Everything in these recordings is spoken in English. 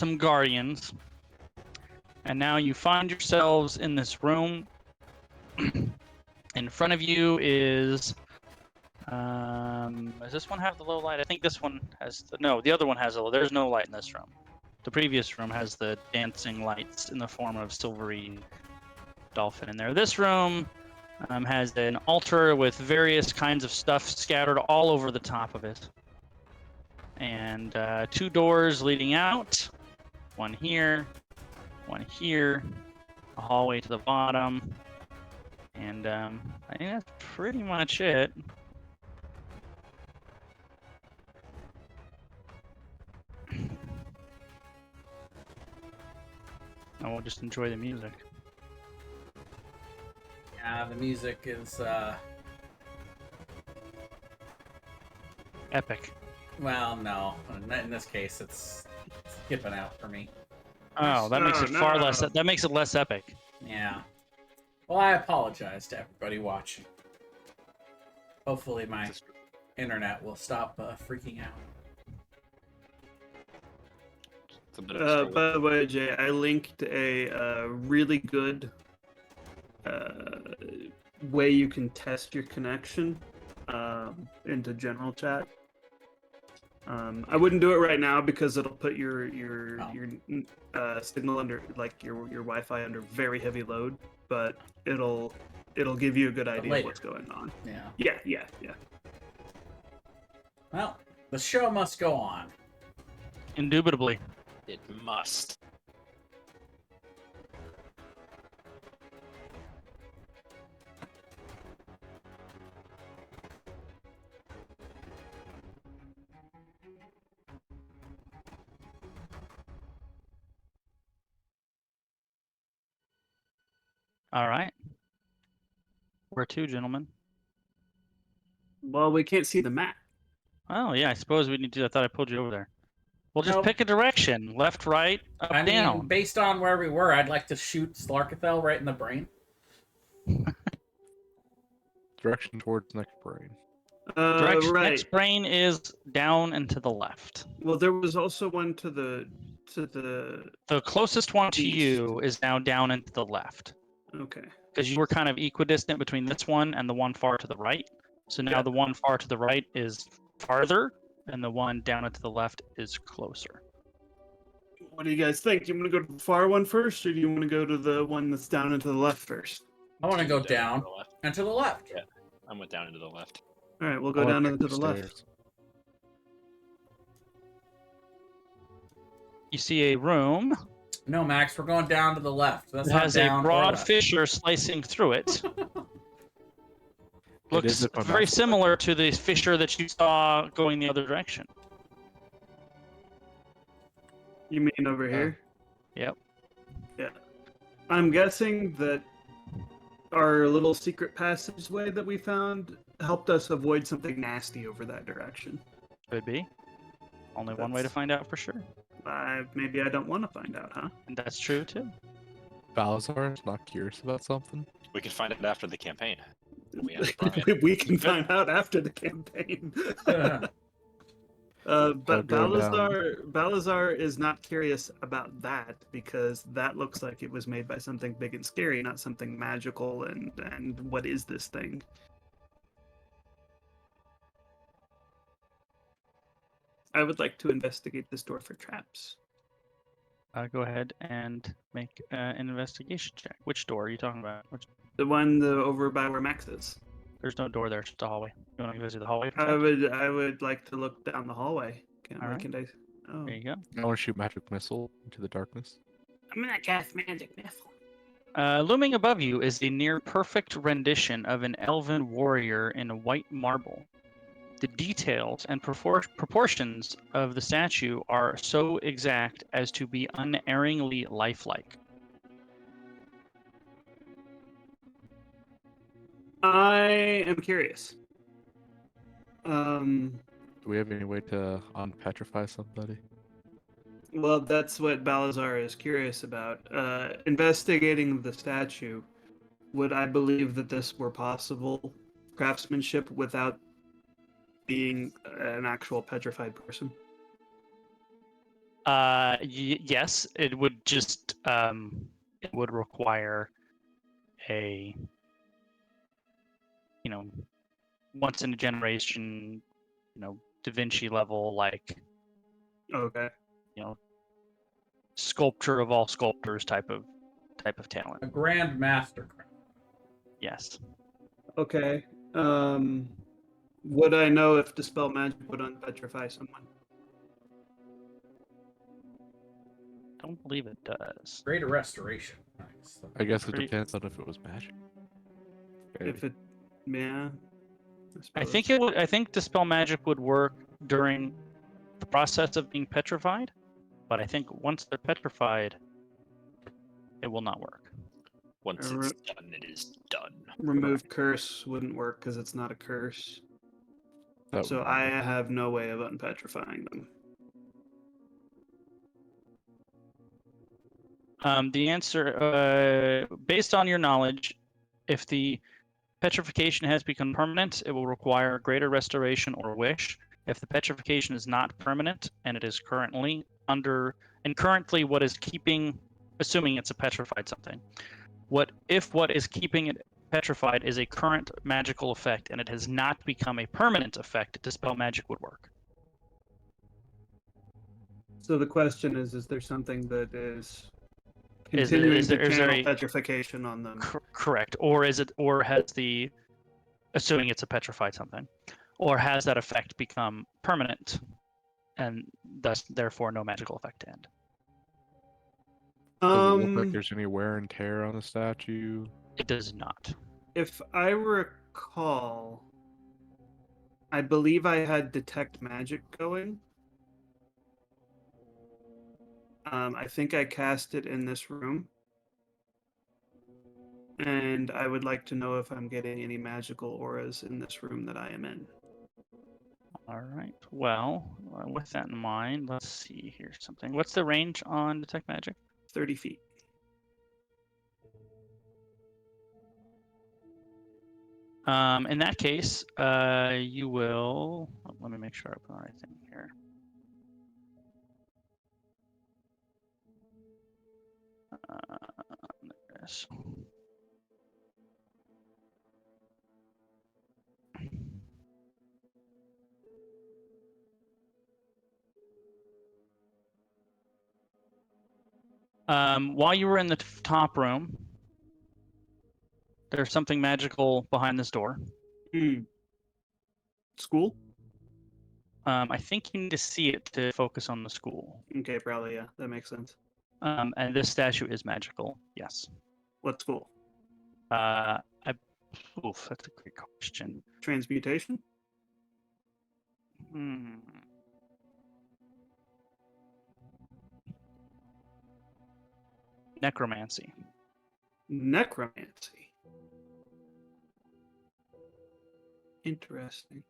some guardians, and now you find yourselves in this room. In front of you is. Does this one have the low light? I think this one has. No, the other one has a low. There's no light in this room. The previous room has the dancing lights in the form of silvery dolphin in there. This room has an altar with various kinds of stuff scattered all over the top of it. And 2 doors leading out. One here, a hallway to the bottom. And I think that's pretty much it. And we'll just enjoy the music. Yeah, the music is, Epic. well, no. In this case, it's skipping out for me. Oh, that makes it far less. That makes it less epic. Yeah. Well, I apologize to everybody watching. Hopefully my internet will stop freaking out. By the way, Jay, I linked a really good way you can test your connection into general chat. I wouldn't do it right now because it'll put your signal under, like your Wi-Fi under very heavy load, but it'll give you a good idea of what's going on. Yeah. Well, the show must go on. Indubitably. It must. All right. Where to, gentlemen? Well, we can't see the map. Oh, yeah, I suppose we need to. I thought I pulled you over there. We'll just Nope. pick a direction. Left, right, up, I down. mean, based on where we were, I'd like to shoot Slarkathel right in the brain. Direction towards next brain. Direction Right. next brain is down and to the left. Well, there was also one to the. The closest one to east. you is now down and to the left. Okay. Because you were kind of equidistant between this one and the one far to the right. So now the one far to the right is farther, and the one down and to the left is closer. What do you guys think? Do you want to go to the far one first, or do you want to go to the one that's down and to the left first? I want to go down to the left. and to the left. Yeah, I went down and to the left. All right, we'll go down and to the left. Stairs. You see a room No, Max, we're going down to the left. That's that not has down a or broad left. fissure slicing through it. Looks is if I'm very not- similar to the fissure that you saw going the other direction. You mean over here? Yep. Yeah. I'm guessing that our little secret passageway that we found helped us avoid something nasty over that direction. Could be. Only one way to That's- find out for sure. Maybe I don't want to find out, huh? And that's true too. Balazar is not curious about something. We can find it after the campaign. We asked Brian. we can find out after the campaign. But going down. Balazar is not curious about that because that looks like it was made by something big and scary, not something magical. And what is this thing? I would like to investigate this door for traps. Go ahead and make an investigation check. Which door are you talking about? The one over by where Max is. There's no door there. It's just a hallway. You want to visit the hallway? for I that? would like to look down the hallway. All right. Oh. There you go. I want to shoot magic missile into the darkness. I'm gonna cast magic missile. Looming above you is a near perfect rendition of an elven warrior in white marble. The details and proportions of the statue are so exact as to be unerringly lifelike. I am curious. Do we have any way to unpetrify somebody? Well, that's what Balazar is curious about. Investigating the statue, would I believe that this were possible craftsmanship without being an actual petrified person? Yes, it would just it would require a once in a generation, Da Vinci level, like Okay. sculpture of all sculptors type of talent. A grand mastercraft. Yes. Okay. Would I know if Dispel Magic would unpetrify someone? I don't believe it does. Greater restoration. Nice. I guess it Pretty- depends on if it was magic. If it, yeah. I suppose. think it would. I think Dispel Magic would work during the process of being petrified, but I think once they're petrified, it will not work. Once Alright. it's done, it is done. Remove curse wouldn't work because it's not a curse. That So would I work. have no way of unpetrifying them. The answer, based on your knowledge, if the petrification has become permanent, it will require greater restoration or wish. If the petrification is not permanent and it is currently currently what is keeping, assuming it's a petrified something, what is keeping it petrified is a current magical effect and it has not become a permanent effect, Dispel Magic would work. So the question is there something that is Is it- continuing is to there- is there channel a- petrification on them? Correct. Or has the, assuming it's a petrified something, or has that effect become permanent and thus therefore no magical effect to end? Does it look like there's any wear and tear on the statue? It does not. If I recall, I believe I had detect magic going. I think I cast it in this room. And I would like to know if I'm getting any magical auras in this room that I am in. All right. Well, with that in mind, let's see here something. What's the range on detect magic? 30 feet. In that case, you will. Let me make sure I put the right thing here. There it is. While you were in the top room, there's something magical behind this door. School? I think you need to see it to focus on the school. Okay, probably, yeah. That makes sense. And this statue is magical. Yes. What school? That's a great question. Transmutation? Necromancy. Necromancy. Interesting.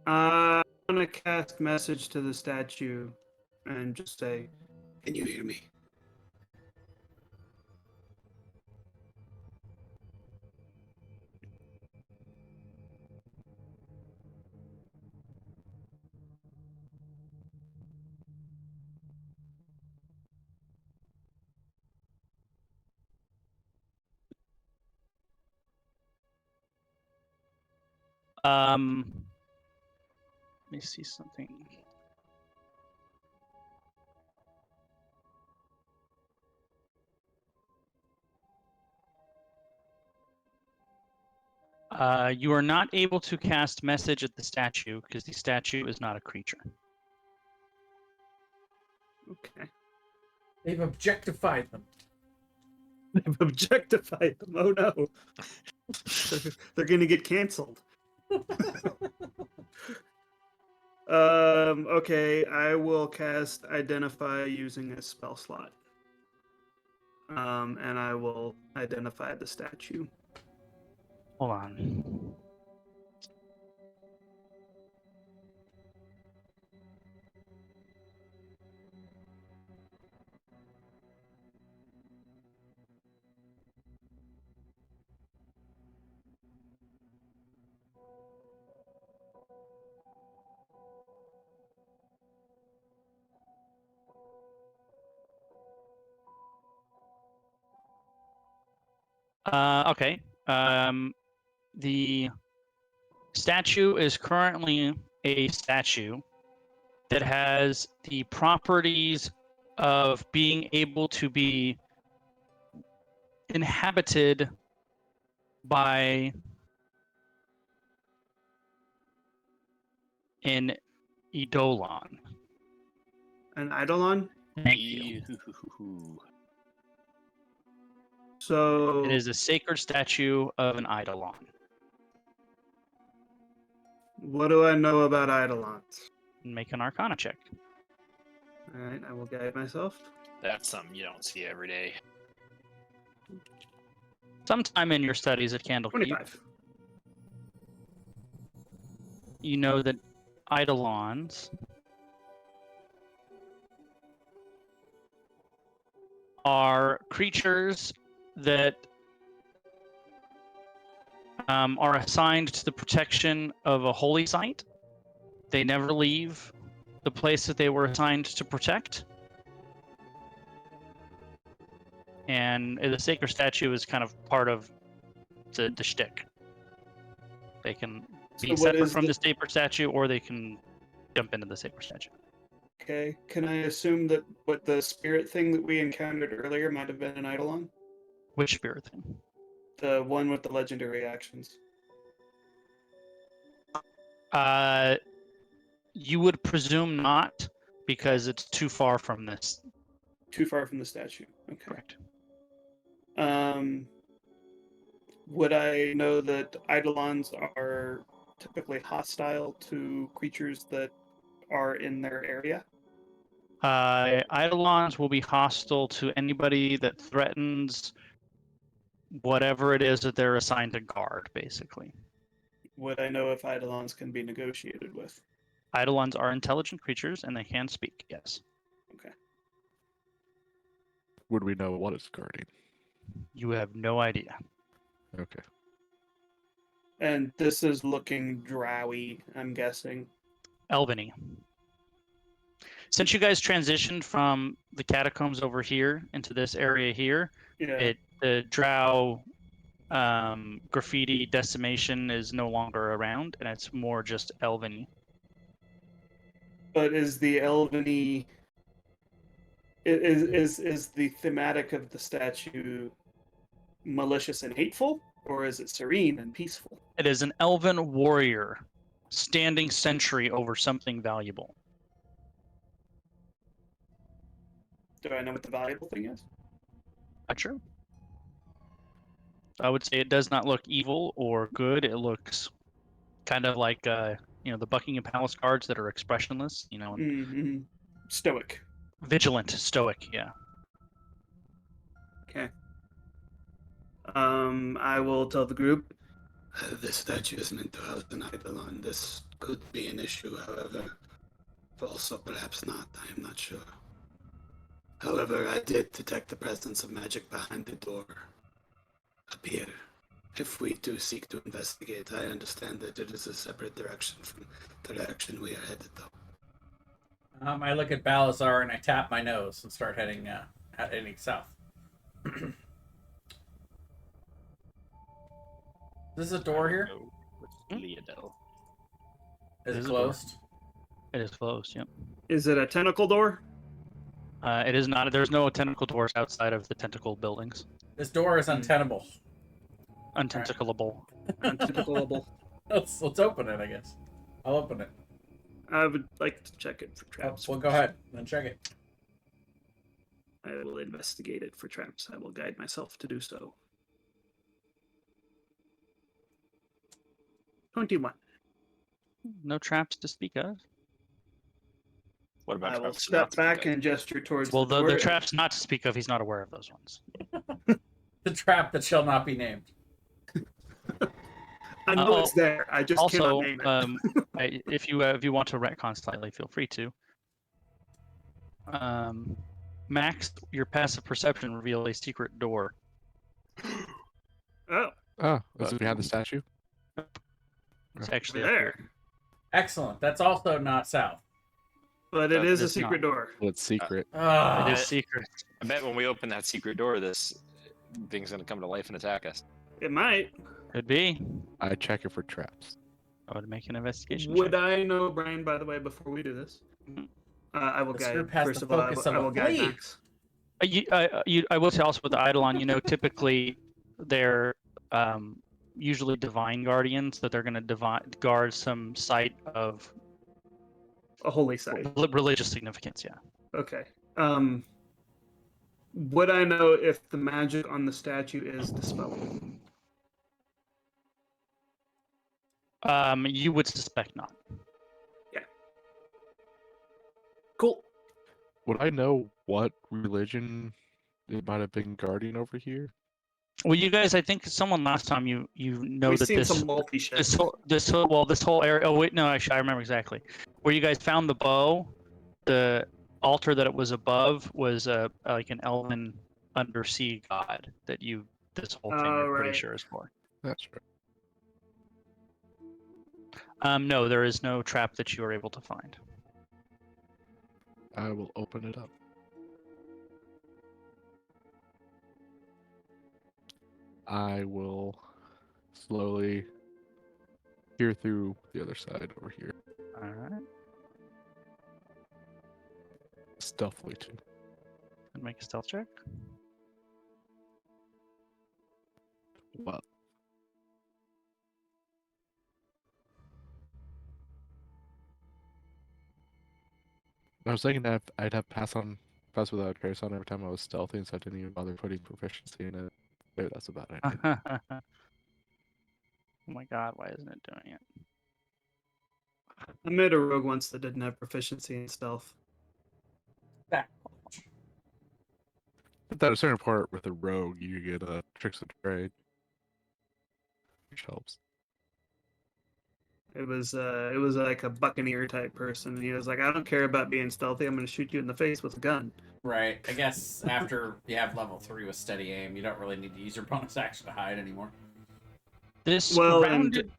I'm gonna cast message to the statue and just say, "Can you hear me?" Let me see something. You are not able to cast message at the statue because the statue is not a creature. Okay. They've objectified them. They've objectified them. Oh no. They're gonna get canceled. Okay, I will cast Identify using a spell slot. And I will identify the statue. Hold on. Okay. The statue is currently a statue that has the properties of being able to be inhabited by an eidolon. An eidolon. Thank you. So It is a sacred statue of an eidolon. what do I know about eidolons? Make an Arcana check. All right, I will guide myself. That's something you don't see every day. Sometime in your studies at Candlekeep, 25. you know that eidolons are creatures that are assigned to the protection of a holy site. They never leave the place that they were assigned to protect. And the sacred statue is kind of part of the shtick. They can be So what separate is from the- the sacred statue, or they can jump into the sacred statue. Okay, can I assume that what the spirit thing that we encountered earlier might have been an eidolon? Which spirit thing? The one with the legendary actions. You would presume not, because it's too far from this. Too far from the statue. Okay. Correct. Would I know that eidolons are typically hostile to creatures that are in their area? Eidolons will be hostile to anybody that threatens whatever it is that they're assigned to guard, basically. Would I know if eidolons can be negotiated with? Eidolons are intelligent creatures, and they can speak, yes. Okay. Would we know what it's guarding? You have no idea. Okay. And this is looking drowy, I'm guessing. Elveny. Since you guys transitioned from the catacombs over here into this area here, Yeah. the drow graffiti decimation is no longer around, and it's more just Elveny. But is the Elveny is the thematic of the statue malicious and hateful, or is it serene and peaceful? It is an elven warrior standing sentry over something valuable. Do I know what the valuable thing is? Not true. I would say it does not look evil or good. It looks kind of like the Buckingham Palace guards that are expressionless, and Mm-hmm. Stoic. vigilant, stoic. Yeah. Okay. I will tell the group. This statue is meant to house an eidolon. This could be an issue, however. Also, perhaps not. I am not sure. However, I did detect the presence of magic behind the door appear. If we do seek to investigate, I understand that it is a separate direction from the direction we are headed, though. I look at Balazar and I tap my nose and start heading south. Is this a door here? Leodel. Is It it is a door. closed? It is closed. Yep. Is it a tentacle door? It is not. There's no tentacle doors outside of the tentacle buildings. This door is untenable. Untentacleable. Untentacleable. Let's open it, I guess. I'll open it. I would like to check it for Oh, traps. well, go ahead and check it. I will investigate it for traps. I will guide myself to do so. 21. No traps to speak of. What about I will traps step not to speak back of? and gesture towards Well, the the door. traps not to speak of. He's not aware of those ones. The trap that shall not be named. I know Oh, it's there. I just Also, cannot name it. if you want to retcon slightly, feel free to. Max, your passive perception revealed a secret door. Oh, Oh, is it behind the statue? It's Okay. actually up here. there. Excellent. That's also not south. But it is a it's not. secret door. Well, it's secret. It Ah, is secret. I bet when we open that secret door, this thing's gonna come to life and attack us. It might. Could be. I check it for traps. I would make an investigation Would check. I know, Brian, by the way, before we do this? Mhm. I will This guide, group has first the of all, focus of I a will guide flea. Max. I will say also with the Eidolon, typically they're usually divine guardians, that they're going to guard some site of A holy site. religious significance. Yeah. Okay. Would I know if the magic on the statue is dispellable? You would suspect not. Cool. Would I know what religion it might have been guarding over here? Well, you guys, I think someone last time you know We've that seen this some multi shit. this whole area. Oh wait, no, actually, I remember exactly where you guys found the bow. The altar that it was above was like an elven undersea god that this whole thing you're pretty right. sure is for. That's right. No, there is no trap that you are able to find. I will open it up. I will slowly peer through the other side over here. All right, Stealthily too. and make a stealth check. Well, I was thinking that I'd have pass without trace on every time I was stealthy, so I didn't even bother putting proficiency in it. Maybe that's a bad idea. Oh my god, why isn't it doing it? I made a rogue once that didn't have proficiency in stealth. But at a certain part with a rogue, you get tricks of trade, which helps. It was like a buccaneer type person. And he was like, I don't care about being stealthy. I'm going to shoot you in the face with a gun. Right. I guess after you have level 3 with steady aim, you don't really need to use your bonus action to hide anymore. This Well, rounded He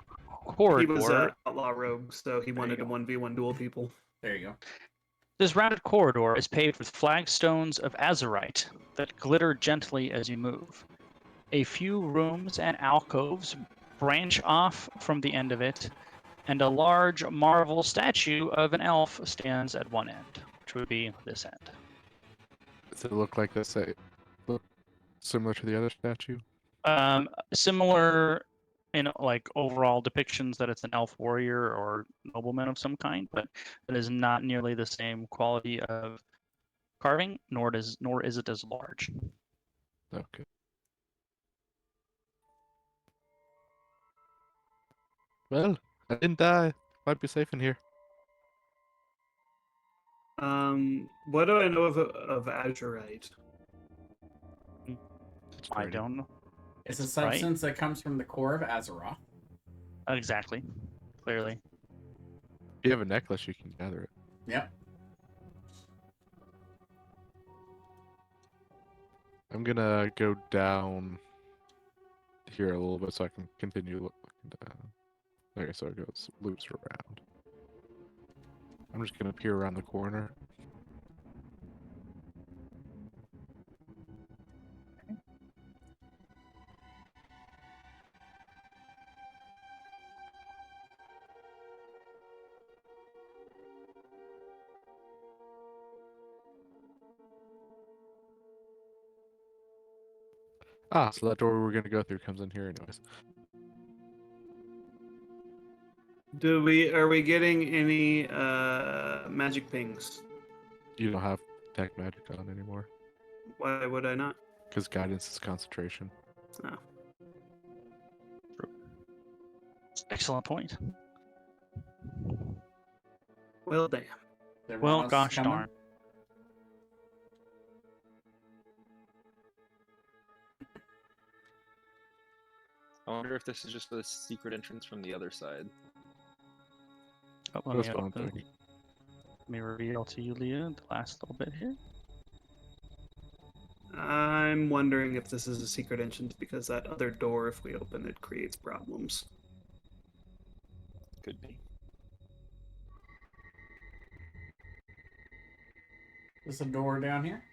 corridor. was an outlaw rogue, so he wanted to go. 1v1 duel people. There you go. This rounded corridor is paved with flagstones of azurite that glitter gently as you move. A few rooms and alcoves branch off from the end of it, and a large marble statue of an elf stands at one end, which would be this end. Does it look like this? Look similar to the other statue? Similar in like overall depictions that it's an elf warrior or nobleman of some kind, but it is not nearly the same quality of carving, nor is it as large. Okay. Well, I didn't die. Might be safe in here. What do I know of azurite? It's I pretty. don't know. It's a Right. substance that comes from the core of Azeroth. Exactly. Clearly. If you have a necklace, you can gather it. Yep. I'm gonna go down here a little bit so I can continue looking down. Okay, so it goes loops around. I'm just gonna peer around the corner. Ah, so that door we were gonna go through comes in here anyways. Are we getting any magic pings? You don't have detect magic on anymore. Why would I not? Because guidance is concentration. Oh. Excellent point. Well, damn. Everyone Well, else gosh coming? darn. I wonder if this is just a secret entrance from the other side. Oh, let That's me what I'm open. thinking. Let me reveal to you, Leah, the last little bit here. I'm wondering if this is a secret entrance because that other door, if we open it, creates problems. Could be. There's a door down here.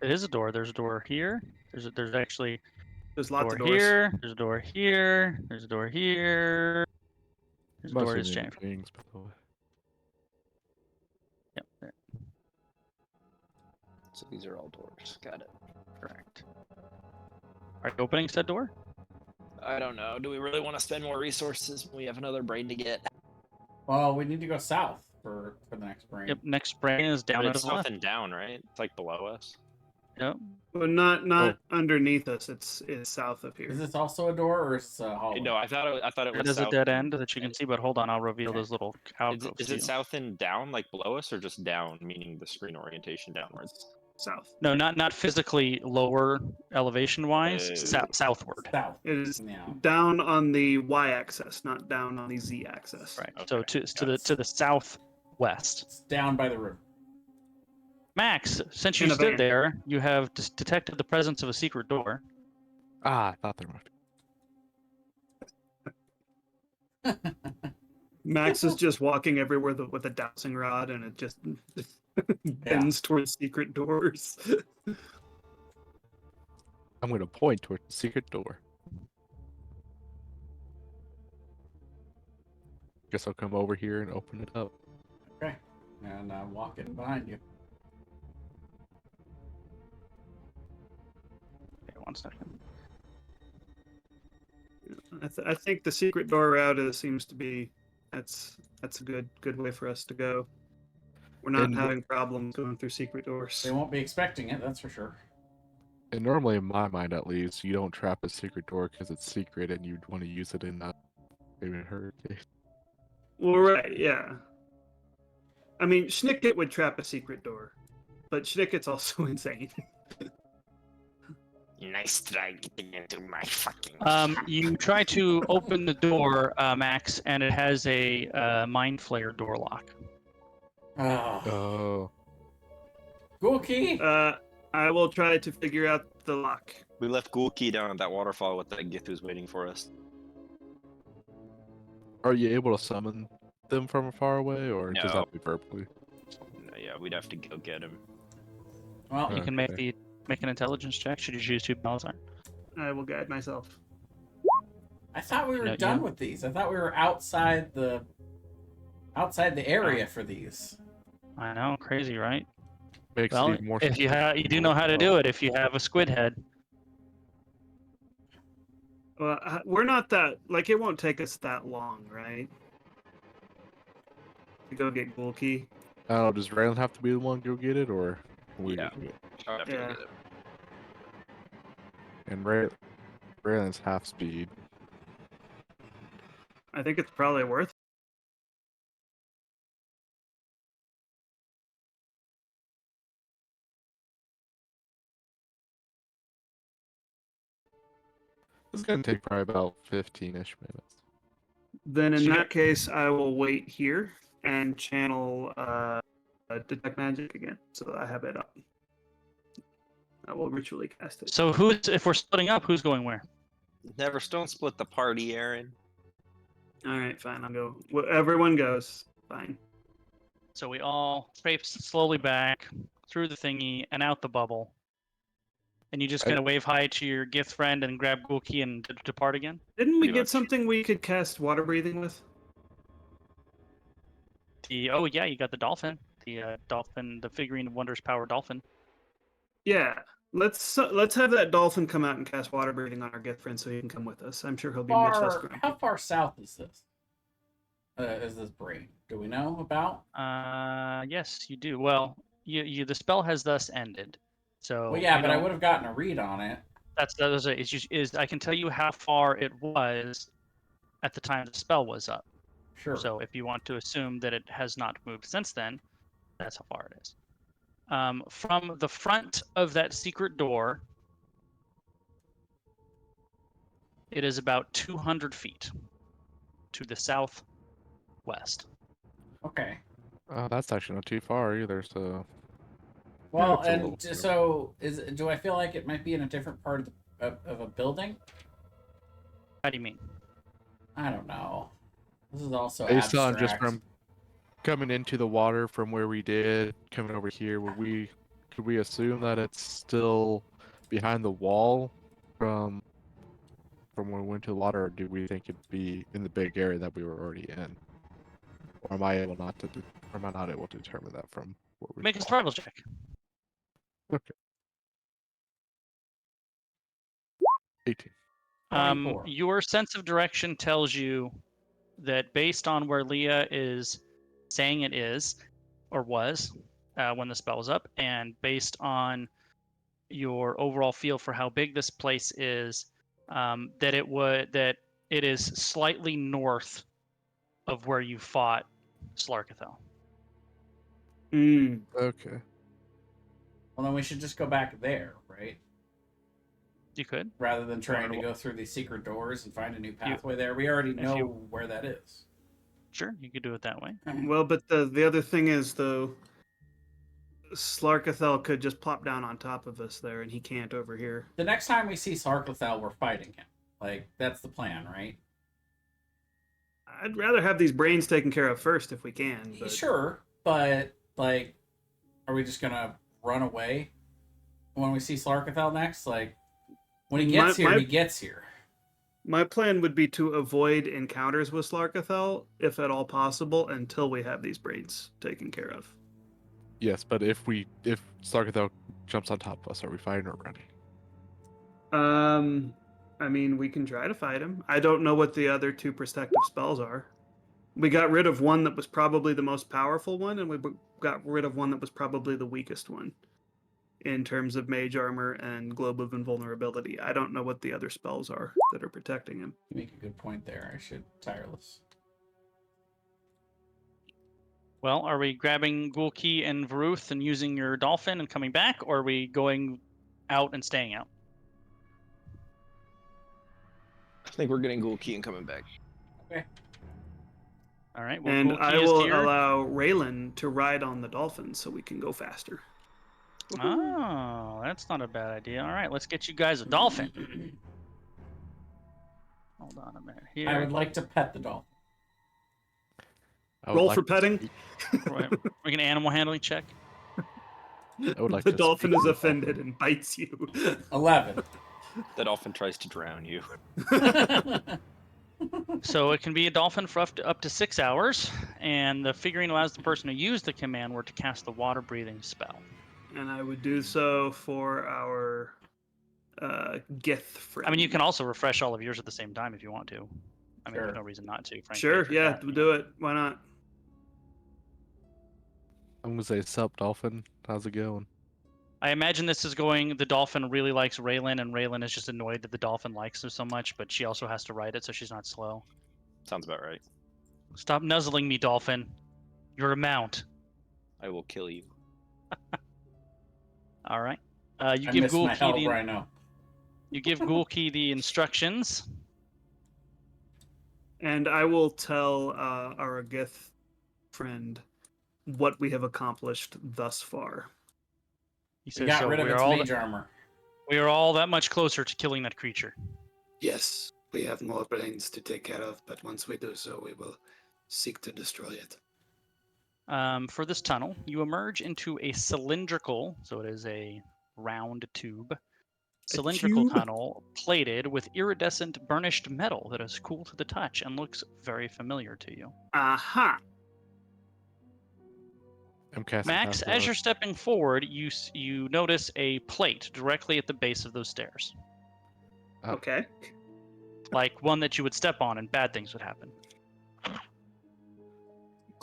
It is a door. There's a door here. There's actually There's a lots door of doors. here. There's a door here. There's a door here. There's a Must door be is new James. things, by the way. Yep, there, So these are all doors. Got it. correct. Are you opening said door? I don't know. Do we really want to spend more resources when we have another brain to get? Well, we need to go south for the next brain. Yep. Next brain is down But at it's the left. something down, right? It's like below us. Yep. Well, not underneath us. It's south of Is here. this also a door or is it a hallway? No, I thought it It was is a south dead and- end that you can see, but hold on, I'll reveal Okay. those little Is alcoves it, is to it you. south and down, like below us, or just down, meaning the screen orientation downwards? South. No, not physically lower elevation wise, southward. South. It is Yeah. down on the y-axis, not down on the z-axis. Right. So Okay, to the southwest. It's down by the river. Max, since In you a stood van. there, you have detected the presence of a secret door. Ah, I thought there might be. Max is just walking everywhere with a dowsing rod, and it just bends towards secret doors. I'm going to point towards the secret door. Guess I'll come over here and open it up. Okay. And I'm walking behind you. Okay, 1 second. I think the secret door route seems to be that's a good way for us to go. We're not And- having problems going through secret doors. They won't be expecting it, that's for sure. And normally, in my mind at least, you don't trap a secret door because it's secret and you'd want to use it in maybe a hurricane. Well, right, yeah. I mean, Schnicket would trap a secret door, but Schnicket's also insane. Nice try getting into my fucking. You try to open the door, Max, and it has a mind flayer door lock. Oh. Oh. Ghoul key! I will try to figure out the lock. We left Ghoul Key down at that waterfall with that Gith who's waiting for us. Are you able to summon them from far away, or does No. that be verbally? No, yeah, we'd have to go get him. Well, You can make an intelligence check. Should you choose to, Malazar? I will guide myself. I thought we were No, done yeah. with these. I thought we were outside the area for these. I know, crazy, right? Makes Well, it even more. if you do know how to do it, if you have a squid head. Well, we're not that like it won't take us that long, right? To go get Ghoul Key. I don't know, does Raylan have to be the one to go get it, or can we Yeah. go get it? I'll have to Yeah. go get him. And Raylan's half speed. I think it's probably worth. It's gonna take probably about 15-ish minutes. Then in So you that case, I will wait here and channel detect magic again, so that I have it up. I will ritually cast it. So if we're splitting up, who's going where? Never don't split the party, Aaron. All right, fine. I'll go. Well, everyone goes. Fine. So we all traipse slowly back through the thingy and out the bubble. And you just kind of wave hi to your gift friend and grab Ghoul Key and depart again? Didn't we Pretty get much. something we could cast water breathing with? Oh yeah, you got the dolphin. The dolphin, the figurine of Wondrous Power dolphin. Yeah. Let's have that dolphin come out and cast water breathing on our gift friend so he can come with us. I'm sure he'll be much less grumpy. How far south is this? Is this brain? Do we know about? Yes, you do. Well, you the spell has thus ended. So Well, yeah, you but I don't- would have gotten a read on it. is I can tell you how far it was at the time the spell was up. Sure. So if you want to assume that it has not moved since then, that's how far it is. From the front of that secret door, it is about 200 feet to the southwest. Okay. That's actually not too far either, so... Well, it's a and little- so do I feel like it might be in a different part of a building? How do you mean? I don't know. This is also Based on just abstract. from coming into the water from where we did, coming over here where we could we assume that it's still behind the wall from when we went to the water, or do we think it'd be in the big area that we were already in? Or am I not able to determine that from what we Make a saw? survival check. Okay. 18. 24. Your sense of direction tells you that based on where Leah is saying it is, or was, when the spell was up, and based on your overall feel for how big this place is, that it is slightly north of where you fought Slarkathel. Mm. Okay. Well, then we should just go back there, right? You could. Rather than trying to go through these secret doors and find a new pathway there. We already if know you- where that is. Sure, you could do it that way. Well, but the other thing is, though, Slarkathel could just plop down on top of us there, and he can't over here. The next time we see Sarklathal, we're fighting him. Like, that's the plan, right? I'd rather have these brains taken care of first if we can. But... Sure, but, like, are we just gonna run away when we see Slarkathal next? Like, when he gets here, he gets here. My plan would be to avoid encounters with Slarkathel, if at all possible, until we have these brains taken care of. Yes, but if Slarkathel jumps on top of us, are we fighting already? I mean, we can try to fight him. I don't know what the other 2 protective spells are. We got rid of one that was probably the most powerful one, and we got rid of one that was probably the weakest one in terms of mage armor and globe of invulnerability. I don't know what the other spells are that are protecting him. You make a good point there. I should tireless. Well, are we grabbing Gulki and Varuth and using your dolphin and coming back, or are we going out and staying out? I think we're getting Gulki and coming back. Okay. All right. Well, And Gulki I is will here. allow Raylan to ride on the dolphin so we can go faster. Oh, that's not a bad idea. All right, let's get you guys a dolphin. Hold on a minute here. I would like to pet the dolphin. I would Roll like for to petting. speak- Make an animal handling check. I would like The to dolphin speak is to the offended and bites you. 11. The dolphin tries to drown you. So it can be a dolphin for up to 6 hours, and the figurine allows the person to use the command word to cast the water breathing spell. And I would do so for our Gith friend. I mean, you can also refresh all of yours at the same time if you want to. I mean, Sure. there's no reason not to, frankly. Sure, for yeah, that, do it. Why not? I'm gonna say sup dolphin. How's it going? I imagine this is going. The dolphin really likes Raylan, and Raylan is just annoyed that the dolphin likes him so much, but she also has to ride it, so she's not slow. Sounds about right. Stop nuzzling me, dolphin. You're a mount. I will kill you. All right. You I give miss my help Gulki right now. you give Gulki the instructions. And I will tell our Gith friend what we have accomplished thus far. He We says, got so rid of its mage armor. we are all that much closer to killing that creature. Yes, we have more brains to take care of, but once we do so, we will seek to destroy it. For this tunnel, you emerge into a cylindrical, so it is a round tube, cylindrical tube? tunnel plated with iridescent burnished metal that is cool to the touch and looks very familiar to you. Aha! I'm casting Max, Pass as Without- you're stepping forward, you notice a plate directly at the base of those stairs, Oh. Okay. like one that you would step on and bad things would happen. Are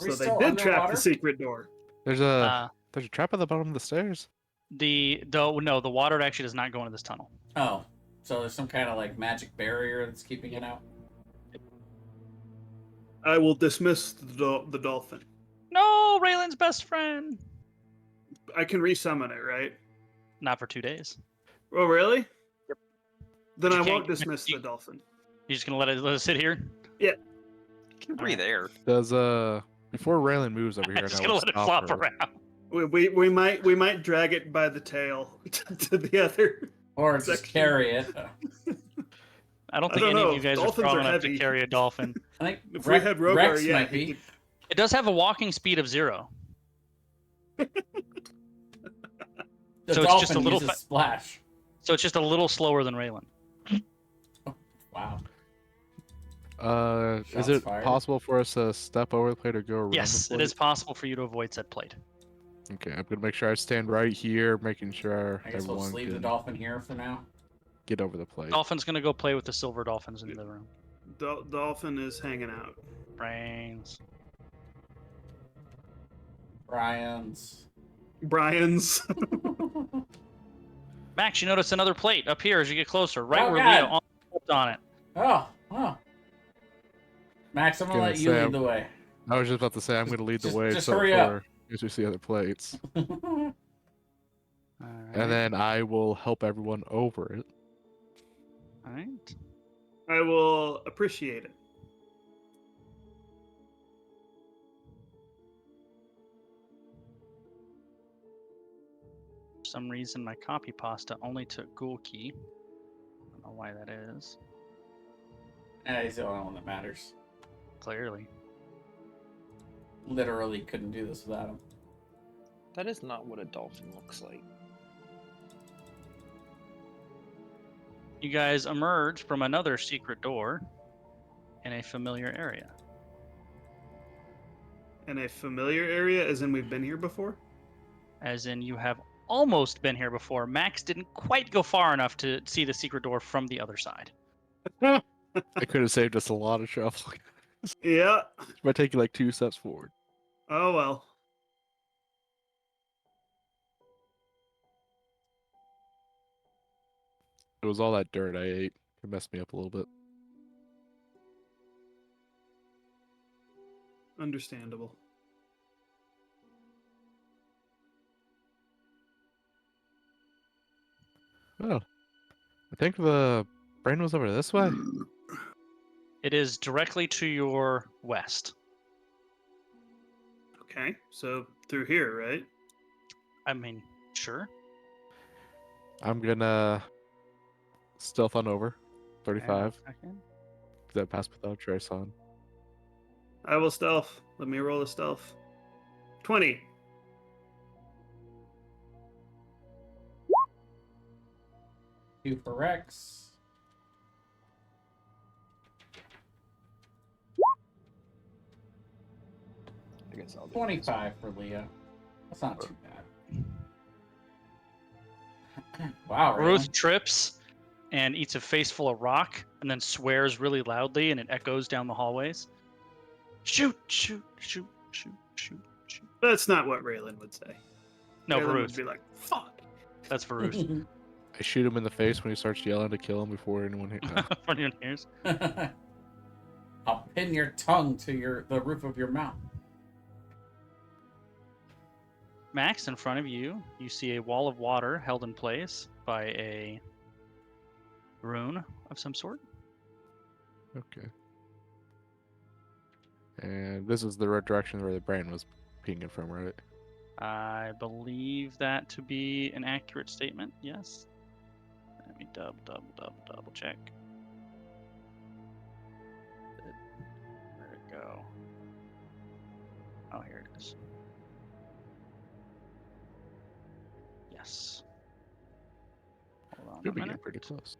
we So they still did trap underwater? the secret door. There's a trap at the bottom of the stairs. The water actually does not go into this tunnel. Oh, so there's some kind of like magic barrier that's keeping it out. I will dismiss the dolphin. No, Raylan's best friend. I can resummon it, right? Not for 2 days. Oh, really? Yep. Then You I can't- won't dismiss you- the dolphin. You're just gonna let it sit here? You can breathe air. Does before Raylan moves over here, I'm and just I gonna will let it stop flop her. around. We might drag it by the tail to the other. Or just Section. carry it. I don't I think don't any know. of you guys are Dolphins strong are enough heavy. to carry a dolphin. I think If we had Rogar, Rex yeah, might he be. could- It does have a walking speed of 0. The So it's dolphin just a little uses splash. So it's just a little slower than Raylan. Wow. Is Shots it fired. possible for us to step over the plate or go around Yes, the it plate? is possible for you to avoid said plate. Okay, I'm gonna make sure I stand right here, making sure I guess we'll just everyone leave the can dolphin here for now. get over the plate. Dolphin's gonna go play with the silver dolphins in the room. Dolphin is hanging out. Brains. Brian's. Brian's. Max, you notice another plate up here as you get closer, right Oh, where God. Leah stepped on it. Oh. Max, I'm gonna let you lead the way. I was just about to say I'm gonna lead the way Just so hurry up. as we see other plates, Alright. and then I will help everyone over it. Alright. I will appreciate it. For some reason, my copy pasta only took Ghoul Key. I don't know why that is. He's the only one that matters. Clearly. Literally couldn't do this without him. That is not what a dolphin looks like. You guys emerge from another secret door in a familiar area. In a familiar area, as in we've been here before? As in, you have almost been here before. Max didn't quite go far enough to see the secret door from the other side. It could have saved us a lot of trouble Yeah. by taking like 2 steps forward. Oh well. It was all that dirt I ate. It messed me up a little bit. Understandable. Oh, I think the brain was over this way. It is directly to your west. Okay, so through here, right? I mean, sure. I'm gonna stealth on over. Hang on a 35. second. Did that pass without trace on? I will stealth. Let me roll a stealth. 20. Two for Rex. I guess I'll do 25 for Leah. That's not too bad. Wow, Ruth Raylan. trips and eats a face full of rock and then swears really loudly and it echoes down the hallways. Shoot, shoot, shoot, shoot, shoot, shoot. That's not what Raylan would say. No, Raylan Varooth. would be like, fuck. That's Varooth. I shoot him in the face when he starts yelling to kill him before anyone hit. For anyone hears. I'll pin your tongue to the roof of your mouth. Max, in front of you, you see a wall of water held in place by a rune of some sort. Okay. And this is the right direction where the brain was pinging from, right? I believe that to be an accurate statement, yes. Let me double check. Where'd it go? Oh, here it is. Yes. Hold on You'll a be getting minute. pretty close.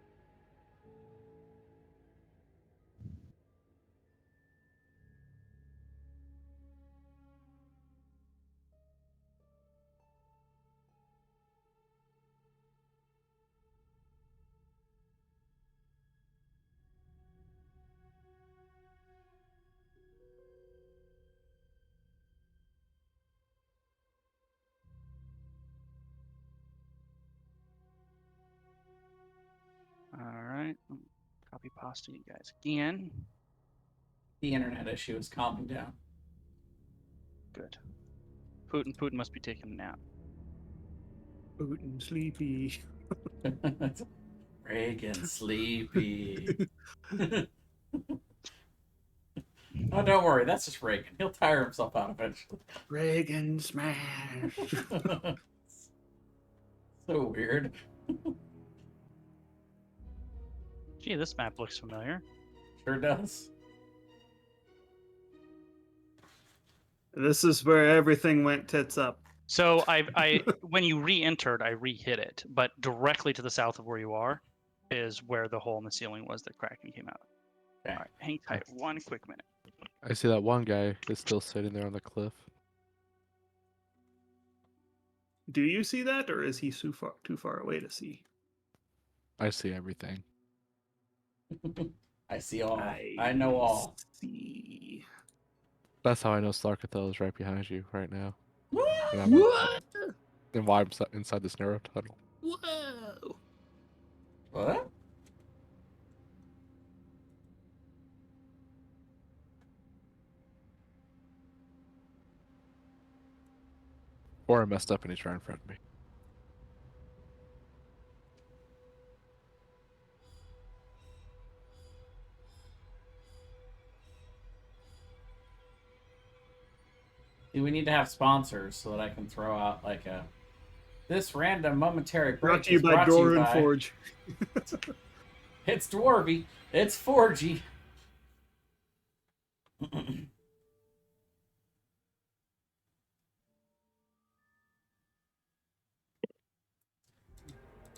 Alright. Copy pasta you guys again. The internet issue is calming down. Good. Putin must be taking a nap. Putin sleepy. Reagan sleepy. Oh, don't worry. That's just Reagan. He'll tire himself out eventually. Reagan smash. So weird. Gee, this map looks familiar. Sure does. This is where everything went tits up. So I when you re-entered, I re-hit it, but directly to the south of where you are is where the hole in the ceiling was that Kraken came out. Okay. All right, hang tight one quick minute. I see that one guy is still sitting there on the cliff. Do you see that, or is he too far away to see? I see everything. I see all. I know all. See. That's how I know Slarkathel is right behind you right now. What? What? And why I'm inside this narrow tunnel. Whoa! What? Or I messed up and he's right in front of me. See, we need to have sponsors so that I can throw out like a. This random momentary break Brought to you is by brought to you Doran by. Forge. It's Dwarvy. It's 4G.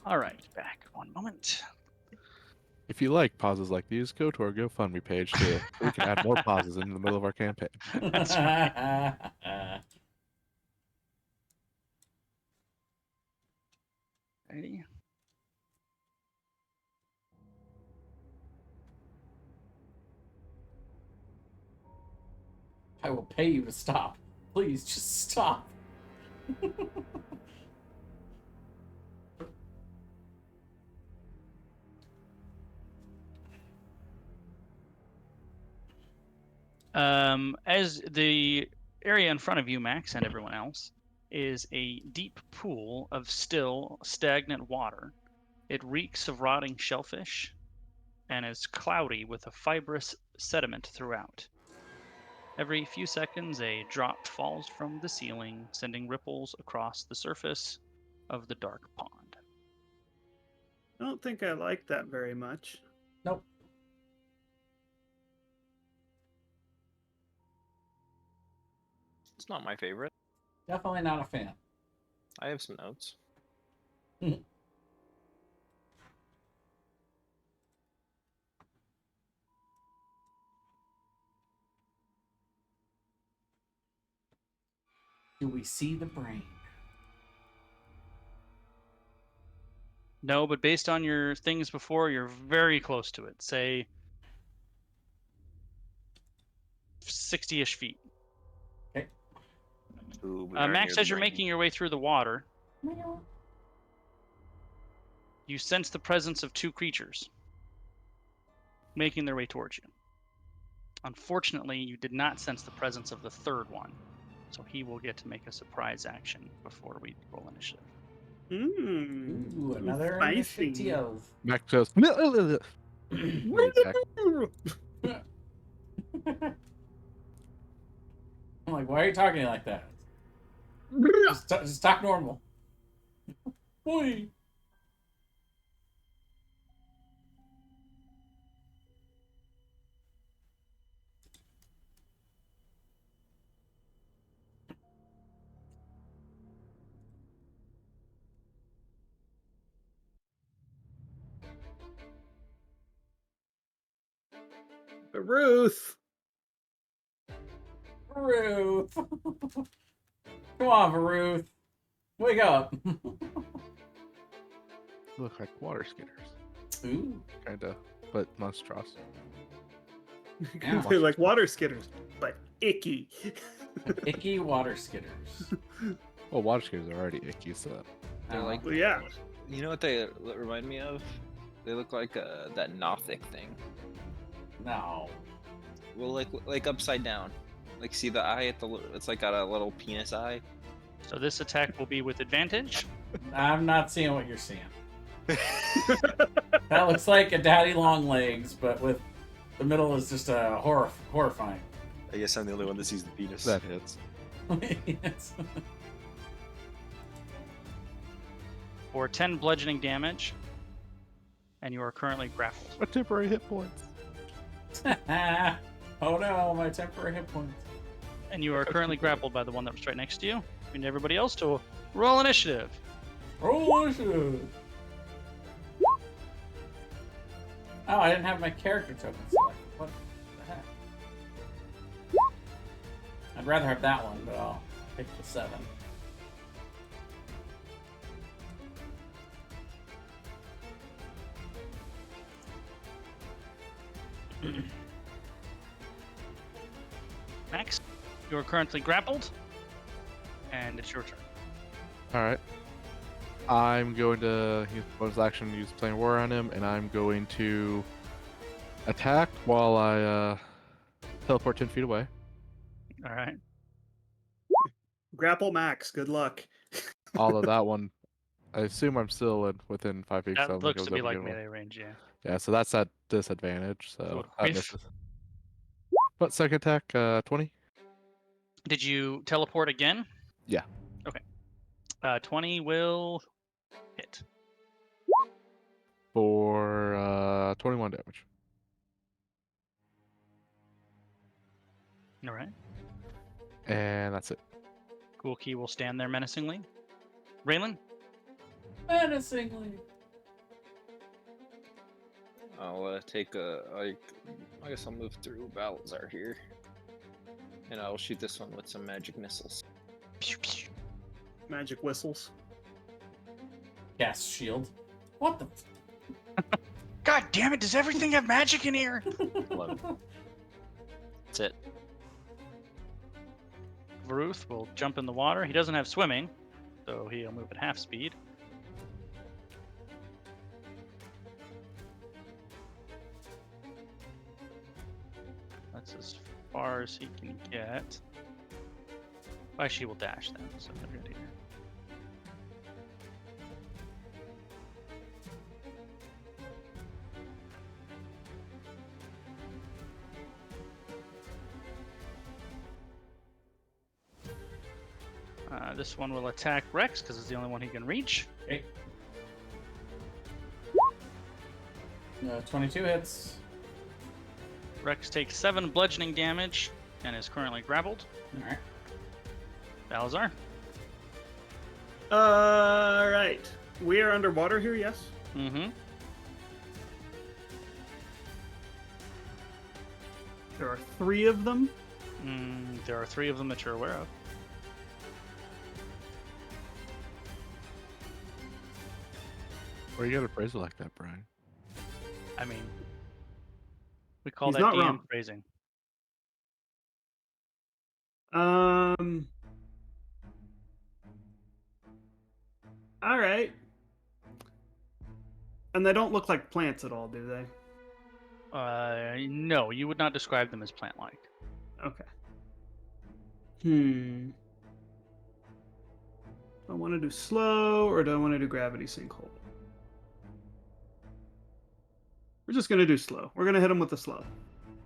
All right, back one moment. If you like pauses like these, go to our GoFundMe page so we can add more pauses in the middle of our campaign. That's right. Ready? I will pay you to stop. Please, just stop. As the area in front of you, Max, and everyone else, is a deep pool of still, stagnant water. It reeks of rotting shellfish and is cloudy with a fibrous sediment throughout. Every few seconds, a drop falls from the ceiling, sending ripples across the surface of the dark pond. I don't think I like that very much. Nope. It's not my favorite. Definitely not a fan. I have some notes. Do we see the brain? No, but based on your things before, you're very close to it. Say 60-ish feet. Ooh, we are Max, near the as you're brain. making your way through the water, you sense the presence of two creatures making their way towards you. Unfortunately, you did not sense the presence of the third one, so he will get to make a surprise action before we roll initiative. Ooh, another spicy. initiative. Max goes. When he attacks. I'm like, why are you talking like that? Just talk normal. Boy. Ruth. Ruth. Come on, Ruth. Wake up. Look like water skitters. Ooh. Kinda, but monstrous. Yeah. They're like water skitters, but icky. Icky water skitters. Well, water skitters are already icky, so. They're like, Well, yeah. you know what they remind me of? They look like that Nothic thing. No. Well, like upside down. Like, see the eye at the? It's like got a little penis eye. So this attack will be with advantage. I'm not seeing what you're seeing. That looks like a daddy long legs, but with the middle is just a horrifying. I guess I'm the only one that sees the penis. That hits. Yes. For 10 bludgeoning damage, and you are currently grappled. A temporary hit points. Oh no, my temporary hit points. And you are currently grappled by the one that was right next to you. We need everybody else to roll initiative. Oh, I didn't have my character token selected. What the heck? I'd rather have that one, but I'll pick the 7. Max, you are currently grappled, and it's your turn. All right. I'm going to use bonus action, use Plain War on him, and I'm going to attack while I teleport 10 feet away. All right. Grapple Max. Good luck. Although that one, I assume I'm still within 5 feet. so I That don't think looks I was to be able like get away. melee range, yeah. Yeah, so that's at disadvantage. So So that whiff. misses. But second attack, 20. Did you teleport again? Yeah. Okay. 20 will hit. For 21 damage. All right. And that's it. Ghoul Key will stand there menacingly. Raylan? Menacingly. I'll take I guess I'll move through Balazar here. And I'll shoot this one with some magic missiles. Pew, pew. Magic whistles. Cast shield. What the? God damn it, does everything have magic in here? 11. That's it. Varuth will jump in the water. He doesn't have swimming, so he'll move at half speed. That's as far as he can get. Why she will dash then, so they're good here. This one will attack Rex because it's the only one he can reach. Okay. 22 hits. Rex takes 7 bludgeoning damage and is currently grappled. All right. Balazar. All right. We are underwater here, yes? Mm-hmm. There are 3 of them. There are 3 of them that you're aware of. Where you got a phrase like that, Brian? I mean, we call He's that not DM wrong. phrasing. All right. And they don't look like plants at all, do they? No, you would not describe them as plant-like. Okay. Do I want to do slow or do I want to do gravity sinkhole? We're just going to do slow. We're going to hit him with the slow.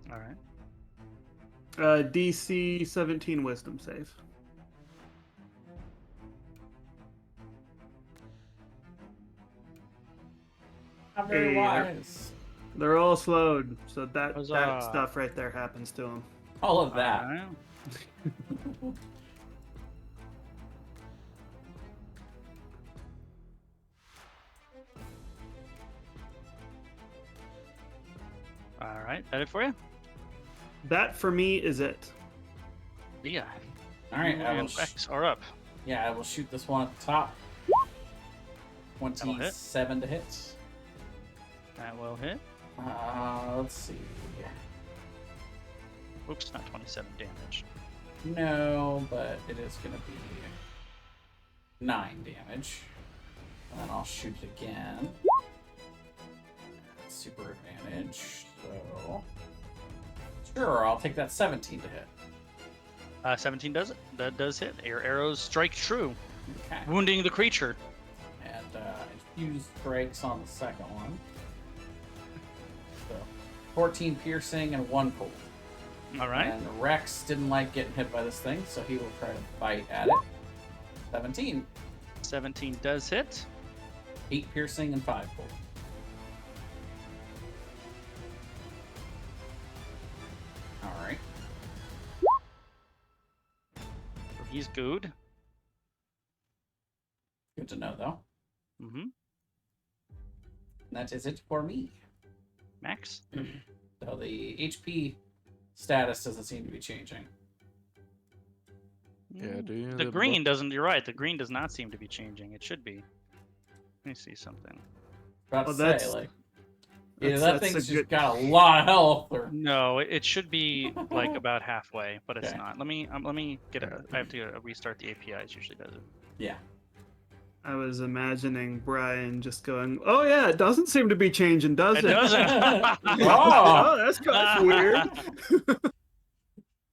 All right. DC 17 wisdom save. I'm very Hey, wise. They're all slowed, so that Huzzah. stuff right there happens to them. All of that. All right. All right, that it for you? That for me is it. Yeah. All right. You I will and Rex are up. yeah, I will shoot this one at the top. That'll hit. 27 to hit. That will hit. Let's see. Oops, not 27 damage. No, but it is going to be 9 damage. And then I'll shoot it again. Super advantage. So sure, I'll take that 17 to hit. 17 does it. That does hit. Your arrows strike true, Okay. wounding the creature. And infused breaks on the second one. So 14 piercing and 1 cold. All right. And Rex didn't like getting hit by this thing, so he will try to bite at it. 17. 17 does hit. 8 piercing and 5 cold. Alright. So he's good. to know, though. Mm-hmm. That is it for me. Max? So the HP status doesn't seem to be changing. Yeah, do you The green doesn't. You're right. The green does not seem to be changing. It should be. Let me see something. About Well, to say, that's- like, either that's- that that's thing's a just good- got a lot of health, or No, it should be like about halfway, but it's Okay. not. Let me get a. I have to restart the API. It usually does it. yeah. I was imagining Brian just going, "Oh yeah, it doesn't seem to be changing, does it?" It doesn't. Oh! Oh, that's kind of weird.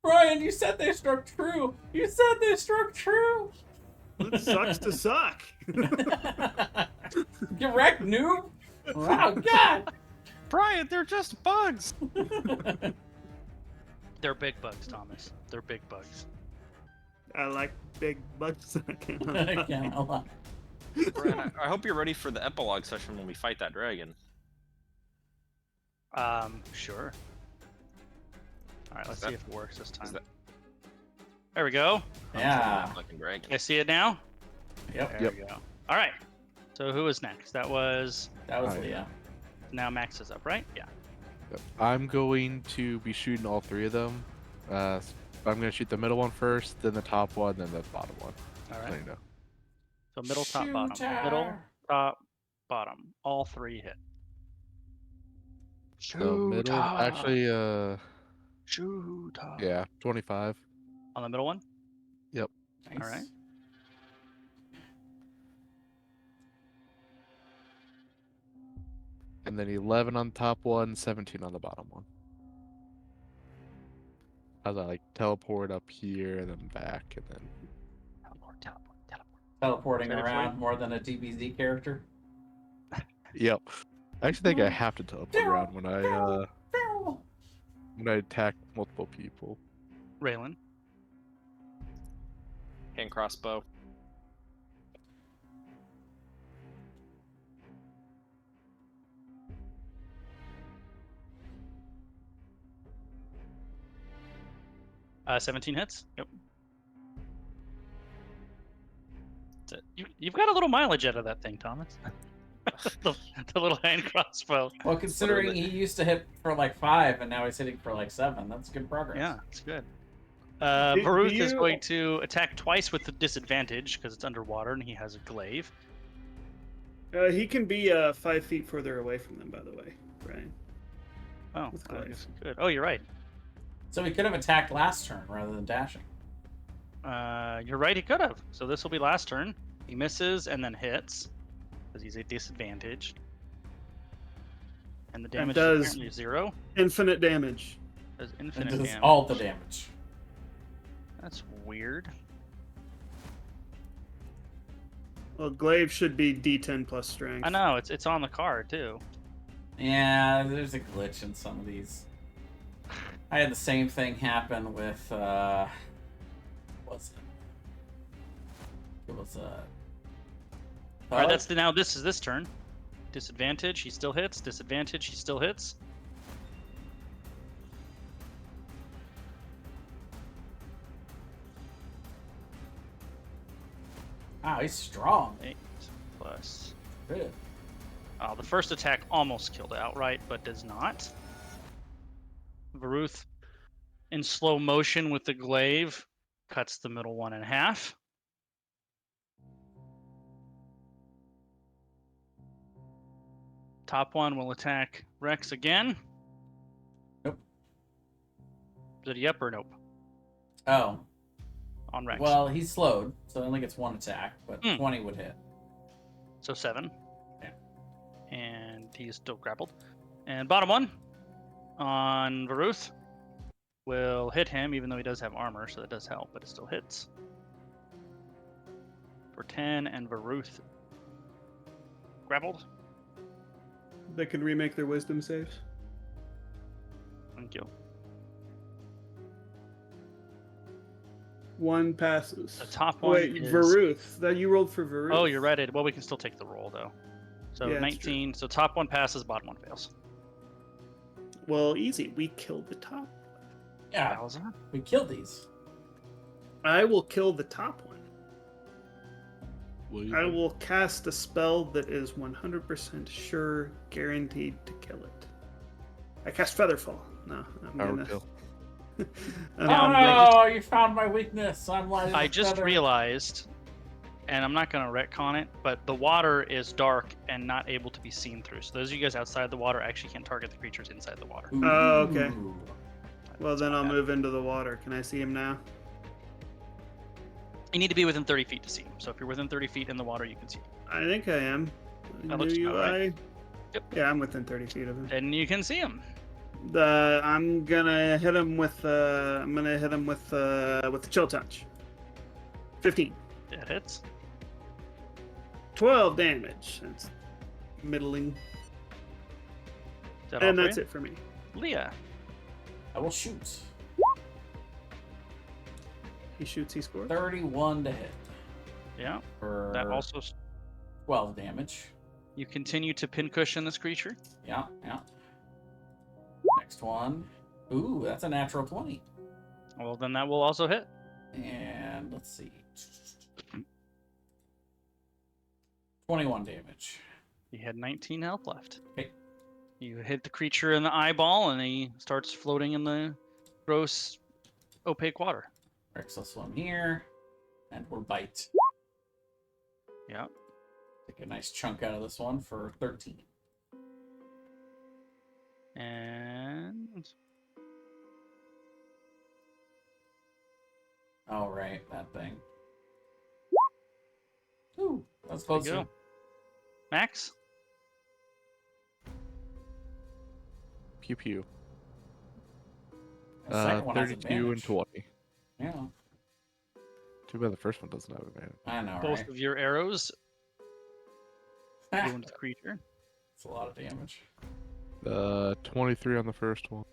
Brian, you said they struck true. You said they struck true. It sucks to suck. Get wrecked, noob. Wow, God. Brian, they're just bugs. They're big bugs, Thomas. They're big bugs. I like big bugs. I can't I lie. can't lie. Brian, I hope you're ready for the epilogue session when we fight that dragon. Sure. All right, let's that- see if it works this time. that- There we go. Yeah. Fucking dragon. I see it now. Yep. There we go. All right. So who is next? That was That was Oh, yeah. Leah. now Max is up, right? Yeah. Yep. I'm going to be shooting all three of them. I'm going to shoot the middle one first, then the top one, then the bottom one. All Let right. you know. So middle, top, bottom. Shooter. Middle, top, bottom. All three hit. So middle, actually, Shoot. yeah, 25. On the middle one. Nice. All right. And then 11 on the top one, 17 on the bottom one. As I like teleport up here and then back and then Teleport, teleport, teleport. Teleporting Ready for around you? more than a DBZ character. yep. I actually think I have to teleport around when I attack multiple people. Raylan. Hand crossbow. Uh, 17 hits. Yep. That's it. You've got a little mileage out of that thing, Thomas. the little hand crossbow. Well, considering he used to hit for like 5 and now he's hitting for like 7, that's good progress. Yeah, it's good. Do Baruth is you- going to attack twice with the disadvantage because it's underwater and he has a glaive. He can be 5 feet further away from them, by the way, Brian. Oh, With glaive. good. Oh, you're right. So he could have attacked last turn rather than dashing. You're right. He could have. So this will be last turn. He misses and then hits because he's a disadvantage. And the damage does- is apparently 0. Infinite damage. Does And infinite does damage. all the damage. That's weird. Well, glaive should be D10 plus strength. I know it's on the card too. Yeah, there's a glitch in some of these. I had the same thing happen with what's it? It was All right, that's now this is this turn. Disadvantage. He still hits. Disadvantage. He still hits. Wow, he's strong. 8 plus. Good. The first attack almost killed it outright, but does not. Varuth, in slow motion with the glaive, cuts the middle one in half. Top one will attack Rex again. Nope. Is it a yep or nope Oh, on Rex? well, he's slowed, so he only gets 1 attack, but Hmm. 20 would hit. So 7. Yeah. And he is still grappled. And bottom one on Varuth will hit him, even though he does have armor, so that does help, but it still hits. For 10, and Varuth grappled. They can remake their wisdom saves. Thank you. 1 passes. The top one Wait, is... Varuth. That you rolled for Varuth. Oh, you're right. Well, we can still take the roll, though. So Yeah, it's 19. So top one passes, bottom one fails. Well, easy. We killed the top. Yeah, Bowser? we killed these. I will kill the top one. Will I will cast a spell that is 100% sure, guaranteed to kill it. I cast Featherfall. No, I'm Power gonna. kill. Oh Now, no! You found my weakness. I'm light as I a just feather. realized, and I'm not going to retcon it, but the water is dark and not able to be seen through. So those of you guys outside the water actually can't target the creatures inside the water. Oh, okay. Ooh. Well, That's then my I'll bad. move into the water. Can I see him now? You need to be within 30 feet to see him. So if you're within 30 feet in the water, you can see him. I think I am. That New looks about right. UI. Yep. Yeah, I'm within 30 feet of him. And you can see him. I'm gonna hit him with. I'm gonna hit him with the chill touch. 15. That hits. 12 damage. That's middling. Is that all And for that's you? it for me. Leah. I will shoot. He shoots, he scores. 31 to hit Yeah. for That also. 12 damage. You continue to pincushion this creature. Yeah, yeah. Next one. Ooh, that's a natural 20. Well, then that will also hit. And let's see. 21 damage. He had 19 health left. Okay. You hit the creature in the eyeball, and he starts floating in the gross, opaque water. Rex will swim here. And we'll bite. Yeah. Take a nice chunk out of this one for 13. And All right, that thing. Ooh, that's there you closer. go. Max? Pew pew. The second one has 32 and advantage. 20. Yeah, Too bad the first one doesn't have advantage. I know, Both right? of your arrows go into the creature. It's a lot of damage. 23 on the first one,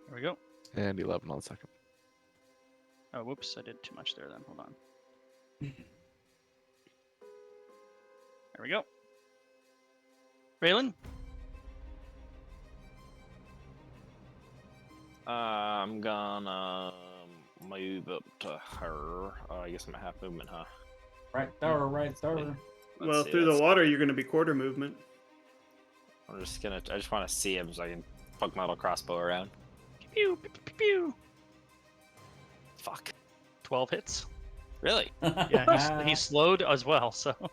There we go. and 11 on the second. Oh, whoops. I did too much there then. Hold on. There we go. Raylan? I'm gonna move up to her. I guess I'm at half movement, huh? Right there, right there. Let's Well, see, through the that's- water, you're gonna be quarter movement. I just want to see him so I can poke my little crossbow around. Pew, pew, pew, pew. Fuck. 12 hits. Really? Yeah, he's slowed as well, so. Oh,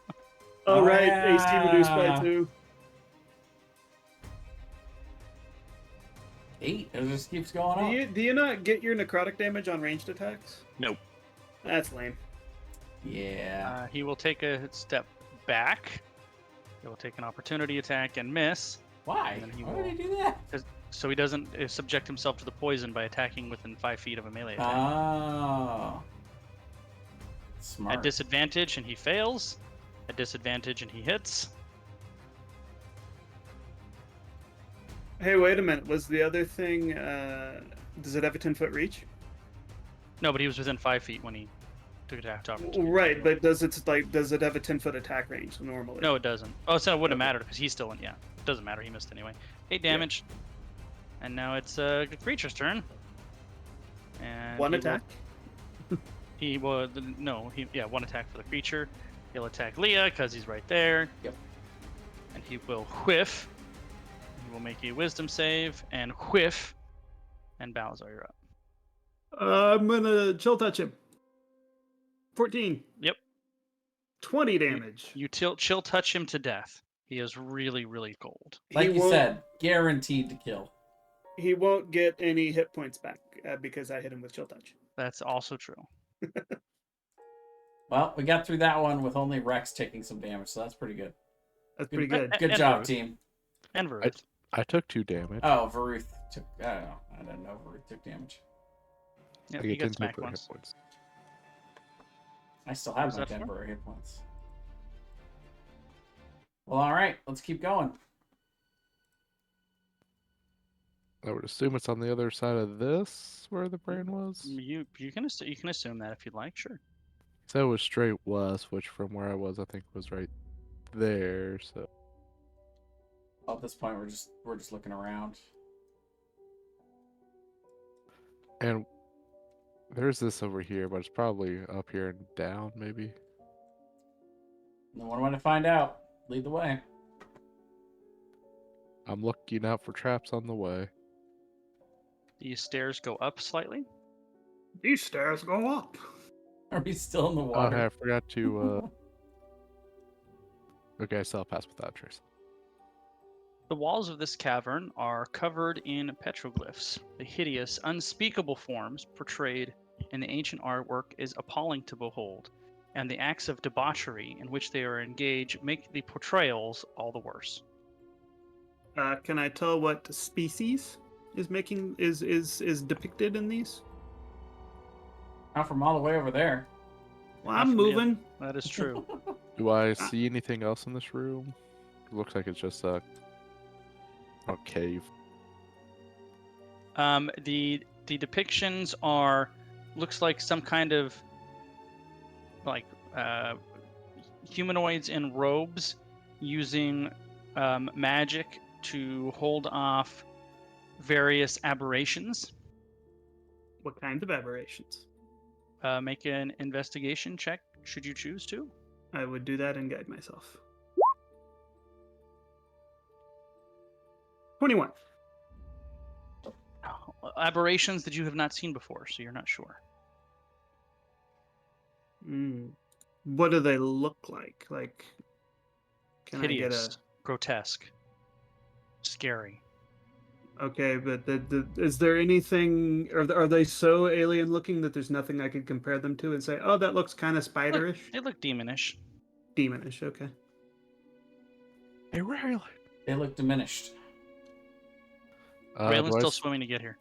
Oh, right. yeah. AC reduced by 2. 8. It just keeps going up. Do you not get your necrotic damage on ranged attacks? Nope. That's lame. Yeah. He will take a step back. He will take an opportunity attack and miss. Why? and then he Why will- would he do that? So he doesn't subject himself to the poison by attacking within 5 feet of a melee attack. Oh. Smart. At disadvantage, and he fails. At disadvantage, and he hits. Hey, wait a minute. Was the other thing, does it have a 10-foot reach? No, but he was within 5 feet when he took attack to opportunity. Right, but does it have a 10-foot attack range normally? No, it doesn't. Oh, so it wouldn't Okay. have mattered because he's still in. Yeah, it doesn't matter. He missed anyway. 8 damage. And now it's the creature's turn. And One he will- attack? He will. No, one attack for the creature. He'll attack Leah because he's right there. Yep. And he will whiff. He will make a wisdom save and whiff. And Balazar, you're up. I'm gonna chill touch him. 14. Yep. 20 damage. You chill touch him to death. He is really, really cold. Like He you won't- said, guaranteed to kill. He won't get any hit points back because I hit him with chill touch. That's also true. Well, we got through that one with only Rex taking some damage, so that's pretty good. That's pretty good. Good And job, Varus. team. And Varus. I took 2 damage. Oh, Varuth took. I don't know. I didn't know Varuth took damage. Yeah, I he get got 10 smacked temporary once. hit points. I still have Was my that for? temporary hit points. Well, all right. Let's keep going. I would assume it's on the other side of this where the brain was. You can assume that if you'd like. Sure. So it was straight west, which from where I was, I think was right there. So Well, at this point, we're just looking around. and there's this over here, but it's probably up here and down, maybe. The one way to find out. Lead the way. I'm looking out for traps on the way. These stairs go up slightly. These stairs go up. Are we still in the Oh, water? hey, I forgot to. Okay, I still pass without trace. The walls of this cavern are covered in petroglyphs. The hideous, unspeakable forms portrayed in the ancient artwork is appalling to behold, and the acts of debauchery in which they are engaged make the portrayals all the worse. Can I tell what species is depicted in these? Not from all the way over there. Well, Not I'm from the- moving. That is true. Do I see anything else in this room? It looks like it's just a cave. The depictions are looks like some kind of like humanoids in robes using magic to hold off various aberrations. What kinds of aberrations? Make an investigation check should you choose to. I would do that and guide myself. 21. Aberrations that you have not seen before, so you're not sure. What do they look like? Like, can Hideous, I get grotesque, scary. Okay, but is there anything? Are they so alien looking that there's nothing I could compare them to and say, oh, that looks kind of spiderish, They look demonish. demonish? Okay. Hey, Riley. They look diminished. Raylan's do, I, still s- swimming to get here.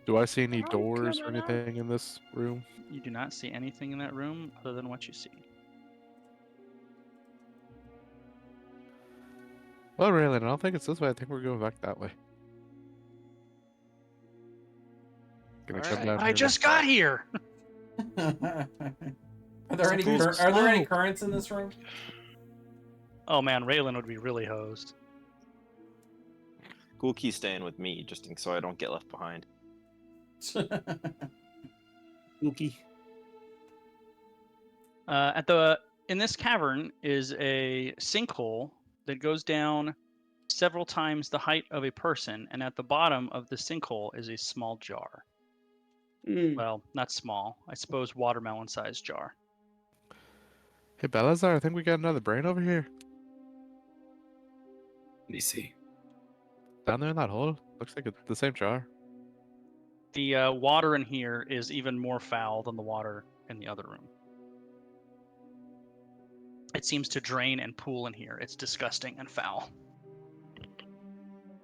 do I see any I'm doors or coming up. anything in this room? You do not see anything in that room other than what you see. Well, Raylan, I don't think it's this way. I think we're going back that way. Gonna come down I here just got here. Are there any Supposed to are there any slow. currents in this room? Oh man, Raylan would be really hosed. Cool Key staying with me, so I don't get left behind. Wookie. In this cavern is a sinkhole that goes down several times the height of a person, and at the bottom of the sinkhole is a small jar. Well, not small. I suppose watermelon-sized jar. Hey, Balazar, I think we got another brain over here. Let me see. Down there in that hole. Looks like it's the same jar. The water in here is even more foul than the water in the other room. It seems to drain and pool in here. It's disgusting and foul.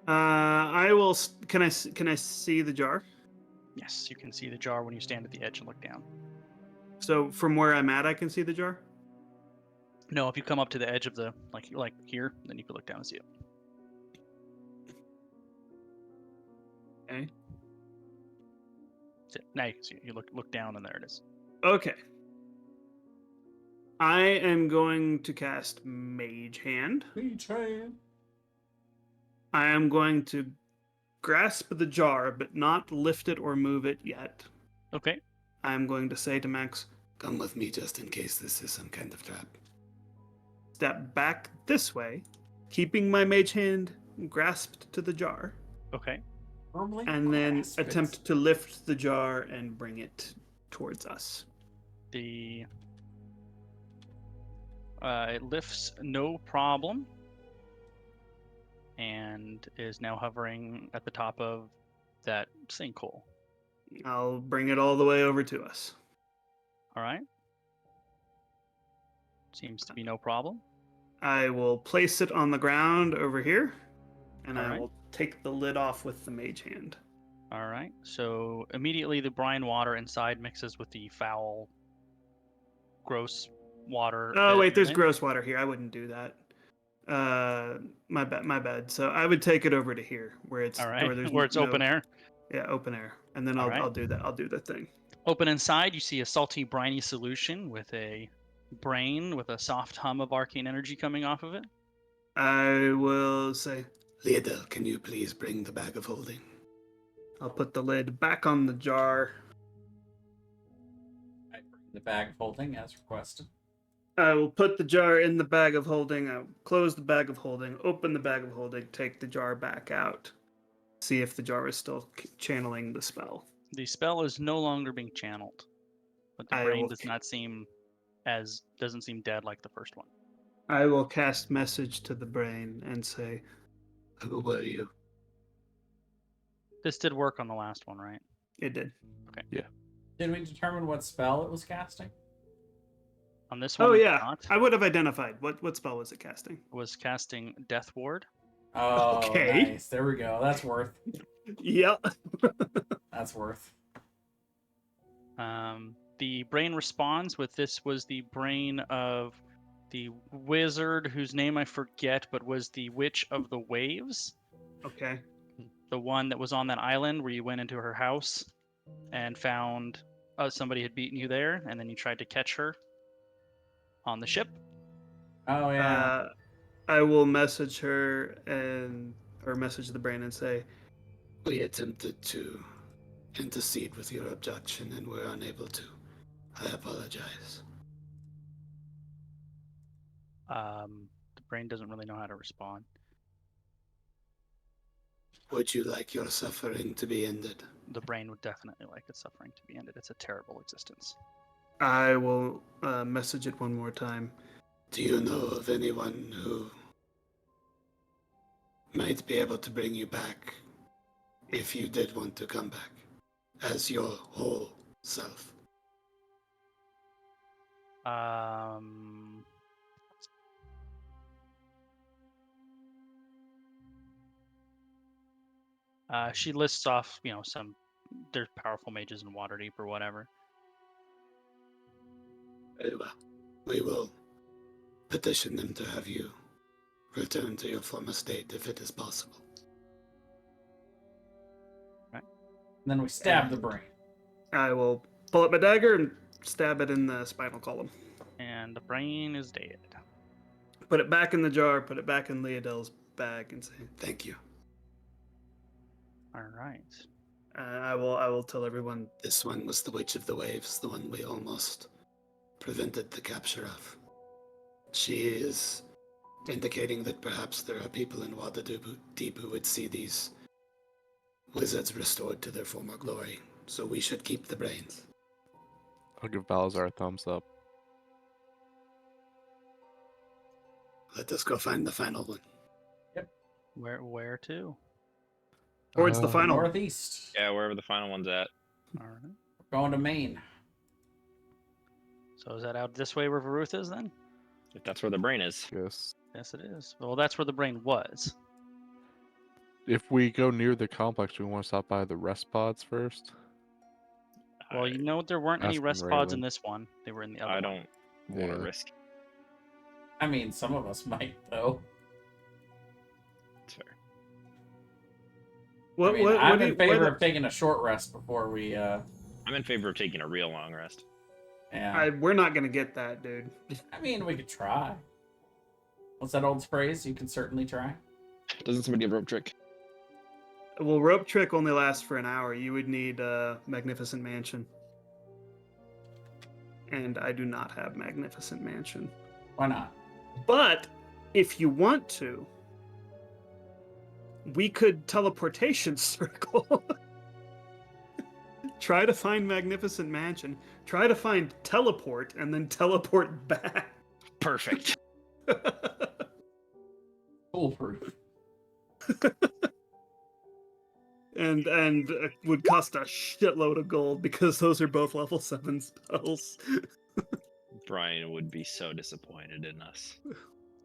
I will. Can I see the jar? Yes, you can see the jar when you stand at the edge and look down. So from where I'm at, I can see the jar. No, if you come up to the edge of the like here, then you can look down and see it. Okay. Now you can see it. You look down and there it is. Okay. I am going to cast Mage Hand. I am going to grasp the jar, but not lift it or move it yet. Okay. I am going to say to Max, Come with me just in case this is some kind of trap. step back this way, keeping my Mage Hand grasped to the jar, Okay. and then attempt to lift the jar and bring it towards us. It lifts no problem and is now hovering at the top of that sinkhole. I'll bring it all the way over to us. All right. Seems to be no problem. I will place it on the ground over here, and I Alright. will take the lid off with the Mage Hand. All right. So immediately the brine water inside mixes with the foul, gross water. Oh that wait, you're there's in. gross water here. I wouldn't do that. My bad. So I would take it over to here, where it's All right. there's Where it's no- open air. Yeah, open air, and then Alright. I'll do that. I'll do the thing. Open inside, you see a salty, briny solution with a brain with a soft hum of arcane energy coming off of it. I will say, Leader, can you please bring the bag of holding? I'll put the lid back on the jar. I bring the bag of holding as requested. I will put the jar in the bag of holding. I'll close the bag of holding, open the bag of holding, take the jar back out, see if the jar is still channeling the spell. The spell is no longer being channeled, but the I brain will doesn't seem dead like the first one. I will cast message to the brain and say, Who were you? This did work on the last one, right? it did. Did we determine what spell it was casting? On this one, Oh we did yeah, not. I would have identified. What spell was it casting? It was casting Death Ward. Oh, Okay. nice. There we go. That's worth. Yep. That's worth. The brain responds with this was the brain of the wizard whose name I forget, but was the Witch of the Waves. Okay. The one that was on that island where you went into her house and found somebody had beaten you there, and then you tried to catch her on the ship. Oh yeah. I will message her or message the brain and say, We attempted to intercede with your objection and were unable to. I apologize. The brain doesn't really know how to respond. Would you like your suffering to be ended? The brain would definitely like its suffering to be ended. It's a terrible existence. I will message it one more time. Do you know of anyone who might be able to bring you back if you did want to come back as your whole self? She lists off, there's powerful mages in Waterdeep or whatever. Very well. We will petition them to have you return to your former state if it is possible. And then we stab the brain. I will pull up my dagger and stab it in the spinal column. And the brain is dead. Put it back in the jar, put it back in Leodel's bag, and say, Thank you. All right. I will tell everyone. This one was the Witch of the Waves, the one we almost prevented the capture of. She is indicating that perhaps there are people in Waterdeep who would see these wizards restored to their former glory, so we should keep the brains. I'll give Balazar a thumbs up. Let us go find the final one. Where to? Towards the final. Northeast. Yeah, wherever the final one's at. All right. We're going to Maine. So is that out this way where Varuth is then? If that's where the brain is. Yes. Yes, it is. Well, that's where the brain was. If we go near the complex, we want to stop by the rest pods first. Well, there weren't any Asking rest pods in Raylan. this one. They were in the other I one. don't want to Yeah. risk. I mean, some of us might though. It's fair. What, I mean, what, I'm what do in you- favor what- of taking a short rest before we. I'm in favor of taking a real long rest. Yeah. we're not gonna get that, dude. I mean, we could try. What's that old phrase? You can certainly try. Doesn't somebody have rope trick? Well, rope trick only lasts for an hour. You would need Magnificent Mansion, and I do not have Magnificent Mansion. Why not? But if you want to, we could teleportation circle. Try to find Magnificent Mansion. Try to find teleport, and then teleport back. Perfect. Foolproof. and would cost a shitload of gold because those are both level 7 spells. Brian would be so disappointed in us.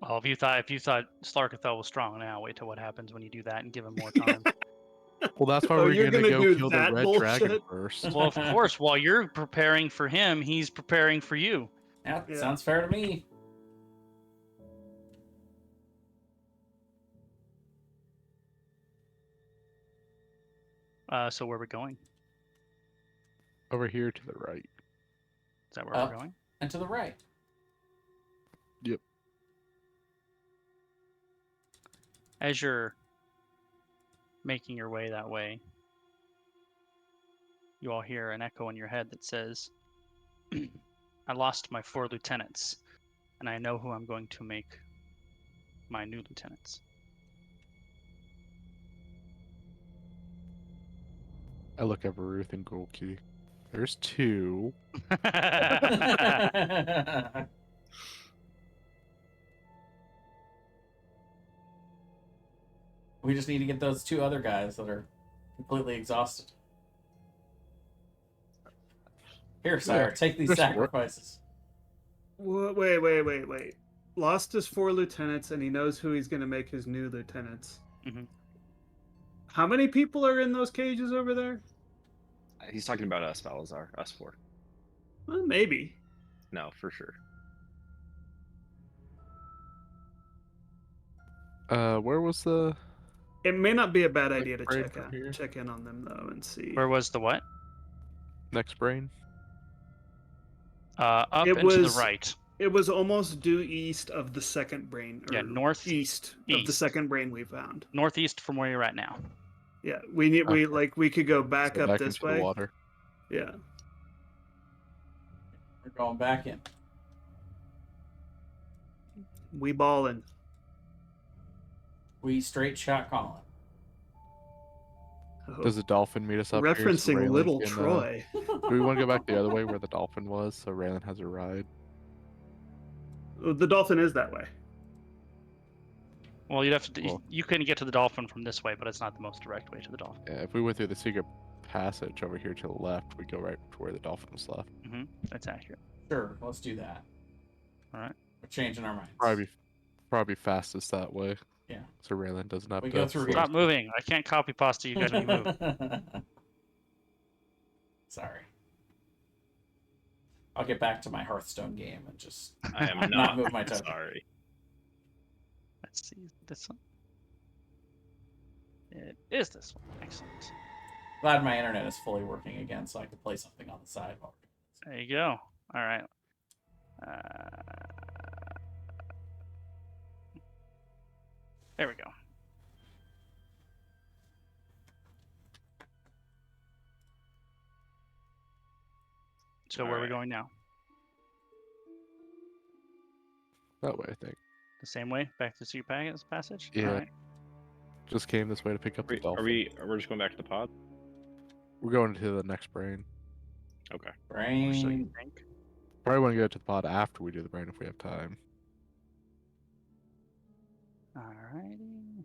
Well, if you thought Slarkathel was strong now, wait till what happens when you do that and give him more time. Well, that's why Oh, we're you're gonna gonna go do kill the that red dragon bullshit? first. Well, of course, while you're preparing for him, he's preparing for you. Yeah, Yeah. sounds fair to me. So where are we going? Over here to the right. Is that where Up. we're going? And to the right. Yep. As you're making your way that way, you all hear an echo in your head that says, I lost my 4 lieutenants. and I know who I'm going to make my new lieutenants. I look at Ruth and Golki. There's 2. We just need to get those 2 other guys that are completely exhausted. Here, sire, take these there's work. sacrifices. Wait. Lost his 4 lieutenants, and he knows who he's going to make his new lieutenants. Mhm. How many people are in those cages over there? He's talking about us, Balazar. Us 4. Well, maybe. No, for sure. Where was the It may not be a bad Like idea to right from here? check in on them though and see. Where was the what? next brain? Up It and to the was- right. It was almost due east of the second brain. Or Yeah, northeast of the east. second brain we found. Northeast from where you're at now. Yeah, we Okay. could go back So up back this into way. the water. Yeah. We're going back in. We ballin'. We straight shot calling. Oh, Does the dolphin meet us up here? so referencing Raylan Little can, Troy. do we want to go back the other way where the dolphin was so Raylan has a ride? The dolphin is that way. Well, you'd have to. Cool. You can get to the dolphin from this way, but it's not the most direct way to the dolphin. Yeah, if we went through the secret passage over here to the left, we go right to where the dolphin was left. That's accurate. Sure, let's do that. All right. We're changing our minds. Probably fastest that way. Yeah. So Raylan doesn't have We to. go through here. Stop moving. I can't copy pasta you guys when you move. Sorry. I'll get back to my Hearthstone game and just I am not not move my token. sorry. Let's see this one. It is this one. Excellent. Glad my internet is fully working again, so I can play something on the side while we're doing There you go. All right. There we go. So where are we Alright. going now? That way, I think. The same way? Back to Secret Passage? Yeah. All right. Just came this way to pick up the dolphin. We're just going back to the pod? We're going to the next brain. Okay. Or so you Brain. think. Probably want to go to the pod after we do the brain if we have time. Alrighty.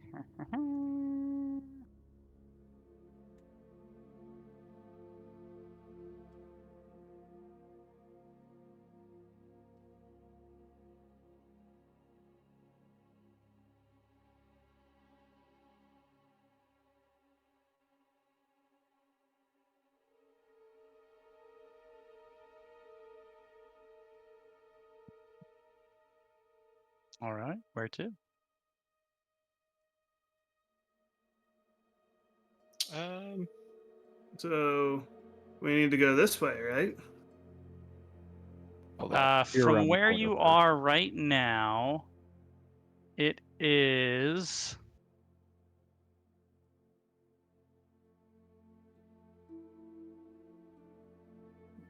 All right. Where to? So we need to go this way, right? Hold on. Here around From the where corner you first. are right now, it is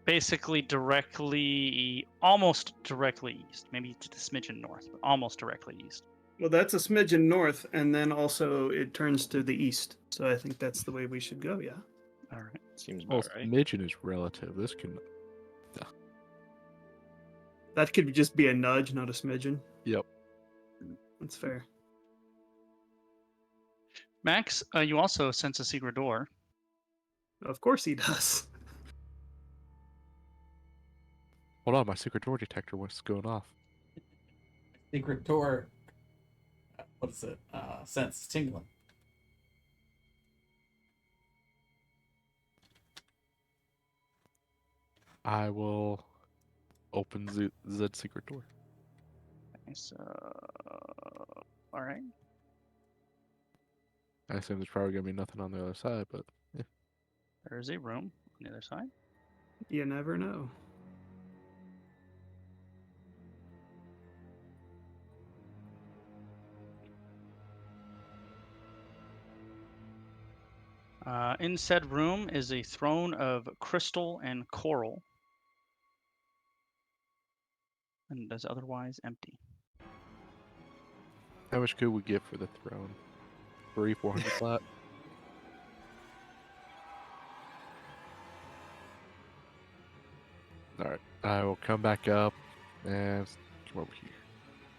basically almost directly east. Maybe to the smidgen north, but almost directly east. Well, that's a smidgen north, and then also it turns to the east. So I think that's the way we should go. Yeah. All right. Seems Well, about right. smidgen is relative. This can. That could just be a nudge, not a smidgen. Yep. That's fair. Max, you also sense a secret door. Of course he does. Hold on, my secret door detector was going off. Secret door. What is it? Sense tingling. I will open Zed's secret door. Okay, so, all right. I assume there's probably gonna be nothing on the other side, but yeah. There's a room on the other side. You never know. In said room is a throne of crystal and coral. and is otherwise empty. How much could we get for the throne? 400 flat? Alright, I will come back up and come over here.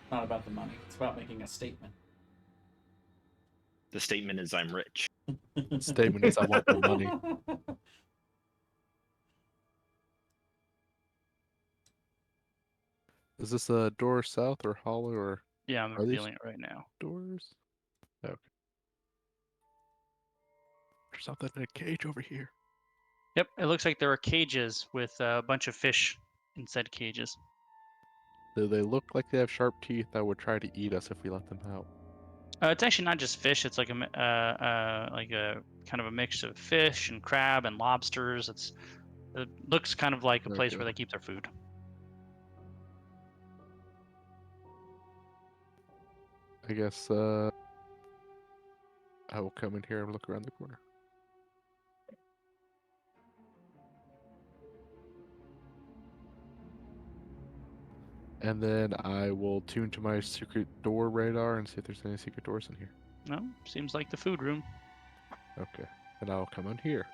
It's not about the money. It's about making a statement. The statement is I'm rich. Statement is I want the money. Is this a door south or hollow or Yeah, I'm Are these- revealing it right now. doors? Okay. There's something in a cage over here. Yep, it looks like there are cages with a bunch of fish inside cages. Do they look like they have sharp teeth that would try to eat us if we let them out? It's actually not just fish. It's like a kind of a mix of fish and crab and lobsters. It looks kind of like a place Okay. where they keep their food. I guess I will come in here and look around the corner. And then I will tune to my secret door radar and see if there's any secret doors in here. No, seems like the food room. Okay. And I'll come in here.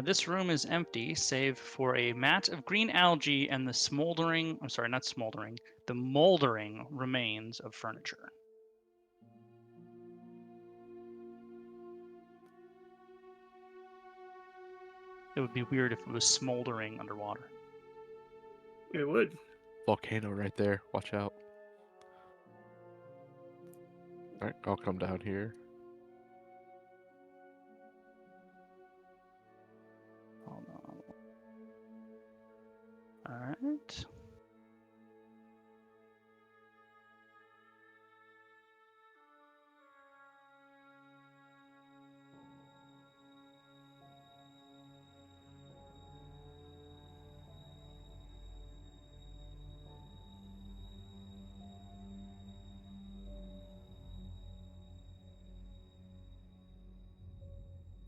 This room is empty, save for a mat of green algae and the smoldering. I'm sorry, not smoldering. The moldering remains of furniture. It would be weird if it was smoldering underwater. It would. Volcano right there. Watch out. Alright, I'll come down here. Hold on. All right.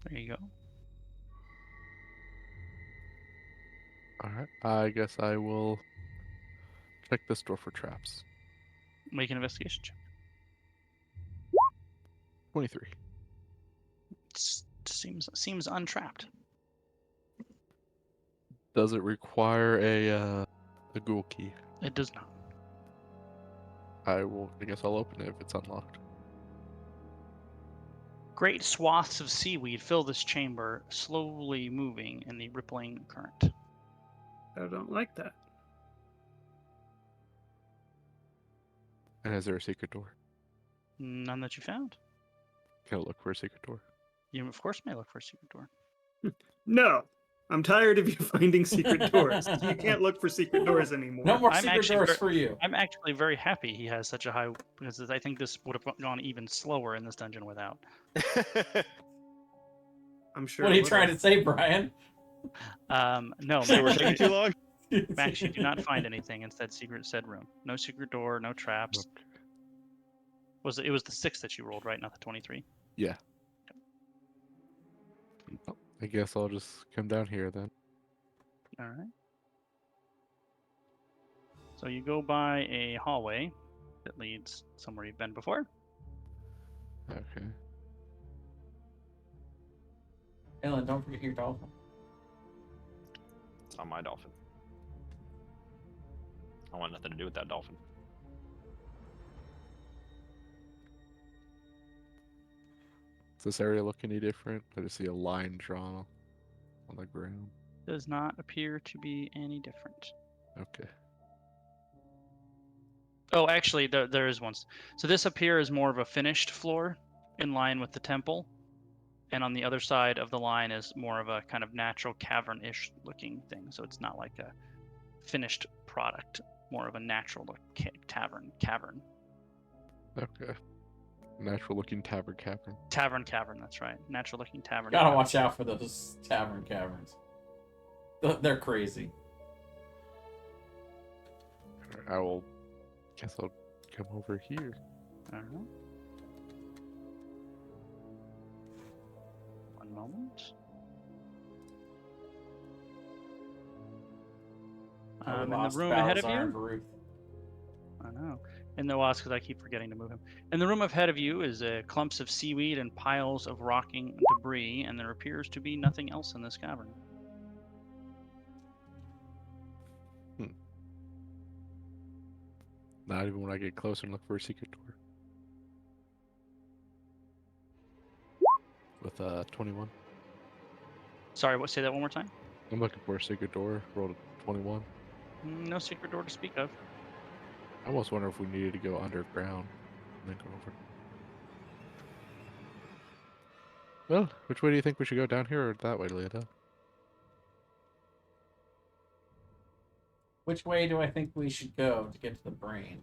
There you go. Alright, I guess I will check this door for traps. Make an investigation check. 23. Seems untrapped. Does it require a ghoul key? It does not. I guess I'll open it if it's unlocked. Great swaths of seaweed fill this chamber, slowly moving in the rippling current. I don't like that. And is there a secret door? None that you found. Can I look for a secret door? You, of course, may look for a secret door. No. I'm tired of you finding secret doors. You can't look for secret doors anymore. No more I'm secret actually doors ver- for you. I'm actually very happy he has such a high, because I think this would have gone even slower in this dungeon without. I'm sure. What are it you would trying have. to say, Brian? No, They were Max, taking too long. Max, you do not find anything in that said room. No secret door, no traps. Okay. It was the 6 that you rolled, right? Not the 23. Yeah. Oh, I guess I'll just come down here then. All right. So you go by a hallway that leads somewhere you've been before. Okay. Ellen, don't forget your dolphin. It's not my dolphin. I want nothing to do with that dolphin. Does this area look any different? I just see a line drawn on the ground. Does not appear to be any different. Okay. Oh, actually, there is one. So this up here is more of a finished floor, in line with the temple, and on the other side of the line is more of a kind of natural cavern-ish looking thing. So it's not like a finished product, more of a natural look cavern. Okay. Natural looking tavern cavern. Cavern. That's right. Natural looking tavern. Gotta cavern. watch out for those tavern caverns. They're crazy. Alright, guess I'll come over here. Uh-huh. One moment. We In the lost room ahead of Balazar and you, Varooth. I know. In the because I keep forgetting to move him. In the room ahead of you is clumps of seaweed and piles of rocking debris, and there appears to be nothing else in this cavern. Not even when I get closer and look for a secret door. With 21. Sorry, say that one more time? I'm looking for a secret door. Rolled a 21. No secret door to speak of. I almost wonder if we needed to go underground and then go over. Well, which way do you think we should go, down here or that way, Leota? Which way do I think we should go to get to the brain?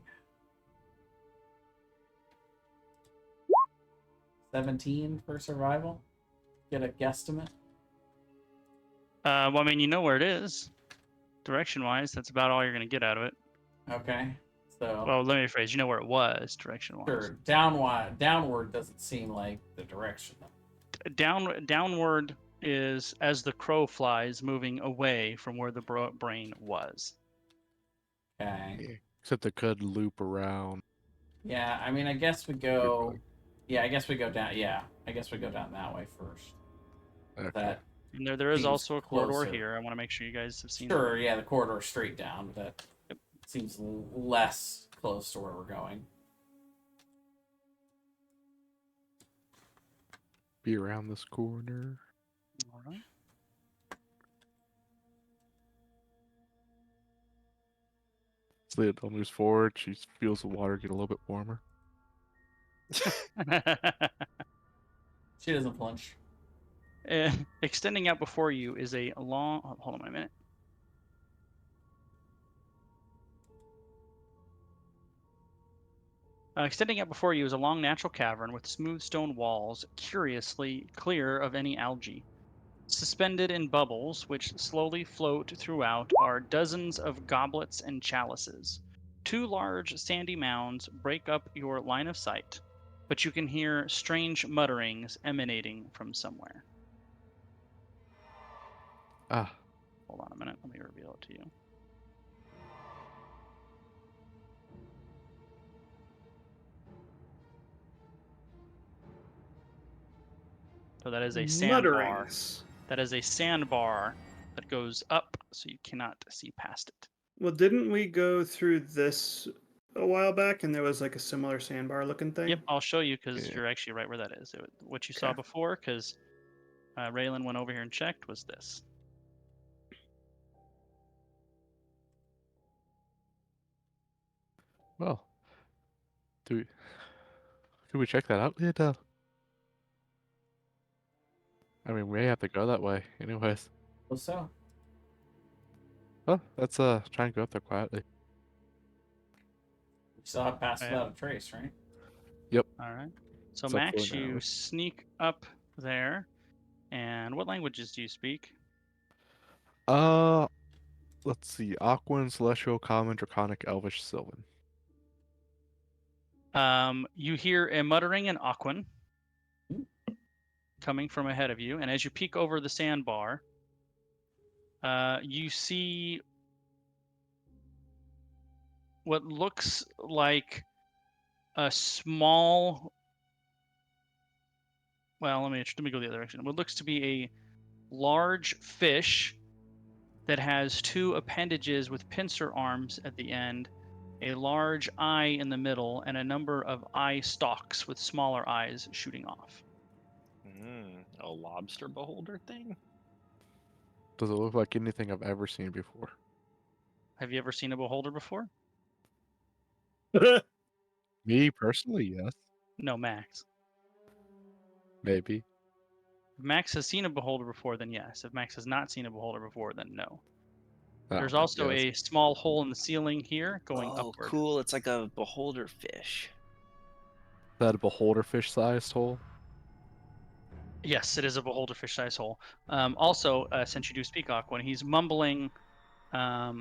17 for survival? Get a guesstimate? Well, I mean, you know where it is. Direction-wise, that's about all you're going to get out of it. Okay. So, Well, let me rephrase. You know where it was, direction-wise. sure. Downward doesn't seem like the direction. Downward is as the crow flies, moving away from where the brain was. Okay. Yeah. Except it could loop around. Yeah, I mean, I guess we go... Yeah, I guess we go down... Yeah, I guess we go down that way first. Okay. That And there is seems also a corridor closer. here. I want to make sure you guys have seen Sure, yeah, the corridor straight down, but that Yep. seems less close to where we're going. Be around this corner. it. All right. So Leota moves forward. She feels the water get a little bit warmer. She doesn't flinch. Extending out before you is a long... Hold on a minute. Extending out before you is a long natural cavern with smooth stone walls, curiously clear of any algae. Suspended in bubbles, which slowly float throughout, are dozens of goblets and chalices. 2 large sandy mounds break up your line of sight, but you can hear strange mutterings emanating from somewhere. Ah, Hold on a minute, let me reveal it to you. So that is a sandbar. Mutterings. That is a sandbar that goes up, so you cannot see past it. Well, didn't we go through this a while back and there was like a similar sandbar looking thing? Yep, I'll show you because Yeah. you're actually right where that is. What you saw Okay. before, because Raylan went over here and checked, was this. well. Could we check that out, Leota? I mean, we may have to go that way, anyways. Well, so Well, let's try and go up there quietly. we saw it pass Yeah. without a trace, right? All right. So It's Max, upside you down. sneak up there, and what languages do you speak? Let's see. Aquan, Celestial, Common, Draconic, Elvish, Sylvan. You hear a muttering in Aquan coming from ahead of you, and as you peek over the sandbar, you see what looks like a small... Well, let me go the other direction. What looks to be a large fish that has 2 appendages with pincer arms at the end, a large eye in the middle, and a number of eye stalks with smaller eyes shooting off. A lobster beholder thing? Does it look like anything I've ever seen before? Have you ever seen a beholder before? Me personally, yes. No, Max. Maybe. If Max has seen a beholder before, then yes. If Max has not seen a beholder before, then no. Oh, There's also yes. a small hole in the ceiling here going Oh, upward. cool. It's like a beholder fish. Is that a beholder fish sized hole? Yes, it is a beholder fish size hole. Also, since you do speak Aquan, he's mumbling. Where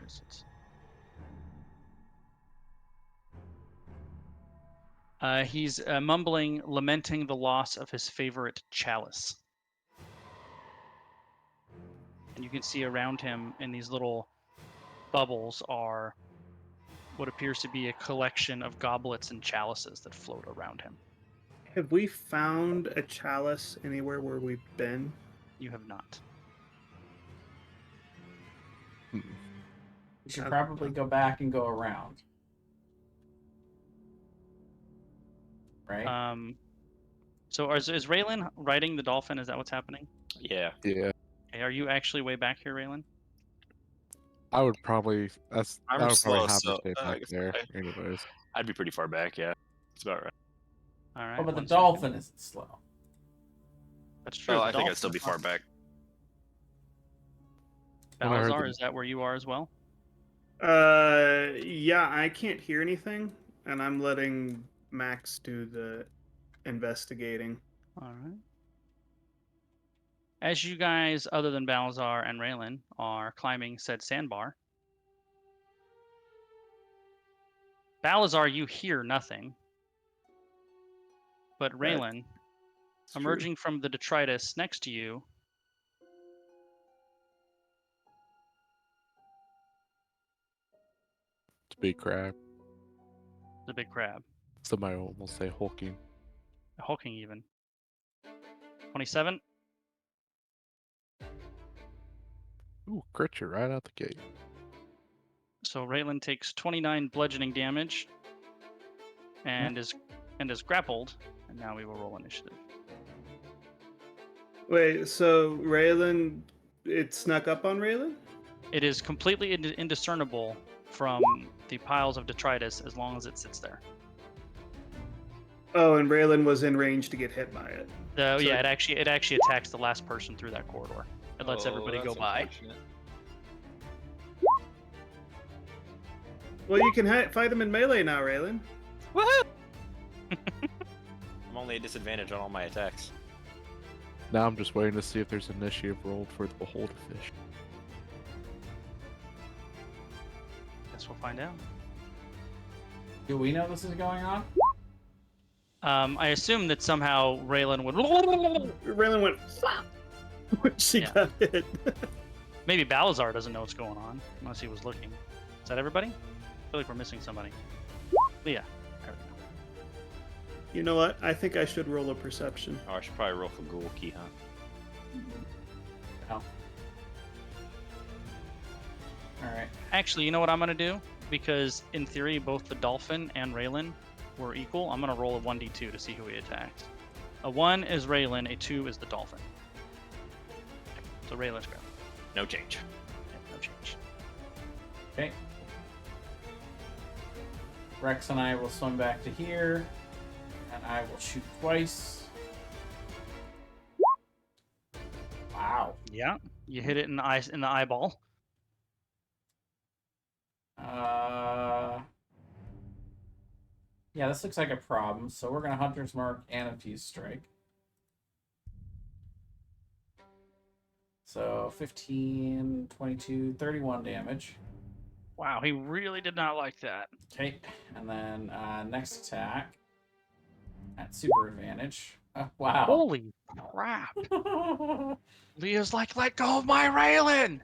is it? He's mumbling, lamenting the loss of his favorite chalice. and you can see around him in these little bubbles are what appears to be a collection of goblets and chalices that float around him. Have we found a chalice anywhere where we've been? You have not. We should probably go back and go around. Right? So is Raylan riding the dolphin? Is that what's happening? Yeah. Yeah. Okay, are you actually way back here, Raylan? I would probably I'm I would slow, probably have to so stay I back guess there anyways. I'd be pretty far back. Yeah, it's about right. All right. Oh, but the one second. dolphin isn't slow. That's true. Oh, the I think I'd dolphin still be is far awesome. back. When I heard Balazar, the- is that where you are as well? Yeah, I can't hear anything, and I'm letting Max do the investigating. All right. As you guys, other than Balazar and Raylan, are climbing said sandbar, Balazar, you hear nothing. But Raylan, It's true. emerging from the detritus next to you, It's a big crab. the big crab, Somebody almost say hulking. hulking even. 27. Ooh, crit you right out the gate. So Raylan takes 29 bludgeoning damage, and is grappled. And now we will roll initiative. Wait, so Raylan, it snuck up on Raylan? It is completely indiscernible from the piles of detritus as long as it sits there. Oh, and Raylan was in range to get hit by it. Yeah, So- it actually attacks the last person through that corridor. It lets everybody go that's by. unfortunate. Well, you can fight him in melee now, Raylan. Woohoo! I'm only at disadvantage on all my attacks. Now I'm just waiting to see if there's an initiative rolled for the beholder fish. Guess we'll find out. Do we know this is going on? I assume that somehow Raylan would. Raylan went when she Yeah. got hit. Maybe Balazar doesn't know what's going on unless he was looking. Is that everybody? I feel like we're missing somebody. Leah. There we go. You know what? I think I should roll a perception. Oh, I should probably roll for Ghoul-Key, huh? No. Alright. Actually, you know what I'm gonna do? Because in theory, both the dolphin and Raylan were equal. I'm gonna roll a 1d2 to see who he attacks. A 1 is Raylan, a 2 is the dolphin. So Raylan's grab. No change. Yeah, no change. Okay. Rex and I will swim back to here, and I will shoot twice. Wow. Yeah, you hit it in the eyeball. Yeah, this looks like a problem, so we're gonna Hunter's Mark and a Fuse Strike. So 15, 22, 31 damage. Wow, he really did not like that. Okay, and then next attack at super advantage. Wow. Holy crap! Leah's like, let go of my Raylan!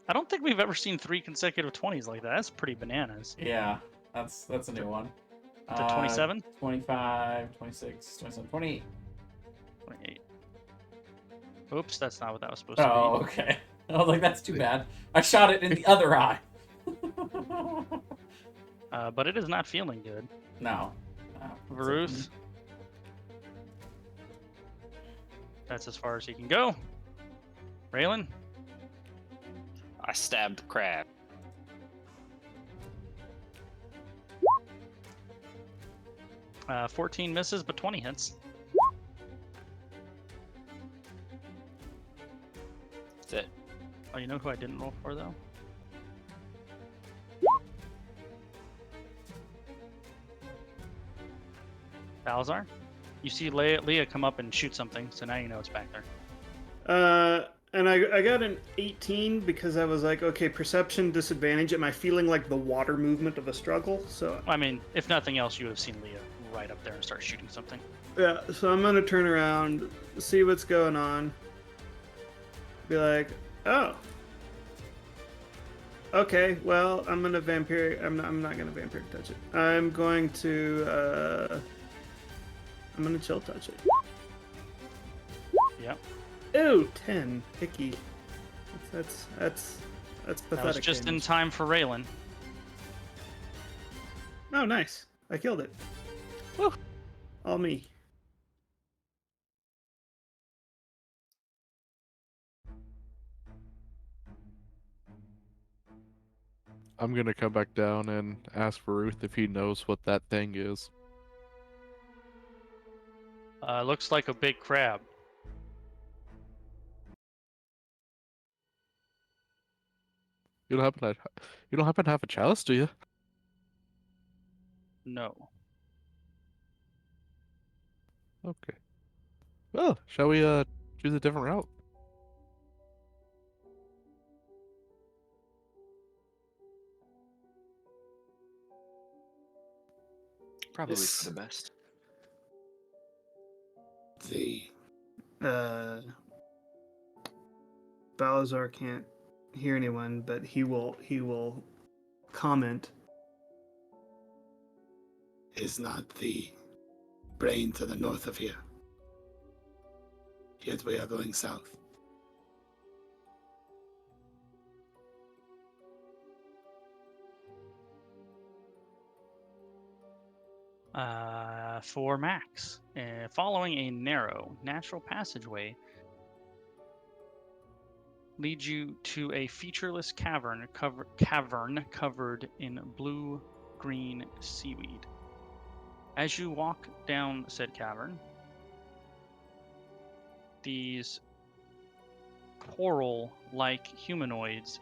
I don't think we've ever seen 3 consecutive 20s like that. That's pretty bananas. Yeah, that's a new one. To 27? 25, 26, 27, 28. 28. Oops, that's not what that was supposed to Oh, okay. I was like, that's too bad. I shot it in the other eye. be. But it is not feeling good. No. Varuth. That's as far as he can go. Raylan? I stabbed the crab. Uh, 14 misses, but 20 hits. That's it. Oh, you know who I didn't roll for, though? Balazar? You see Leah come up and shoot something, so now you know it's back there. And I got an 18 because I was like, okay, perception disadvantage. Am I feeling like the water movement of a struggle? So I mean, if nothing else, you would have seen Leah right up there and start shooting something. yeah, so I'm gonna turn around, see what's going on. Be like, oh. Okay, well, I'm gonna vampire. I'm not gonna vampire touch it. I'm going to. I'm gonna chill touch it. Yep. Ooh, 10. Hickey. That's pathetic. That was just in damage. time for Raylan. Oh, nice. I killed it. Woo. All me. I'm gonna come back down and ask Ruth if he knows what that thing is. Looks like a big crab. You don't happen to have a chalice, do you? No. Okay. Well, shall we choose a different route? Probably This- for the best. The Balazar can't hear anyone, but he will comment. is not the brain to the north of here. Yet we are going south. For Max, following a narrow, natural passageway leads you to a featureless cavern covered in blue-green seaweed. As you walk down said cavern, these coral-like humanoids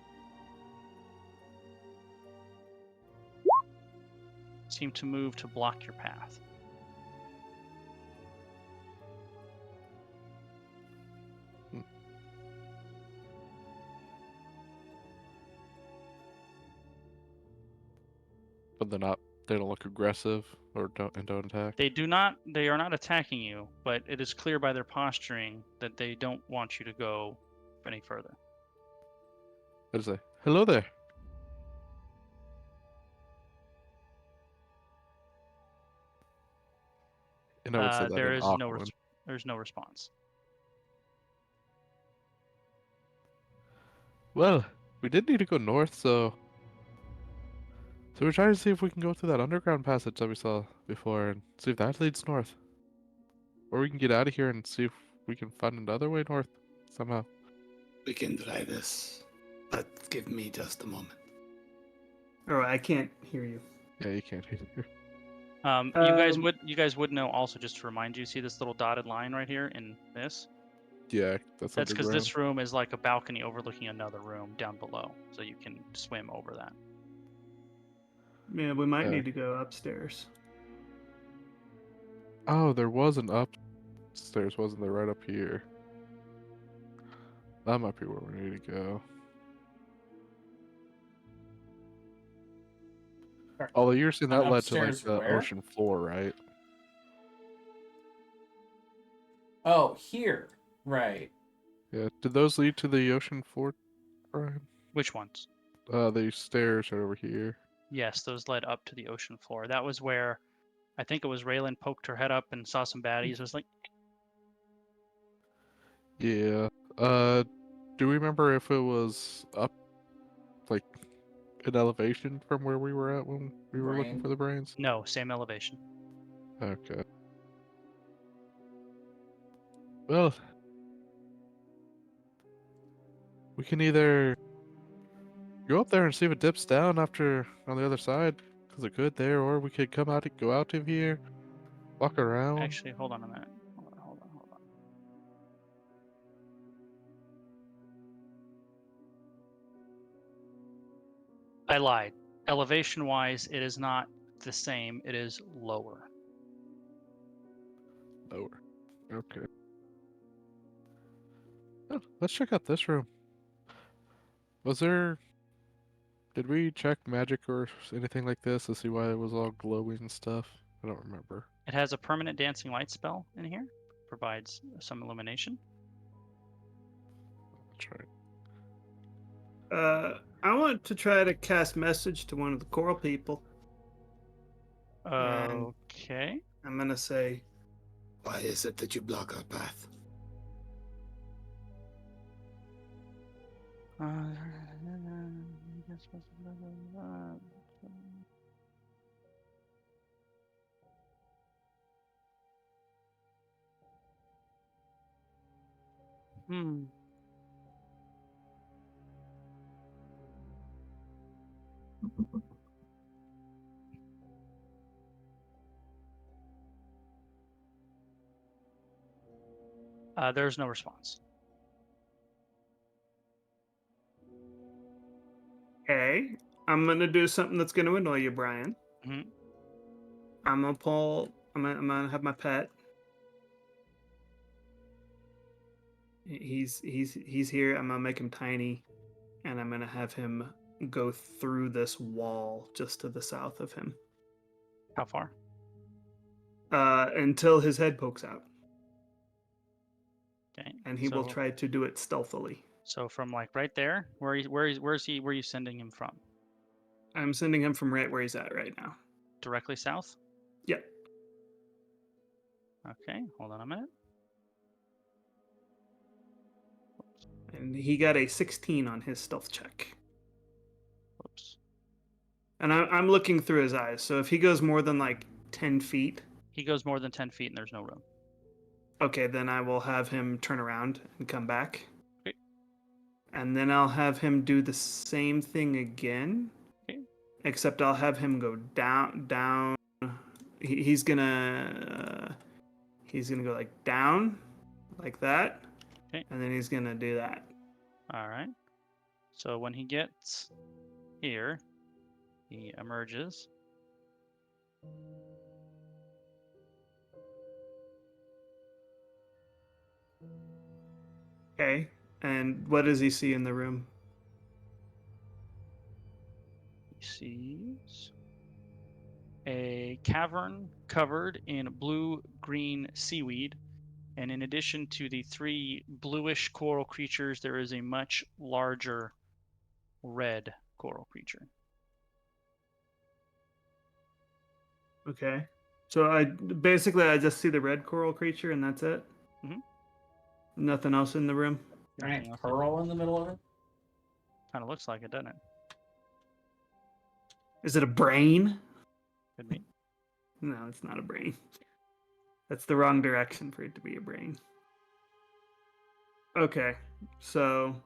seem to move to block your path. But they don't look aggressive or don't attack. They are not attacking you, but it is clear by their posturing that they don't want you to go any further. I just say, hello there. And I would say that There in is no Aquan. there's no response. Well, we did need to go north, so we're trying to see if we can go through that underground passage that we saw before and see if that leads north. Or we can get out of here and see if we can find another way north somehow. We can try this, but give me just a moment. Oh, I can't hear you. Yeah, you can't hear. You guys would know also, just to remind you, see this little dotted line right here in this? Yeah, that's That's because underground. this room is like a balcony overlooking another room down below, so you can swim over that. Yeah, we might Yeah. need to go upstairs. Oh, there was an upstairs, wasn't there? Right up here. That might be where we need to go. Although you're saying that led to like Upstairs the where? ocean floor, right? Oh, here. Right. Yeah. Did those lead to the ocean floor, Brian? Which ones? The stairs are over here. Yes, those led up to the ocean floor. That was where I think it was Raylan poked her head up and saw some baddies. It was like, Yeah. Do we remember if it was up, like, an elevation from where we were at when we were looking Brain. for the brains? no, same elevation. Okay. Well, we can either go up there and see if it dips down after on the other side, because it could there, or we could go out of here, walk around. Actually, hold on a minute. Hold on. I lied. Elevation-wise, it is not the same. It is lower. Lower. Okay. Oh, let's check out this room. Did we check magic or anything like this to see why it was all glowing and stuff? I don't remember. It has a permanent dancing light spell in here. Provides some illumination. That's right. I want to try to cast message to one of the coral people. And Okay. I'm gonna say, Why is it that you block our path? Hmm. There's no response. "Hey, I'm gonna do something that's gonna annoy you, Brian. Mhm. I'm gonna pull. I'm gonna have my pet. He's here. I'm gonna make him tiny, and I'm gonna have him go through this wall just to the south of him, How far? until his head pokes out, Okay. and he will So- try to do it stealthily. So from like right there, where are you sending him from? I'm sending him from right where he's at right now. Directly south? Yep. Okay, hold on a minute. And he got a 16 on his stealth check. Whoops. And I'm looking through his eyes. So if he goes more than like 10 feet, He goes more than 10 feet and there's no room. okay, then I will have him turn around and come back. Okay. And then I'll have him do the same thing again. Okay. Except I'll have him go down. He's gonna go like down, like that. Okay. And then he's gonna do that. All right. So when he gets here, he emerges. Okay. And what does he see in the room? He sees a cavern covered in blue-green seaweed. And in addition to the 3 bluish coral creatures, there is a much larger red coral creature. Okay. So I just see the red coral creature and that's it? Mhm. Nothing else in the room? Nothing Giant else. pearl in the middle of it. Kind of looks like it, doesn't it? Is it a brain? Could be. No, it's not a brain. That's the wrong direction for it to be a brain. Okay. So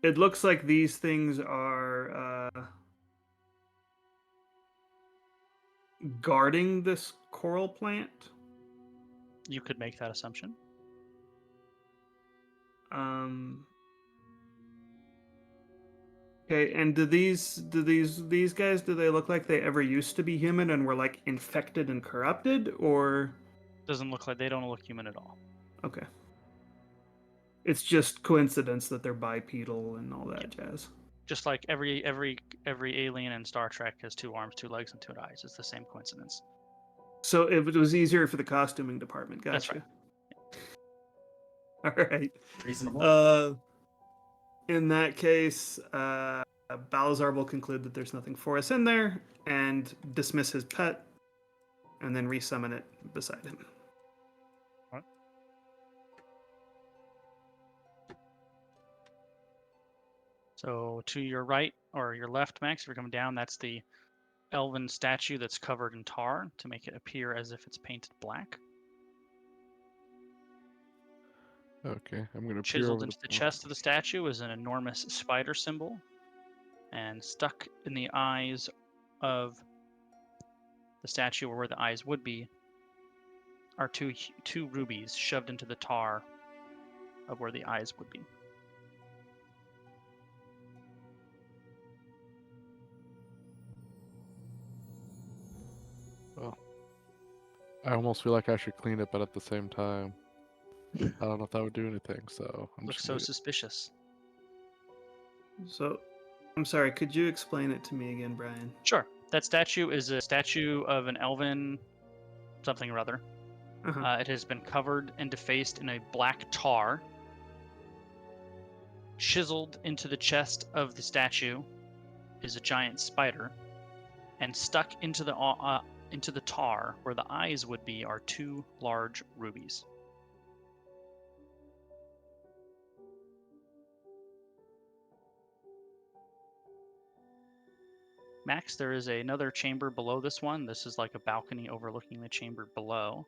it looks like these things are guarding this coral plant. You could make that assumption. Okay, and do these guys, do they look like they ever used to be human and were like infected and corrupted, or Doesn't look like they don't look human at all. okay? It's just coincidence that they're bipedal and all that jazz. Just like every alien in Star Trek has 2 arms, 2 legs, and 2 eyes. It's the same coincidence. So it was easier for the costuming department. Gotcha. That's right. All right. Reasonable. In that case, Balazar will conclude that there's nothing for us in there and dismiss his pet, and then resummon it beside him. What? So to your right or your left, Max, if you're coming down, that's the elven statue that's covered in tar to make it appear as if it's painted black. Okay, I'm gonna peer Chiseled over into the chest of the statue is an enormous spider symbol, and stuck in the eyes of the statue, or where the eyes would be, are two rubies shoved into the tar of where the eyes would be. Well, I almost feel like I should clean it, but at the same time, I don't know if that would do anything. So I'm Looks just so gonna leave it. suspicious. So, I'm sorry. Could you explain it to me again, Brian? Sure. That statue is a statue of an elven something or other. Uh-huh. It has been covered and defaced in a black tar. chiseled into the chest of the statue is a giant spider, and stuck into the tar where the eyes would be are 2 large rubies. Max, there is another chamber below this one. This is like a balcony overlooking the chamber below.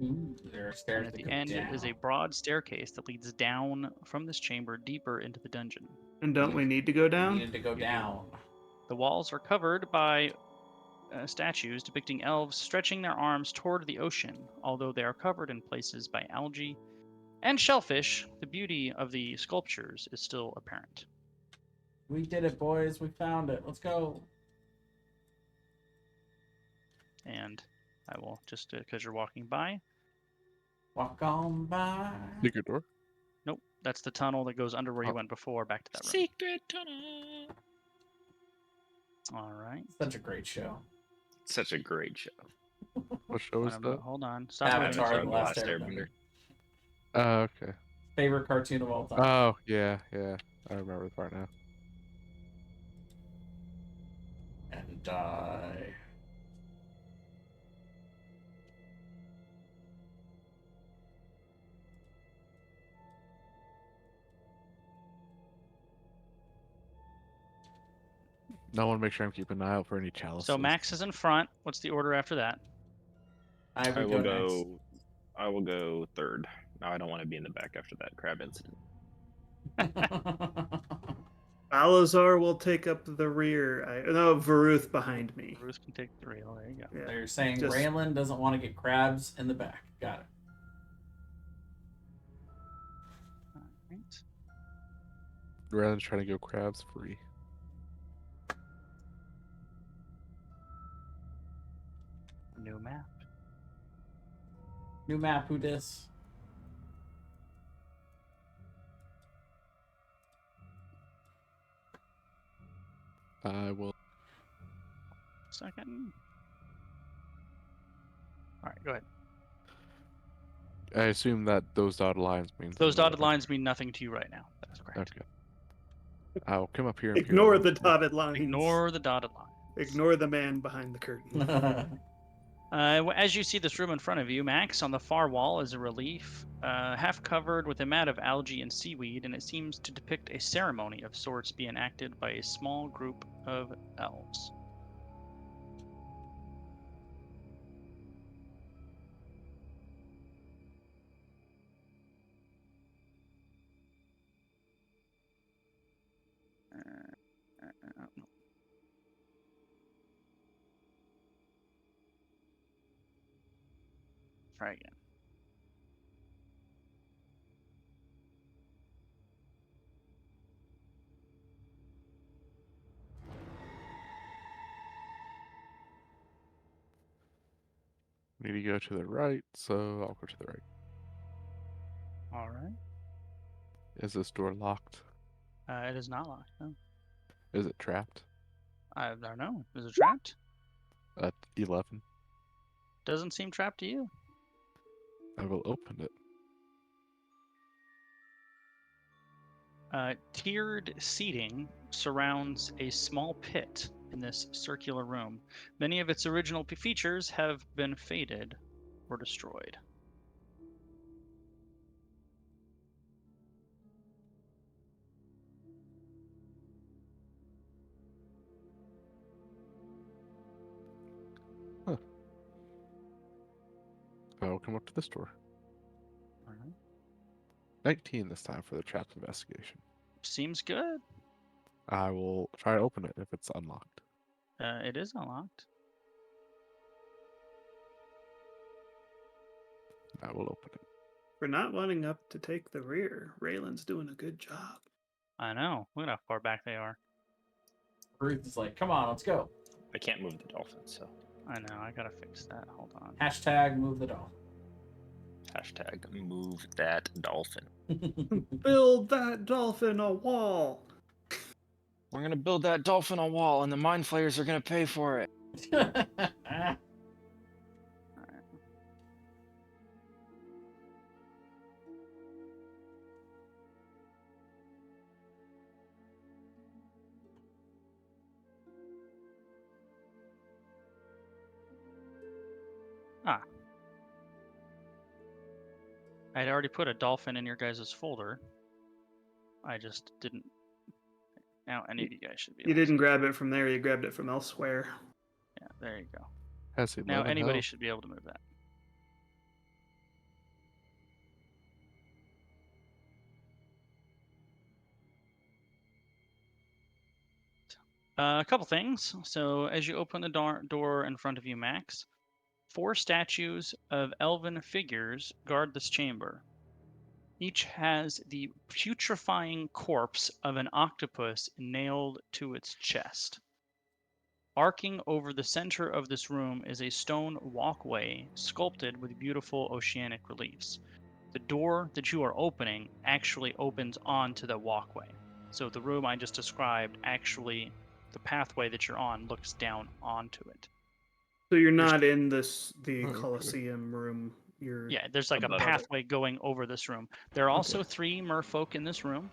Ooh, there are stairs And at that the go end down. is a broad staircase that leads down from this chamber deeper into the dungeon. And don't we need to go We down? needed to go down. The walls are covered by statues depicting elves stretching their arms toward the ocean. Although they are covered in places by algae and shellfish, the beauty of the sculptures is still apparent. We did it, boys. We found it. Let's go. And I will, just because you're walking by. Walk on by. Secret door. Nope, that's the tunnel that goes under where you Oh. went before, back to that room. Secret tunnel. All right. Such a great show. Such a great show. What show is that? Hold on. Stop moving. Avatar: Avatar, The The Last Last Airbender. Oh, okay. Favorite cartoon of all time. Oh, yeah. I remember the part now. And die. I want to make sure I'm keeping an eye out for any chalices. So Max is in front. What's the order after that? I I would will go go. I will go third. No, I don't want to be in the back after that crab incident. next. Balazar will take up the rear. No, Varuth behind me. Ruth can take the rail. There you go. Yeah. They're saying Just- Raylan doesn't want to get crabs in the back. Got it. All right. Rather than trying to go crabs free. New map. New map, who dis? I will. Second. All right, go ahead. I assume that those dotted lines mean Those dotted whatever. lines mean nothing to you right now. That's correct. Okay. I'll come up here and peer Ignore around the corner. dotted lines. Ignore the dotted line. Ignore the man behind the curtain. As you see this room in front of you, Max, on the far wall is a relief, half covered with a mat of algae and seaweed, and it seems to depict a ceremony of sorts being enacted by a small group of elves. No. Try again. Need to go to the right, so I'll go to the right. All right. Is this door locked? It is not locked. No. Is it trapped? I don't know. Is it trapped? At 11. Doesn't seem trapped to you. I will open it. Tiered seating surrounds a small pit in this circular room. Many of its original features have been faded or destroyed. I will come up to this door. All right. 19 this time for the trap investigation. Seems good. I will try to open it if it's unlocked. It is unlocked. I will open it. For not wanting up to take the rear, Raylan's doing a good job. I know. Look at how far back they are. Ruth is like, come on, let's go. I can't move the dolphin, so I know. I gotta fix that. Hold on. Hashtag move the doll. Hashtag move that dolphin. Build that dolphin a wall. We're gonna build that dolphin a wall, and the mind flayers are gonna pay for it. I had already put a dolphin in your guys' folder. I just didn't. Now any of you guys should be able You didn't to. grab it from there. You grabbed it from elsewhere. Yeah, there you go. Has Now 11 anybody health. should be able to move that. A couple things. So as you open the door in front of you, Max, 4 statues of elven figures guard this chamber. Each has the putrefying corpse of an octopus nailed to its chest. Arcing over the center of this room is a stone walkway sculpted with beautiful oceanic reliefs. The door that you are opening actually opens onto the walkway. So the room I just described, actually, the pathway that you're on looks down onto it. So you're not in the Okay. Colosseum room. You're Yeah, there's like a Above it. pathway going over this room. There are also 3 merfolk in this room.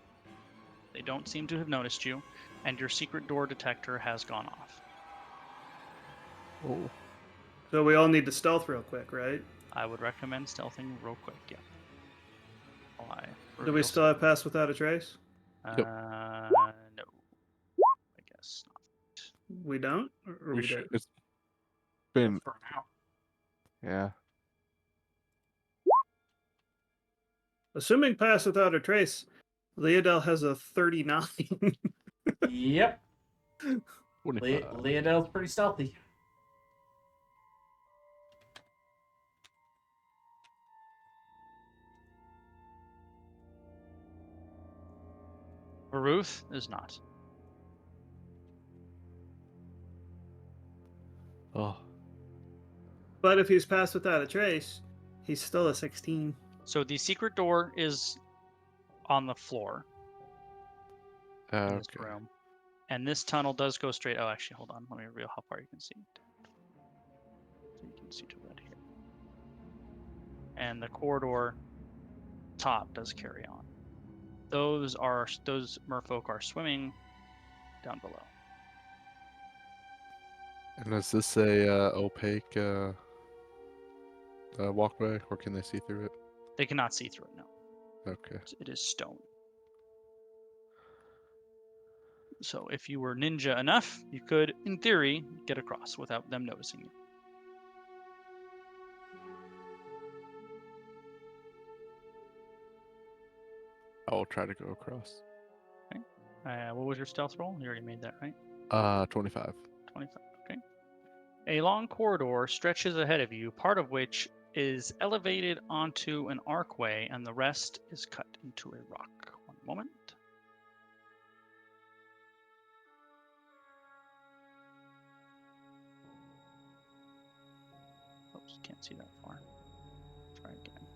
They don't seem to have noticed you, and your secret door detector has gone off. Oh. So we all need to stealth real quick, right? I would recommend stealthing real quick, yeah. While I Do we reveal still have pass without a trace? some- Yep. No. I guess not. We don't? Or We we should. do? It's been. For now. Yeah. Assuming pass without a trace, Leodel has a 39. Yep. 25. Leodel's pretty stealthy. Baruth is not. Oh. But if he's passed without a trace, he's still a 16. So the secret door is on the floor in this Okay. room. And this tunnel does go straight. Oh, actually, hold on. Let me reveal how far you can see. So you can see to that here. And the corridor top does carry on. Those merfolk are swimming down below. And is this a opaque walkway, or can they see through it? They cannot see through it now. Okay. It is stone. So if you were ninja enough, you could, in theory, get across without them noticing you. I will try to go across. What was your stealth roll? You already made that, right? 25. 25. Okay. A long corridor stretches ahead of you, part of which is elevated onto an archway, and the rest is cut into a rock. One moment. Oops, can't see that far. Try again.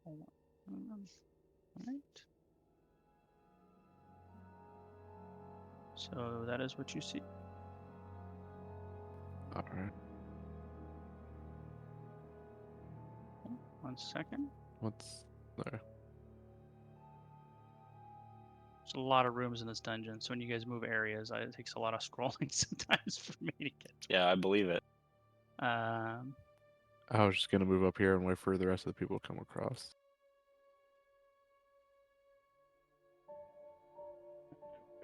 Hold on. Alright. So that is what you see. All right. 1 second. What's there? There's a lot of rooms in this dungeon, so when you guys move areas, it takes a lot of scrolling sometimes for me to get to. Yeah, I believe it. I was just gonna move up here and wait for the rest of the people to come across.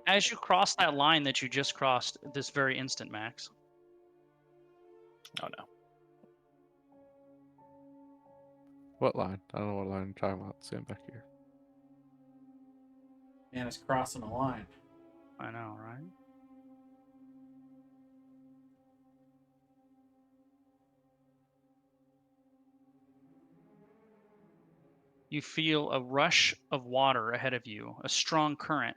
As you cross that line that you just crossed this very instant, Max, Oh no. What line? I don't know what line you're talking about. Stand back here. Man, it's crossing a line. I know, right? You feel a rush of water ahead of you, a strong current,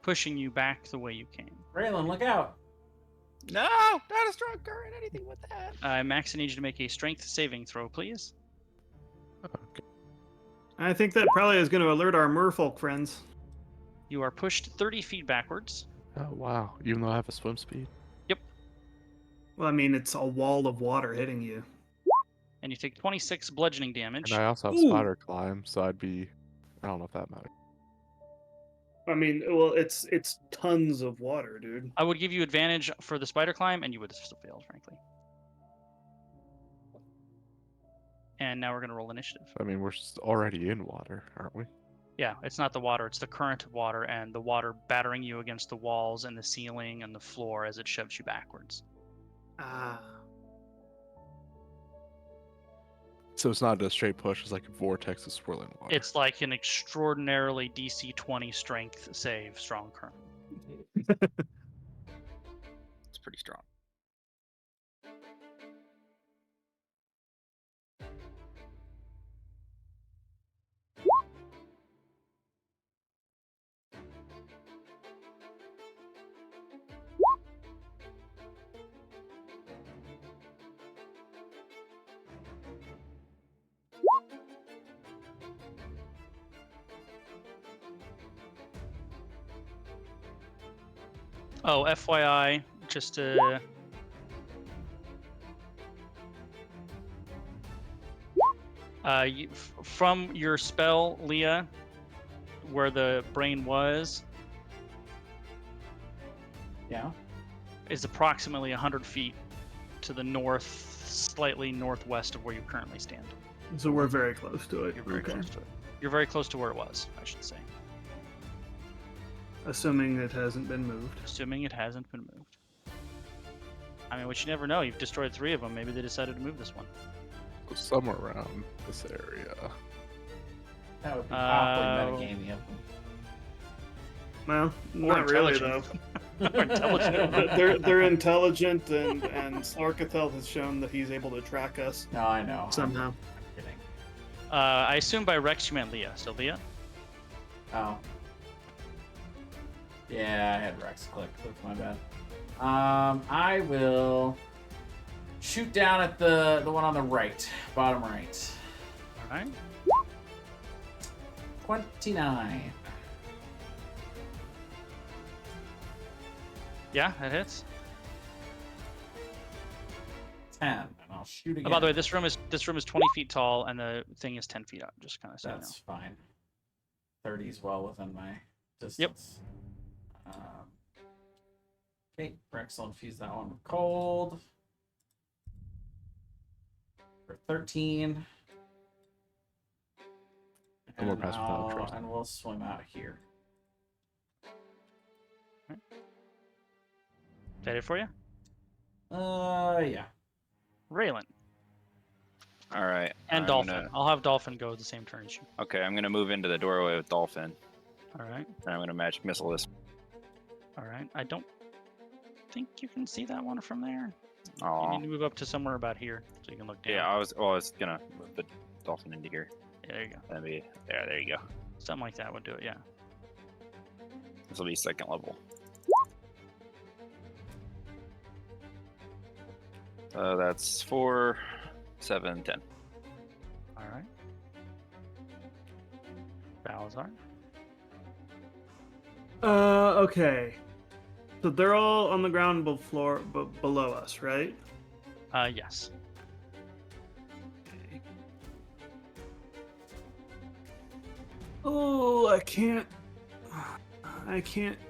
pushing you back the way you came. Raylan, look out! No, not a strong current. Anything with that. Max, I need you to make a strength saving throw, please. Okay. I think that probably is going to alert our merfolk friends. You are pushed 30 feet backwards. Oh wow! Even though I have a swim speed. Well, I mean, it's a wall of water hitting you. And you take 26 bludgeoning damage. And I also have Ooh. spider climb, so I'd be. I don't know if that matters. I mean, well, it's tons of water, dude. I would give you advantage for the spider climb, and you would have still failed, frankly. And now we're going to roll initiative. I mean, we're already in water, aren't we? Yeah, it's not the water, it's the current of water, and the water battering you against the walls and the ceiling and the floor as it shoves you backwards. Ah. So it's not a straight push; it's like a vortex of swirling water. It's like an extraordinarily DC 20 strength save, strong current. It's pretty strong. Oh, FYI, just to... from your spell, Leah, where the brain was, Yeah. is approximately 100 feet to the north, slightly northwest of where you currently stand. So we're very close to it. You're very Okay. close to it. You're very close to where it was, I should say. Assuming it hasn't been moved. Assuming it hasn't been moved. I mean, which you never know. You've destroyed 3 of them. Maybe they decided to move this one. So somewhere around this area. That would be awfully metagamey of them. Well, not really though. Or intelligent. they're intelligent, and Sarkathel has shown that he's able to track us No, I know. somehow. I'm kidding. I assume by Rex you meant Leah. So Leah? Oh. Yeah, I had Rex clicked. That's my bad. I will shoot down at the one on the right, bottom right. All right. 29. Yeah, that hits. 10, and I'll shoot again. Oh, by the way, this room is 20 feet tall, and the thing is 10 feet up. Just kind of so you know. That's fine. 30 is well within my distance. Okay, Rex will infuse that one with cold. For 13. And we're past without trust. And we'll swim out here. Is that it for you? Yeah. Raylan. All right. And I'm Dolphin. gonna- I'll have Dolphin go the same turn as you. Okay, I'm gonna move into the doorway with Dolphin, All right. and I'm gonna magic missile this. All right. I don't think you can see that one from there. You Oh, need to move up to somewhere about here so you can look down. yeah. I was gonna move the Dolphin into here. Yeah, there you go. That'd be there. You go. Something like that would do it. Yeah. This will be second level. That's 4, 7, 10. All right. Balazar. Okay. So they're all on the ground floor, below us, right? Yes. Oh, I can't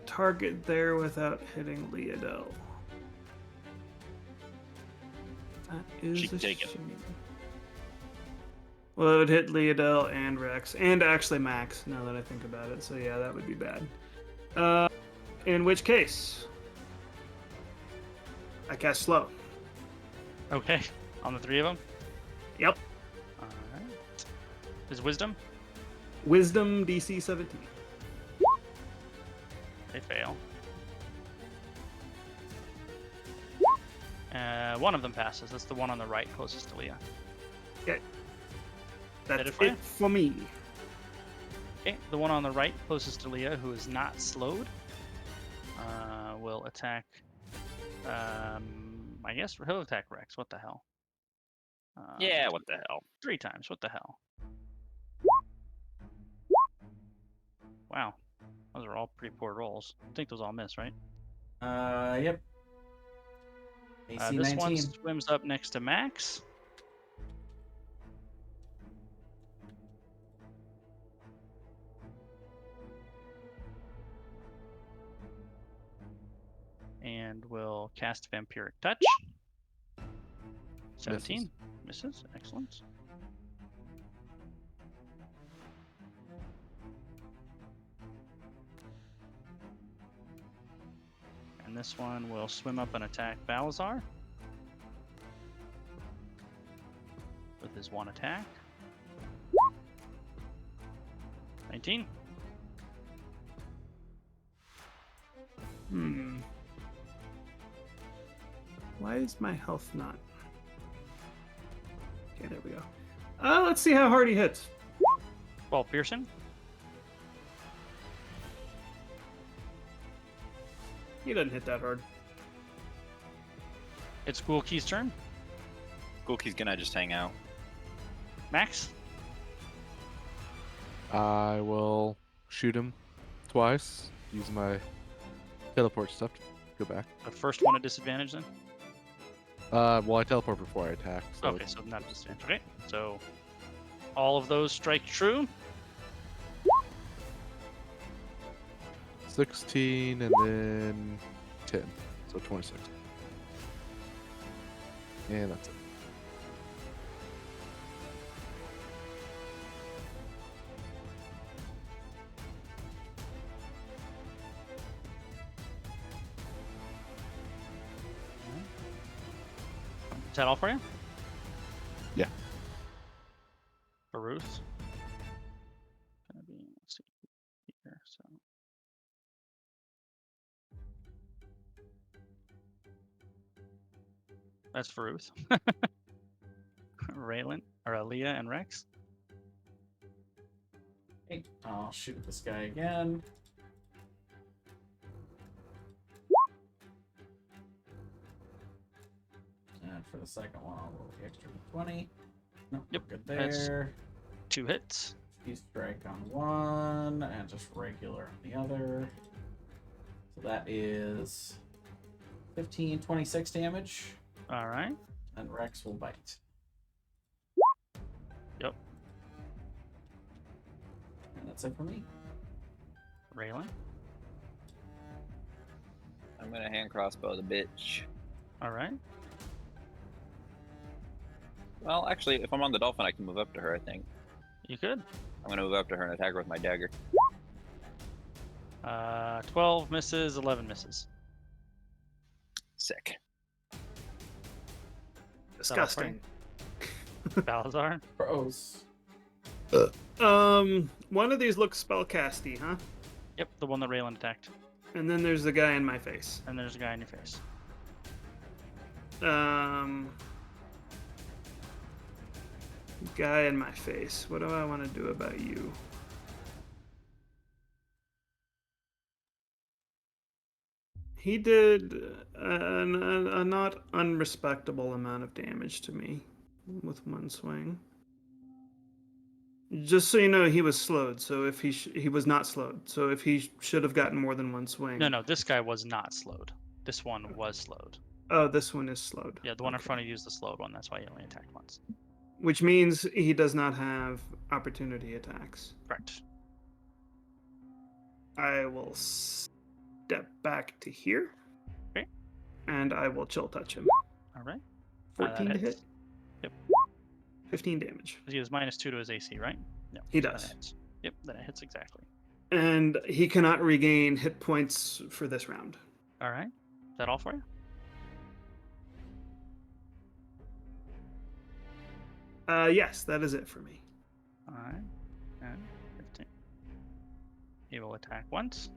target there without hitting Leodell. That is She can a take it. shame. Well, it would hit Leodell and Rex, and actually Max, now that I think about it. So yeah, that would be bad. In which case, I cast Slow. Okay. On the 3 of them. Yep. All right. Is Wisdom? Wisdom DC 17. They fail. One of them passes. That's the one on the right, closest to Leah. Okay. That That's it for you? it for me. Okay, the one on the right, closest to Leah, who is not slowed, will attack. I guess he'll attack Rex. What the hell? Yeah. What the hell? 3 times. What the hell? Wow. Those are all pretty poor rolls. I think those all miss, right? Yep. AC This one 19. swims up next to Max. And will cast Vampiric Touch. 17. Misses. Excellent. And this one will swim up and attack Balazar with his one attack. 19. Why is my health not? Okay, there we go. Let's see how hard he hits. 12 piercing. He doesn't hit that hard. It's Ghoulkey's turn. Ghoulkey's gonna just hang out. Max. I will shoot him twice. Use my teleport stuff to go back. The first one at disadvantage then? Well, I teleport before I attack. So Okay, so not disadvantage. Okay, so all of those strike true. 16 and then 10. So 26. And that's it. Is that all for you? Yeah. For Ruth. Gonna be, let's see here, so. That's for Ruth. Raylan, or Aaliyah and Rex. Okay, I'll shoot this guy again. And for the second one, I'll roll the extra 20. Nope, Yep, good that's- there. 2 hits. Speed strike on one, and just regular on the other. So that is 15, 26 damage, All right. and Rex will bite. Yep. And that's it for me. Raylan. I'm gonna hand crossbow the bitch. All right. Well, actually, if I'm on the dolphin, I can move up to her, I think. You could. I'm gonna move up to her and attack her with my dagger. 12 misses, 11 misses. Sick. Disgusting. Balazar. Gross. One of these looks spellcasty, huh? Yep, the one that Raylan attacked. And then there's the guy in my face. And there's a guy in your face. Guy in my face. What do I want to do about you? He did a not unrespectable amount of damage to me with one swing. Just so you know, he was slowed. So if he was not slowed. So if he should have gotten more than one swing. No, this guy was not slowed. This one was slowed. Oh, this one is slowed. Yeah, the one in Okay. front of you is the slowed one. That's why he only attacked once. Which means he does not have opportunity attacks. Correct. I will step back to here. Okay. And I will chill touch him. All right. 14 to that hit. hits. Yep. 15 damage. He has -2 to his AC, right? No. He that does. hits. Yep, then it hits exactly. And he cannot regain hit points for this round. All right. Is that all for you? Yes, that is it for me. All right. And 15. He will attack once.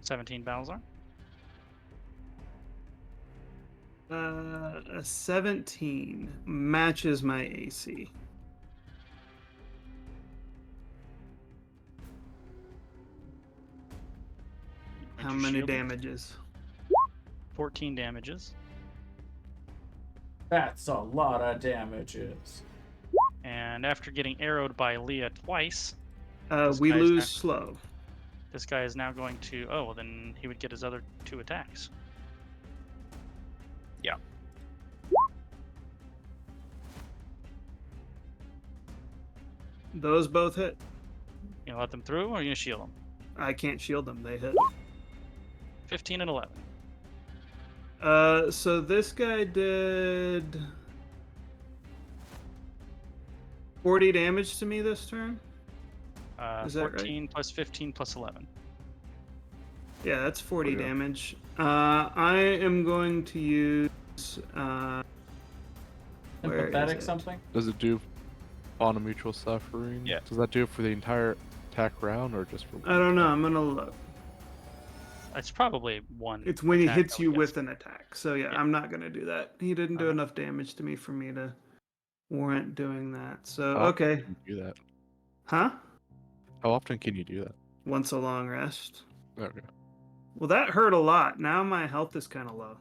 $17 Balazar. A 17 matches my AC. And How you're many shielded. damages? 14 damages. That's a lot of damages. And after getting arrowed by Leah twice, We guy's lose not- slow. this guy is now going to. Oh, well, then he would get his other 2 attacks. Yeah. Those both hit. You gonna let them through, or are you gonna shield them? I can't shield them. They hit. 15 and 11. So this guy did 40 damage to me this turn. Is that right? 14 plus 15 plus 11. Yeah, that's 40 Okay. damage. I am going to use. Where is Sympathetic it? something? Does it do on a mutual suffering? Yeah. Does that do it for the entire attack round or just for? I don't know. I'm gonna look. It's probably one. It's when he attack, hits I would you guess. with an attack. So yeah, Yeah. I'm not gonna do that. He didn't do Okay. enough damage to me for me to warrant doing that. So How often okay, can you do that? huh? How often can you do that? Once a long rest. Okay. Well, that hurt a lot. Now my health is kind of low.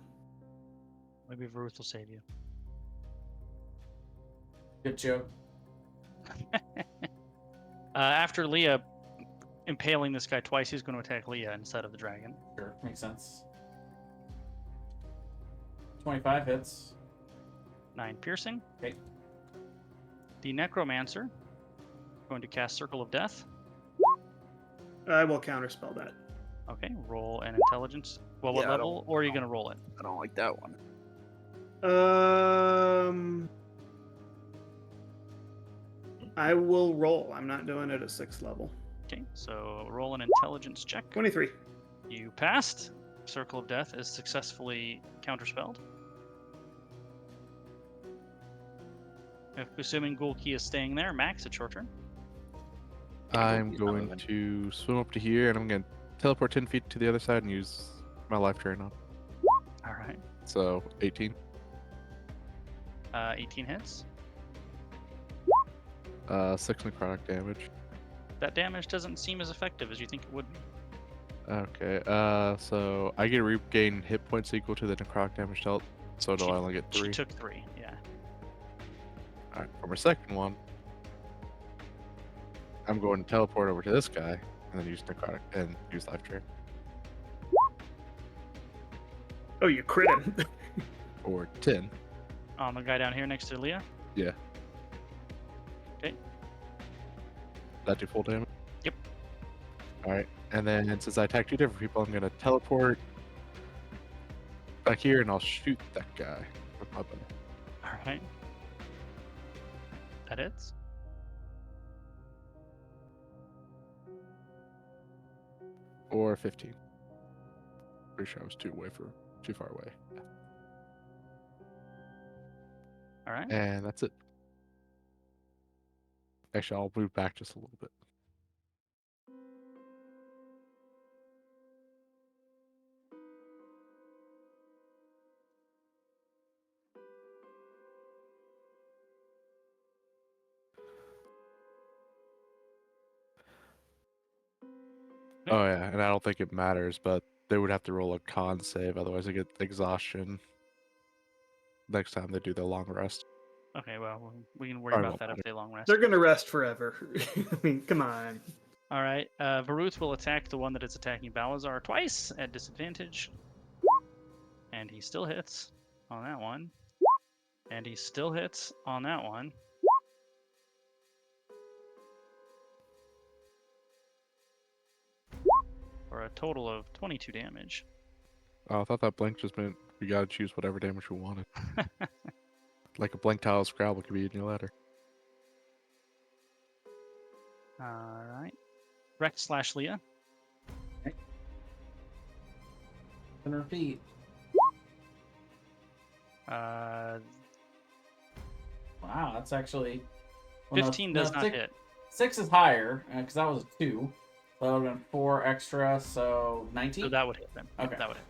Maybe Ruth will save you. Good joke. After Leah impaling this guy twice, he's going to attack Leah instead of the dragon. Sure, makes sense. 25 hits. 9 piercing. Okay. The necromancer going to cast Circle of Death. I will counterspell that. Okay, roll an intelligence. Well, what Yeah, I don't- level? Or are you going to roll it? I don't like that one. I will roll. I'm not doing it at 6th level. Okay, so roll an intelligence check. 23. You passed. Circle of Death is successfully counterspelled. Assuming Gulki is staying there, Max, it's your turn. I'm he's not going moving. to swim up to here, and I'm going to teleport 10 feet to the other side and use my life drain on. All right. So 18. 18 hits. 6 necrotic damage. That damage doesn't seem as effective as you think it would be. Okay. So I get to regain hit points equal to the necrotic damage dealt. So do I only get 3? She took 3, yeah. All right. For my second one, I'm going to teleport over to this guy and then use necrotic and use life drain Oh, you crit him. for 10. The guy down here next to Leah. Yeah. Okay. That do full damage? Yep. Alright, and then since I attack 2 different people, I'm gonna teleport back here and I'll shoot that guy with my bow. All right. That hits. Or 15. Pretty sure I was too far away. All right. And that's it. Actually, I'll move back just a little bit. Oh yeah, and I don't think it matters, but they would have to roll a con save, otherwise they get exhaustion next time they do their long rest. Okay, well, we can worry Sorry about about that if that. they long rest. They're gonna rest forever. I mean, come on. All right. Varuth will attack the one that is attacking Balazar twice at disadvantage. And he still hits on that one. And he still hits on that one. For a total of 22 damage. Oh, I thought that blank just meant we gotta choose whatever damage we wanted. Like a blank tile Scrabble could be in your ladder. All right. Rex / Leah. And repeat. Uh, Wow, that's actually... well, no, 15 no, does not six, hit. 6 is higher, because that was a 2. So that would have been 4 extra, so 19? So that would hit them. Okay. That would hit.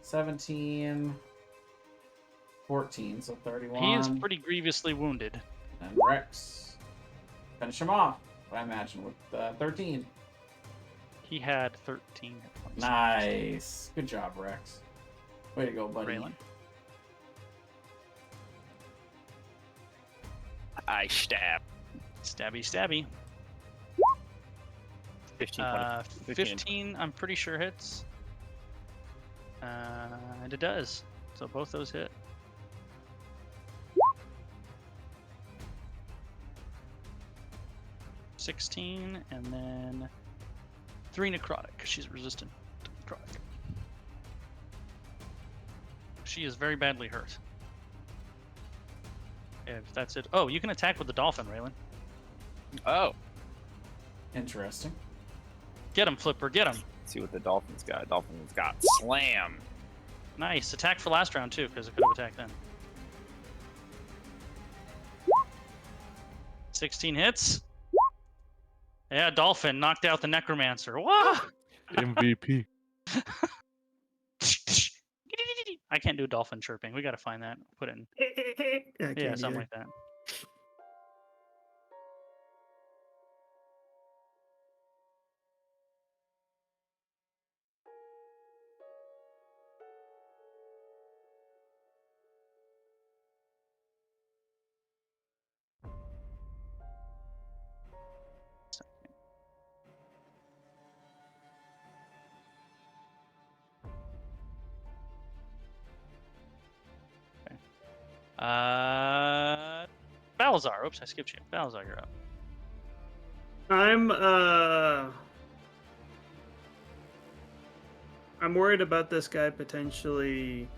$17, 14, so 31. He is pretty grievously wounded. And Rex. Finish him off, I imagine, with 13. He had 13 hit points. Nice. Good job, Rex. Way to go, buddy. Raylan. I stab. Stabby, stabby. 15, 20, 15, I'm pretty sure hits. And it does. So both those hit. $16, and then 3 necrotic, because she's resistant to necrotic. She is very badly hurt. If that's it. Oh, you can attack with the dolphin, Raylan. Oh, Interesting. Get him, Flipper, get him. let's see what the Dolphins got. Dolphins got slam. Nice. Attack for last round, too, because it could have attacked then. 16 hits. Yeah, Dolphin knocked out the Necromancer. Wah! MVP. I can't do dolphin chirping. We gotta find that. Put it in. I Yeah, can't something either. like that. Balazar. Oops, I skipped you. Balazar, you're up. I'm worried about this guy potentially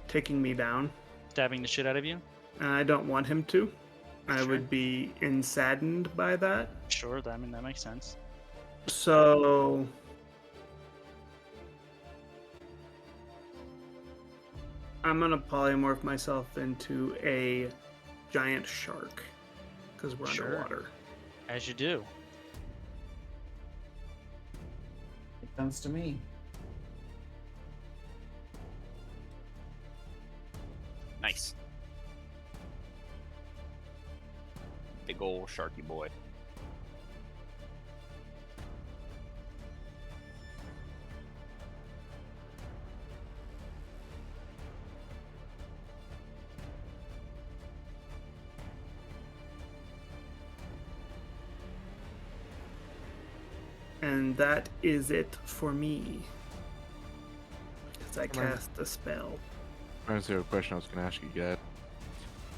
taking me down. Stabbing the shit out of you. And I don't want him to. I Sure. would be saddened by that. Sure, that makes sense. So I'm gonna polymorph myself into a giant shark because we're Sure. underwater. As you do. Makes sense to me. Nice. Big ol' sharky boy. And that is it for me. As I cast the spell. Reminds me of a question I was going to ask you guys.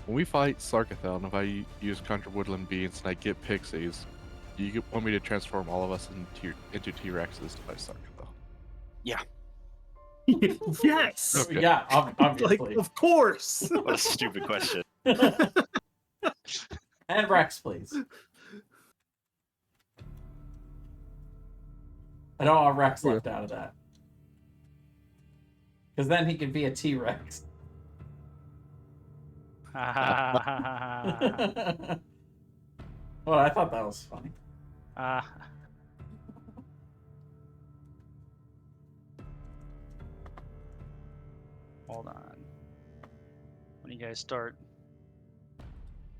When we fight Sarkathel, and if I use Conjure Woodland Beings and I get pixies, do you want me to transform all of us into T-Rexes to fight Sarkathel? Yes! Okay. Yeah, obviously. Like, of course! What a stupid question. And Rex, please. I don't want Rex left out of that. Because then he could be a T-Rex. Well, I thought that was funny. Hold on. When you guys start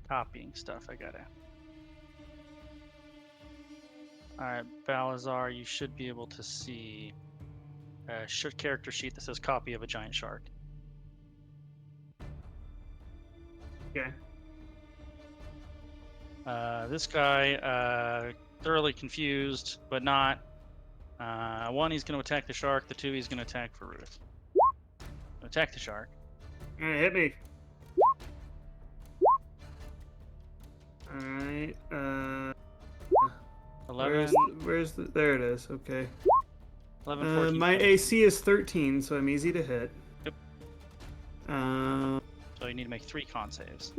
copying stuff, I gotta. Alright, Balazar, you should be able to see a character sheet that says copy of a giant shark. Okay. This guy, thoroughly confused, but not. 1, he's going to attack the shark. The 2, he's going to attack for Ruth. Attack the shark. Alright, hit me. Alright, 11, where's the, there it is, okay. 11 14. My AC is 13, so I'm easy to hit. Yep. So you need to make 3 con saves.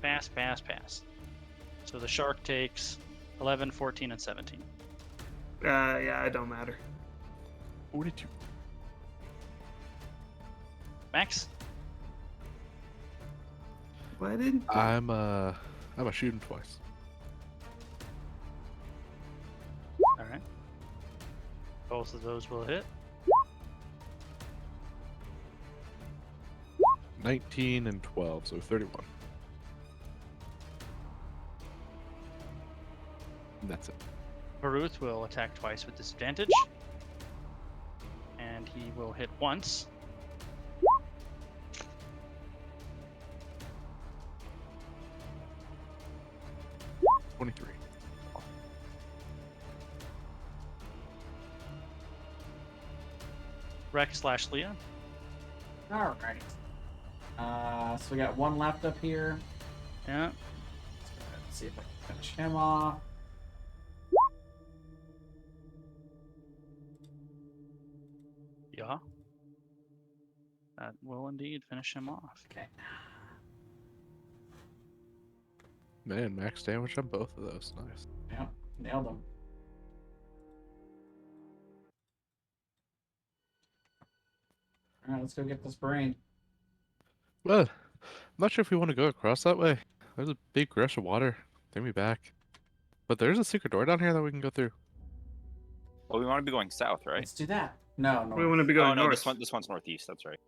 Pass, pass, pass. So the shark takes 11, 14, and 17. Yeah, it don't matter. 42. Max? Why didn't? I'm a shooting twice. Alright. Both of those will hit. 19 and 12, so 31. And that's it. Baruth will attack twice with disadvantage. And he will hit once. $23. Rex/Leah. All right. So we got one left up here. Yeah. Let's go ahead and see if I can finish him off. Yeah. That will indeed finish him off. Okay. Man, max damage on both of those. Nice. Yep. Nailed him. All right, let's go get this brain. Well, I'm not sure if we want to go across that way. There's a big rush of water. Take me back. But there's a secret door down here that we can go through. Well, we want to be going south, right? Let's do that. No, We no. want to be Oh going no, north. this one's northeast. That's right.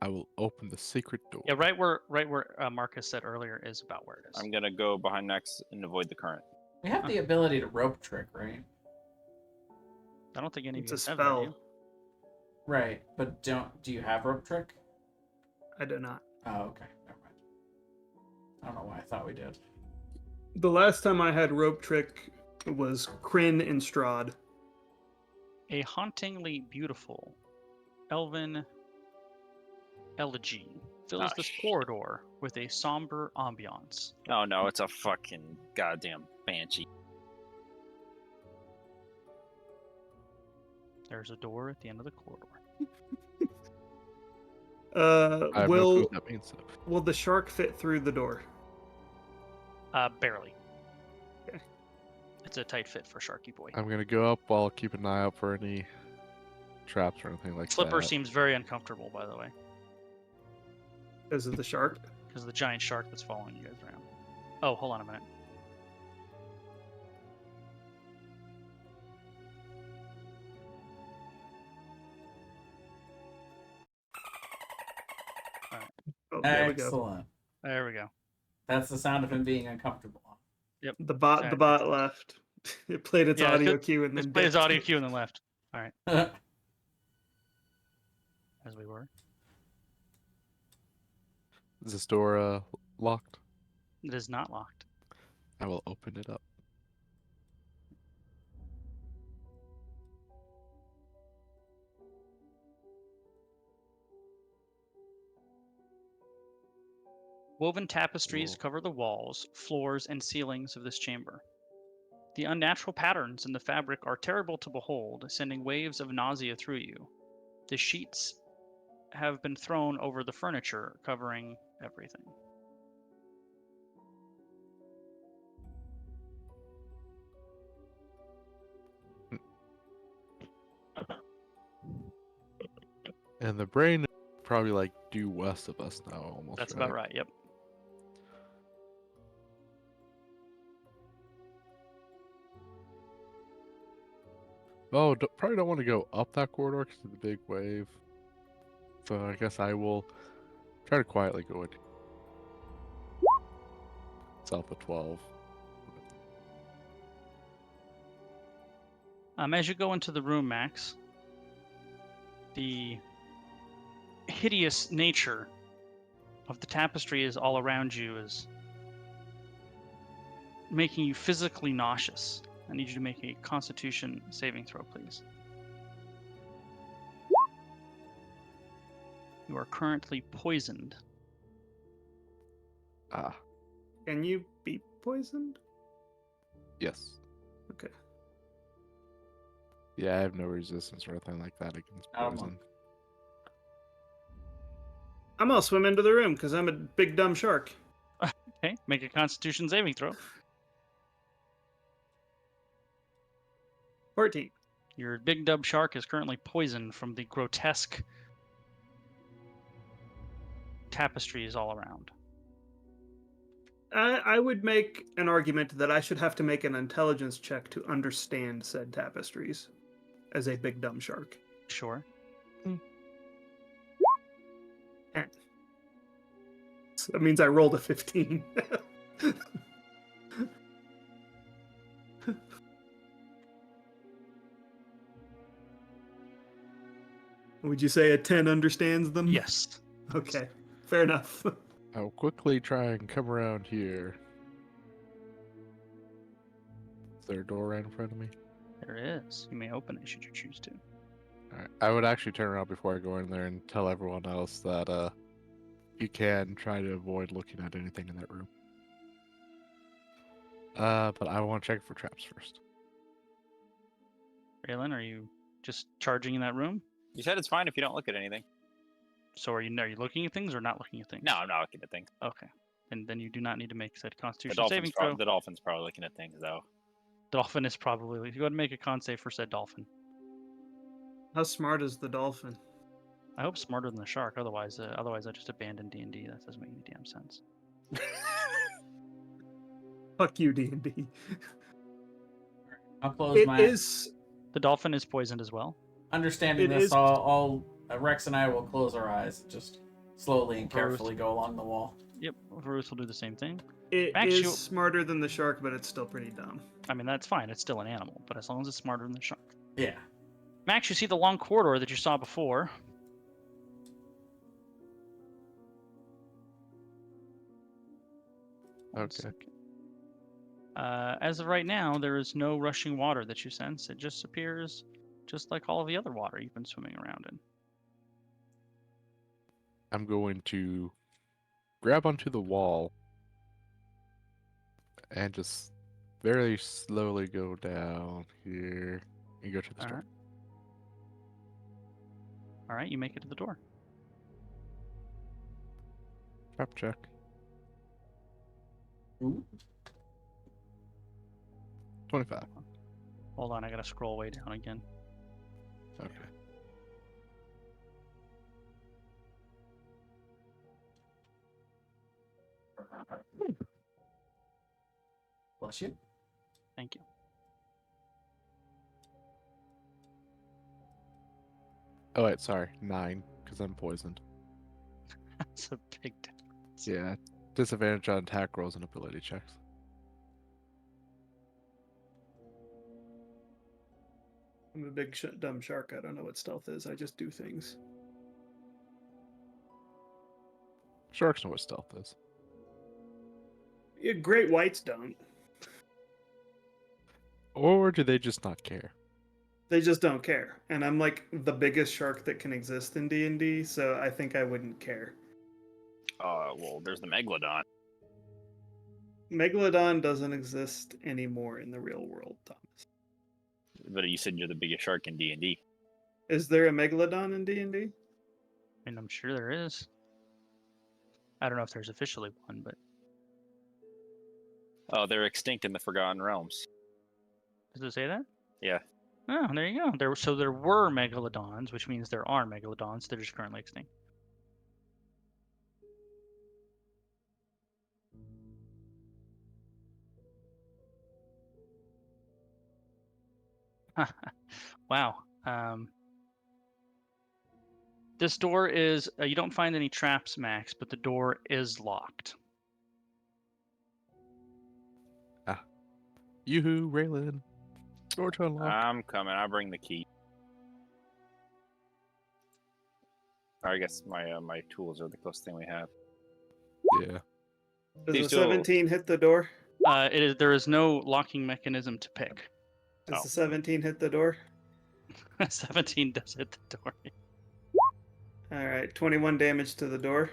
I will open the secret door. Yeah, right where Marcus said earlier is about where it is. I'm gonna go behind next and avoid the current. We have the ability to rope trick, right? I don't think any of It's you a have that, do spell. you? Right, but do you have rope trick? I do not. Oh, okay. Never mind. I don't know why I thought we did. The last time I had rope trick was Kryn and Strahd. A hauntingly beautiful elven elegy fills Ah, this shit. corridor with a somber ambiance. Oh no, it's a fucking goddamn banshee. There's a door at the end of the corridor. I have no clue Will what that means. Though. will the shark fit through the door? Barely. Okay. It's a tight fit for Sharky Boy. I'm gonna go up while keep an eye out for any traps or anything like Slipper that. seems very uncomfortable, by the way, Because of the shark? because of the giant shark that's following you guys around. Oh, hold on a minute. Oh, there we go. Excellent. There we go. That's the sound of him being uncomfortable. The bot left. It played its Yeah, audio cue and Let's then play his dipped. audio cue and then left. All right, All as we were. Is this door locked? It is not locked. I will open it up. Woven tapestries Whoa. cover the walls, floors, and ceilings of this chamber. The unnatural patterns in the fabric are terrible to behold, sending waves of nausea through you. The sheets have been thrown over the furniture, covering everything. And the brain is probably like due west of us now, almost. That's about right, yep. Oh, probably don't want to go up that corridor because of the big wave. So I guess I will try to quietly go in. South of 12. As you go into the room, Max, the hideous nature of the tapestry is all around you is making you physically nauseous. I need you to make a Constitution saving throw, please. You are currently poisoned. Ah, Can you be poisoned? yes. Okay. Yeah, I have no resistance or anything like that against poison. I'm gonna swim into the room because I'm a big dumb shark. Okay, make a Constitution saving throw. 14. Your big dub shark is currently poisoned from the grotesque tapestries all around. I would make an argument that I should have to make an intelligence check to understand said tapestries as a big dumb shark. Sure. 10. So that means I rolled a 15. Would you say a 10 understands them? Yes. Okay, fair enough. I'll quickly try and come around here. Is there a door right in front of me? There is. You may open it should you choose to. Alright. I would actually turn around before I go in there and tell everyone else that you can try to avoid looking at anything in that room. But I want to check for traps first. Raylan, are you just charging in that room? You said it's fine if you don't look at anything. So are you looking at things or not looking at things? No, I'm not looking at things. Okay. And then you do not need to make said The Constitution dolphin's, saving throw. the dolphin's probably looking at things, though. Dolphin is probably. You go ahead and make a con save for said dolphin. How smart is the dolphin? I hope smarter than the shark. Otherwise I just abandon D&D. That doesn't make any damn sense. Fuck you, D&D. I'll close It my. is. The dolphin is poisoned as well. Understanding it this, is- Rex and I will close our eyes, just slowly and carefully go along the wall. Yep. Ruth will do the same thing. It Max, is you- smarter than the shark, but it's still pretty dumb. I mean, that's fine. It's still an animal, but as long as it's smarter than the shark. Yeah. Max, you see the long corridor that you saw before. One Okay. second. As of right now, there is no rushing water that you sense. It just appears just like all of the other water you've been swimming around in. I'm going to grab onto the wall and just very slowly go down here and go to the All store. right. All right, you make it to the door. Trap check. Ooh. 25. Hold on, I gotta scroll way down again. Okay. Bless you. Thank you. Oh wait, sorry, 9, because I'm poisoned. That's a big difference. Yeah, disadvantage on attack rolls and ability checks. I'm a big dumb shark. I don't know what stealth is. I just do things. Sharks know what stealth is. Yeah, great whites don't. Or do they just not care? They just don't care. And I'm like the biggest shark that can exist in D&D, so I think I wouldn't care. Well, there's the Megalodon. Megalodon doesn't exist anymore in the real world, Thomas. But you said you're the biggest shark in D&D. Is there a Megalodon in D&D? I mean, I'm sure there is. I don't know if there's officially one, but Oh, they're extinct in the Forgotten Realms. does it say that? Yeah. Oh, there you go. There were megalodons, which means there are megalodons. They're just currently extinct. Wow. This door is, you don't find any traps, Max, but the door is locked. Yoo-hoo, Raylan. Door to unlock. I'm coming. I'll bring the key. Or I guess my tools are the closest thing we have. Yeah. Does These a two- 17 hit the door? There is no locking mechanism to pick. Does Oh. the 17 hit the door? 17 does hit the door. Alright, 21 damage to the door.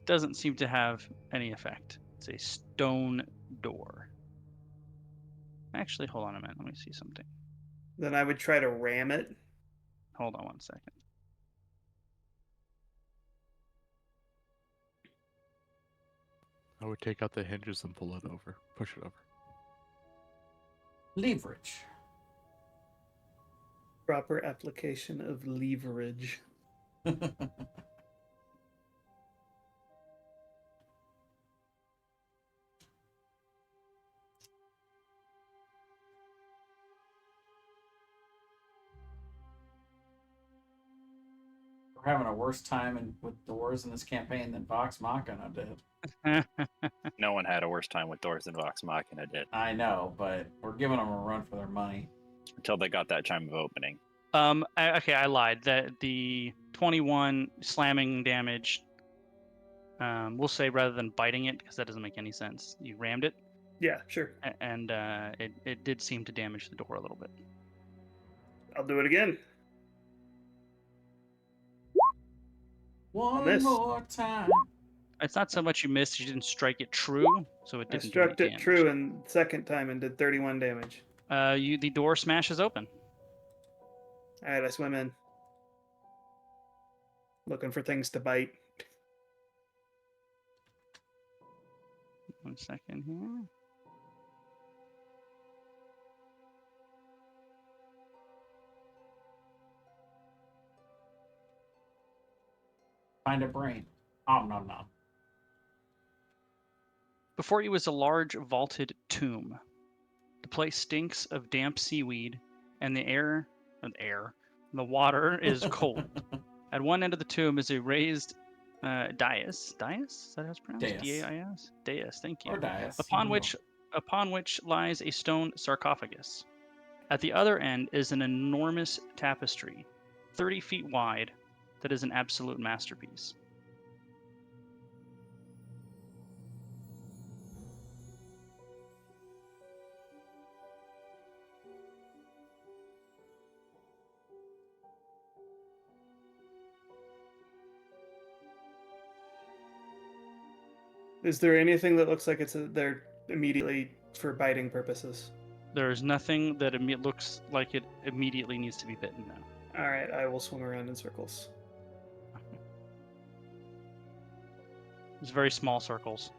Doesn't seem to have any effect. It's a stone door. Actually, hold on a minute. Let me see something. Then I would try to ram it. Hold on one second. I would take out the hinges and pull it over. Push it over. Leverage. Proper application of leverage. having a worse time with doors in this campaign than Vox Machina did. No one had a worse time with doors than Vox Machina did I know, but we're giving them a run for their money. until they got that chime of opening. Okay, I lied. The 21 slamming damage. We'll say rather than biting it, because that doesn't make any sense. You rammed it, Yeah, sure. and it did seem to damage the door a little bit. I'll do it again. One miss. more time. It's not so much you missed; you didn't strike it true, so it I didn't do struck any it damage. true and second time and did 31 damage. The door smashes open. All right, I swim in. Looking for things to bite. 1 second here. Find a brain. Oh, no. Before you is a large vaulted tomb. The place stinks of damp seaweed, and the water is cold. At one end of the tomb is a raised dais. Dais? Is that how it's pronounced? Dais. D-A-I-S? Dais, thank you. Or dais. Upon which lies a stone sarcophagus. At the other end is an enormous tapestry, 30 feet wide, that is an absolute masterpiece. Is there anything that looks like it's there immediately for biting purposes? There is nothing that looks like it immediately needs to be bitten now. All right, I will swim around in circles. It's very small circles.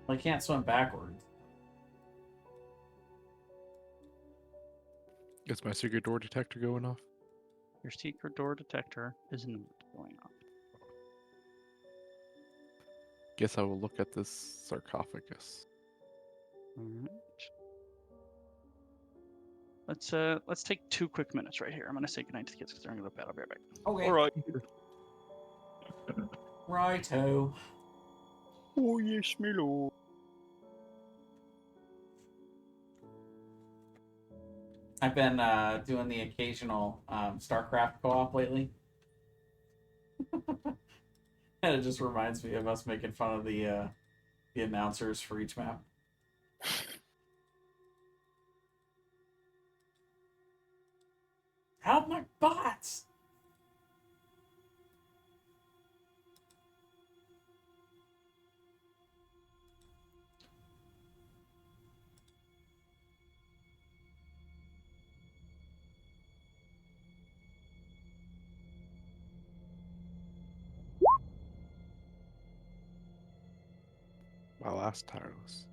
Well, I can't swim backwards. Is my secret door detector going off? Your secret door detector is not going off. Guess I will look at this sarcophagus. Alright. Let's take 2 quick minutes right here. I'm gonna say goodnight to the kids because they're gonna go to bed. I'll be right back. Okay. All right. Righto. Oh yes, my lord. I've been doing the occasional StarCraft co-op lately. And it just reminds me of us making fun of the announcers for each map. Help my bots! My last Tyros.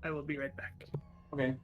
I will be right back. Okay.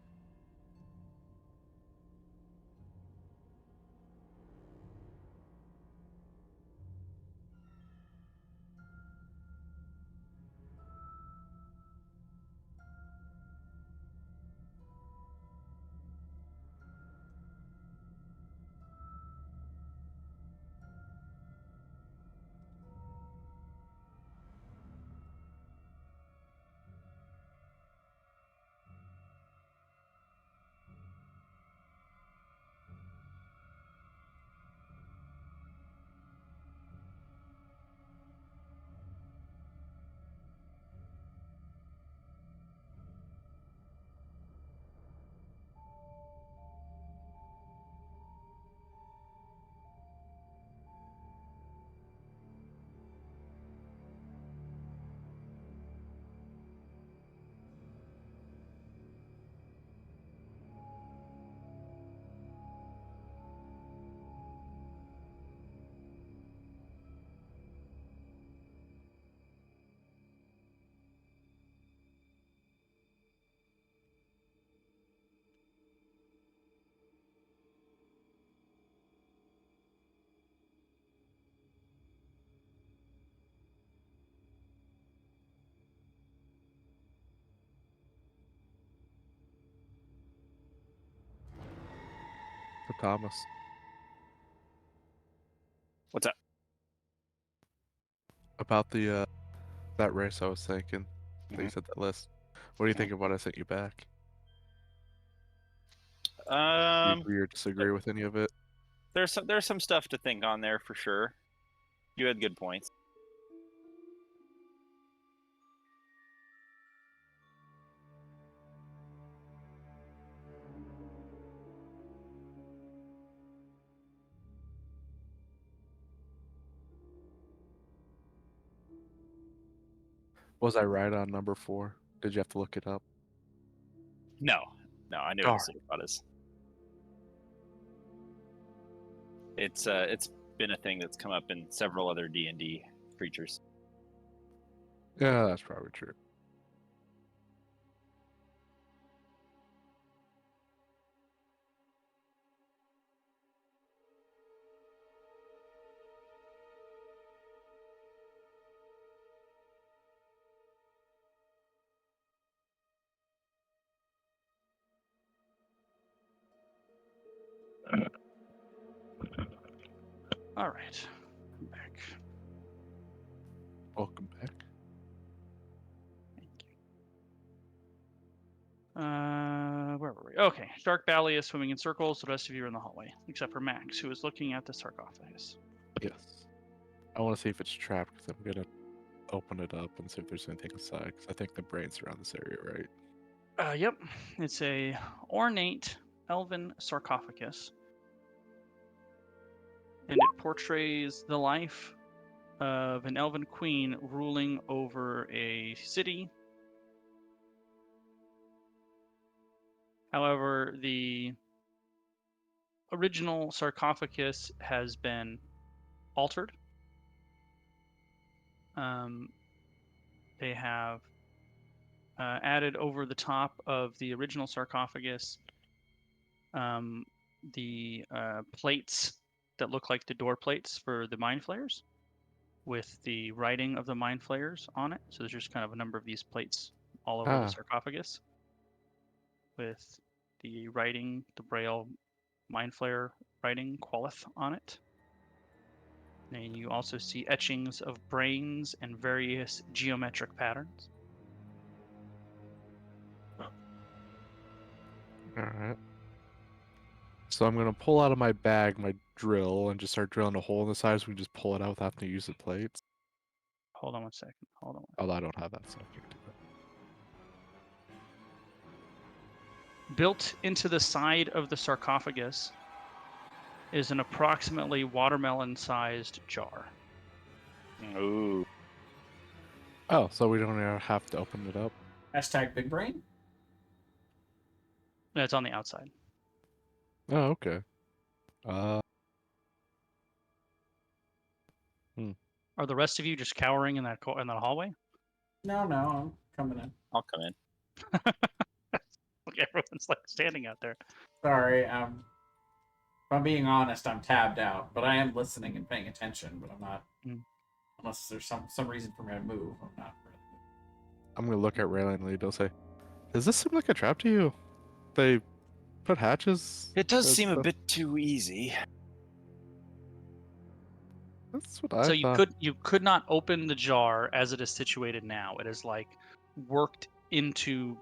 Thomas. What's up? About the that race I was thinking. That you Mhm. said that list. What do you think of what I sent you back? Do you agree or disagree with any of it? There's some stuff to think on there for sure. You had good points. Was I right on number 4? Did you have to look it up? No, I knew Darn. what a pseudopods is. It's been a thing that's come up in several other D&D creatures. Yeah, that's probably true. All right. I'm back. Welcome back. Where were we? Okay. Dark Valley is swimming in circles. The rest of you are in the hallway, except for Max, who is looking at the sarcophagus. Yes. I want to see if it's trapped because I'm gonna open it up and see if there's anything inside. Because I think the brains around this area, right? Yep. It's a ornate elven sarcophagus, and it portrays the life of an elven queen ruling over a city. However, the original sarcophagus has been altered. They have added over the top of the original sarcophagus the plates that look like the door plates for the mind flayers, with the writing of the mind flayers on it. So there's just kind of a number of these plates all over the Ah. sarcophagus with the writing, the braille mind flayer writing Qualith on it. And you also see etchings of brains and various geometric patterns. Alright. So I'm gonna pull out of my bag my drill and just start drilling a hole in the side so we can just pull it out without having to use the plates. Hold on one second. Hold on. Although I don't have that, so I can't do that. Built into the side of the sarcophagus is an approximately watermelon-sized jar. Ooh. Oh, so we don't even have to open it up? Hashtag big brain. No, it's on the outside. Oh, okay. Are the rest of you just cowering in that hallway? No, I'm coming in. I'll come in. Look, everyone's like standing out there. Sorry, if I'm being honest, I'm tabbed out, but I am listening and paying attention. But I'm not, unless there's some reason for me to move. I'm not really. I'm gonna look at Raylan and Lido and say, does this seem like a trap to you? They put hatches? It does as seem a the- bit too easy. That's what I So thought. you could not open the jar as it is situated now. It is like worked into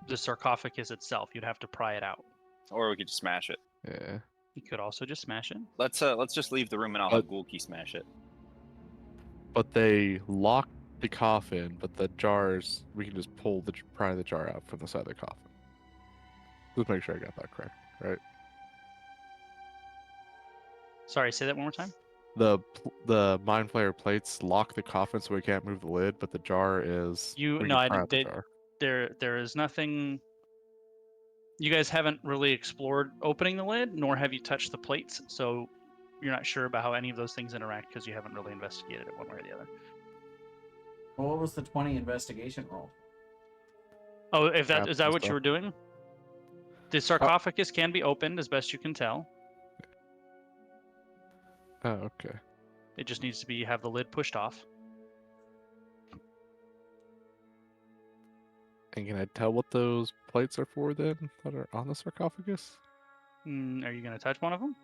the sarcophagus itself. You'd have to pry it out. Or we could just smash it. Yeah. You could also just smash it. Let's just leave the room and I'll have Gulki smash it. But they locked the coffin, but the jars, we can just pry the jar out from the side of the coffin. Let's make sure I got that correct, right? Sorry, say that one more time. The mind flayer plates lock the coffin so we can't move the lid, but the jar is we can pry out the jar. There is nothing. You guys haven't really explored opening the lid, nor have you touched the plates, so you're not sure about how any of those things interact because you haven't really investigated it one way or the other. Well, what was the 20 investigation roll? Oh, is that and what you stuff. were doing? The sarcophagus can be opened, as best you can tell. Oh, okay. It just needs to have the lid pushed off. And can I tell what those plates are for then that are on the sarcophagus? Are you going to touch one of them?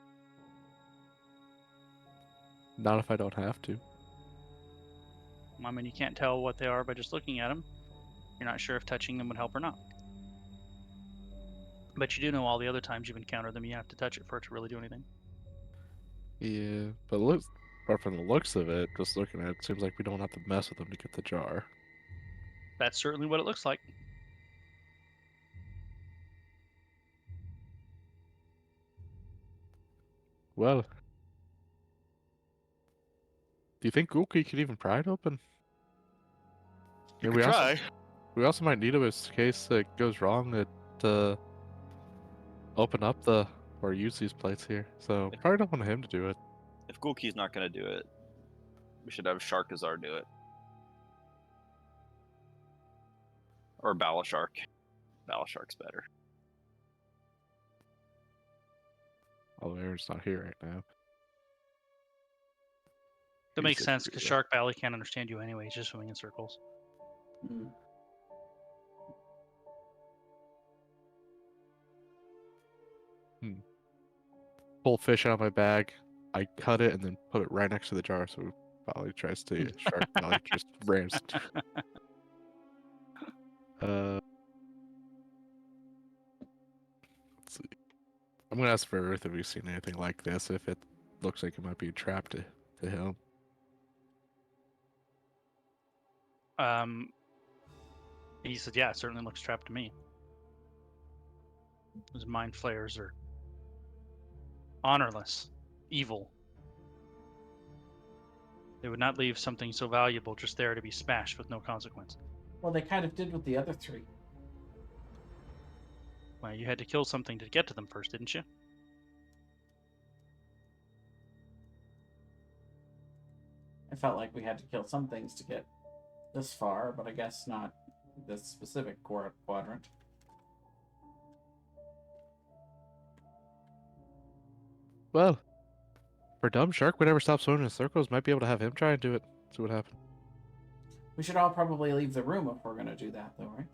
Not if I don't have to. I mean, you can't tell what they are by just looking at them. You're not sure if touching them would help or not. But you do know all the other times you've encountered them, you have to touch it for it to really do anything. Yeah, but from the looks of it, just looking at it, seems like we don't have to mess with them to get the jar. That's certainly what it looks like. Well, do you think Gulki could even pry it open? You we could try. We also might need him in case it goes wrong to open up or use these plates here. So probably don't want him to do it. If Gulki's not going to do it, we should have Sharkazar do it. Or Balashark. Balashark's better. Although Aaron's not here right now. That He's makes in sense because Korea. Shark Valley can't understand you anyway. He's just swimming in circles. Hmm. Pull fish out of my bag. I cut it and then put it right next to the jar, so Valley tries to Shark Valley just rams. Let's see. I'm gonna ask for Earth if we've seen anything like this. If it looks like it might be trapped to him. He said, yeah, it certainly looks trapped to me. Those mind flayers are honorless, evil. They would not leave something so valuable just there to be smashed with no consequence. Well, they kind of did with the other three. Well, you had to kill something to get to them first, didn't you? I felt like we had to kill some things to get this far, but I guess not this specific quadrant. Well, for dumb shark, whenever stops swimming in circles, might be able to have him try and do it. See what happens. We should all probably leave the room if we're going to do that, though, right?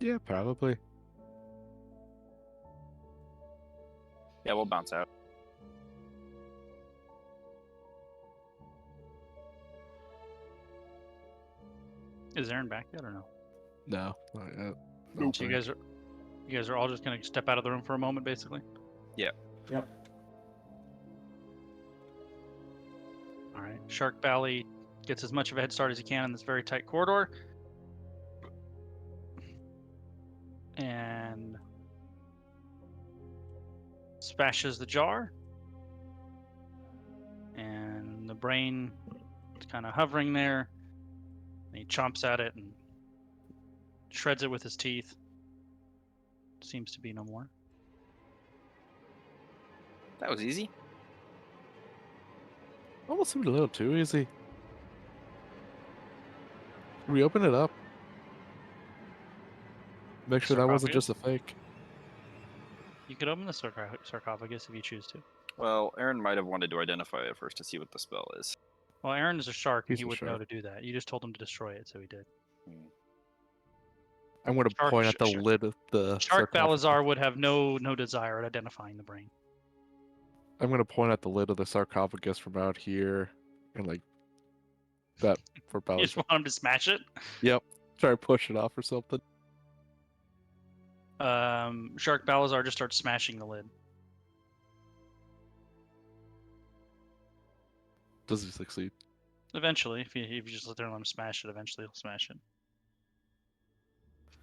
Yeah, probably. Yeah, we'll bounce out. Is Aaron back yet or no? No, not yet. Nope. So you guys are all just gonna step out of the room for a moment, basically. Yeah. Yep. All right. Shark Valley gets as much of a head start as he can in this very tight corridor, and smashes the jar. And the brain is kind of hovering there. And he chomps at it and shreds it with his teeth. Seems to be no more. That was easy. Almost seemed a little too easy. Can we open it up? Make sure that wasn't just a fake. You could open the sarcophagus if you choose to. Well, Aaron might have wanted to identify it first to see what the spell is. Well, Aaron is a shark, and He's he a wouldn't know shark. to do that. You just told him to destroy it, so he did. I'm going to Shark- point at the sh- lid of the Shark sarcophagus. Balazar would have no desire at identifying the brain. I'm going to point at the lid of the sarcophagus from out here and like that for You just Balazar. want him to smash it? Yep. Try to push it off or something. Shark Balazar just starts smashing the lid. Does he succeed? Eventually, if you just let him smash it, eventually he'll smash it.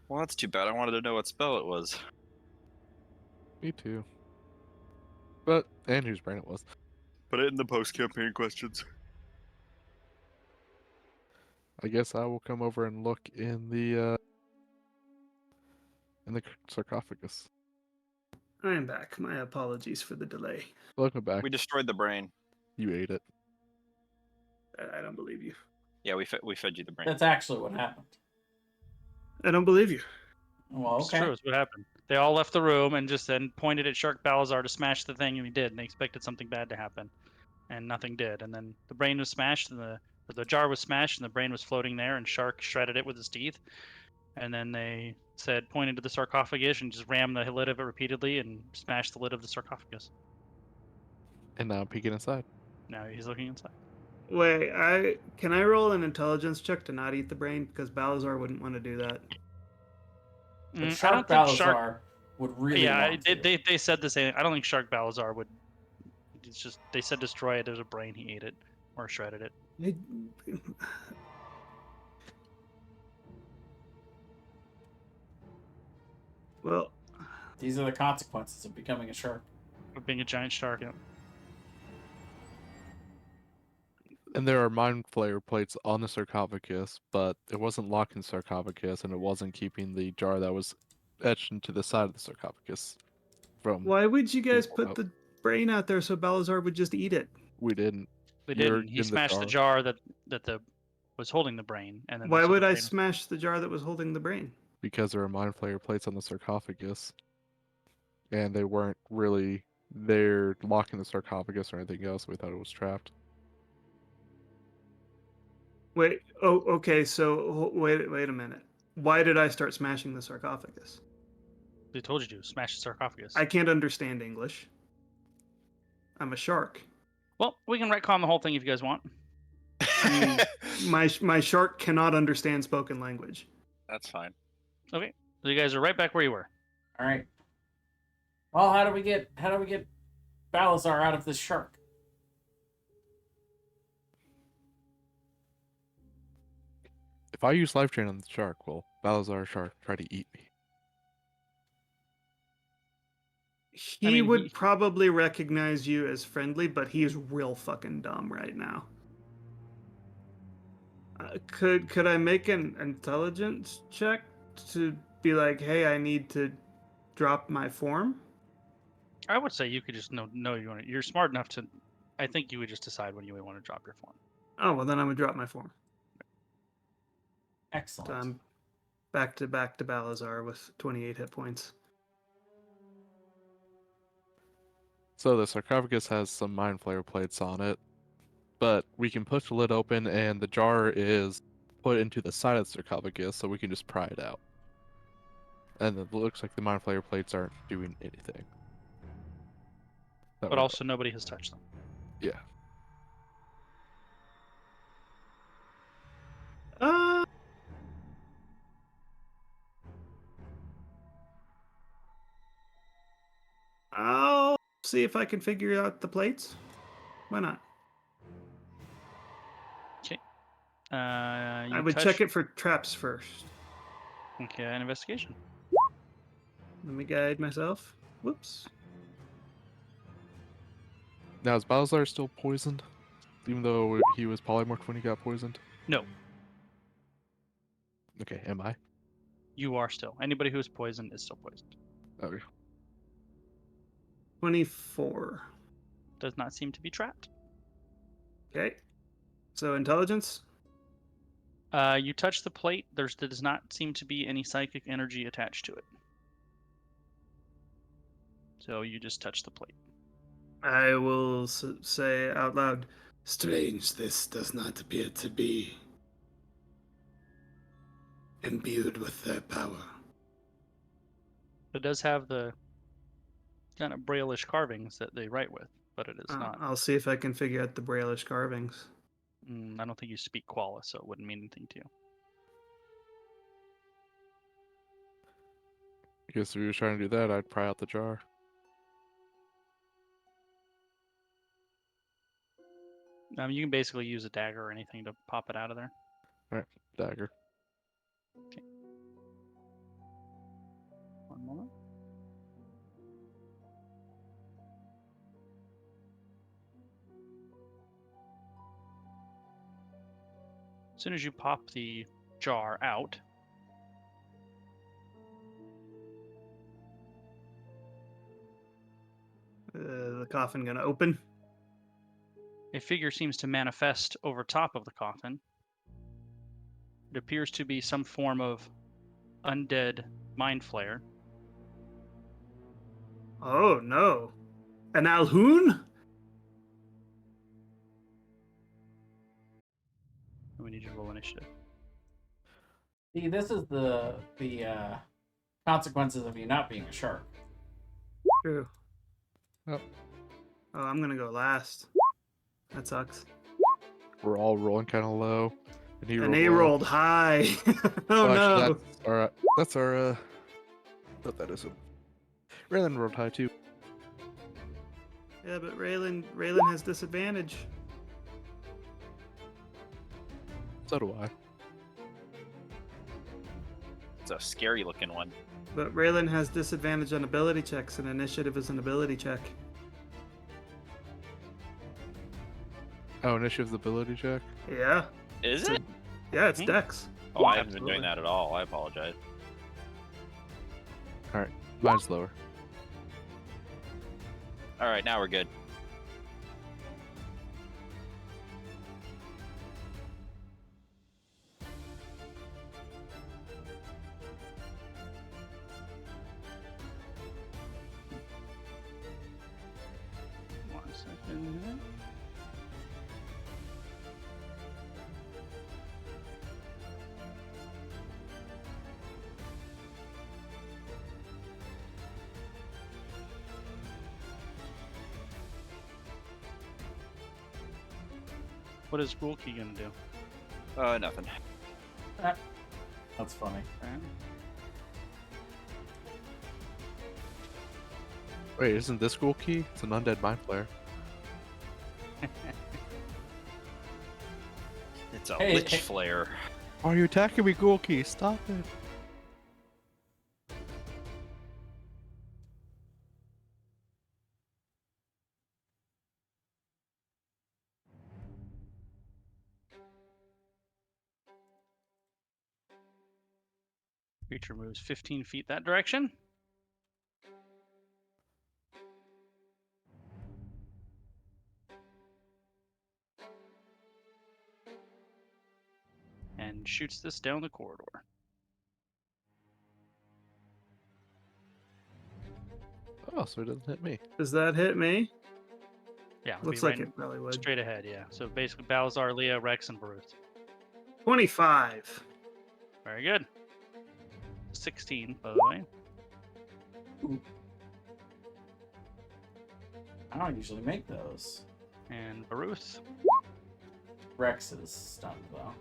Well, that's too bad. I wanted to know what spell it was. Me too. But, and whose brain it was. Put it in the post-campaign questions. I guess I will come over and look in the sarcophagus. I am back. My apologies for the delay. Welcome back. We destroyed the brain. You ate it. I don't believe you. Yeah, we fed you the brain. That's actually what happened. I don't believe you. Well, It's okay. true. It's what happened. They all left the room and just then pointed at Shark Balazar to smash the thing, and he did. And they expected something bad to happen, and nothing did. And then the brain was smashed, and the jar was smashed, and the brain was floating there, and Shark shredded it with his teeth. And then they said, pointed to the sarcophagus and just rammed the lid of it repeatedly and smashed the lid of the sarcophagus. And now I'm peeking inside. Now he's looking inside. Wait, can I roll an intelligence check to not eat the brain? Because Balazar wouldn't want to do that. But I Shark don't think Balazar Shark. would really Yeah, want to. they said the same. I don't think Shark Balazar would. It's just they said destroy it. There's a brain. He ate it or shredded it. Well, These are the consequences of becoming a shark. Of being a giant shark. Yeah. And there are mind flayer plates on the sarcophagus, but it wasn't locking the sarcophagus, and it wasn't keeping the jar that was etched into the side of the sarcophagus from. why would you guys being put out. the brain out there so Balazar would just eat it? We didn't. They You're didn't. He in smashed the jar that was holding the brain, and then Why so the would I brain- smash the jar that was holding the brain? Because there are mind flayer plates on the sarcophagus, and they weren't really there locking the sarcophagus or anything else. We thought it was trapped. Wait. Oh, okay. So wait a minute. Why did I start smashing the sarcophagus? They told you to smash the sarcophagus. I can't understand English. I'm a shark. Well, we can retcon the whole thing if you guys want. My shark cannot understand spoken language. That's fine. Okay, so you guys are right back where you were. All right. Well, how do we get Balazar out of this shark? If I use life drain on the shark, will Balazar shark try to eat me? He would probably recognize you as friendly, but he's real fucking dumb right now. Could I make an intelligence check to be like, hey, I need to drop my form? I would say you could just know you want to. You're smart enough to. I think you would just decide when you would want to drop your form. Oh, well, then I would drop my form. Excellent. So I'm back to Balazar with 28 hit points. So the sarcophagus has some mind flayer plates on it, but we can push the lid open and the jar is put into the side of the sarcophagus, so we can just pry it out. And it looks like the mind flayer plates aren't doing anything. But also nobody has touched them. Yeah. I'll see if I can figure out the plates. Why not? Okay. I would check it for traps first. Okay, an investigation. Let me guide myself. Whoops. Now, is Balazar still poisoned? Even though he was polymorphed when he got poisoned? No. Okay, am I? You are still. Anybody who is poisoned is still poisoned. Okay. 24. Does not seem to be trapped. Okay. So intelligence? You touch the plate. There does not seem to be any psychic energy attached to it. So you just touch the plate. I will say out loud, Strange, this does not appear to be imbued with their power. It does have the kind of Braillish carvings that they write with, but it is not. I'll see if I can figure out the Braillish carvings. I don't think you speak Qualla, so it wouldn't mean anything to you. I guess if you were trying to do that, I'd pry out the jar. You can basically use a dagger or anything to pop it out of there. Alright, dagger. Okay. One moment. As soon as you pop the jar out, The coffin gonna open? a figure seems to manifest over top of the coffin. It appears to be some form of undead mind flayer. Oh no. An Alhoon? We need you to roll initiative. See, this is the consequences of you not being a shark. True. Oh. Oh, I'm gonna go last. That sucks. We're all rolling kind of low. And he And rolled he low. rolled high. Oh Well, actually, no. that's our. That's our. No, that isn't. Raylan rolled high too. Yeah, but Raylan has disadvantage. So do I. It's a scary looking one. But Raylan has disadvantage on ability checks, and initiative is an ability check. Oh, initiative's ability check. Yeah. Is So- it? Yeah, it's Mhm. Dex. Oh, I haven't been Absolutely. doing that at all. I apologize. All right, mine's lower. All right, now we're good. One second. What is Ghoulkey gonna do? Nothing. That's funny. Okay. Wait, isn't this Ghoul Key? It's an undead mind flayer. It's a Hey, lich hey. flare. Why are you attacking me, Ghoul Key? Stop it. Creature moves 15 feet that direction. And shoots this down the corridor. Oh, so it doesn't hit me. Does that hit me? Yeah, it'll Looks be like right it probably would. straight ahead, yeah. So basically Balazar, Leah, Rex, and Baruth. 25. Very good. 16, by the way. I don't usually make those. And Baruth. Rex is stunned though.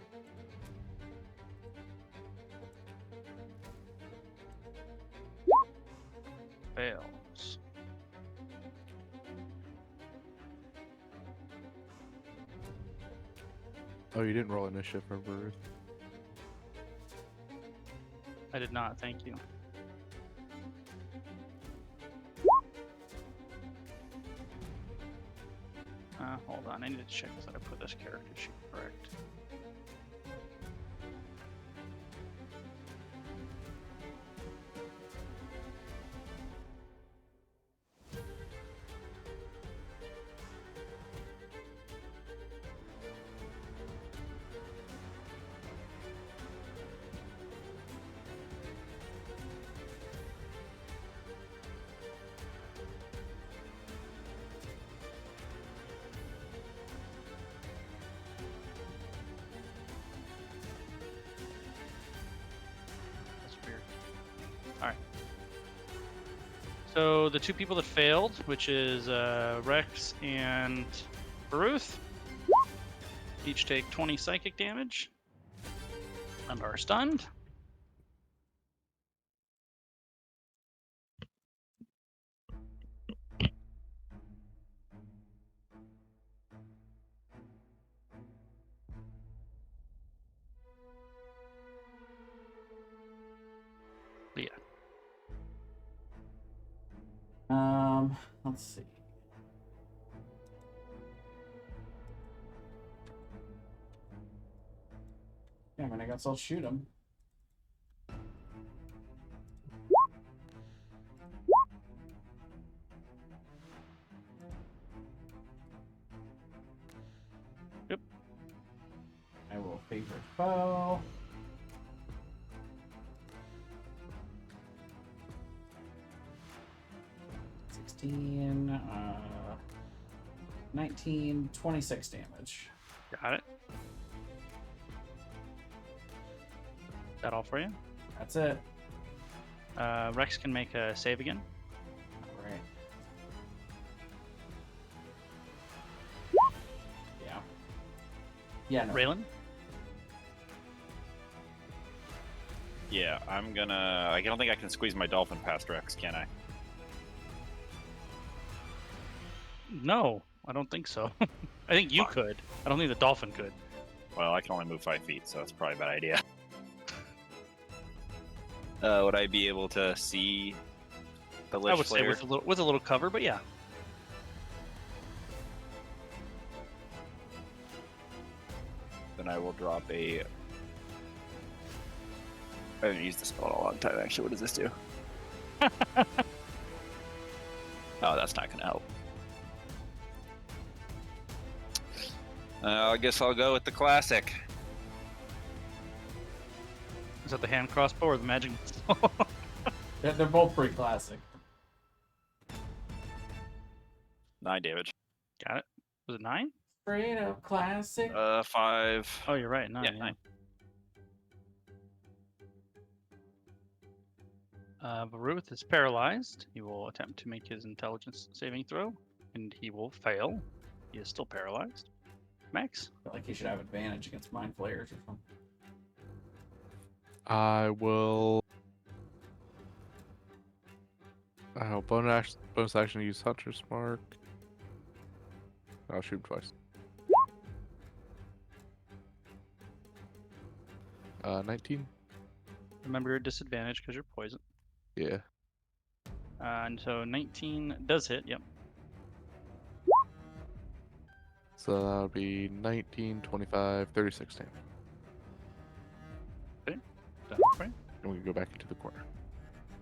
Fails. Oh, you didn't roll initiative for Ruth. I did not, thank you. Hold on, I need to check that I put this character sheet correct. That's weird. Alright. So the two people that failed, which is Rex and Baruth, each take 20 psychic damage and are stunned. Leah. Let's see. Yeah, I mean, I guess I'll shoot him. Yep. I will favorite foe. $16, 19, 26 damage. Got it. Is that all for you? That's it. Rex can make a save again. All right. Yeah. Yeah. No. Raylan? Yeah, I'm gonna. I don't think I can squeeze my dolphin past Rex, can I? No, I don't think so. I think you Fuck. could. I don't think the dolphin could. Well, I can only move 5 feet, so that's probably a bad idea. Would I be able to see the lich I would say flare? with a little cover, but yeah. Then I will drop a. I haven't used the spell in a long time, actually. What does this do? Oh, that's not going to help. I guess I'll go with the classic. Is that the hand crossbow or the magic? They're both pretty classic. 9 damage. Got it. Was it 9? Straight up classic. 5. Oh, you're right. 9. Yeah, 9. Baruth is paralyzed. He will attempt to make his intelligence saving throw, and he will fail. He is still paralyzed. Max? I feel like he should have advantage against mind flayers or something. I will. Bonus action use Hunter's Mark. I'll shoot twice. 19. Remember your disadvantage because you're poisoned. Yeah. And so 19 does hit. Yep. So that would be 19, 25, 36 damage. Done for you. And we can go back into the corner.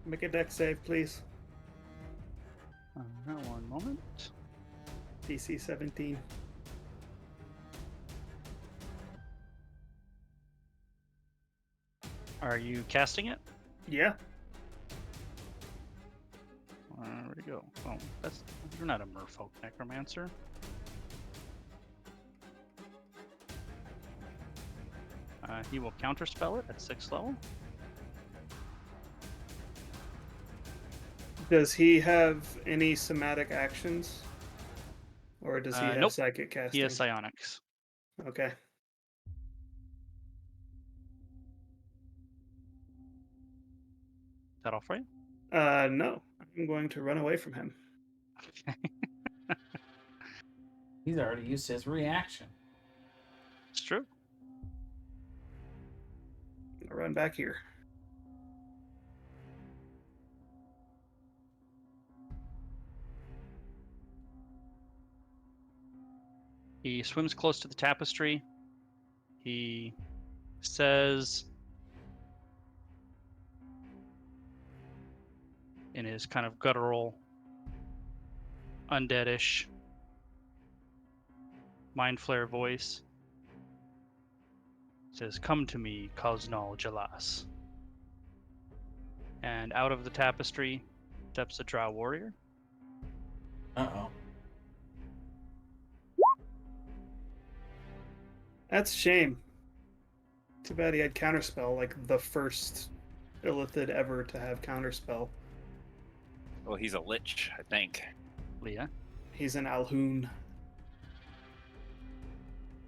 Make a deck save, please. One moment. DC 17. Are you casting it? Yeah. Where'd it go? Oh, you're not a merfolk necromancer. He will counterspell it at 6th level. Does he have any somatic actions? Or does he have Nope. psychic casting? He has psionics. Okay. Is that all for you? No. I'm going to run away from him. He's already used his reaction. It's true. I'll run back here. He swims close to the tapestry. He says in his kind of guttural, undeadish, mind flare voice, says, "Come to me, Cosnal Jalas." And out of the tapestry steps a drow warrior. Uh-oh. That's a shame. Too bad he had counterspell, like the first illithid ever to have counterspell. Well, he's a lich, I think. Leah. He's an Alhoon,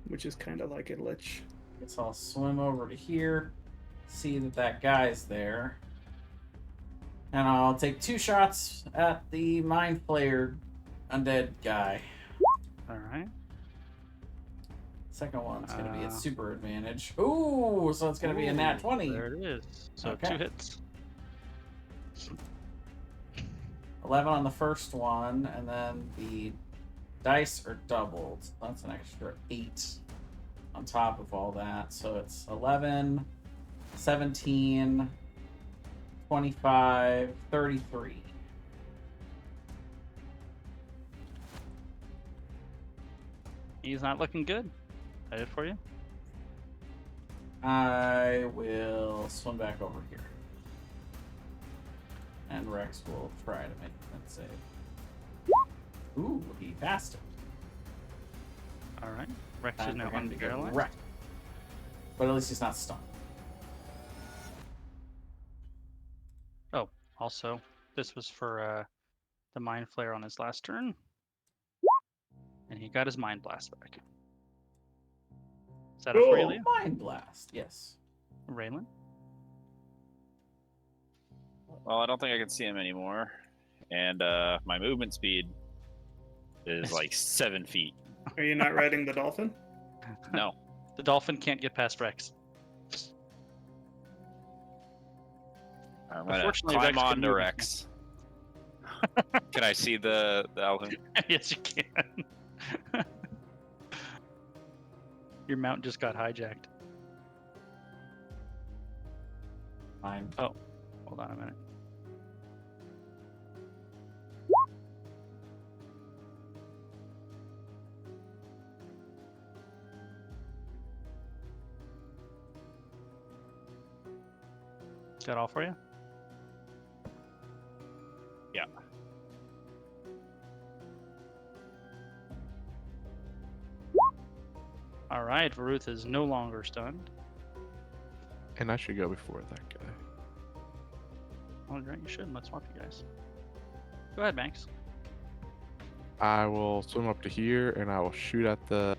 which is kind of like a lich. Guess I'll swim over to here, see that guy's there. And I'll take 2 shots at the mind flayer undead guy. All right. Second one's going to be at super advantage. Ooh, so it's going to be a nat 20. There it is. So Okay. 2 hits. 11 on the first one, and then the dice are doubled. That's an extra 8 on top of all that. So it's 11, 17, 25, 33. He's not looking good. That it for you? I will swim back over here. And Rex will try to make that save. Ooh, he passed it. All right. Rex is Time now for him to get unparalyzed. wrecked. But at least he's not stunned. Oh, Also, this was for the Mind Flare on his last turn. And he got his Mind Blast back. Is that a for you, Leah? Mind Blast, yes. Raylan? Well, I don't think I can see him anymore, and my movement speed is like 7 feet. Are you not riding the dolphin? No. The dolphin can't get past Rex. I'm gonna Unfortunately, climb Rex can on to move. Rex. Can I see the elephant? Yes, you can. Your mount just got hijacked. Fine. Oh, hold on a minute. Is that all for you? Yeah. All right, Varuth is no longer stunned. And I should go before that guy. All right, you should. Let's swap you guys. Go ahead, Max. I will swim up to here and I will shoot at the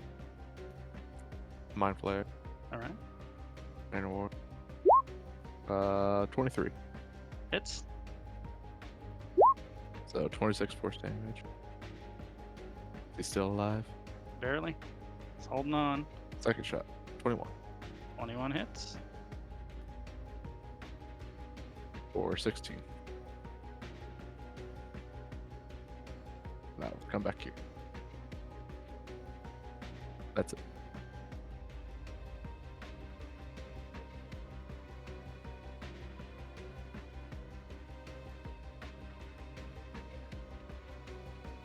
Mind Flare. All right. And war. 23. Hits. So 26 force damage. He's still alive. Barely. He's holding on. Second shot. 21. 21 hits. Or 16. Now come back here. That's it.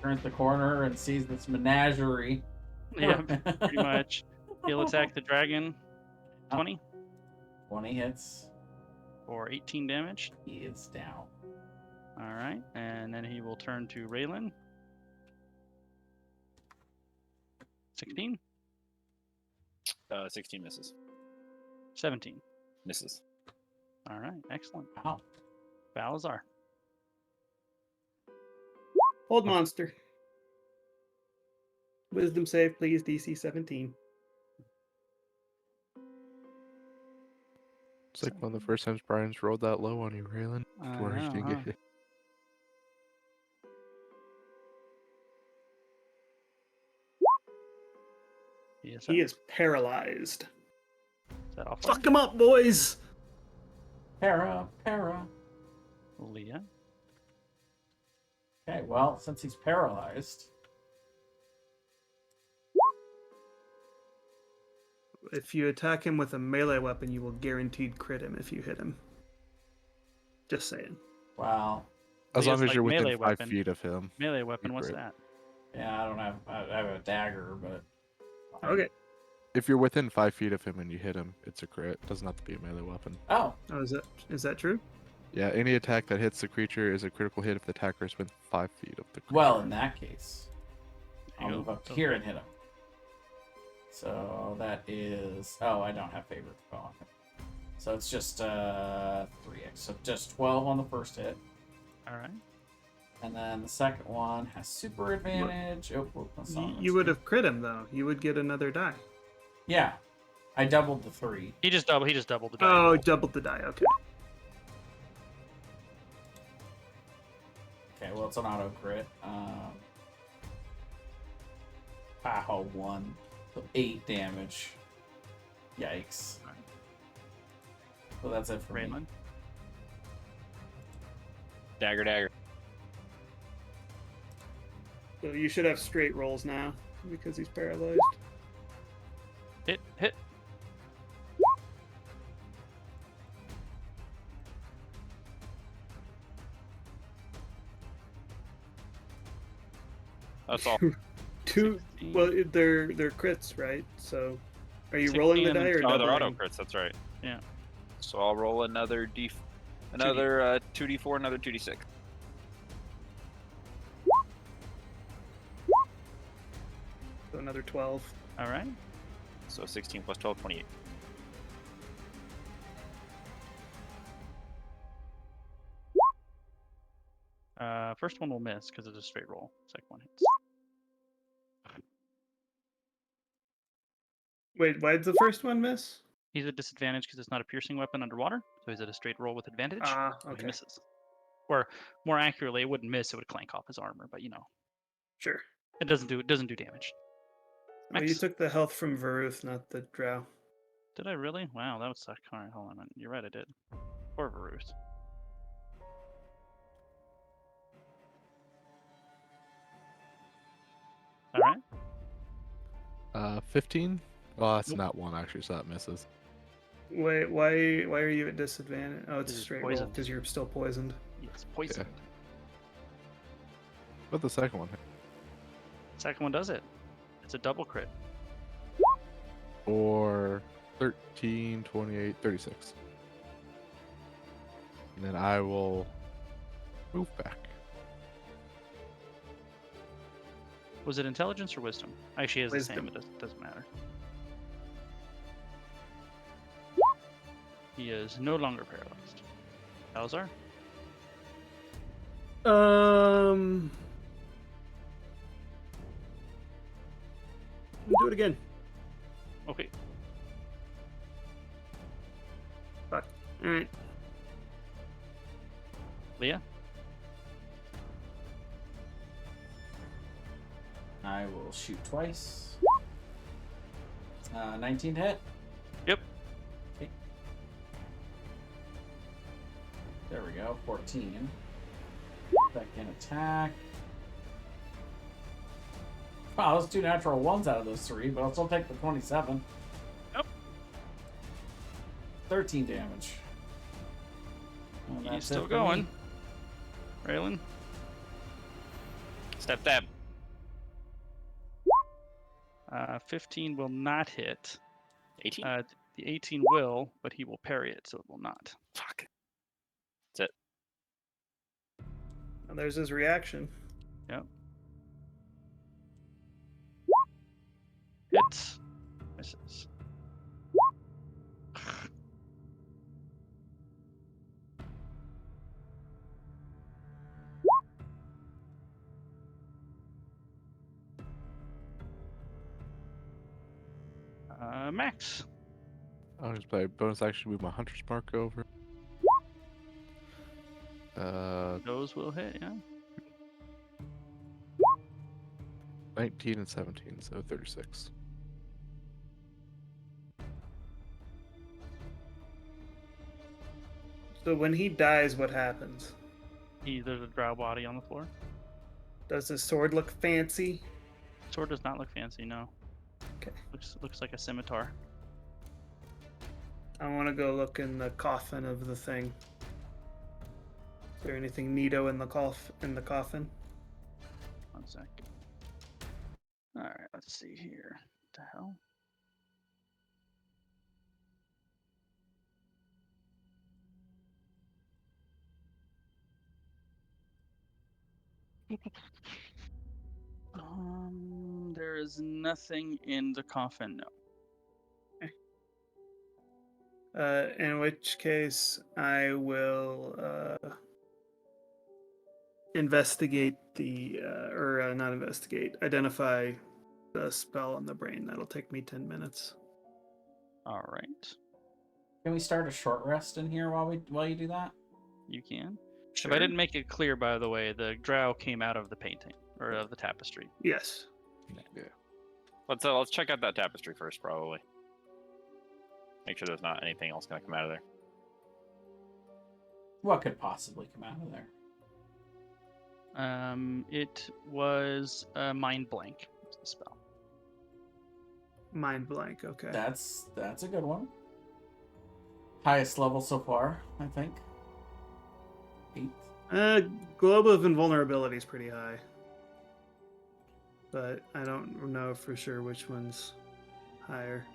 Turns the corner and sees this menagerie. Yeah, pretty much. He'll attack the dragon. 20 20 hits. for 18 damage. He is down. All right, and then he will turn to Raylan. 16, 16 misses. 17. Misses. All right, excellent. Wow. Balazar. Hold monster. Wisdom save, please. DC 17. It's like one of the first times Brian's rolled that low on you, Raylan. Before he did get hit. Yes, He is paralyzed. Is that all for Fuck him up, boys! Para. Leah? Okay, well, since he's paralyzed, If you attack him with a melee weapon, you will guaranteed crit him if you hit him. Just saying. wow. As He long has, as you're like, within melee 5 weapon. feet of him. Melee weapon, what's Great. that? Yeah, I have a dagger, but Okay. If you're within 5 feet of him and you hit him, it's a crit. It doesn't have to be a melee weapon. Oh, Oh, is that true? Yeah, any attack that hits the creature is a critical hit if the attacker is within 5 feet of the creature. well, in that case, There I'll you move go. up here and hit him. So that is. Oh, I don't have favorite. Oh, okay. So it's just 3x. So just 12 on the first hit. All right. And then the second one has super advantage. Oh, that's not You would have crit him though. You would get another die. Yeah. I doubled the 3. He just doubled the die. Oh, doubled the die. Okay. Okay, well, it's an auto crit. Pow, 1. So 8 damage. Yikes. So that's it for me. Raylan. Dagger. So you should have straight rolls now because he's paralyzed. Hit. That's all. Two. 16. Well, they're crits, right? So, are you rolling the 16 die or Oh, they're auto doubling? crits. That's right. Yeah. So I'll roll another 2d4, another 2d6. So another 12. All right. So 16 plus 12, 28. First one will miss because it's a straight roll. Second one hits. Wait, why did the first one miss? He's at disadvantage because it's not a piercing weapon underwater, so he's at a straight roll with advantage. Ah, so He okay. misses. Or more accurately, it wouldn't miss; it would clank off his armor. But Sure. it doesn't do damage. Oh, you Max? took the health from Varuth, not the drow. Did I really? Wow, that would suck. All right, hold on. You're right, I did. Poor Varuth. All right. 15. Well, that's Nope. not one actually, so that misses. Wait, why are you at disadvantage? Oh, it's This is straight roll poisoned. because you're still poisoned. It's poisoned. But the second one hit. Second one does it. It's a double crit. For 13, 28, 36. And then I will move back. Was it intelligence or wisdom? Actually, it's the same. Wisdom. It doesn't matter. He is no longer paralyzed. Balzar? Do it again. Okay. Fuck. All right. Leah? I will shoot twice. 19 to hit. Yep. Okay. There we go. 14. Second attack. Wow, those 2 natural ones out of those 3, but I'll still take the 27. Yep. 13 damage. And He's that's still it for me. going. Raylan? Step dab. 15 will not hit. 18. The 18 will, but he will parry it, so it will not. Fuck. That's it. Well, there's his reaction. Yep. Hits. Misses. Max. I'll just play bonus action, move my hunter's mark over. Those will hit, yeah. 19 and 17, so 36. So when he dies, what happens? There's a drow body on the floor. Does his sword look fancy? Sword does not look fancy, no. Okay. Looks like a scimitar. I want to go look in the coffin of the thing. Is there anything neato in the coffin? 1 sec. Alright, let's see here. What the hell? There is nothing in the coffin, no. In which case, I will investigate not investigate, identify the spell on the brain. That'll take me 10 minutes. Alright, Can we start a short rest in here while you do that? you can. Sure. If I didn't make it clear, by the way, the drow came out of the painting, or of the tapestry. Yes. Yeah. Let's check out that tapestry first, probably. Make sure there's not anything else gonna come out of there. What could possibly come out of there? It was mind blank. Was the spell. Mind blank. Okay. That's a good one. Highest level so far, I think. 8. Globe of Invulnerability is pretty high. But I don't know for sure which one's higher.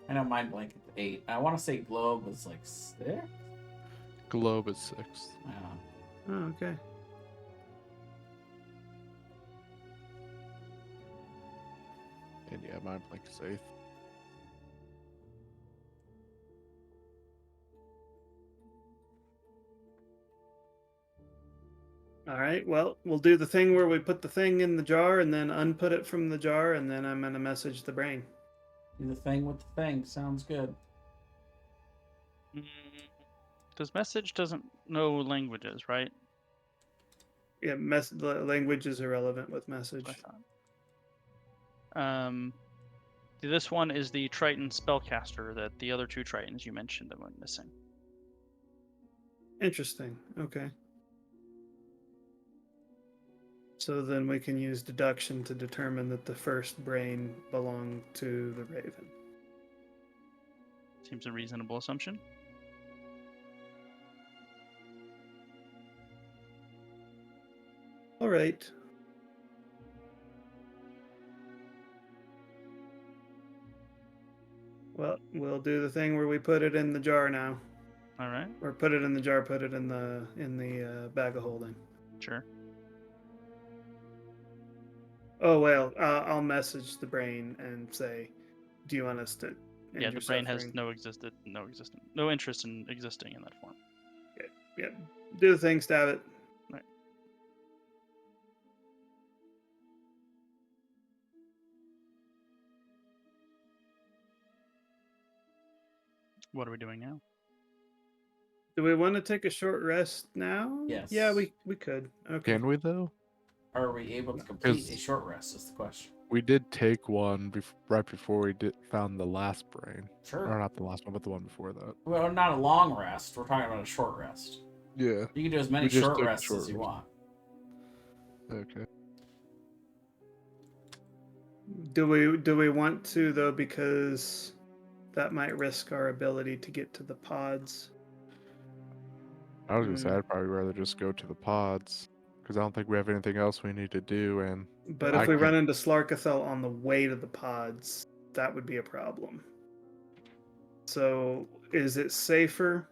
I know Mind Blank at 8. I want to say Globe was like 6. Globe is 6. Yeah. Oh, okay. And yeah, mine blank is 8th. All right. Well, we'll do the thing where we put the thing in the jar and then unput it from the jar, and then I'm gonna message the brain. Do the thing with the thing. Sounds good. Does message doesn't know languages, right? Yeah, the language is irrelevant with message. I thought. This one is the Triton spellcaster that the other two Tritons you mentioned that went missing. Interesting. Okay. So then we can use deduction to determine that the first brain belonged to the Raven. Seems a reasonable assumption. All right. Well, we'll do the thing where we put it in the jar now, All right, or put it in the jar, put it in the bag of holding. sure. Oh well, I'll message the brain and say, "Do you want us to?" end Yeah, your the brain has suffering?" no interest in existing in that form. Yeah, do the thing, stab it. Right. What are we doing now? Do we want to take a short rest now? Yes. Yeah, we could. Okay. Can we though? Are we able to complete a Is- short rest? Is the question. We did take one right before we found the last brain. Sure. Or not the last one, but the one before that. Well, not a long rest. We're talking about a short rest. Yeah. You can do as many We just short took a rests short as you rest. want. Okay. Do we want to though, because that might risk our ability to get to the pods? I was gonna say I'd probably rather just go to the pods because I don't think we have anything else we need to do. And But I if we could- run into Slarkathel on the way to the pods, that would be a problem. So, is it safer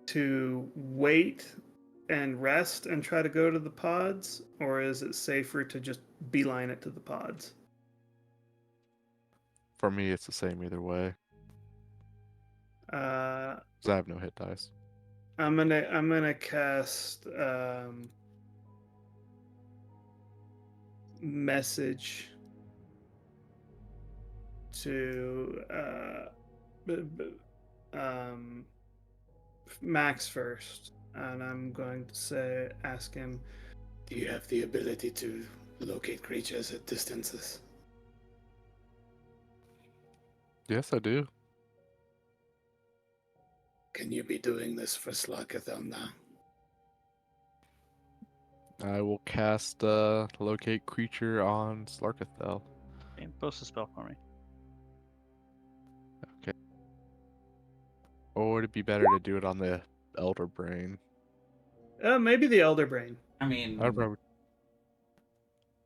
to wait and rest and try to go to the pods, or is it safer to just beeline it to the pods? for me, it's the same either way. Uh, 'Cause I have no hit dice. I'm gonna cast message to Max first, and I'm going to ask him, Do you have the ability to locate creatures at distances? Yes, I do. Can you be doing this for Slakathel now? I will cast locate creature on Slarkathel. Okay, post a spell for me. Okay. Or would it be better to do it on the Elder Brain? maybe the Elder Brain. I mean, I'd probably,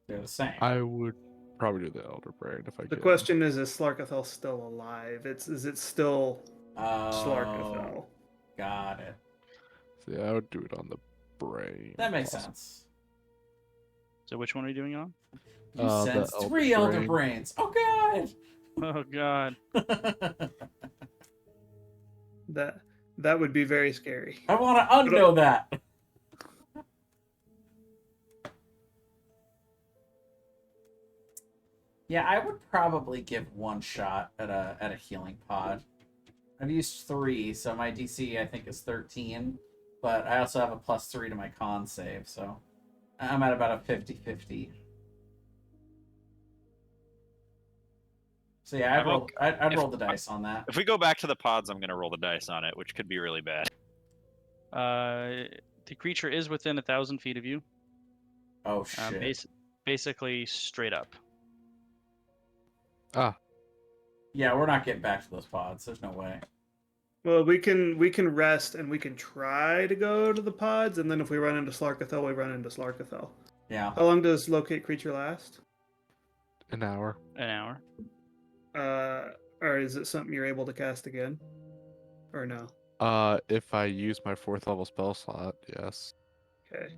they're the same. I would probably do the Elder Brain if I The could. question is Slarkathel still alive? Is it still Slarkathel? Oh, got it. So yeah, I would do it on the Brain. That makes also. sense. So which one are you doing on? You The sense Elder 3 Elder Brain. Brains. Oh, God! Oh God. That would be very scary. I want to unknow that. Yeah, I would probably give one shot at a healing pod. I've used 3, so my DC I think is 13, but I also have a +3 to my con save, so I'm at about a 50-50. So yeah, I'd roll the dice on that. If we go back to the pods, I'm gonna roll the dice on it, which could be really bad. The creature is within 1,000 feet of you. Oh shit. Basically straight up. Ah, Yeah, we're not getting back to those pods. There's no way. Well, we can rest and we can try to go to the pods, and then if we run into Slarkathel, we run into Slarkathel. Yeah. How long does locate creature last? an hour. An hour. Or is it something you're able to cast again? Or no? If I use my 4th level spell slot, yes. Okay.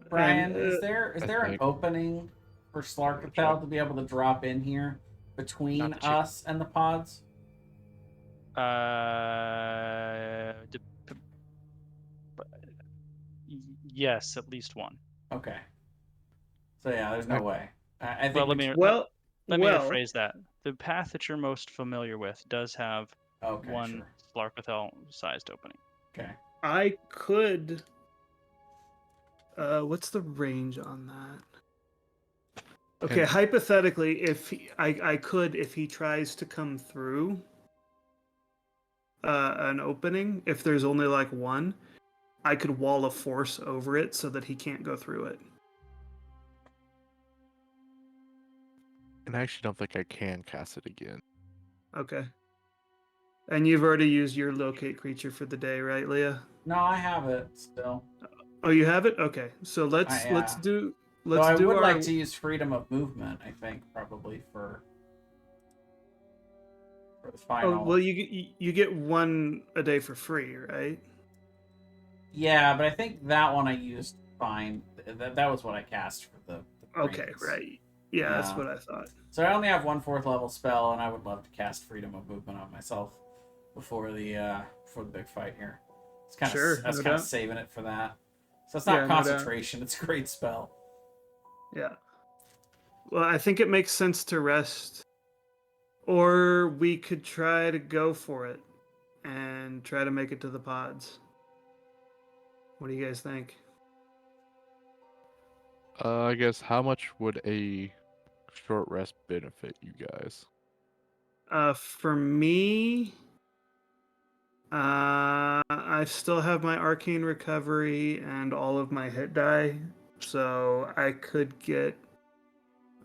Brian, And, is there I an think- opening for Slarkathel to be able to drop in here between Not that you- us and the pods? Yes, at least one. Okay. So yeah, there's no way. I think. Well, let me Well, let me well, rephrase that. The path that you're most familiar with does have Okay, one sure. Slarkathel-sized opening. Okay. I could. What's the range on that? Okay, And- hypothetically, if I could, if he tries to come through an opening, if there's only like one, I could wall a force over it so that he can't go through it. And I actually don't think I can cast it again. Okay. And you've already used your locate creature for the day, right, Leah? No, I have it still. Oh, you have it? Okay. So let's yeah. do So I would our like to use freedom of movement. I think probably for the final. Oh, well, you get one a day for free, right? Yeah, but I think that one I used fine. That was what I cast for the Okay, rings. right. Yeah, that's Yeah. what I thought. So I only have one 4th level spell, and I would love to cast freedom of movement on myself before the big fight here. It's kind of Sure, I was no kind of doubt. saving it for that. So it's not Yeah, no doubt. concentration; it's a great spell. Yeah. Well, I think it makes sense to rest. Or we could try to go for it and try to make it to the pods. What do you guys think? I guess how much would a short rest benefit you guys? For me, I still have my arcane recovery and all of my hit die, so I could get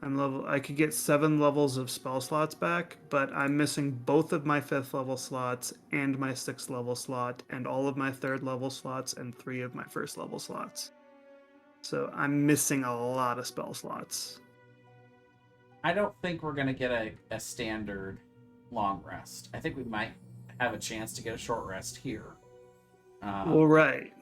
I could get 7 levels of spell slots back, but I'm missing both of my 5th level slots and my 6th level slot and all of my 3rd level slots and 3 of my 1st level slots. So I'm missing a lot of spell slots. I don't think we're gonna get a standard long rest. I think we might have a chance to get a short rest here. Well, right.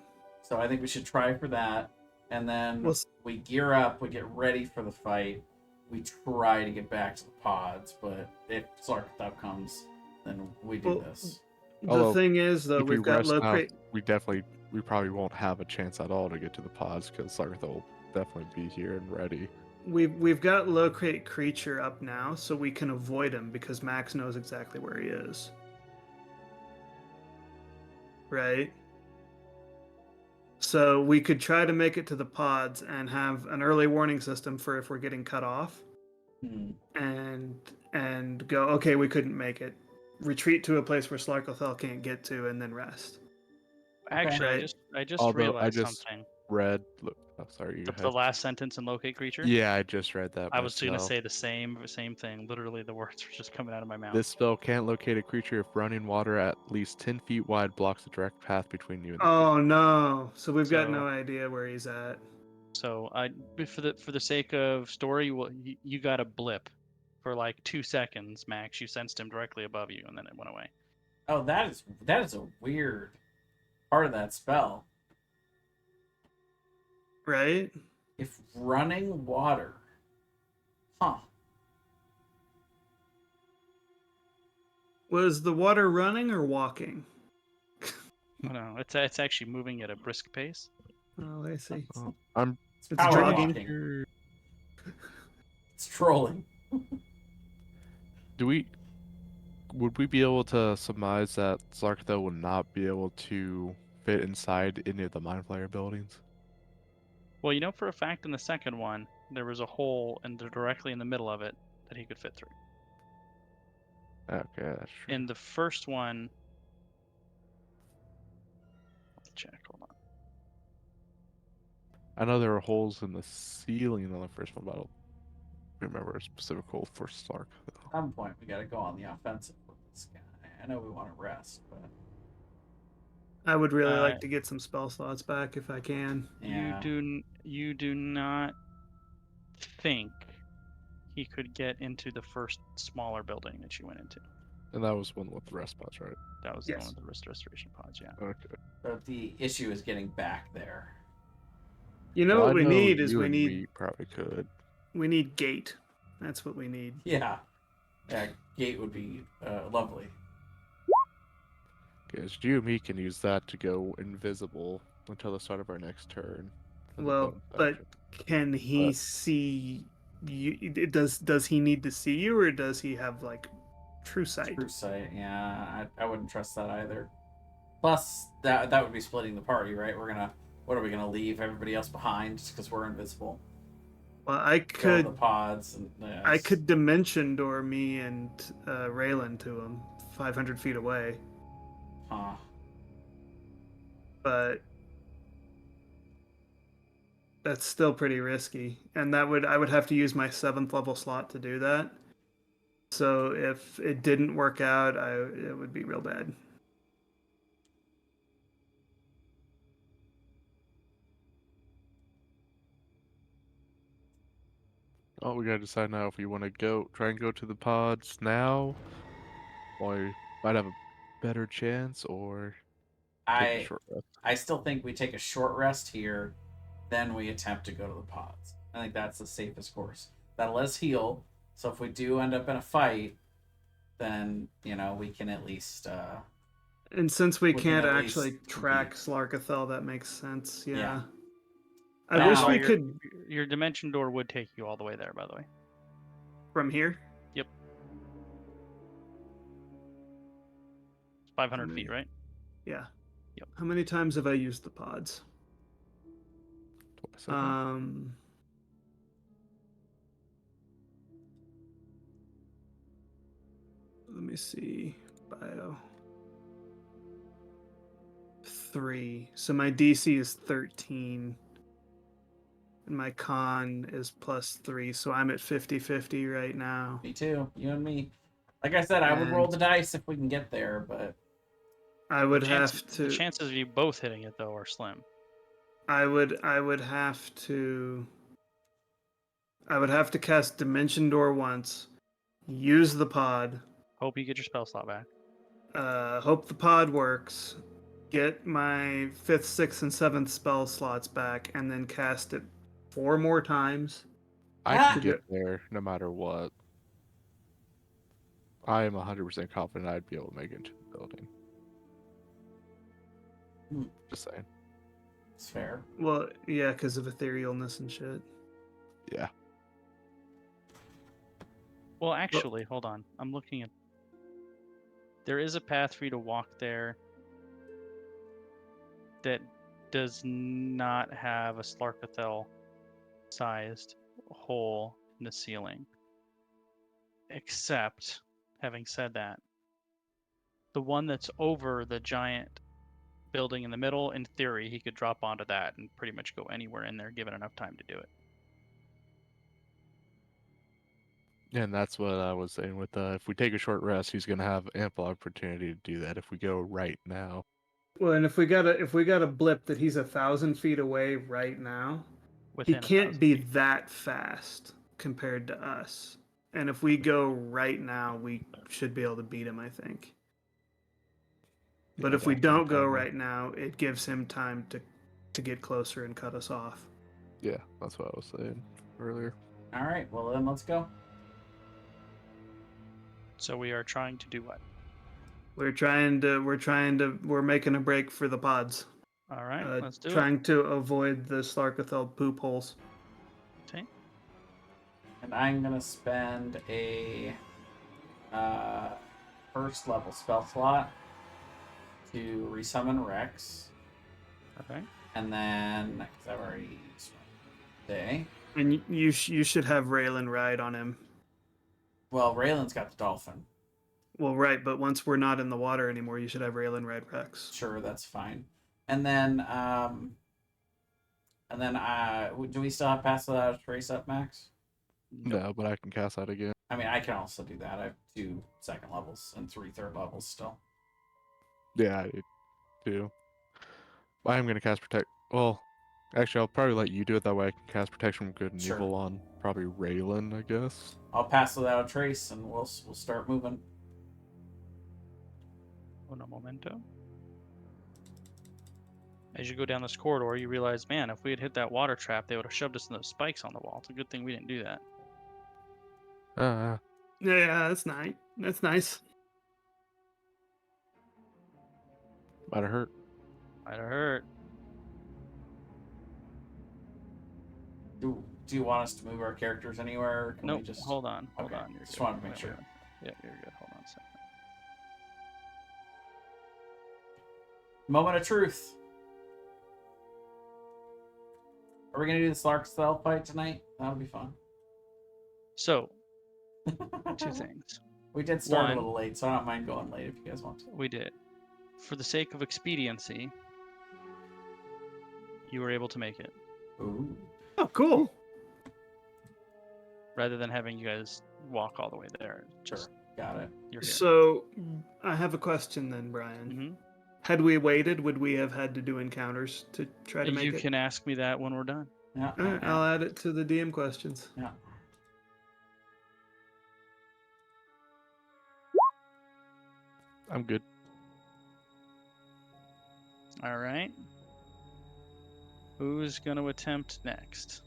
So I think we should try for that, and then Well, we gear up, we get ready for the fight. We try to get back to the pods, but if Slarkathel comes, then we do Well, this. the Although, thing is, though, if we we've got rest now, locate. we probably won't have a chance at all to get to the pods because Sarth will definitely be here and ready. We've got locate creature up now, so we can avoid him because Max knows exactly where he is. Right? So we could try to make it to the pods and have an early warning system for if we're getting cut off, and go, okay, we couldn't make it. Retreat to a place where Slarkathel can't get to, and then rest. Actually, Right. I just Although I realized just something. read. Oh, sorry, you The had. last sentence in locate creature. Yeah, I just read that. I was going to myself. say the same thing. Literally, the words were just coming out of my mouth. This spell can't locate a creature if running water at least 10 feet wide blocks a direct path between you and the Oh no! So we've got So- no idea where he's at. So for the sake of story, well, you got a blip for like 2 seconds, Max. You sensed him directly above you, and then it went away. Oh, that is a weird part of that spell. Right? If running water, huh? Was the water running or walking? Oh, no, it's actually moving at a brisk pace. Oh, I see. Oh, I'm It's It's power jogging. walking. sure. It's trolling. Would we be able to surmise that Zarkatho would not be able to fit inside any of the Mind Flayer buildings? Well, you know for a fact in the second one there was a hole and directly in the middle of it that he could fit through. Okay, that's true. In the first one, let's check. Hold on. I know there were holes in the ceiling on the first one, but I don't remember a specific hole for Stark. At some point, we got to go on the offensive with this guy. I know we want to rest, but I would really like to get some spell slots back if I can. yeah. You do not think he could get into the first smaller building that you went into. And that was one with the rest spots, right? That was Yes. one of the restoration pods, yeah. Okay. But the issue is getting back there. You know Well, what I we know need is you we and need me probably could. gate. That's what we need. Yeah. Yeah, gate would be lovely. Because you and me can use that to go invisible until the start of our next turn. for the Well, bonus but action. can he But- see you? Does he need to see you, or does he have like true sight? True sight, yeah, I wouldn't trust that either. Plus, that would be splitting the party, right? What are we gonna leave everybody else behind just because we're invisible? Well, I Go to could the pods and I could dimension door me and Raylan to him 500 feet away, Huh. but that's still pretty risky, and I would have to use my 7th level slot to do that. So if it didn't work out, it would be real bad. Oh, we gotta decide now if we want to try and go to the pods now, or we might have a better chance, or take a I short rest. I still think we take a short rest here, then we attempt to go to the pods. I think that's the safest course. That'll let us heal. So if we do end up in a fight, then we can at least And since we We can can't at actually least track compete. Slarkathel, that makes sense. Yeah. Yeah. I Now- wish Now we your, could Your dimension door would take you all the way there, by the way. from here. It's 500 many? feet, right? Yeah. Yep. How many times have I used the pods? Twice, I think. Let me see. Bio. 3. So my DC is 13. And my con is +3. So I'm at 50-50 right now. Me too. You and me. Like I said, I would roll And- the dice if we can get there, but I would The have to. The chances of you both hitting it, though, are slim. I would have to. I would have to cast Dimension Door once, use the pod, Hope you get your spell slot back. hope the pod works, get my 5th, 6th, and 7th spell slots back, and then cast it 4 more times. I Ah! can get there no matter what. I am 100% confident I'd be able to make it into the building. Hmm. Just saying. it's fair. Well, yeah, because of etherealness and shit. Yeah. Well, actually, hold on. I'm looking at. There is a path for you to walk there that does not have a Slarkathel sized hole in the ceiling. Except, having said that, the one that's over the giant building in the middle, in theory, he could drop onto that and pretty much go anywhere in there given enough time to do it. And that's what I was saying with if we take a short rest, he's going to have ample opportunity to do that if we go right now. Well, and if we got a blip that he's 1,000 feet away right now, he Within can't 1,000 be feet. that fast compared to us. And if we go right now, we should be able to beat him, I think. But Yeah, if we that's don't what go I'm right now, it gives him time to get closer and cut us off. Yeah, that's what I was saying earlier. All right, well then let's go. So we are trying to do what? We're making a break for the pods. All right, let's do Trying to avoid the Slarkathel poop holes. it. Okay. And I'm gonna spend a first level spell slot to resummon Rex, Okay. and then because I've already used one day. And you should have Raylan ride on him. Well, Raylan's got the dolphin. Well, right, but once we're not in the water anymore, you should have Raylan ride Rex. Sure, that's fine. And then do we still have pass without a trace up, Max? No, but I can cast that again. I mean, I can also do that. I have 2 second levels and 3 third levels still. Yeah, I do. I'm going to cast Protect. Well, actually, I'll probably let you do it. That way I can cast Protection from Good and Sure. Evil on probably Raylan, I guess. I'll pass without a trace, and we'll start moving. Uno momento. As you go down this corridor, you realize, man, if we had hit that water trap, they would have shoved us in those spikes on the wall. It's a good thing we didn't do that. Yeah, that's nice. That's nice. Might have hurt. Might have hurt. Do you want us to move our characters anywhere? Or can Nope. we just Hold on. Hold Okay, on. You're just good. wanted to make Wait, sure. wait. Yeah, you're good. Hold on a second. Moment of truth. Are we gonna do the Slark stealth fight tonight? That'll be fun. So, two things. We did start One- a little late, so I don't mind going late if you guys want to. We did. For the sake of expediency, you were able to make it. Ooh. Oh, cool. Rather than having you guys walk all the way there. Just Got it. you're here. So, I have a question then, Brian. Mhm. Had we waited, would we have had to do encounters to try to make You it? can ask me that when we're done. Yeah. All right, I'll add it to the DM questions. Yeah. I'm good. All right. Who's going to attempt next?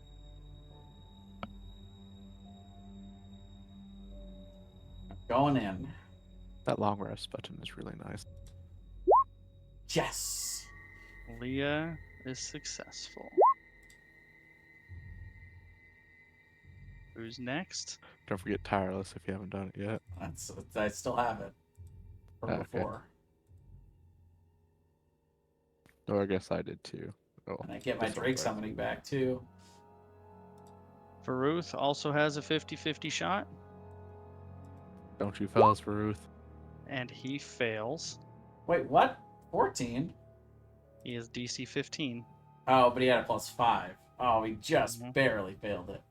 Going in. That long rest button is really nice. Yes. Leah is successful. Who's next? Don't forget tireless if you haven't done it yet. I still have it from Okay. before, Oh, I guess I did too. Oh, and I get my this one's Drake right. summoning back too. Faruth also has a 50-50 shot, Don't you fellas for Ruth? and he fails. Wait, what? 14? He is DC 15. Oh, but he had a +5. Oh, he just Mhm. barely failed it.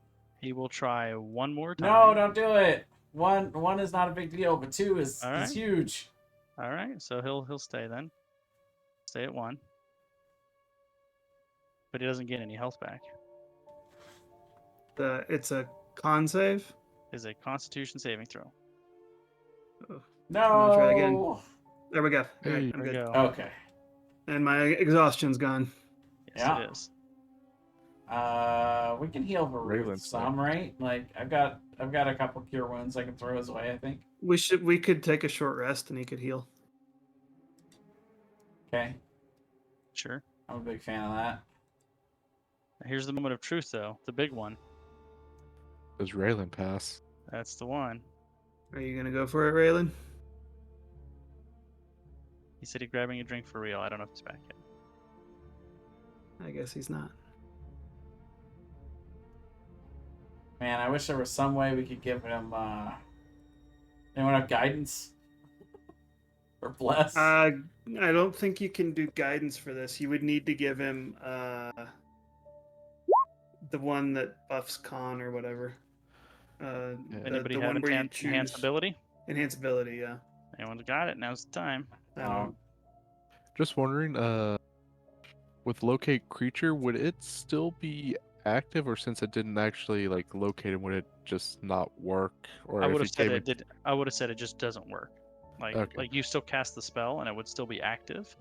He will try one more time. No, don't do it. One is not a big deal, but 2 is All right. huge. All right, so he'll stay then. Stay at 1. But he doesn't get any health back. It's a con save. Is a Constitution saving throw. No. gonna try again. There we go. All Hey, right, I'm There we good. go. Okay. And my exhaustion's gone. Yes, Yeah. it is. We can heal Varun Raylan's some, right? Like I've got a couple cure wounds I can throw his way. I think. We could take a short rest and he could heal. Okay, Sure. I'm a big fan of that. Here's the moment of truth, though. The big one. Does Raylan pass? That's the one. Are you gonna go for it, Raylan? He said he's grabbing a drink for real. I don't know if he's back yet. I guess he's not. Man, I wish there was some way we could give him. Anyone have guidance or bless? I don't think you can do guidance for this. You would need to give him the one that buffs con or whatever. Anybody the have one where you enhance choose ability? enhance ability. Yeah. Anyone's got it? Now's the time. I don't- Just wondering, with locate creature, would it still be active, or since it didn't actually like locate him, would it just not work? Or I if would he have said came it did. I would have said it just doesn't work. Like Okay. you still cast the spell and it would still be active,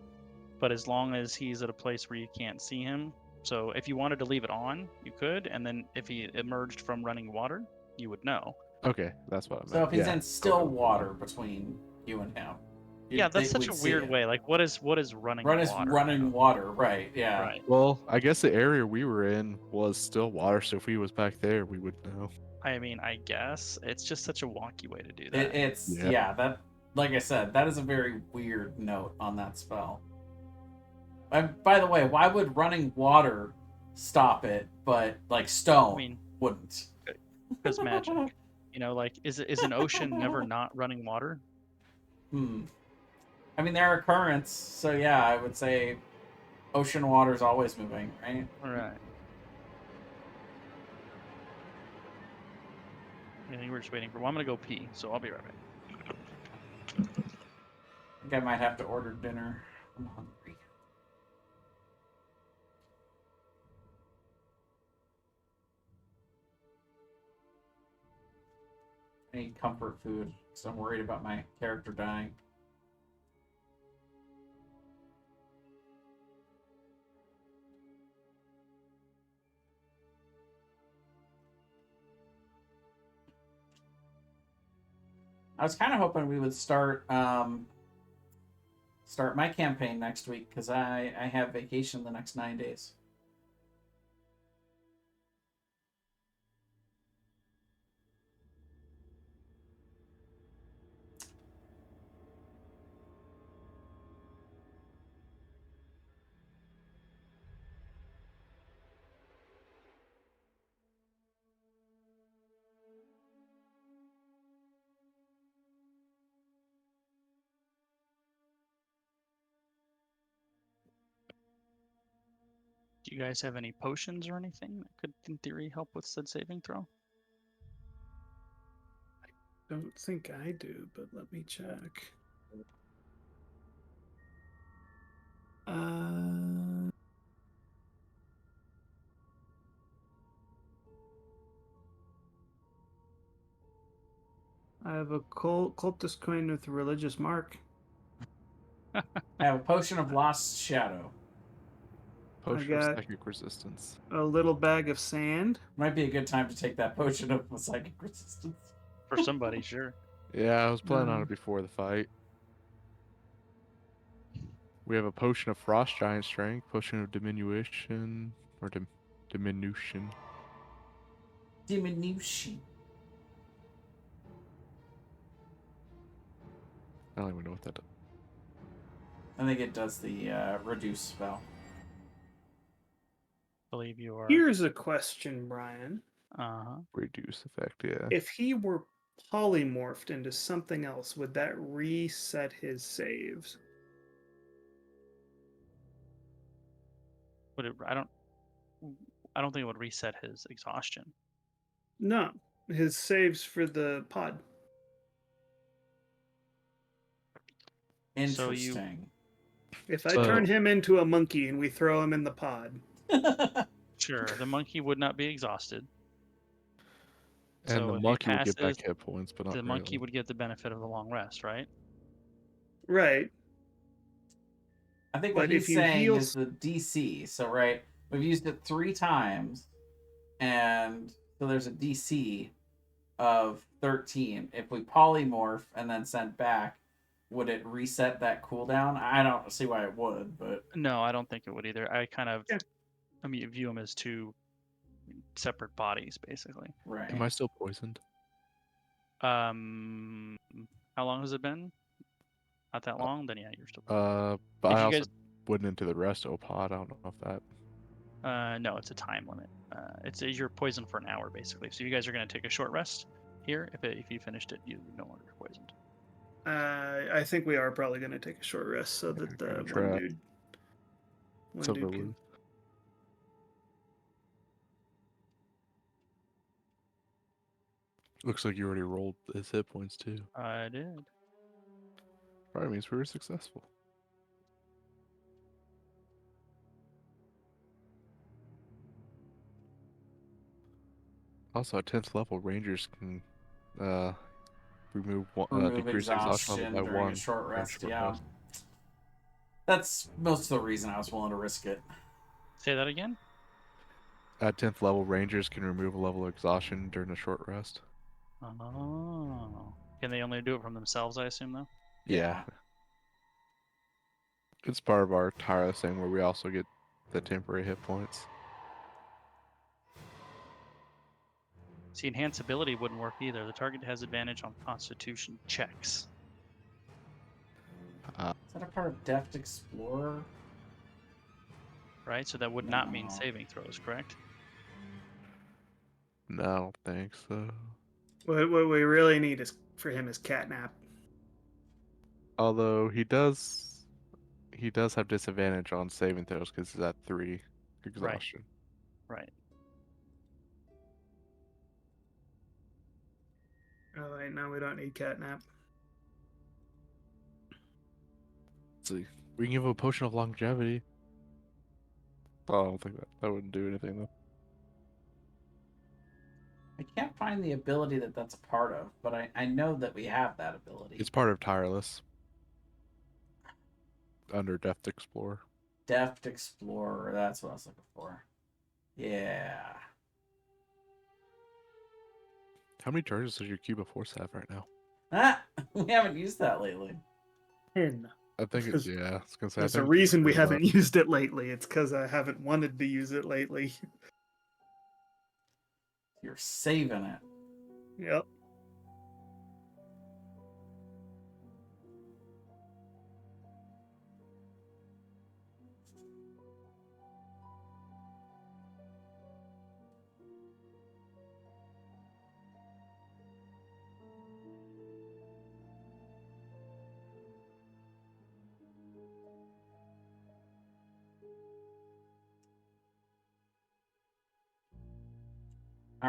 but as long as he's at a place where you can't see him. So if you wanted to leave it on, you could, and then if he emerged from running water, you would know. Okay, that's what I meant. So if he's Yeah. in still water between you and him. Yeah, that's such a weird way. Like, what is running water? running water, right? Yeah. Right. Well, I guess the area we were in was still water, so if he was back there, we would know. I mean, I guess it's just such a wonky way to do that. It's Yeah. that like I said, that is a very weird note on that spell. And by the way, why would running water stop it, but like stone I mean, wouldn't? because magic. You know, like is an ocean never not running water? I mean, there are currents, so yeah, I would say ocean water is always moving, right? All right. I think we're just waiting for. Well, I'm gonna go pee, so I'll be right back. I think I might have to order dinner. I'm hungry. I need comfort food, because I'm worried about my character dying. I was kind of hoping we would start my campaign next week, because I have vacation the next 9 days. Do you guys have any potions or anything that could, in theory, help with said saving throw? Don't think I do, but let me check. I have a cultist coin with a religious mark. I have a potion of lost shadow. Potion of got- psychic resistance. A little bag of sand. Might be a good time to take that potion of psychic resistance. For somebody, sure. Yeah, I was planning on No. it before the fight. We have a potion of frost giant strength, potion of diminution, or diminution. Diminution. I don't even know what that does. I think it does the reduce spell. Believe you are. Here's a question, Brian. Reduce effect, yeah. If he were polymorphed into something else, would that reset his saves? Would it? I don't think it would reset his exhaustion. No, his saves for the pod. So you- Interesting. If I So- turn him into a monkey and we throw him in the pod, Sure, the monkey would not be exhausted. And So the if he monkey would get back passes, hit points, but not the monkey really. would get the benefit of the long rest, right? right? I think what But he's if you saying heal is the DC. So, right, we've used it 3 times, and so there's a DC of 13. If we polymorph and then send back, would it reset that cooldown? I don't see why it would, but No, I don't think it would either. I kind of, Yeah. I mean, view them as two separate bodies, basically. right. Am I still poisoned? How long has it been? Not that long. Then yeah, you're still. But If I you also guys- went into the resto pod. I don't know if that. No, it's a time limit. You're poisoned for an hour basically. So you guys are gonna take a short rest here. If you finished it, you no longer poisoned. I think we are probably going to take a short rest so that the Gonna one try. dude. One Silver dude can. loot. Looks like you already rolled his hit points too. I did. Probably means we were successful. Also, at 10th level, rangers can remove decrease exhaustion level by during 1 a short during rest. short Yeah, rest. that's most of the reason I was willing to risk it. Say that again. At 10th level, rangers can remove a level of exhaustion during a short rest. Oh. Can they only do it from themselves? I assume though. Yeah. It's part of our tireless thing where we also get the temporary hit points. See, enhanced ability wouldn't work either. The target has advantage on Constitution checks. Is that a part of Deft Explorer? Right, so that would not mean No. saving throws, correct? No, I don't think so. What we really need is for him is catnap. Although he does have disadvantage on saving throws because he's at 3 exhaustion. Right. Oh wait, no, we don't need catnap. Let's see. We can give him a potion of longevity. Oh, I don't think that wouldn't do anything though. I can't find the ability that's a part of, but I know that we have that ability. It's part of tireless. Under Deft Explorer. Deft Explorer, that's what I was looking for. Yeah. How many charges does your Cube of Force have right now? Ah, we haven't used that lately. 10. I think it's yeah. I was gonna say. I There's a think reason we it's about- haven't used it lately. It's because I haven't wanted to use it lately. You're saving it. Yep.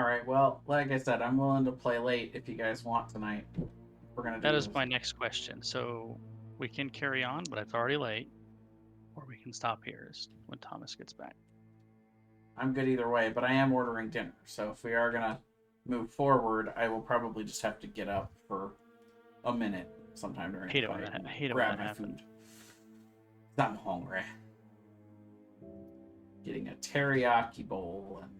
All right. Well, like I said, I'm willing to play late if you guys want tonight. We're gonna do That is this. my next question. So we can carry on, but it's already late, or we can stop here when Thomas gets back. I'm good either way, but I am ordering dinner. So if we are gonna move forward, I will probably just have to get up for a minute sometime during Hate the it when fight that and hate it when grab that my happens. food. I'm hungry. Getting a teriyaki bowl and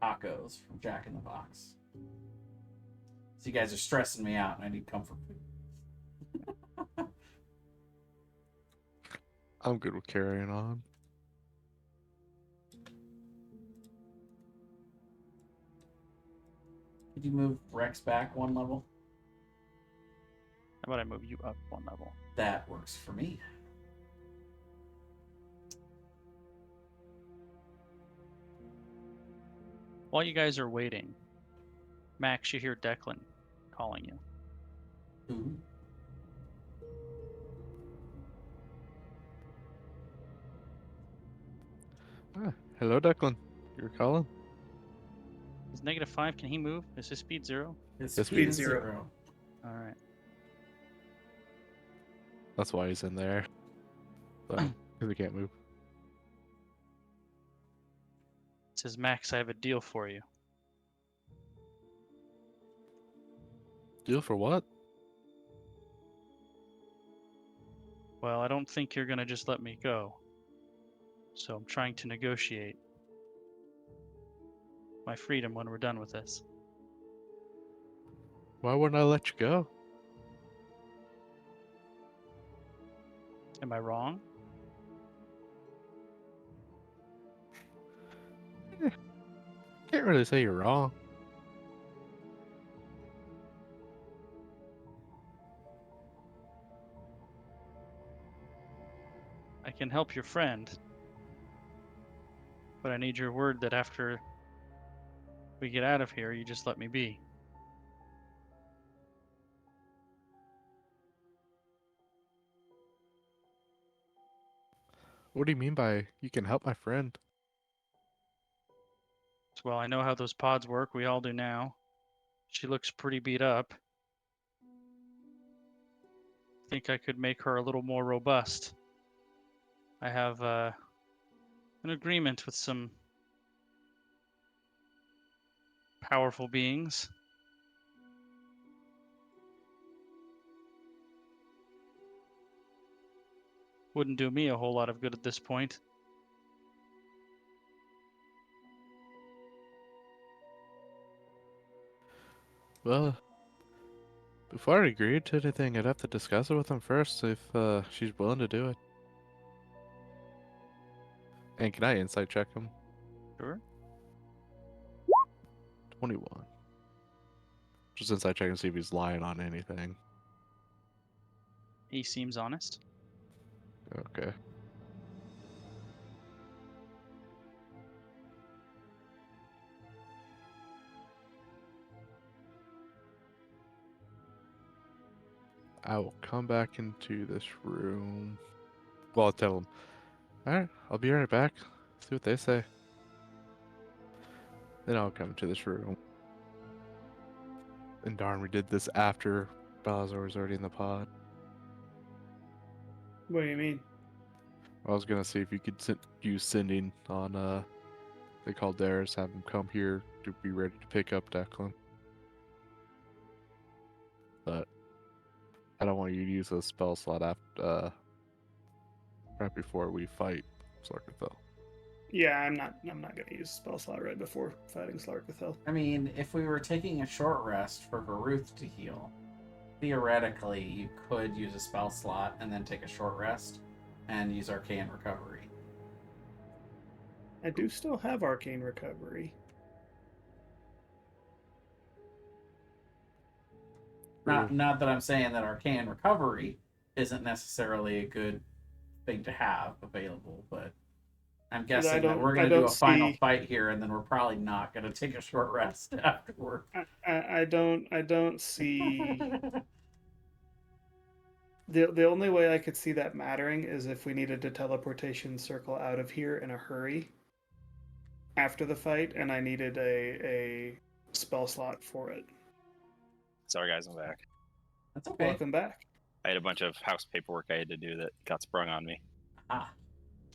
tacos from Jack in the Box. So you guys are stressing me out, and I need comfort food. I'm good with carrying on. Could you move Rex back one level? How about I move you up one level? That works for me. While you guys are waiting, Max, you hear Declan calling you. Ooh. Hello, Declan. You're calling? Is -5? Can he move? Is his speed 0? His Yes, speed we is do. 0. All right. That's why he's in there. Because he can't move. It says, Max, I have a deal for you. Deal for what? Well, I don't think you're going to just let me go. So I'm trying to negotiate my freedom when we're done with this. Why wouldn't I let you go? Am I wrong? Can't really say you're wrong. I can help your friend. But I need your word that after we get out of here, you just let me be. What do you mean by you can help my friend? Well, I know how those pods work. We all do now. She looks pretty beat up. Think I could make her a little more robust. I have an agreement with some powerful beings. Wouldn't do me a whole lot of good at this point. Well, before I agreed to anything, I'd have to discuss it with him first if she's willing to do it. And can I insight check him? Sure. 21. Just insight check and see if he's lying on anything. He seems honest. Okay. I will come back into this room. Well, I'll tell him. Alright, I'll be right back. See what they say. Then I'll come to this room. And darn, we did this after Balazar was already in the pod. What do you mean? I was gonna see if you could use sending on they call Darius, have him come here to be ready to pick up Declan. But I don't want you to use a spell slot after right before we fight Slarkathel. Yeah, I'm not gonna use spell slot right before fighting Slarkathel. I mean, if we were taking a short rest for Varuth to heal, theoretically, you could use a spell slot and then take a short rest and use Arcane Recovery. I do still have Arcane Recovery. Not that I'm saying that Arcane Recovery isn't necessarily a good thing to have available, but I'm guessing that we're going to do a final fight here, and then we're probably not going to take a short rest afterward. I don't see. The only way I could see that mattering is if we needed to teleportation circle out of here in a hurry after the fight, and I needed a spell slot for it. Sorry, guys, I'm back. That's okay. Welcome back. I had a bunch of house paperwork I had to do that got sprung on me. Ah,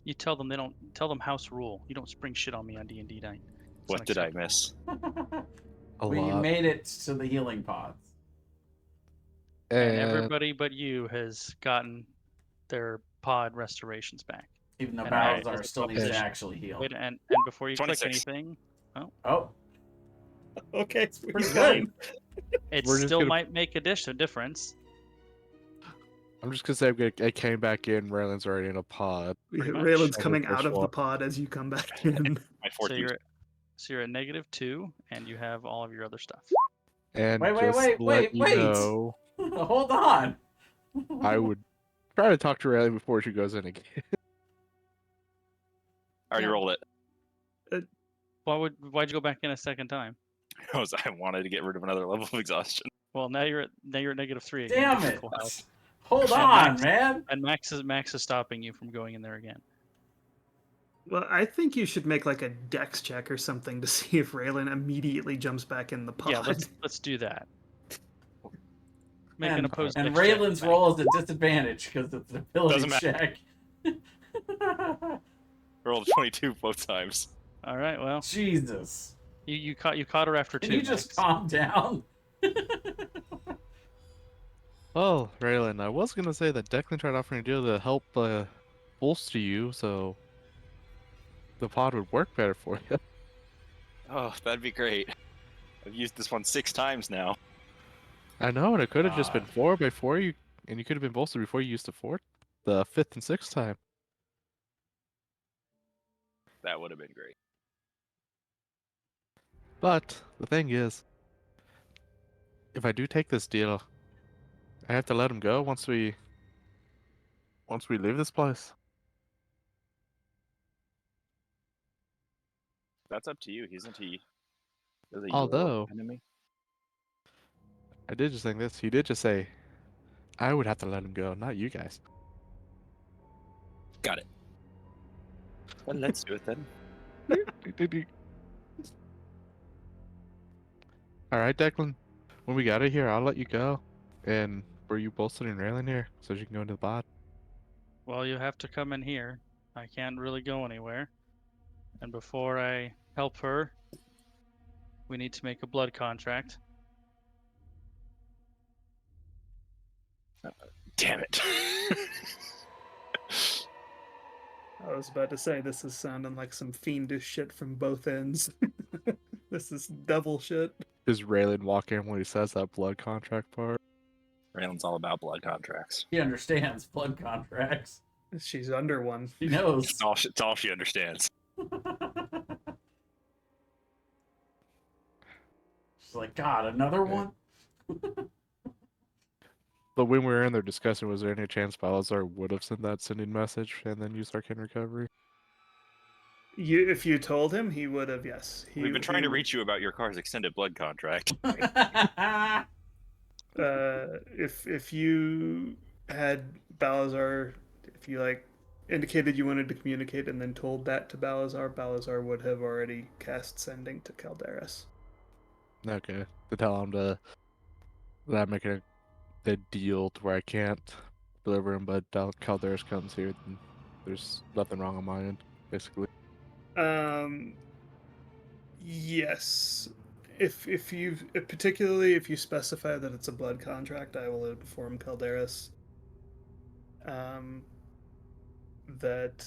You tell them they don't tell them house rule. You don't spring shit on me on D&D night. It's What did I unacceptable. miss? A we lot. made it to the healing pods. And everybody but you has gotten their pod restorations back. Even though And Alright. Balazar as a still needs to proposition. actually heal. Wait, and before you 26. click anything, Oh, Okay, so pretty he's good. it We're just still gonna- might make a difference. I'm just gonna say I came back in. Raylan's already in a pod. Pretty much. Raylan's Other coming first out of the one. pod as you come back in. My So 14. you're at -2, and you have all of your other stuff. And Wait, just wait, let wait, you wait. know, Hold on. I would try to talk to Raylan before she goes in again. I already Yeah. rolled it. Why'd you go back in a second time? Because I wanted to get rid of another level of exhaustion. Well, now you're at -3 again. Damn with it. full health. Hold And on, Max- man. And Max is stopping you from going in there again. Well, I think you should make like a dex check or something to see if Raylan immediately jumps back in the pod. Yeah, let's do that. Make an And, opposed and dex check, Raylan's Max. roll is a disadvantage because it's an ability Doesn't matter. check. I rolled a 22 both times. All right. Well, Jesus. you caught her after Can 2. you just Max. calm down? Well, Raylan, I was gonna say that Declan tried offering a deal to help bolster you, so the pod would work better for you. Oh, that'd be great. I've used this one 6 times now. I know, and it could have just been God. 4 before you, and you could have been bolstered before you used the 5th and 6th time. That would have been great. But the thing is, if I do take this deal, I have to let him go once we leave this place. That's up to you. Isn't he really Although- your enemy? I did just think this. He did just say, I would have to let him go, not you guys. Got it. Well, let's do it then. All right, Declan. When we got it here, I'll let you go. And were you bolstering Raylan here so she can go into the pod? Well, you have to come in here. I can't really go anywhere. And before I help her, we need to make a blood contract. Damn it. I was about to say this is sounding like some fiendish shit from both ends. This is devil shit. Does Raylan walk in when he says that blood contract part? Raylan's all about blood contracts. He understands blood contracts. She's under one. He knows. It's all she understands. She's like, God, another Okay. one? But when we were in there discussing, was there any chance Balazar would have sent that sending message and then used Arcane Recovery? If you told him, he would have. Yes, We've been trying to reach you about your car's extended blood contract. If you had Balazar, if you like indicated you wanted to communicate and then told that to Balazar, Balazar would have already cast sending to Calderas. Okay, to tell him that I'm making the deal to where I can't deliver him, but Calderas comes here, then there's nothing wrong on my end, basically. Yes. If you particularly if you specify that it's a blood contract, I will inform Calderas that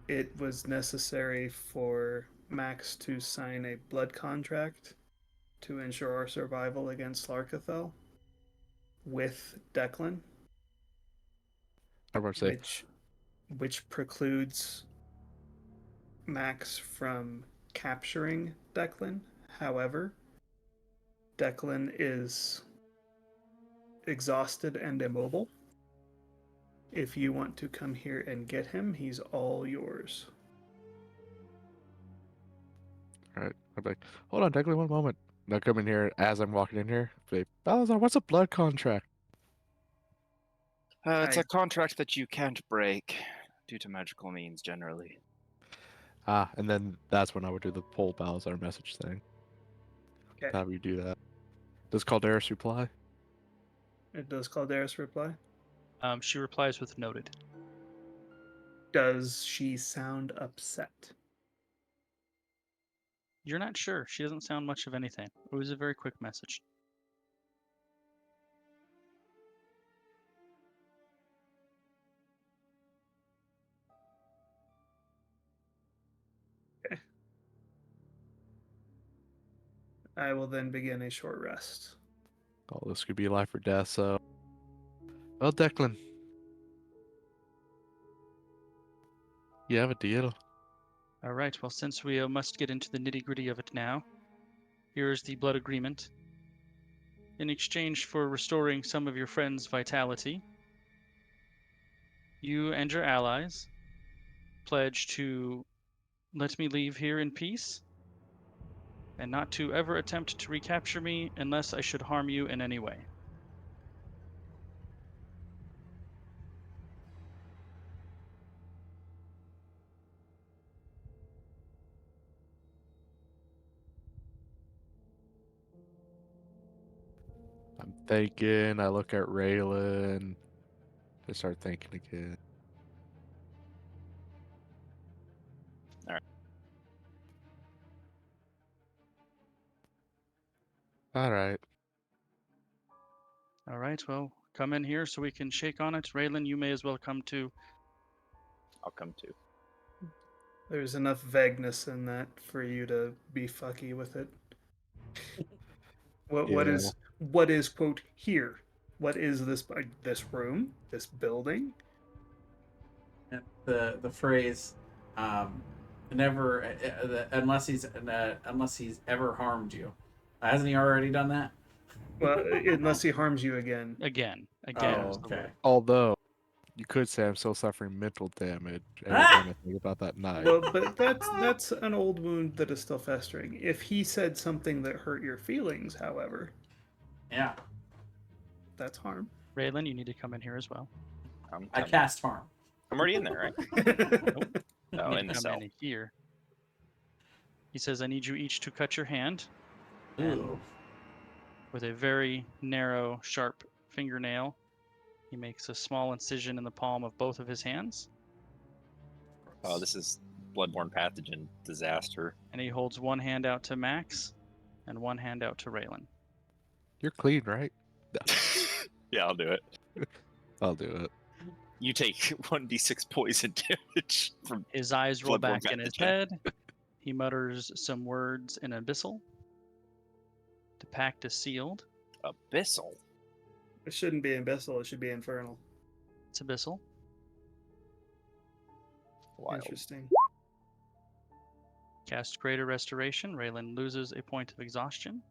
it was necessary for Max to sign a blood contract to ensure our survival against Larkathel with Declan, I was about to say, which precludes Max from capturing Declan. However, Declan is exhausted and immobile. If you want to come here and get him, he's all yours. alright, I'm like, hold on, Declan, one moment. Now come in here as I'm walking in here. Say, Balazar, what's a blood contract? It's a contract that you can't break due to magical means generally. Ah, and then that's when I would do the whole Balazar message thing. Okay. Have you do that. Does Calderis reply? It does Calderis reply? She replies with noted. Does she sound upset? You're not sure. She doesn't sound much of anything. It was a very quick message. I will then begin a short rest. Oh, this could be life or death, so. Well, Declan. You have a deal. All right. Well, since we must get into the nitty-gritty of it now, here is the blood agreement. In exchange for restoring some of your friends' vitality, you and your allies pledge to let me leave here in peace and not to ever attempt to recapture me unless I should harm you in any way. I'm thinking. I look at Raylan. I start thinking again. Alright. All right. All right. Well, come in here so we can shake on it. Raylan, you may as well come too. I'll come too. There's enough vagueness in that for you to be fucky with it. What Yeah. is quote here? What is this room? This building? The phrase, never unless he's ever harmed you. Hasn't he already done that? Well, unless he harms you again. Again. Oh, is the okay. word. Although, you could say I'm still suffering mental damage every time I think about that night. Well, but that's an old wound that is still festering. If he said something that hurt your feelings, however, Yeah. that's harm. Raylan, you need to come in here as well. I cast harm. I'm already in there, right? You Oh, need in to the come cell. in here. He says, I need you each to cut your hand. Ooh. With a very narrow, sharp fingernail, he makes a small incision in the palm of both of his hands, Oh, this is bloodborne pathogen disaster. and he holds one hand out to Max and one hand out to Raylan. You're clean, right? No, Yeah, I'll do it. I'll do it. You take 1d6 poison damage from. His eyes roll Bloodborne back in his pathogen. head. He mutters some words in Abyssal. The pact is sealed. Abyssal. It shouldn't be abyssal. It should be infernal. It's Abyssal. Wild. Interesting. Cast Greater Restoration. Raylan loses a point of exhaustion,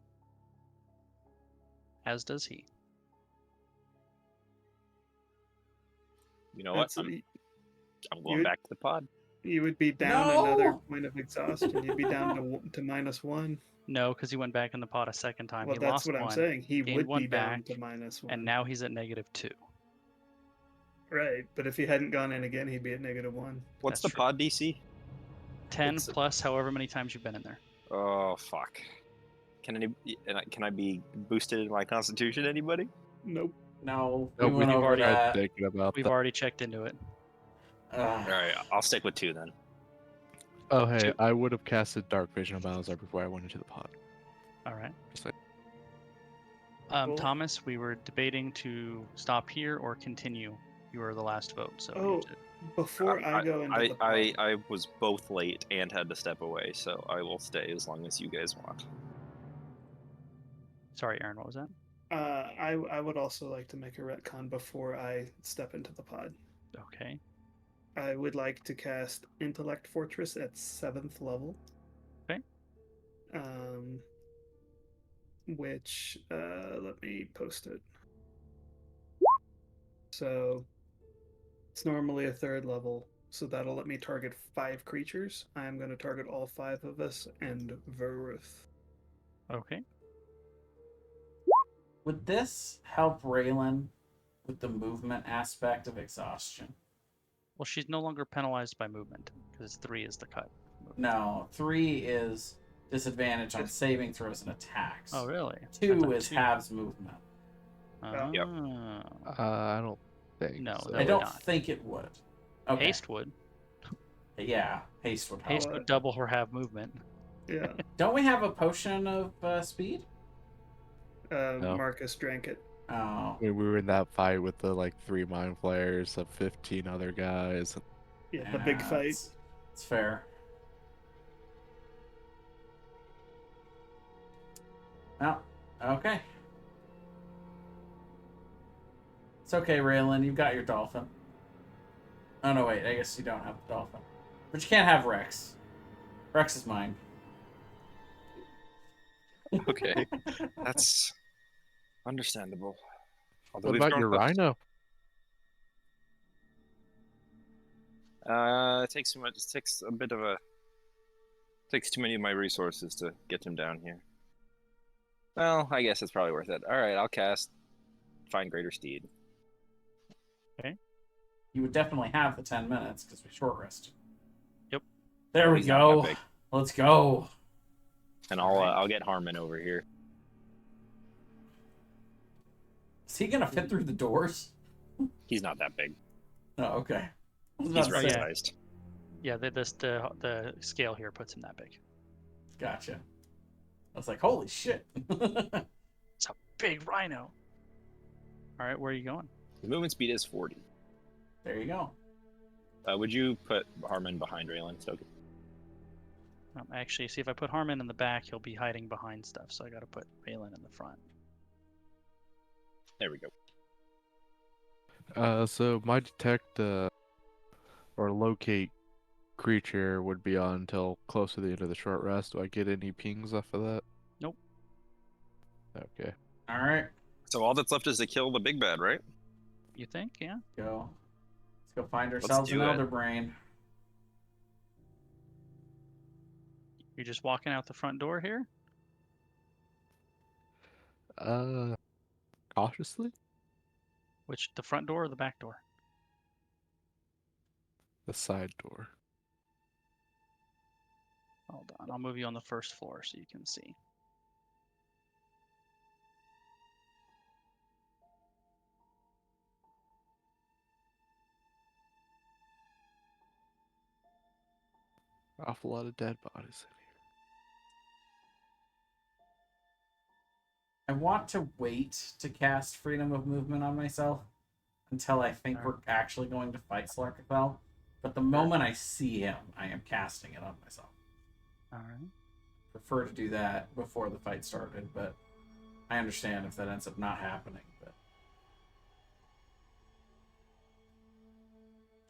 as does he. You know what? That's- I'm going you- back to the pod. You would be down No! another point of exhaustion. You'd be down to -1. No, because he went back in the pot a second time. Well, He that's lost what I'm one, saying. He gained would one be down back, to -1. and now he's at -2. Right, but if he hadn't gone in again, he'd be at -1. What's That's the true. pod DC? 10 It's- plus however many times you've been in there. Oh fuck. Can I be boosted in my constitution? Anybody? Nope. No, No, we went we've over already that. Thinking about We've that. already checked into it. All right, I'll stick with 2 then. Oh, hey, Two. I would have casted Dark Vision on Balazar before I went into the pod. All right. Just like, Cool. Thomas, we were debating to stop here or continue. You were the last vote, so you Oh, did. before I go into the pod, I was both late and had to step away, so I will stay as long as you guys want. Sorry, Aaron, what was that? I would also like to make a retcon before I step into the pod. Okay. I would like to cast Intellect Fortress at 7th level. Okay. Which let me post it. So it's normally a 3rd level, so that'll let me target 5 creatures. I am going to target all 5 of us and Veruth. Okay. Would this help Raylan with the movement aspect of exhaustion? Well, she's no longer penalized by movement because 3 is the cut. No, 3 is disadvantage on It's- saving throws and attacks. Oh, really? I 2 thought is 2. halves movement. Yep. I don't think No, so. that I would don't not. think it would. Okay. Haste would. Yeah, haste would help. Haste would double her have movement. Yeah. Don't we have a potion of speed? No. Marcus drank it. Oh. We were in that fight with the like 3 mind flayers of 15 other guys. Yeah, the big fight. It's fair. Oh, okay. It's okay, Raylan. You've got your dolphin. Oh, no, wait. I guess you don't have the dolphin. But you can't have Rex. Rex is mine. Okay, that's understandable. Although What we've about grown your close. rhino? It takes too much. It takes a bit of a. Takes too many of my resources to get him down here. Well, I guess it's probably worth it. All right, I'll cast Find Greater Steed. You would definitely have the 10 minutes because we short rested. Yep. There we He's not go. that big. Let's go. And Alright. I'll get Harmon over here. Is he gonna fit through the doors? He's not that big. Oh, okay. I was He's about to right say. sized. Yeah, the scale here puts him that big. Gotcha. I was like, holy shit. It's a big rhino. All right, where are you going? His movement speed is 40. There you go. Would you put Harmon behind Raylan? So Actually, see if I put Harmon in the back, he'll be hiding behind stuff. So I got to put Raylan in the front. there we go. So my detect or locate creature would be on until close to the end of the short rest. Do I get any pings off of that? Nope. Okay. All right. So all that's left is to kill the big bad, right? You think? Yeah. Go. Let's go find ourselves an do it. elder brain. You're just walking out the front door here. Cautiously? Which, the front door or the back door? The side door. Hold on, I'll move you on the first floor so you can see. Awful lot of dead bodies in here. I want to wait to cast freedom of movement on myself until I think we're actually going to fight Slarkafel. But the moment I see him, I am casting it on myself. All right. Prefer to do that before the fight started, but I understand if that ends up not happening. But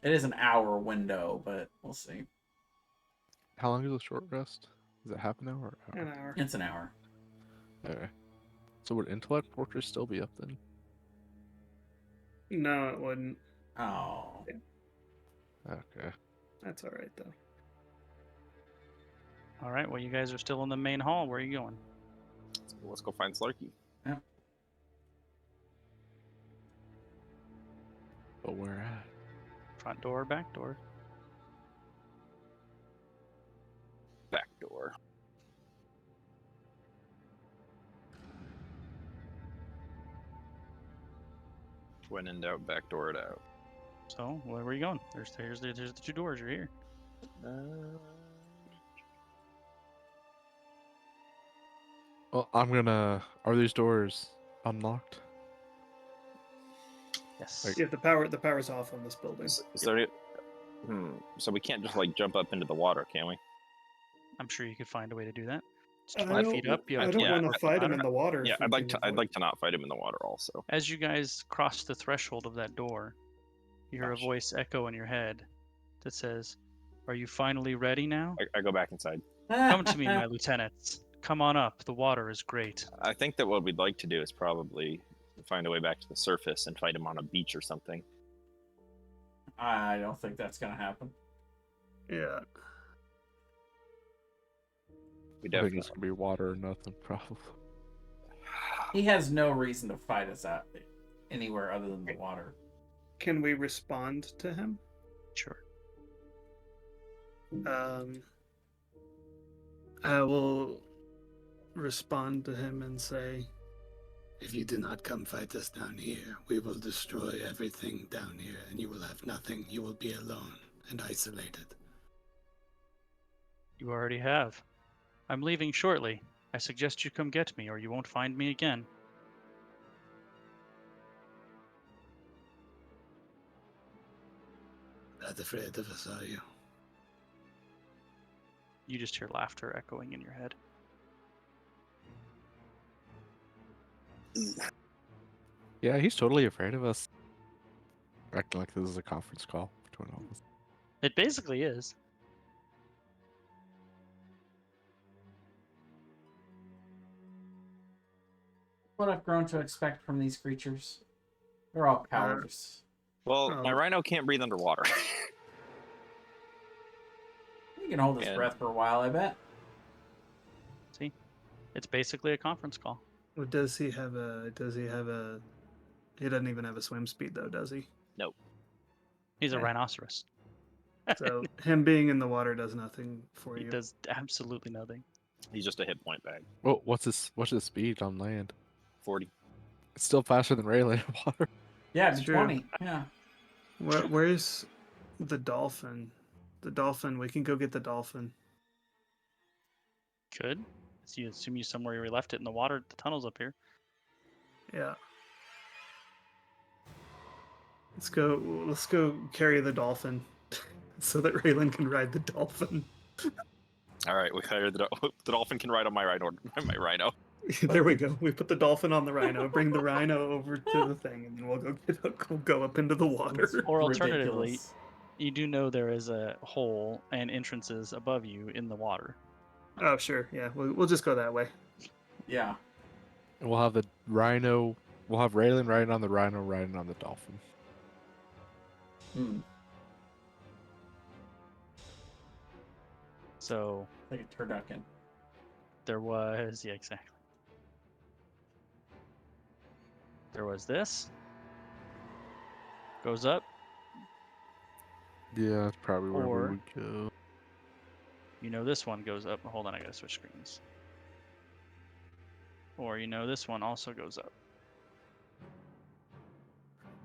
it is an hour window, but we'll see. How long is the short rest? Is it half an hour or An hour? hour. It's an hour. Okay. So would Intellect Fortress still be up then? No, it wouldn't. Oh. Okay. That's all right though. All right. Well, you guys are still in the main hall. Where are you going? So let's go find Slarky. But where at? Front door, back door? Back door. When in doubt, back door it out. So, where are you going? There's the 2 doors. You're here. Well, I'm gonna. Are these doors unlocked? Yes. Like- Yeah, the power's off on this building. Is there any... So we can't just like jump up into the water, can we? I'm sure you could find a way to do that. It's I 20 don't- feet up. You have I don't yeah, want to fight him in I- the water. Yeah, if we I'd like can to. I'd avoid like to not fight him in the water. Also, As you guys cross the threshold of that door, you hear a Gosh. voice echo in your head that says, "Are you finally ready now? I go back inside. Come to me, my lieutenants. Come on up. The water is great." I think that what we'd like to do is probably find a way back to the surface and fight him on a beach or something. I don't think that's going to happen. Yeah. We I think definitely. it's gonna be water or nothing, probably. He has no reason to fight us out anywhere other than the water. Can we respond to him? Sure. I will respond to him and say, If you do not come fight us down here, we will destroy everything down here, and you will have nothing. You will be alone and isolated. You already have. I'm leaving shortly. I suggest you come get me, or you won't find me again. Not afraid of us, are you? You just hear laughter echoing in your head. Yeah, he's totally afraid of us. Acting like this is a conference call between all of us. It basically is. What I've grown to expect from these creatures. They're all cowards. Well, Oh. my rhino can't breathe underwater. He can hold his And- breath for a while, I bet. See? It's basically a conference call. well, does he have a? He doesn't even have a swim speed though, does he? He's a Okay. rhinoceros. So him being in the water does nothing for He you. does absolutely nothing. He's just a hit point bag. Oh, what's his speed on land? 40. It's still faster than Raylan in water. Yeah, It's it'd be true. 20. Yeah. Where's the dolphin? The dolphin. We can go get the dolphin. Could. So you assume you somewhere we left it in the water. The tunnel's up here. Yeah. Let's go. Let's go carry the dolphin, so that Raylan can ride the dolphin. All right, we hired the dolphin can ride on my rhino. My rhino. There we go. We put the dolphin on the rhino. Bring the rhino over to the thing, and then we'll go up into the water. Or alternatively, Ridiculous. you do know there is a hole and entrances above you in the water. Oh sure, yeah. We'll just go that way. Yeah. And we'll have the rhino. We'll have Raylan riding on the rhino, riding on the dolphin. Hmm. So Like a turducken. there was, yeah, exactly. There was this. Goes up. Yeah, that's probably where Or- we would go. You know this one goes up. Hold on, I gotta switch screens. Or you know this one also goes up.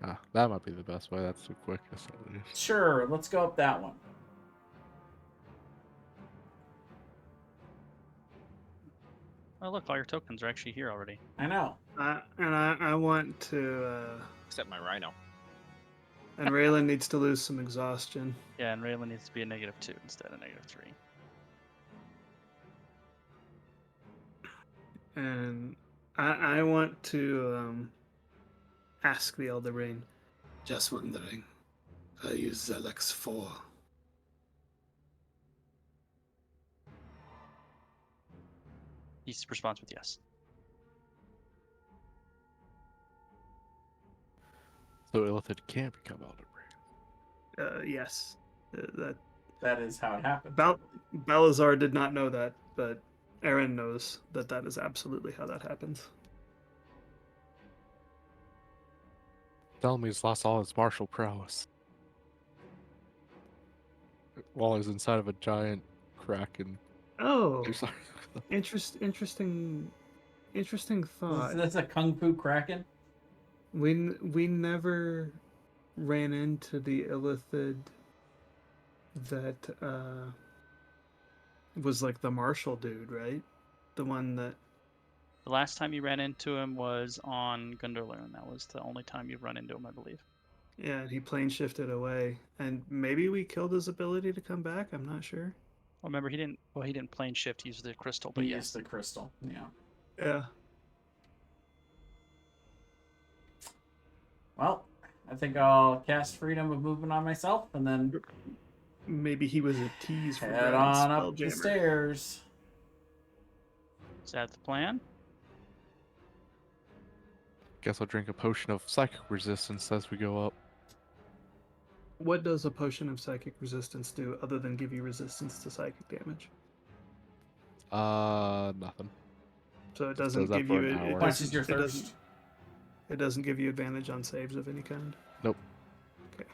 Ah, that might be the best way. That's the quickest, at least. Sure, let's go up that one. Oh look, all your tokens are actually here already. I know. And I want to. Except my rhino. And Raylan needs to lose some exhaustion. Yeah, and Raylan needs to be a -2 instead of -3. And I want to ask the Elder Brain. Just wondering. I use Zelex 4. He responds with yes. So Illithid can't become Elder Brain. Yes. That is how it happened. Balazar did not know that, but Aaron knows that is absolutely how that happens. Tell me he's lost all his martial prowess. While he's inside of a giant kraken. Oh, I'm sorry. interesting thought. That's a kung fu kraken. We never ran into the Illithid that was like the martial dude, right? The one that. The last time you ran into him was on Gundurloon. That was the only time you've run into him, I believe. Yeah, and he plane shifted away, and maybe we killed his ability to come back. I'm not sure. Well, remember he didn't. Well, he didn't plane shift. He used the crystal, but He yes. used the crystal. Yeah. Yeah. Well, I think I'll cast Freedom of Movement on myself and then Maybe he was a tease for head Brian's on up the Spelljammer. stairs. Is that the plan? Guess I'll drink a potion of psychic resistance as we go up. What does a potion of psychic resistance do other than give you resistance to psychic damage? Nothing. So it Just doesn't does that give for you an hour. Quenches your it doesn't- thirst. It doesn't give you advantage on saves of any kind. Nope. Okay.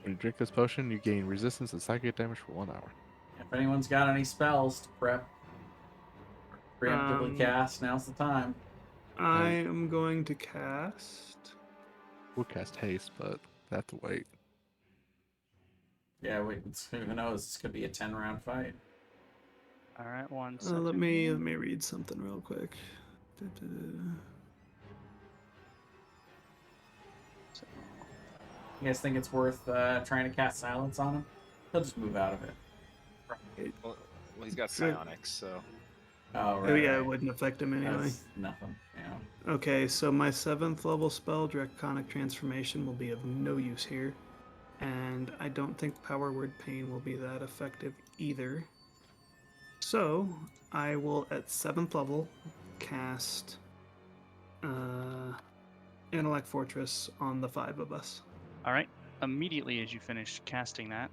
When you drink this potion, you gain resistance to psychic damage for 1 hour. If anyone's got any spells to prep, Preemptively cast. Now's the time. I am going to cast. We'll cast haste, but I have to wait. Yeah, wait. Who knows? This could be a 10-round fight. All right, 1 second. Let me read something real quick. So, You guys think it's worth trying to cast silence on him? He'll just move out of it. Well, he's got psionics, so. Oh, right. Oh yeah, right. it wouldn't affect him anyway. That's nothing. Yeah. Okay, so my 7th level spell, Draconic Transformation, will be of no use here. And I don't think Power Word Pain will be that effective either. So, I will, at 7th level, cast Intellect Fortress on the 5 of us. all right. Immediately as you finish casting that,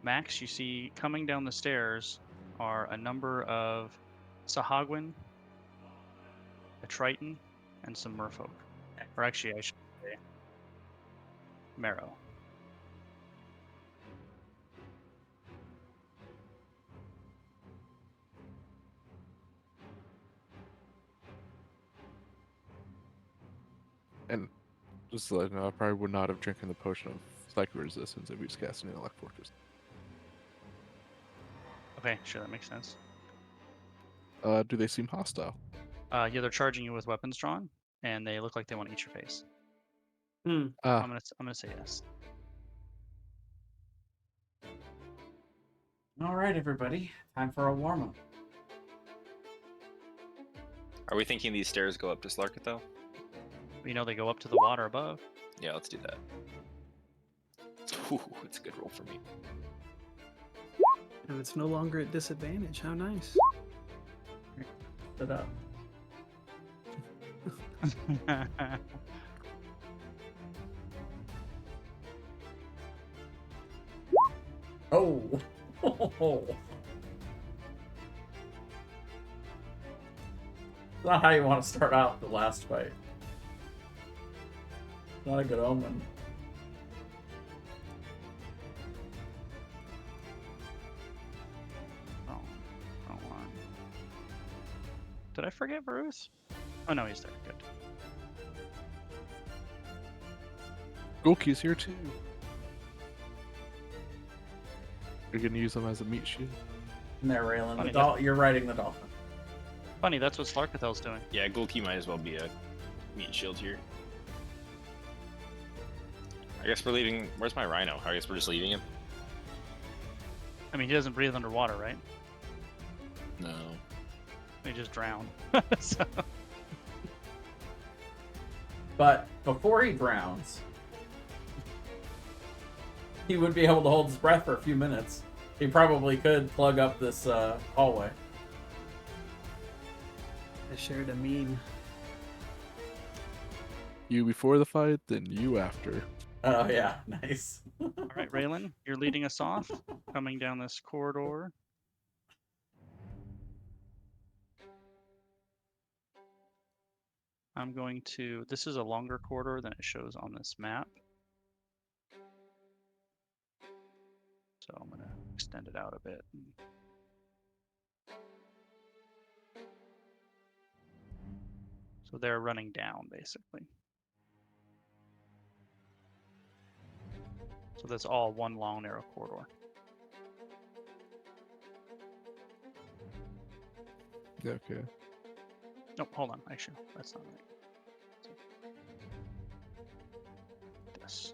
Max, you see coming down the stairs are a number of Sahagwin, a Triton, and some merfolk. Or actually, I should say Marrow. And just to let you know, I probably would not have drinking the potion of psychic resistance if we just cast an Intellect Fortress. Okay, sure, that makes sense. Do they seem hostile? Yeah, they're charging you with weapons drawn, and they look like they want to eat your face. Hmm. I'm gonna say yes. All right, everybody. Time for a warm-up. Are we thinking these stairs go up to Slarkethel? You know they go up to the water above. Yeah, let's do that. Ooh, it's a good roll for me. And it's no longer at disadvantage. How nice. Sit up. Oh. It's not how you want to start out the last fight. Not a good omen. Oh, wrong one. Did I forget Varus? Oh no, he's there. Good. Golki's here too. You're gonna use them as a meat shield. And there, Raylan. Funny, You're riding the dolphin. Funny, that's what Slarkethel's doing. Yeah, Gulki might as well be a meat shield here. I guess we're leaving. Where's my rhino? I guess we're just leaving him. I mean, he doesn't breathe underwater, right? No. He just drowned. So, But before he drowns, he would be able to hold his breath for a few minutes. He probably could plug up this hallway. I shared a meme. You before the fight, then you after. Oh, yeah. Nice. all right, Raylan, you're leading us off, coming down this corridor. I'm going to. This is a longer corridor than it shows on this map. So I'm going to extend it out a bit. So they're running down, basically. So that's all one long, narrow corridor. Yeah, okay. No, hold on. Actually, that's not right. This.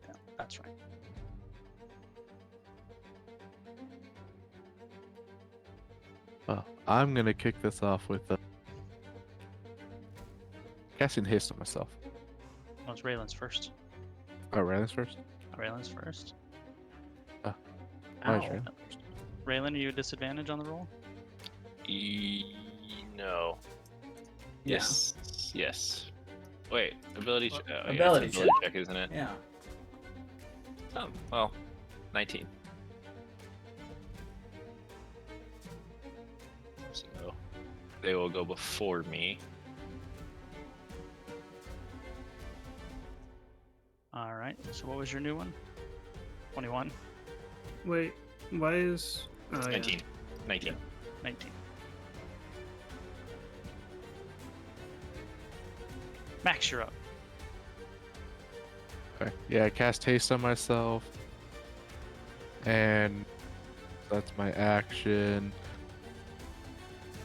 Yeah, that's right. Well, I'm gonna kick this off with casting haste on myself. Oh, it's Raylan's first. Oh, Raylan's first? Raylan's first. Nice, Ow. Raylan. Raylan, are you at disadvantage on the roll? No. Yeah. Yes. Yes. Wait, ability check. Oh, yeah, Ability it's check. an ability check, isn't it? Yeah. Oh, well, 19. So they will go before me. All right. So what was your new one? 21. Wait, why is... Oh, yeah. 19. 19. 19. Max, you're up. Okay. Yeah, I cast haste on myself. And that's my action.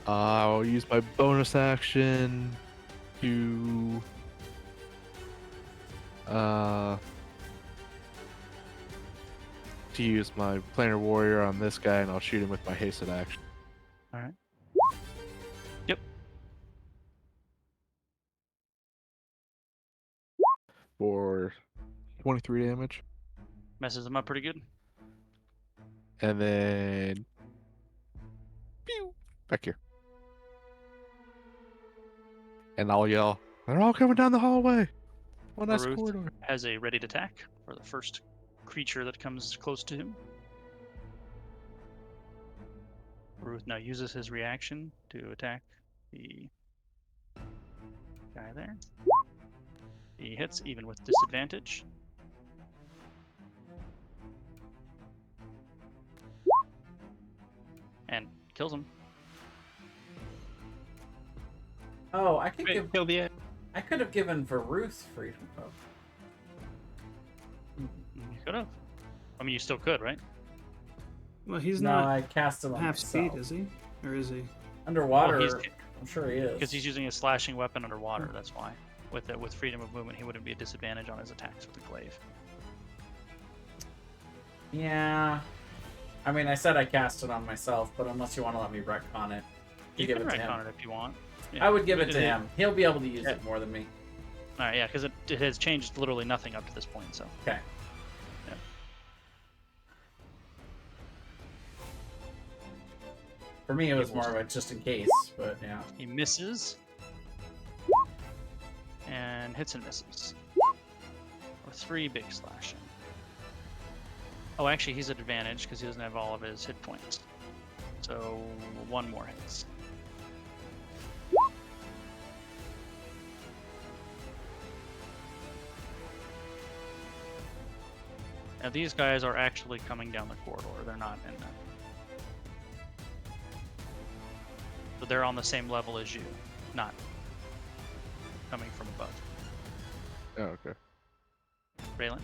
I'll use my bonus action to use my planar warrior on this guy, and I'll shoot him with my hasted action. All right. Yep. For 23 damage. Messes him up pretty good. And then pew, back here. And I'll yell, they're all coming down the hallway. One nice Baruth corridor. has a ready to attack for the first creature that comes close to him. Baruth now uses his reaction to attack the guy there. He hits even with disadvantage. And kills him. Oh, I could Wait, give. kill the. I could have given Varuth freedom. Oh. You could have. I mean, you still could, right? Well, he's No, not I cast him on half myself. speed, is he? Or is he? Underwater. Well, I'm sure he is. because he's using a slashing weapon underwater. That's why. With freedom of movement, he wouldn't be a disadvantage on his attacks with the glaive. Yeah. I mean, I said I cast it on myself, but unless you want to let me retcon it, You give can it to him. retcon it if you want. I would give it to It- him. He'll be able to use Yeah. it more than me. All right, yeah, because it has changed literally nothing up to this point. So Okay. Yeah. For me, it was more of a just in case, but yeah. he misses and hits and misses with 3 big slashing. Oh, actually, he's at advantage because he doesn't have all of his hit points. So 1 more hits. Now these guys are actually coming down the corridor. They're not in there. So they're on the same level as you, not coming from above. Oh, okay. Raylan?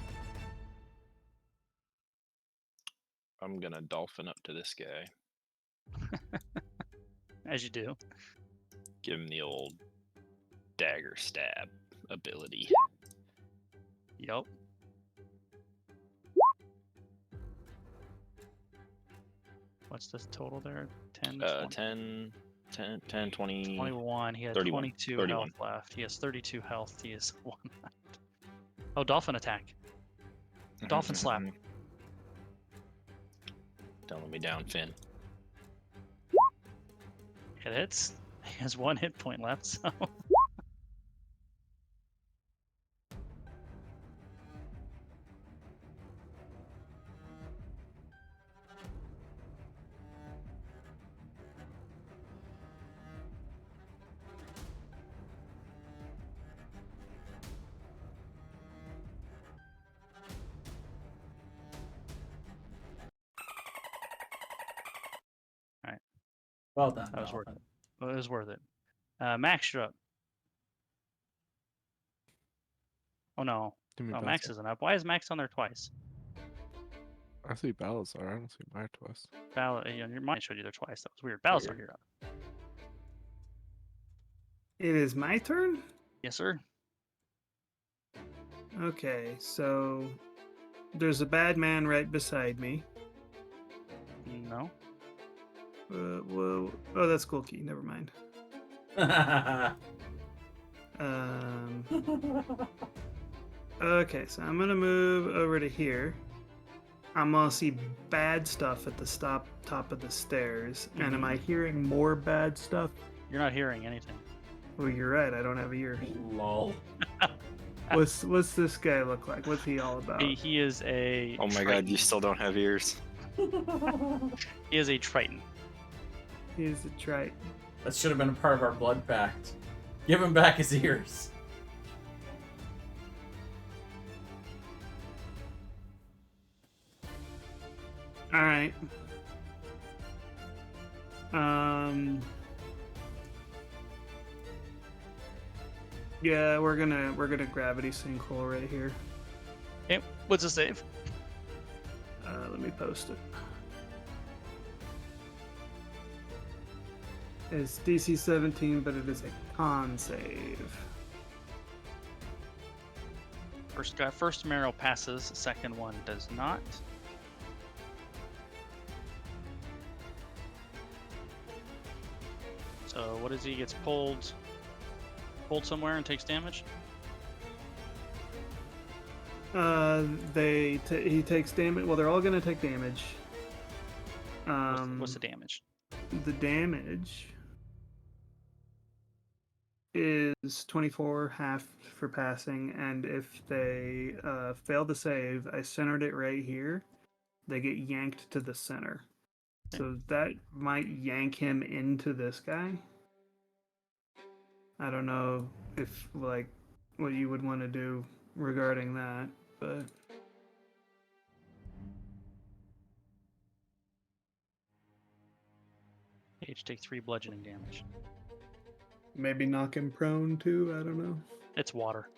I'm gonna dolphin up to this guy. As you do. Give him the old dagger stab ability. Yup. What's the total there? 10, 20, 10, 20. 21. He had 31. 22 31. health left. He has 32 health. He has 1 left. Oh, dolphin attack. Dolphin slap. Don't let me down, Finn. It hits. He has 1 hit point left, so. Well done. That was worth Dolphin. Well, it was worth it. Max, you're up. Oh no. Give me Oh, Max Balthazar. isn't up. Why is Max on there twice? I see Balazar. I don't see Maya twice. Your mind showed you there twice. That was weird. Balazar, you're up. It is my turn? Yes, sir. Okay, so there's a bad man right beside me. No. Whoa. Oh, that's Gulki. Never mind. Okay, so I'm gonna move over to here. I'm gonna see bad stuff at the top of the stairs. And am I hearing more bad stuff? You're not hearing anything. Oh, you're right. I don't have ears. Lol. What's this guy look like? What's he all about? He is a. Oh my god, Triton. you still don't have ears. He is a Triton. He's a Triton. That should have been a part of our blood pact. Give him back his ears. All right. Yeah, we're gonna gravity sinkhole right here. Okay, what's the save? Let me post it. It's DC 17, but it is a con save. First Marrow passes, second one does not. So what is he? Gets pulled somewhere and takes damage? He takes damage. Well, they're all gonna take damage. What's the damage? The damage is 24 half for passing, and if they fail the save, I centered it right here. They get yanked to the center, so that might yank him into this guy. I don't know if like what you would want to do regarding that, but Each take 3 bludgeoning damage. maybe knock him prone too. I don't know. It's water.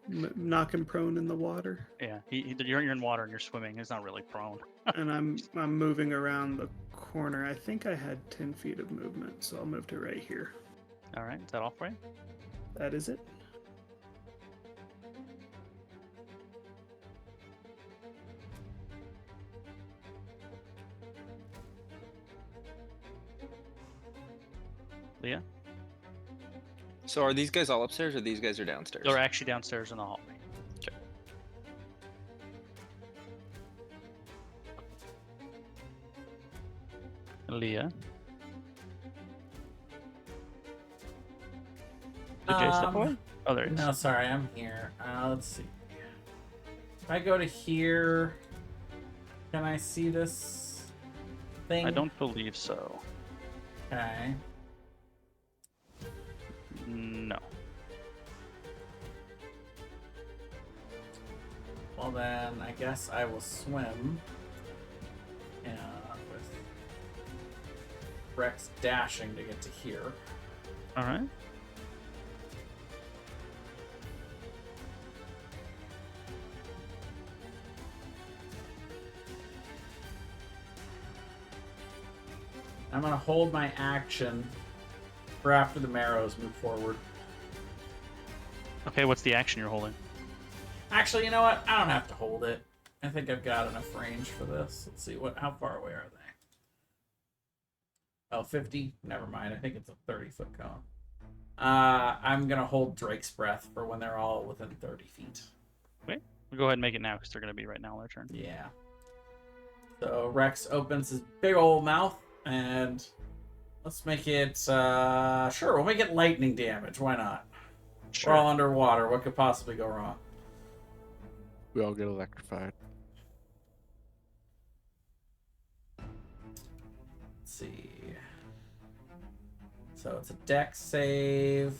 Knock him prone in the water. Yeah, you're in water and you're swimming. He's not really prone. And I'm moving around the corner. I think I had 10 feet of movement, so I'll move to right here. All right, is that all for you? That is it. Leah? So are these guys all upstairs or these guys are downstairs? They're actually downstairs in the hallway. Okay. Leah? Did Jay step away? Oh, there he is. No, sorry, I'm here. Let's see. If I go to here, can I see this thing? I don't believe so. Okay. No. Well then, I guess I will swim. With Rex dashing to get to here. All right. I'm gonna hold my action for after the marrows move forward. Okay, what's the action you're holding? Actually, you know what? I don't have to hold it. I think I've got enough range for this. Let's see, how far away are they? Oh, 50? Never mind. I think it's a 30-foot cone. I'm going to hold Drake's Breath for when they're all within 30 feet. Wait, we'll go ahead and make it now because they're going to be right now on their turn. Yeah. So Rex opens his big old mouth, and let's make it, sure, we'll make it lightning damage. Why not? Sure. We're all underwater. What could possibly go wrong? We all get electrified. Let's see. So it's a dex save.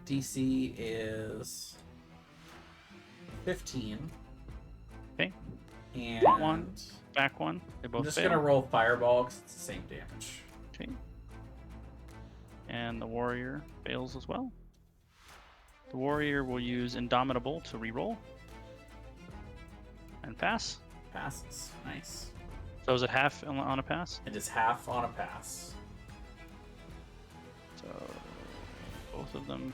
DC is 15. Okay. And Front one, back one. They both I'm just fail. gonna roll fireball because it's the same damage. Okay. And the warrior fails as well. The warrior will use Indomitable to reroll. And pass. Passes. Nice. So is it half on a pass? It is half on a pass. So both of them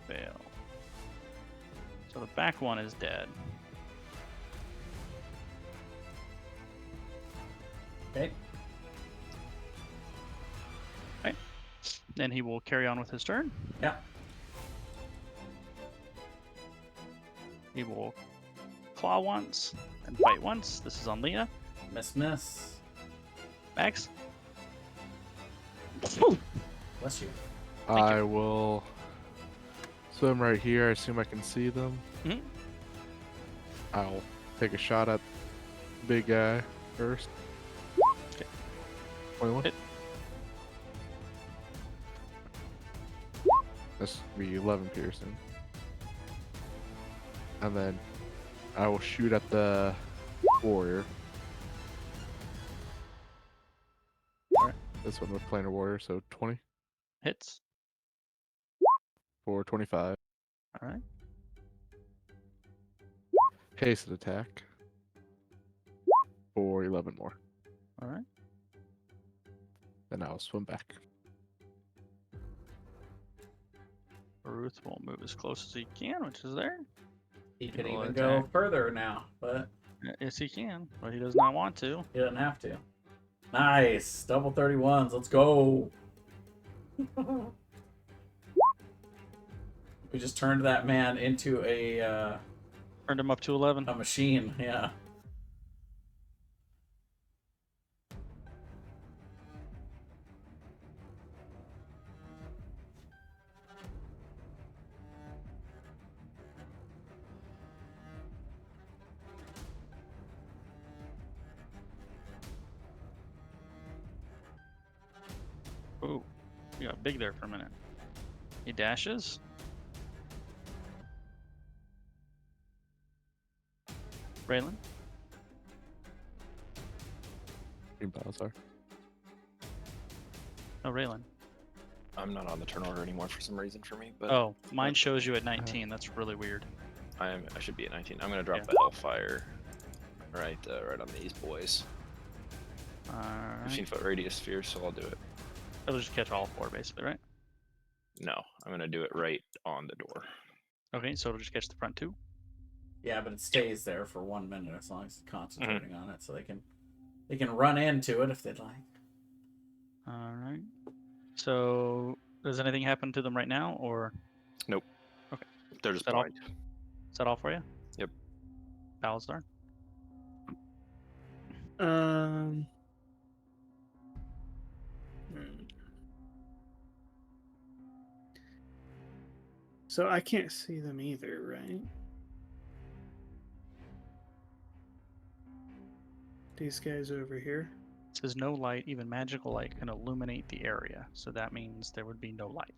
fail. So the back one is dead. Okay. Right. Then he will carry on with his turn. Yeah. He will claw once and bite once. This is on Leah. Miss. Max. Bless you. I will swim right here. I assume I can see them. Mhm. I'll take a shot at the big guy first. Okay. 21. Hit. This will be 11 piercing. And then I will shoot at the warrior. This one with Planar Warrior, so 20 Hits. for 25. All right. Hasted attack for 11 more. All right. Then I'll swim back. Ruth will move as close as he can, which is there. He could Roll even go attack. further now, but Yes, he can, but he does not want to. he doesn't have to. Nice. Double 31s. Let's go. We just turned that man into a Turned him up to 11. machine. Yeah. Ooh, you got big there for a minute. He dashes. Raylan. Green Balazar. Oh, Raylan. I'm not on the turn order anymore for some reason for me, but Oh, mine shows you at 19. That's really weird. I should be at 19. I'm gonna drop Yeah. the Hellfire right on these boys. Alright. 15-foot radius sphere, so I'll do it. It'll just catch all 4, basically, right? No, I'm gonna do it right on the door. Okay, so it'll just catch the front 2. Yeah, but it stays there for 1 minute as long as you're concentrating on it, so they can run into it if they'd like. Alright. So, does anything happen to them right now, or Nope. Okay. They're just That all? blind. is that all for you? Yep. Balazar? Hmm. So I can't see them either, right? These guys over here. It says no light, even magical light, can illuminate the area. So that means there would be no light.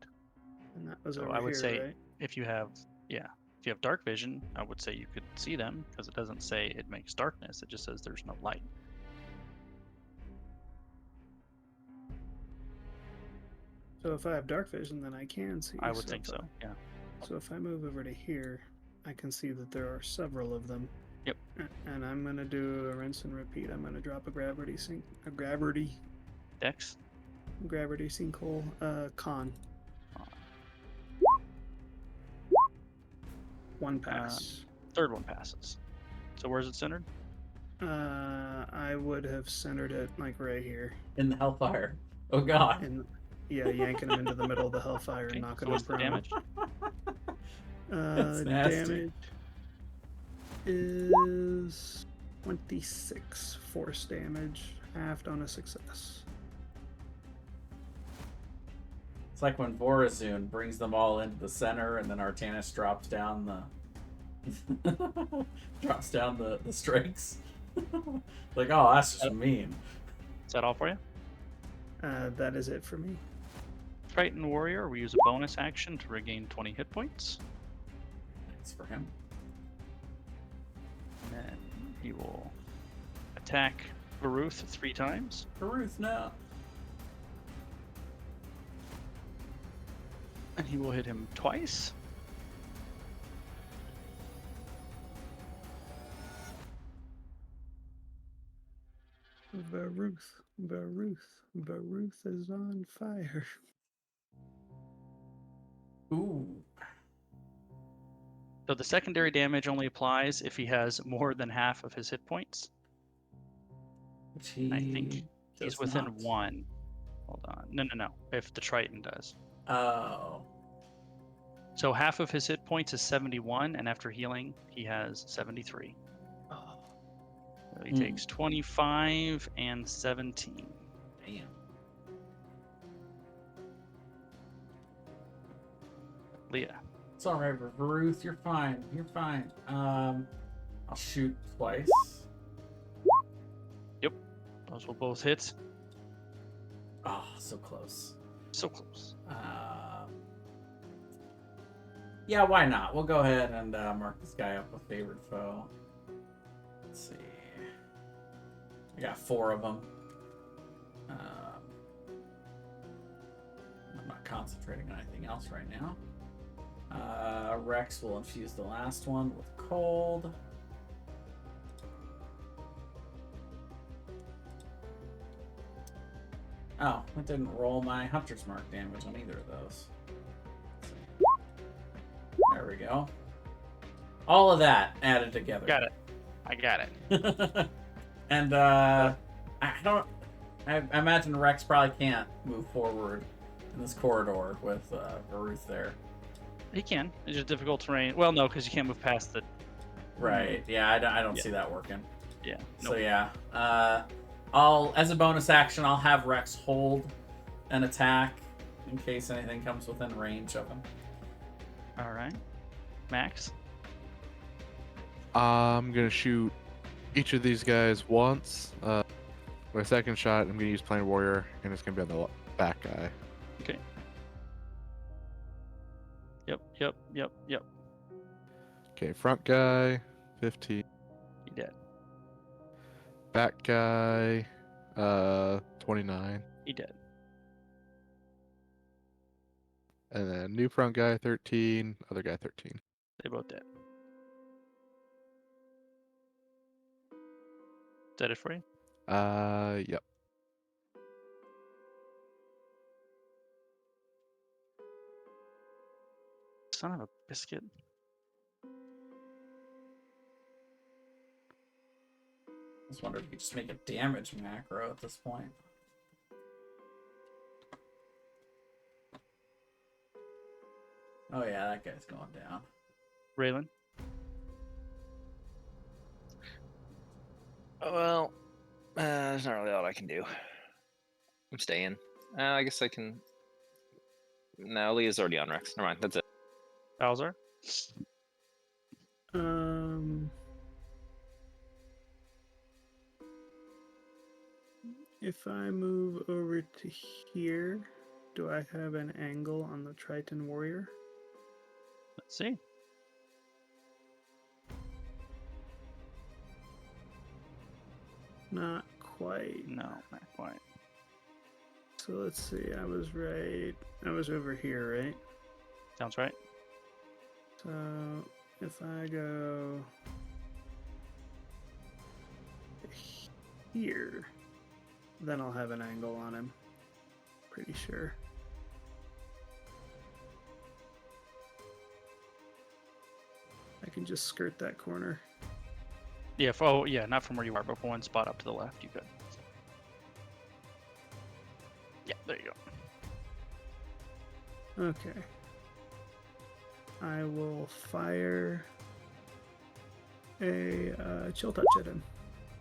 And that was So over I would here, say right? if you have, if you have dark vision, I would say you could see them because it doesn't say it makes darkness. It just says there's no light. So if I have dark vision, then I can see. I would think so. Yeah. So if I move over to here, I can see that there are several of them. Yep. And I'm gonna do a rinse and repeat. I'm gonna drop a gravity Dex. sinkhole. Con. One pass. Third one passes. So where's it centered? I would have centered it like right here, In the Hellfire. Oh, God. and yanking him into the middle of the hellfire Okay, and knocking so him what's the prone. damage? That's nasty. Damage is 26 force damage, halved on a success. It's like when Vorazun brings them all into the center, and then Artanis drops down the the strikes. Like, oh, that's just mean. Is that all for you? That is it for me. Triton Warrior, we use a bonus action to regain 20 hit points. Thanks for him. And then he will attack Baruth 3 times. Caruth, no. And he will hit him twice. Baruth is on fire. Ooh. So the secondary damage only applies if he has more than half of his hit points. Which he I think he's does within not. 1. Hold on. No. If the Triton does. Oh. So half of his hit points is 71, and after healing, he has 73. So he takes 25 and 17. Damn. Leah. It's alright, Ruth. You're fine. You're fine. I'll shoot twice. Those will both hit. Oh, so close. So close. Yeah, why not? We'll go ahead and mark this guy up a favored foe. Let's see. I got 4 of them. concentrating on anything else right now. Rex will infuse the last one with cold. Oh, it didn't roll my Hunter's Mark damage on either of those. There we go. All of that added together. Got it. I got it. And I imagine Rex probably can't move forward in this corridor with Baruth there. He can. It's just difficult terrain. Well, no, because you can't move past the. Right. Yeah, I don't Yeah. see that working. Yeah. So Nope. yeah, I'll as a bonus action, I'll have Rex hold an attack in case anything comes within range of him. All right. Max. I'm gonna shoot each of these guys once. My second shot, I'm gonna use Plane Warrior, and it's gonna be on the back guy. Okay. Yep. Okay, front guy, 15. He dead. Back guy, 29. He dead. And then new front guy, 13. Other guy, 13. They both dead. Is that it for you? Yep. Son of a biscuit. I just wonder if you could just make a damage macro at this point. Oh yeah, that guy's going down. Raylan. Well, there's not really a lot I can do. I'm staying. I guess I can. No, Leah's already on Rex. Never mind. That's it. Bowser. If I move over to here, do I have an angle on the Triton Warrior? Let's see. Not quite. No, not quite. So let's see. I was right. I was over here, right? Sounds right. So if I go here, then I'll have an angle on him. Pretty sure. I can just skirt that corner. Yeah. Oh, yeah. Not from where you are, but from one spot up to the left, you could. Yeah. There you go. Okay. I will fire a chill touch at him.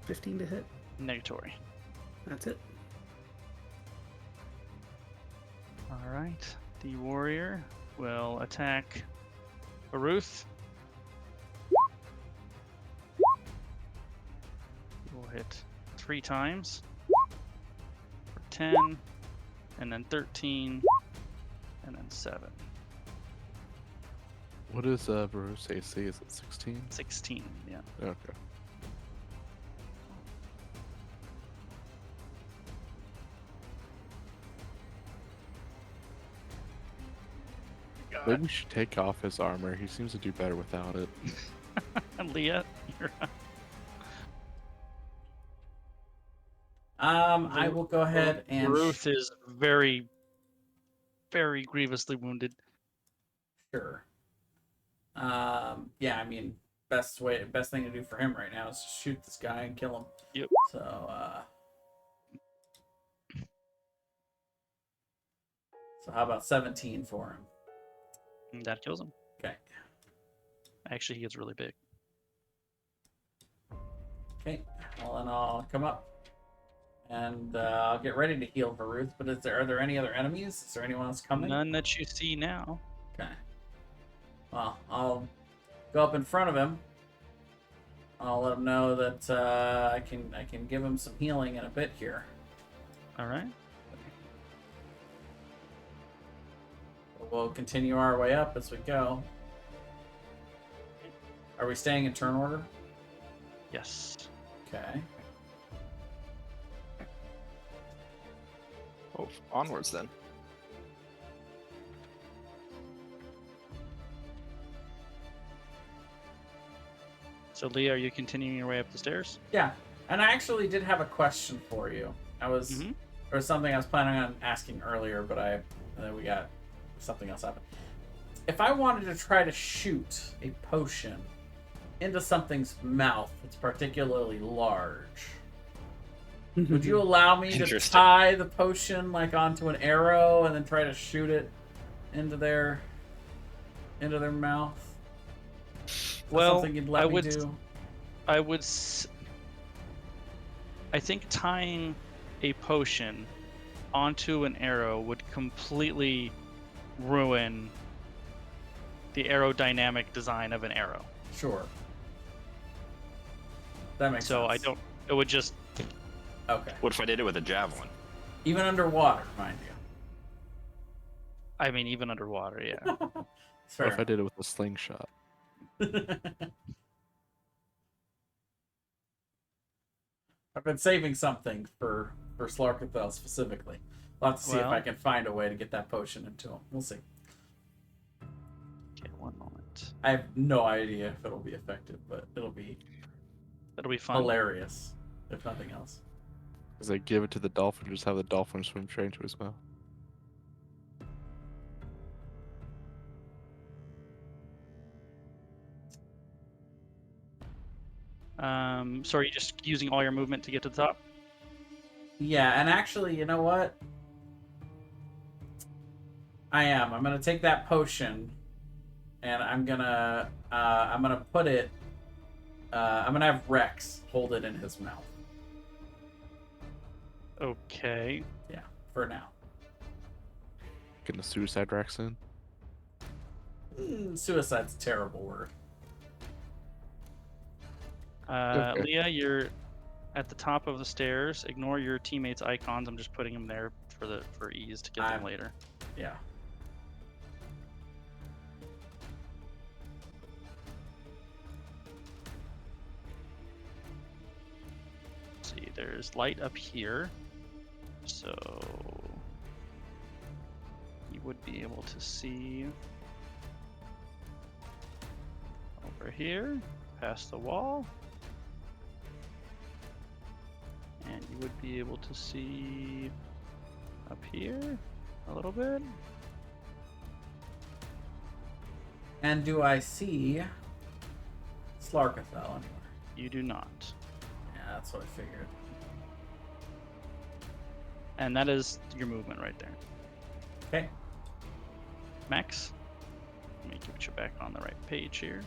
15 to hit. Negatory. That's it. All right. The warrior will attack Baruth. He will hit 3 times for 10, and then 13, and then 7. What is Baruch's AC? Is it 16? 16, yeah. Okay. Maybe we should take off his armor. He seems to do better without it. Leah, you're up. I will go ahead and Baruth is very, very grievously wounded. sure. Yeah, I mean, best thing to do for him right now is just shoot this guy and kill him. Yep. So how about 17 for him? And that kills him. Okay. Actually, he gets really big. Okay. Well, then I'll come up and I'll get ready to heal Baruth. But are there any other enemies? Is there anyone else coming? None that you see now. Okay. Well, I'll go up in front of him. I'll let him know that I can give him some healing in a bit here. All right. We'll continue our way up as we go. Are we staying in turn order? Yes. Okay. Oh, onwards then. So, Leah, are you continuing your way up the stairs? Yeah, and I actually did have a question for you. Mhm. There was something I was planning on asking earlier, but we got something else happen. If I wanted to try to shoot a potion into something's mouth that's particularly large, would you allow me to Interesting. tie the potion like onto an arrow and then try to shoot it into their mouth? Is that Well, something you'd let me do? I think tying a potion onto an arrow would completely ruin the aerodynamic design of an arrow. Sure. That makes So sense. it would just, Okay. What if I did it with a javelin? Even underwater, mind you. I mean, even underwater, yeah. It's fair What if I did it with a slingshot? enough. I've been saving something for Slarkathel specifically. I'll have to see if Well- I can find a way to get that potion into him. We'll see. Okay, one moment. I have no idea if it'll be effective, but it'll be That'll be fun. hilarious, if nothing else. Because I give it to the dolphin, just have the dolphin swim straight into his mouth. So are you just using all your movement to get to the top? Yeah, and actually, you know what? I'm gonna take that potion, and I'm gonna put it. I'm gonna have Rex hold it in his mouth. Okay. Yeah, for now. Getting a suicide Rex in. Suicide's a terrible word. Okay. Leah, you're at the top of the stairs. Ignore your teammates' icons. I'm just putting them there for ease to get them later. Yeah. Let's see, there's light up here, so you would be able to see over here, past the wall, and you would be able to see up here a little bit. And do I see Slarkathel anywhere? You do not. Yeah, that's what I figured. And that is your movement right there. Okay. Max, let me get you back on the right page here.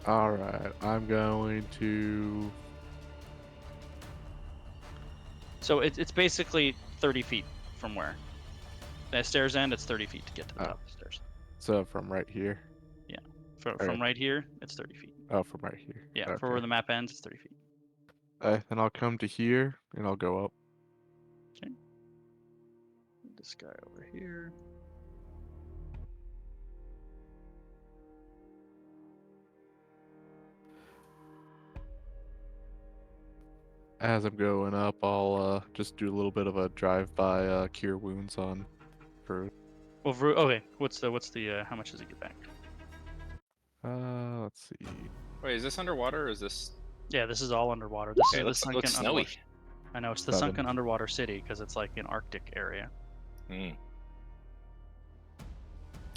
Alright, I'm going to... So it's basically 30 feet from where? The stairs end, it's 30 feet to get to the Oh. top of the stairs. So from right here? From right here, it's 30 feet. Oh, from right here. Yeah, Okay. for where the map ends, it's 30 feet. Then I'll come to here, and I'll go up. This guy over here. As I'm going up, I'll just do a little bit of a drive-by cure wounds on for Well, okay. What's the how much does it get back? let's see. Wait, is this underwater or is this? Yeah, this is all underwater. This Okay, is the looks sunken snowy. underwater. I know it's the 7. sunken underwater city because it's like an Arctic area. Mm.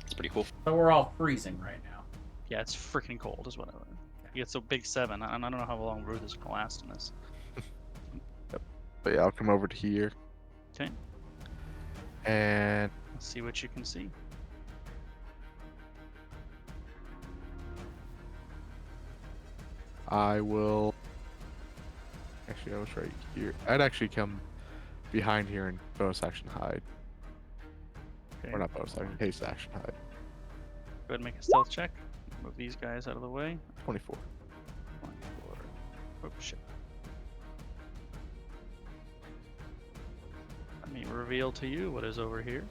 It's pretty cool. So we're all freezing right now. Yeah, it's freaking cold, is what I learned. You get so big 7. I don't know how long Ruth is gonna last in this. But yeah, I'll come over to here. Okay. And Let's see what you can see. I will... Actually, I was right here. I'd actually come behind here and bonus action hide. Okay. Or not bonus action, haste action hide. Go ahead and make a stealth check. Move these guys out of the way. 24. 24. Oh shit. Let me reveal to you what is over here.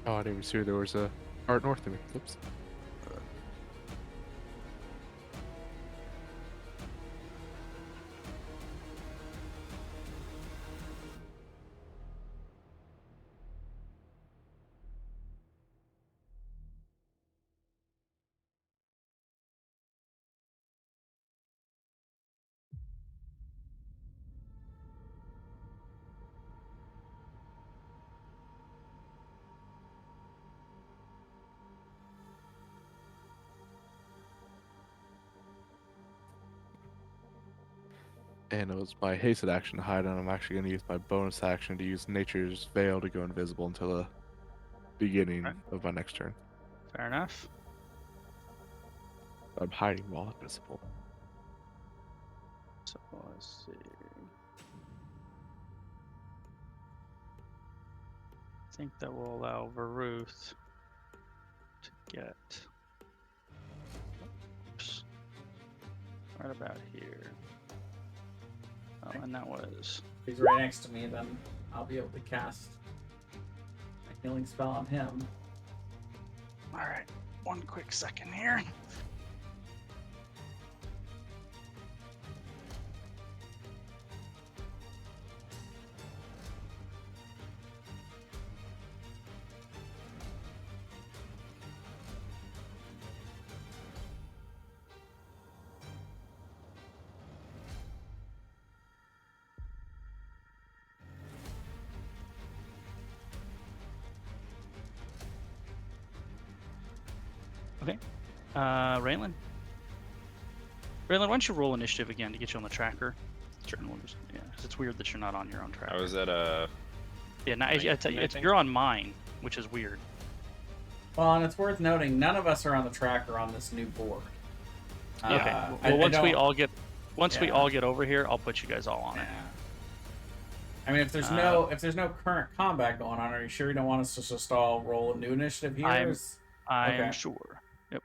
Oh, I didn't even see there was a art north of me. Oops. And it was my hasted action to hide, and I'm actually going to use my bonus action to use Nature's Veil to go invisible until the beginning Right. of my next turn. Fair enough. I'm hiding while invisible. So let's see. I think that will allow Varuth to get oops, right about here. Oh, and that was If he's right next to me, then I'll be able to cast a healing spell on him. all right. One quick second here. Okay. Raylan. Raylan, why don't you roll initiative again to get you on the tracker? Sure. And we'll just, yeah, because it's weird that you're not on your own tracker. I was at a. Yeah, I tell you, you're on mine, which is weird. Well, and it's worth noting, none of us are on the tracker on this new board. Okay. Well, once we all get over here, I'll put you guys all on it. I mean, if there's no current combat going on, are you sure you don't want us to just all roll a new initiative here? I'm Okay. sure. Yep.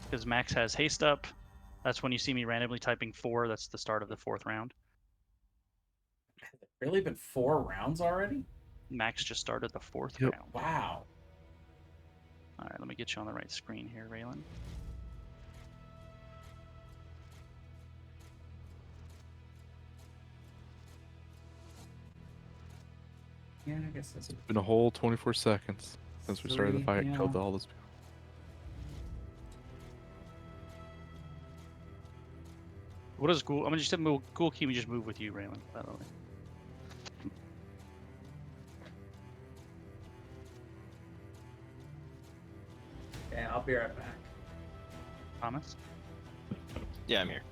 Because Max has haste up. That's when you see me randomly typing 4. That's the start of the 4th round. Has it really been 4 rounds already? Max just started the 4th Yep. round. Wow. All right, let me get you on the right screen here, Raylan. Yeah, I guess that's It's been a whole 24 seconds since we started the fight and killed all those people. What is Ghoul? I'm gonna just move. Ghoul Key, we just move with you, Raylan. By the way. Okay, I'll be right back. Thomas. Yeah, I'm here.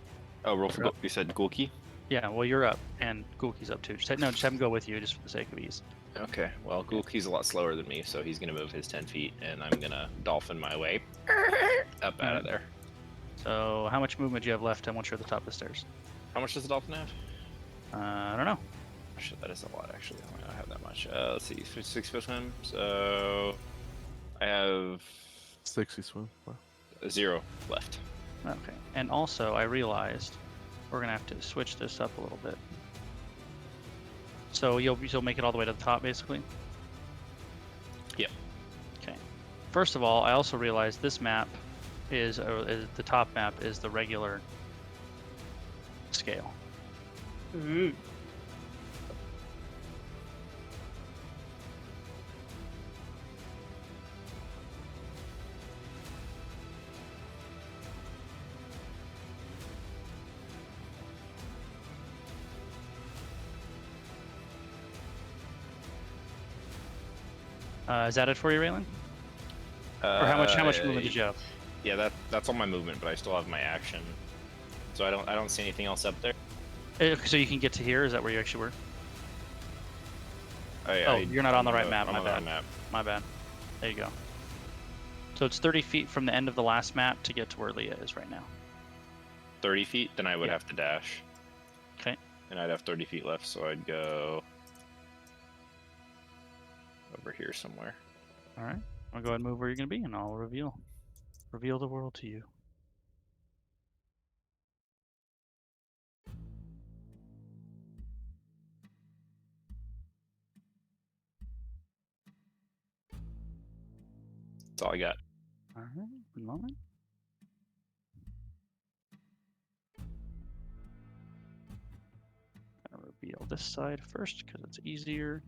Oh, roll for. You said Gulki? Yeah, well, you're up, and Ghoul Key's up too. Just have him go with you, just for the sake of ease. Okay. Well, Gulki's a lot slower than me, so he's gonna move his 10 feet, and I'm gonna dolphin my way up out of there. So, how much movement do you have left? And once you're at the top of the stairs. How much does the dolphin have? I don't know. Shit, that is a lot, actually. I might not have that much. Let's see, 6 foot swim. So I have 60 swim. Wow. 0 left. Okay. And also, I realized we're gonna have to switch this up a little bit. So you'll make it all the way to the top, basically. Yep. Okay. First of all, I also realized this map is the top map is the regular scale. Mm. Is that it for you, Raylan? Or how much movement did you have? Yeah, that's all my movement, but I still have my action. So I don't see anything else up there. So you can get to here. Is that where you actually were? Oh, you're not on the right map. I'm My on the bad. right map. My bad. There you go. So it's 30 feet from the end of the last map to get to where Leah is right now. 30 feet, then I would have to dash. Okay. And I'd have 30 feet left, so I'd go over here somewhere. All right. I'll go ahead and move where you're gonna be, and I'll reveal the world to you. That's all I got. All right. One moment. Gonna reveal this side first because it's easier.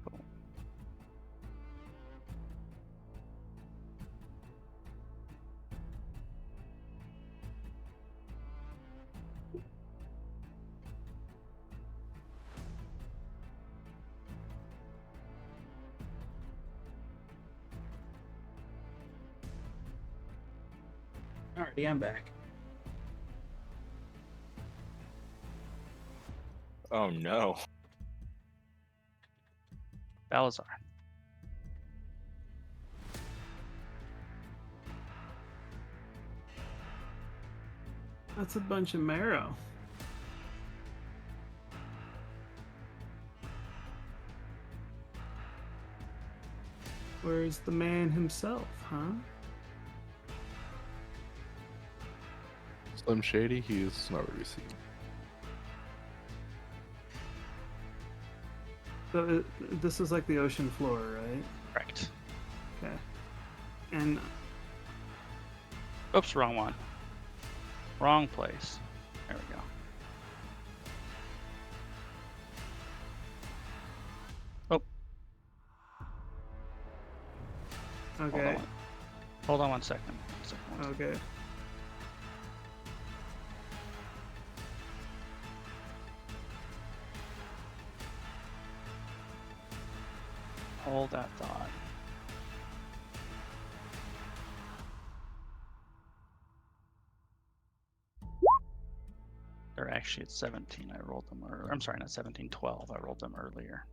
Boom. Alrighty, I'm back. Oh no. Balazar. That's a bunch of marrow. Where's the man himself, huh? Slim Shady, he is nowhere to be seen. So this is like the ocean floor, right? Correct. Okay. And Oops, wrong one. Wrong place. There we go. okay, Hold on one second. okay. Hold that thought. They're actually at 17. I rolled them earlier. I'm sorry, not 17, 12. I rolled them earlier.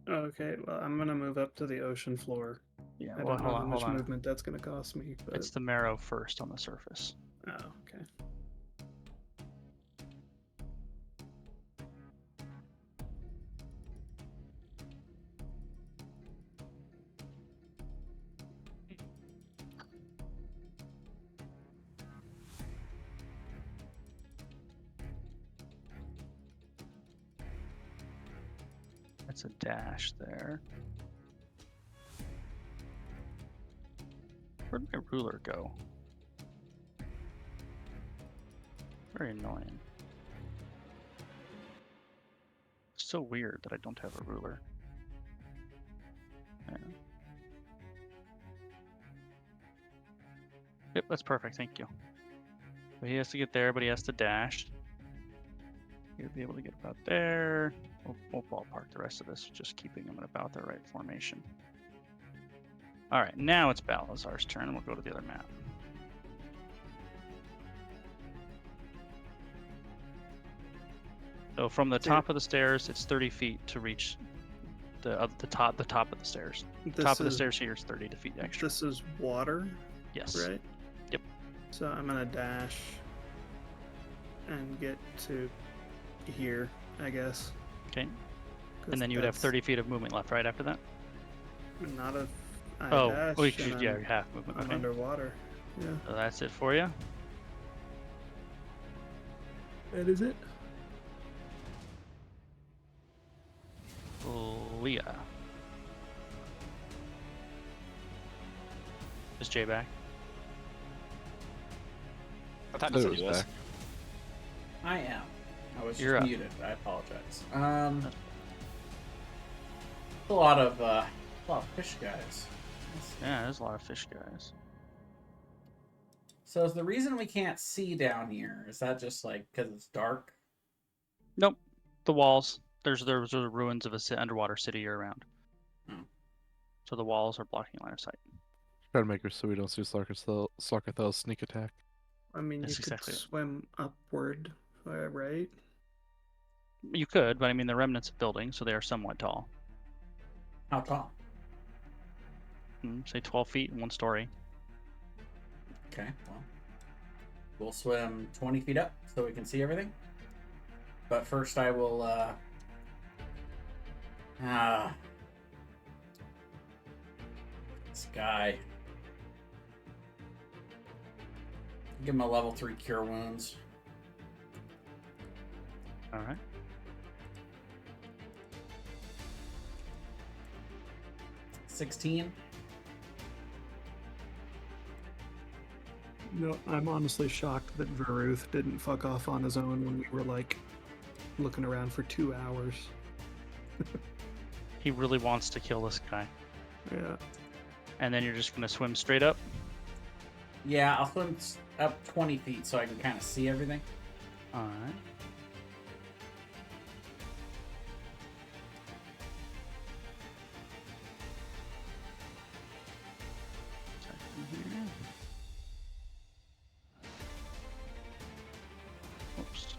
Okay, well, I'm gonna move up to the ocean floor. Yeah, I well, don't know how much hold on. movement that's gonna cost me, but It's the marrow first on the surface. oh, okay. That's a dash there. Where'd my ruler go? Very annoying. So weird that I don't have a ruler. Yeah. Yep, that's perfect, thank you. So he has to get there, but he has to dash. He'll be able to get about there. We'll ballpark the rest of this, just keeping him in about the right formation. Alright, now it's Balazar's turn, and we'll go to the other map. So from the top of the stairs, it's 30 feet to reach the top of the stairs. Top of the stairs here is 30 feet extra. This is water, Yes. right? Yep. So I'm gonna dash and get to here, I guess. Okay. 'Cause And then you would have that's 30 feet of movement left right after that? Not if I Oh, dash well, and yeah, I'm, half movement. I'm Okay. underwater. Yeah, So that's it for you. that is it. Leah. Is Jay back? I thought Oh, you it said was he was. back. I am. I was You're just up. muted. I apologize. A lot of fish guys. Yeah, there's a lot of fish guys. So is the reason we can't see down here, is that just like because it's dark? Nope. The walls. There's the ruins of a underwater city year round. Hmm. So the walls are blocking line of sight. Try to make her so we don't see Sarkathel's sneak attack. I mean, That's you could exactly it. swim upward, right? You could, but I mean the remnants of buildings, so they are somewhat tall. How tall? Say 12 feet in one story. Okay, well, we'll swim 20 feet up so we can see everything. But first I will, this guy. Give him a level 3 cure wounds. All right. $16. No, I'm honestly shocked that Veruth didn't fuck off on his own when we were like looking around for 2 hours. He really wants to kill this guy. Yeah. And then you're just gonna swim straight up. Yeah, I'll swim up 20 feet so I can kind of see everything. All right. Second here. Oops.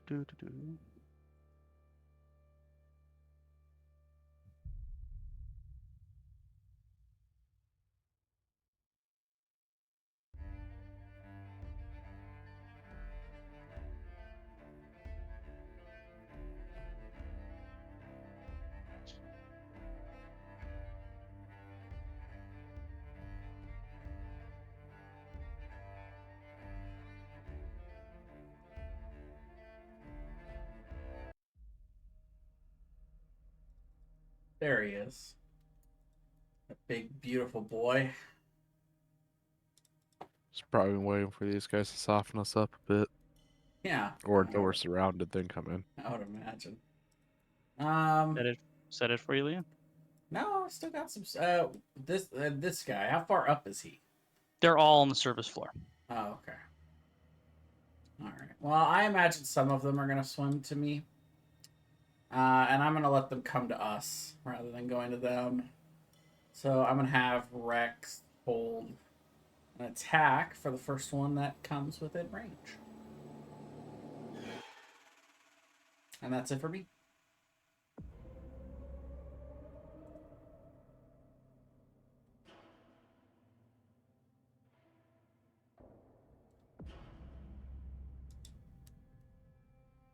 Do. There he is. A big, beautiful boy. Just probably waiting for these guys to soften us up a bit, Yeah. or until we're surrounded, then come in. I would imagine. Set it for you, Leah. No, I still got some. This guy. How far up is he? They're all on the surface floor. Oh, okay. All right. Well, I imagine some of them are gonna swim to me, and I'm gonna let them come to us rather than going to them. So I'm gonna have Rex hold an attack for the first one that comes within range, and that's it for me.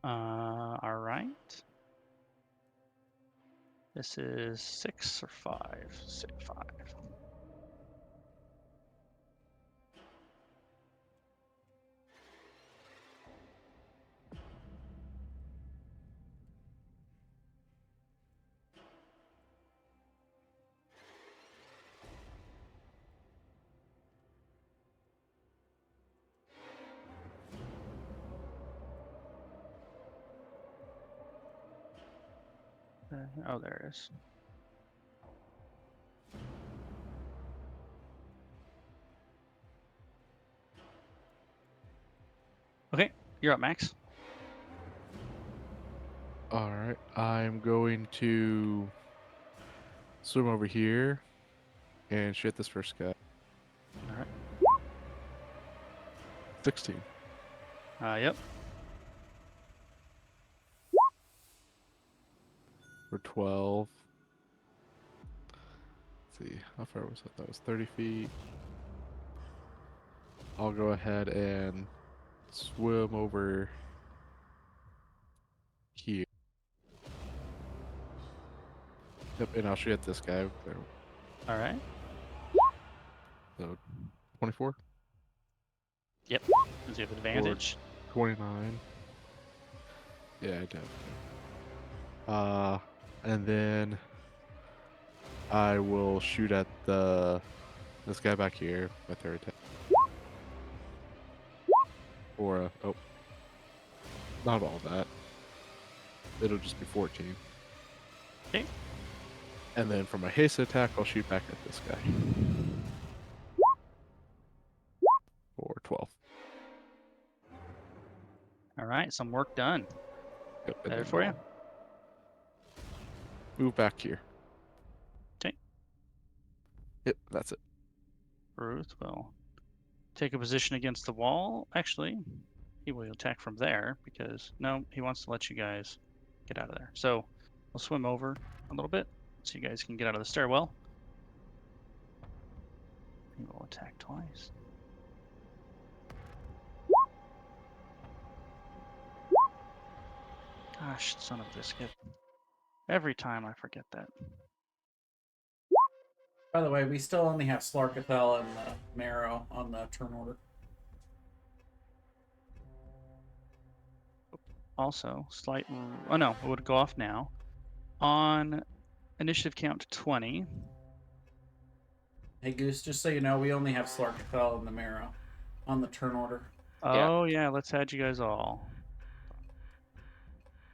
All right. This is 6 or 5. 5. Oh, there it is. Okay, you're up, Max. All right, I'm going to swim over here and shoot this first guy. All right. 16. Yep. For 12. Let's see, how far was that? That was 30 feet. I'll go ahead and swim over here. Yep, and I'll shoot at this guy. There. All right. So 24. Yep. Does he have advantage? 29. Yeah, I do. And then I will shoot at this guy back here, my third attack. Or oh, not all that. It'll just be 14. Okay. And then for my haste attack, I'll shoot back at this guy. For 12. All right. Some work done. Yep, and Better then for you. I'll move back here. Okay. Yep, that's it. Ruth will take a position against the wall. Actually, he will attack from there because no, he wants to let you guys get out of there. So we'll swim over a little bit so you guys can get out of the stairwell. He will attack twice. Gosh, son of a biscuit. Every time I forget that. By the way, we still only have Slarkathel and Marrow on the turn order. Also, slight. Oh no, it would go off now. On initiative count 20. Hey Goose, just so you know, we only have Slarkathel and the Marrow on the turn order. Oh yeah, let's add you guys all.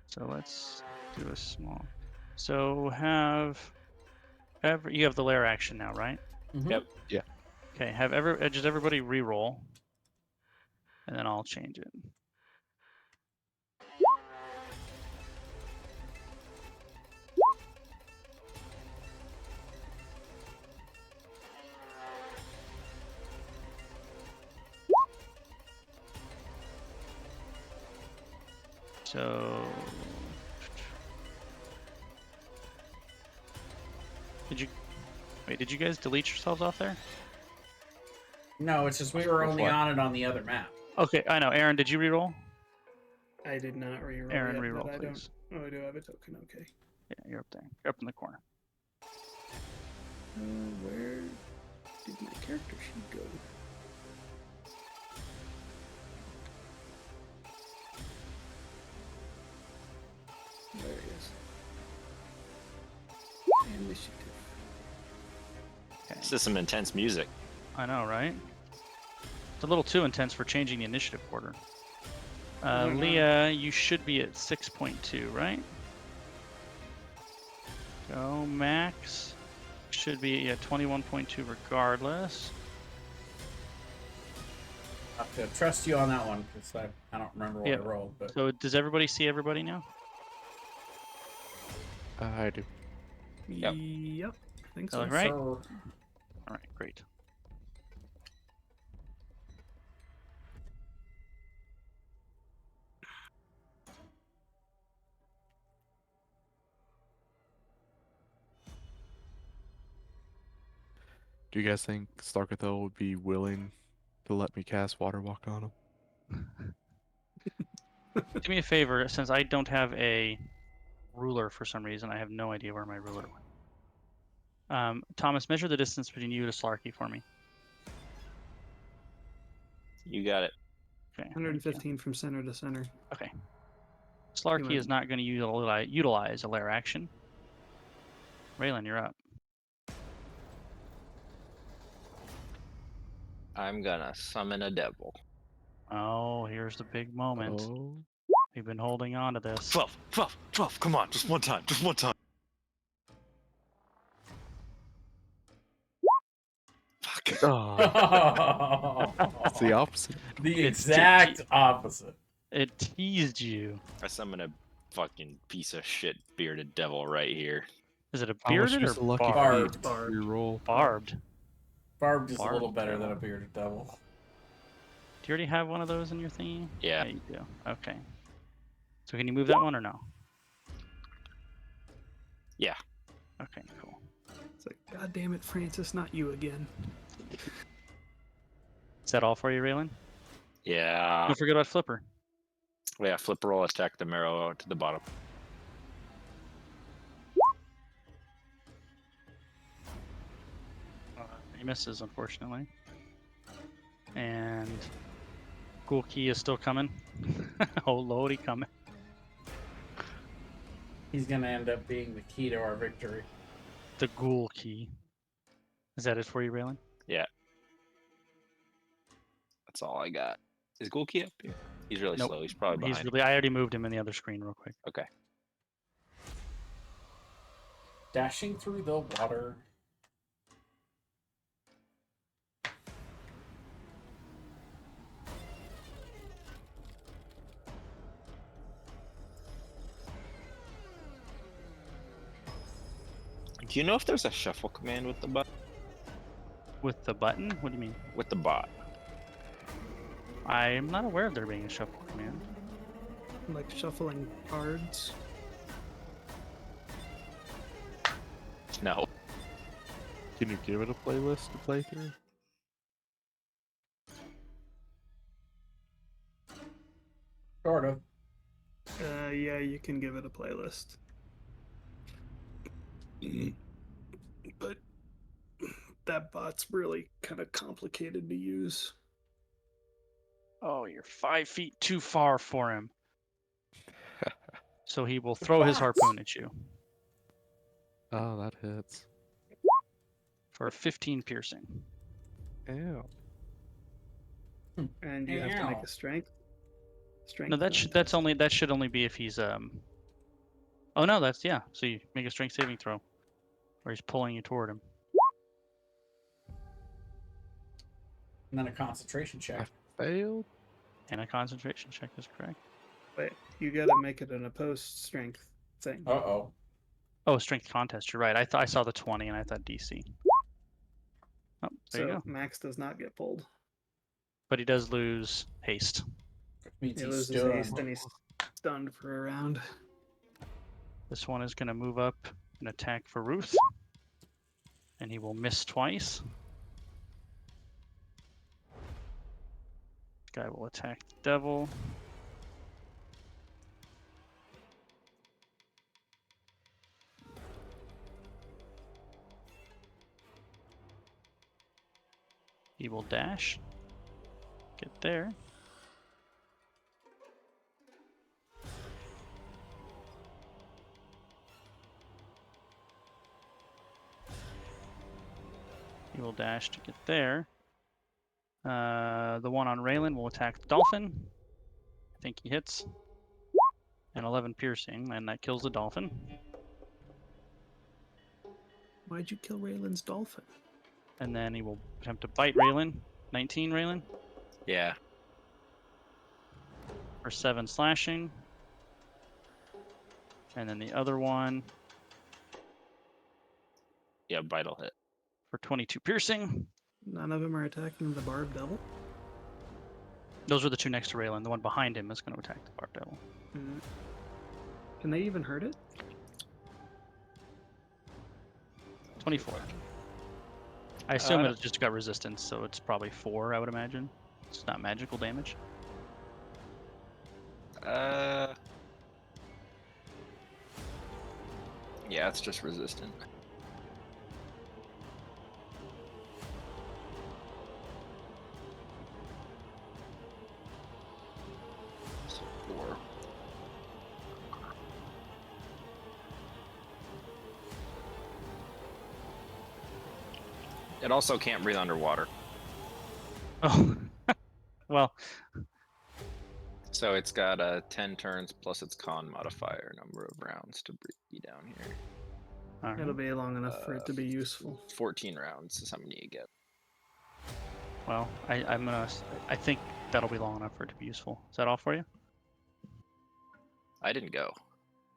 So let's do a small. So you have the lair action now, right? Mhm. Yep. Okay. Just everybody re-roll, and then I'll change it. So, did you guys delete yourselves off there? No, it's just we were only What? on it on the other map. Okay, I know. Aaron, did you re-roll? I did not reroll Aaron, yet, re-roll, but I please. don't. Oh, I do have a token. Okay. Yeah, you're up there. You're up in the corner. Where did my character sheet go? There he is. Initiative. Okay. This is some intense music. I know, right? It's a little too intense for changing the initiative order. Leah, you should be at 6.2, right? Go. Max should be at 21.2 regardless. I have to trust you on that one because I don't remember what Yeah. I rolled. But So does everybody see everybody now? I do. Yep. Yep. I think so. All right. sir. All right, great. Do you guys think Starkathel would be willing to let me cast Water Walk on him? Do me a favor, since I don't have a ruler for some reason, I have no idea where my ruler went. Thomas, measure the distance between you to Slarky for me. You got it. Okay. 115 from center to center. Okay. Slarky is not going to utilize a lair action. Raylan, you're up. I'm gonna summon a devil. Oh, here's the big moment. Oh. We've been holding on to this. 12, come on, just one time, just one time. Fuck. Oh. It's the opposite. The It's exact opposite. It teased you. I summon a fucking piece of shit bearded devil right here. Is it a How much bearded or was the lucky barbed? feet? Barbed. Reroll. Barbed. Barbed is a little Barbed better than a devil. bearded devil. Do you already have one of those in your thingy? Yeah. You do. Okay. So can you move that one or no? Yeah. Okay, cool. It's like, God damn it, Francis, not you again. Is that all for you, Raylan? Yeah. Don't forget about Flipper. Yeah, flip roll, attack the marrow to the bottom. He misses, unfortunately. And Ghoul Key is still coming. Oh, lordy, coming. He's gonna end up being the key to our victory. The Ghoul Key. Is that it for you, Raylan? Yeah. That's all I got. Is Gulki up here? He's really Nope. slow. He's probably behind. I already moved him in the other screen real quick. Okay. Dashing through the water. Do you know if there's a shuffle command with the button? With the button? What do you mean? With the bot. I'm not aware of there being a shuffle command. Like shuffling cards. No. Can you give it a playlist to play through? Sort of. Yeah, you can give it a playlist. But that bot's really kind of complicated to use. Oh, you're 5 feet too far for him. So he will throw his harpoon at you Oh, that hits. for 15 piercing. Ew. And you have to make Ow. a strength. No, that should only be if he's Oh no, that's yeah. So you make a strength saving throw, where he's pulling you toward him. And then a concentration check. Failed. And a concentration check is correct. Wait, you gotta make it an opposed strength thing. Uh-oh. Oh, strength contest. You're right. I thought I saw the 20, and I thought DC. Oh, there you So go. Max does not get pulled. But he does lose haste. Which means He he's loses stunned. haste and he's stunned for a round. This one is going to move up and attack for Ruth. And he will miss twice. Guy will attack the devil. He will dash. Get there. He will dash to get there. The one on Raylan will attack the dolphin. I think he hits. And 11 piercing, and that kills the dolphin. Why'd you kill Raylan's dolphin? And then he will attempt to bite Raylan. 19 Raylan. Yeah. For 7 slashing. And then the other one Yeah, vital hit. for 22 piercing. None of them are attacking the barbed devil. Those are the two next to Raylan. The one behind him is going to attack the Barb Devil. Can they even hurt it? 24. I assume it just got resistance, so it's probably 4, I would imagine. It's not magical damage. Yeah, it's just resistant. So 4. It also can't breathe underwater, Oh, well, so it's got 10 turns plus its con modifier number of rounds to breathe down here. all right. It'll be long enough for it to be useful. 14 rounds is how many you get. Well, I think that'll be long enough for it to be useful. Is that all for you? I didn't go.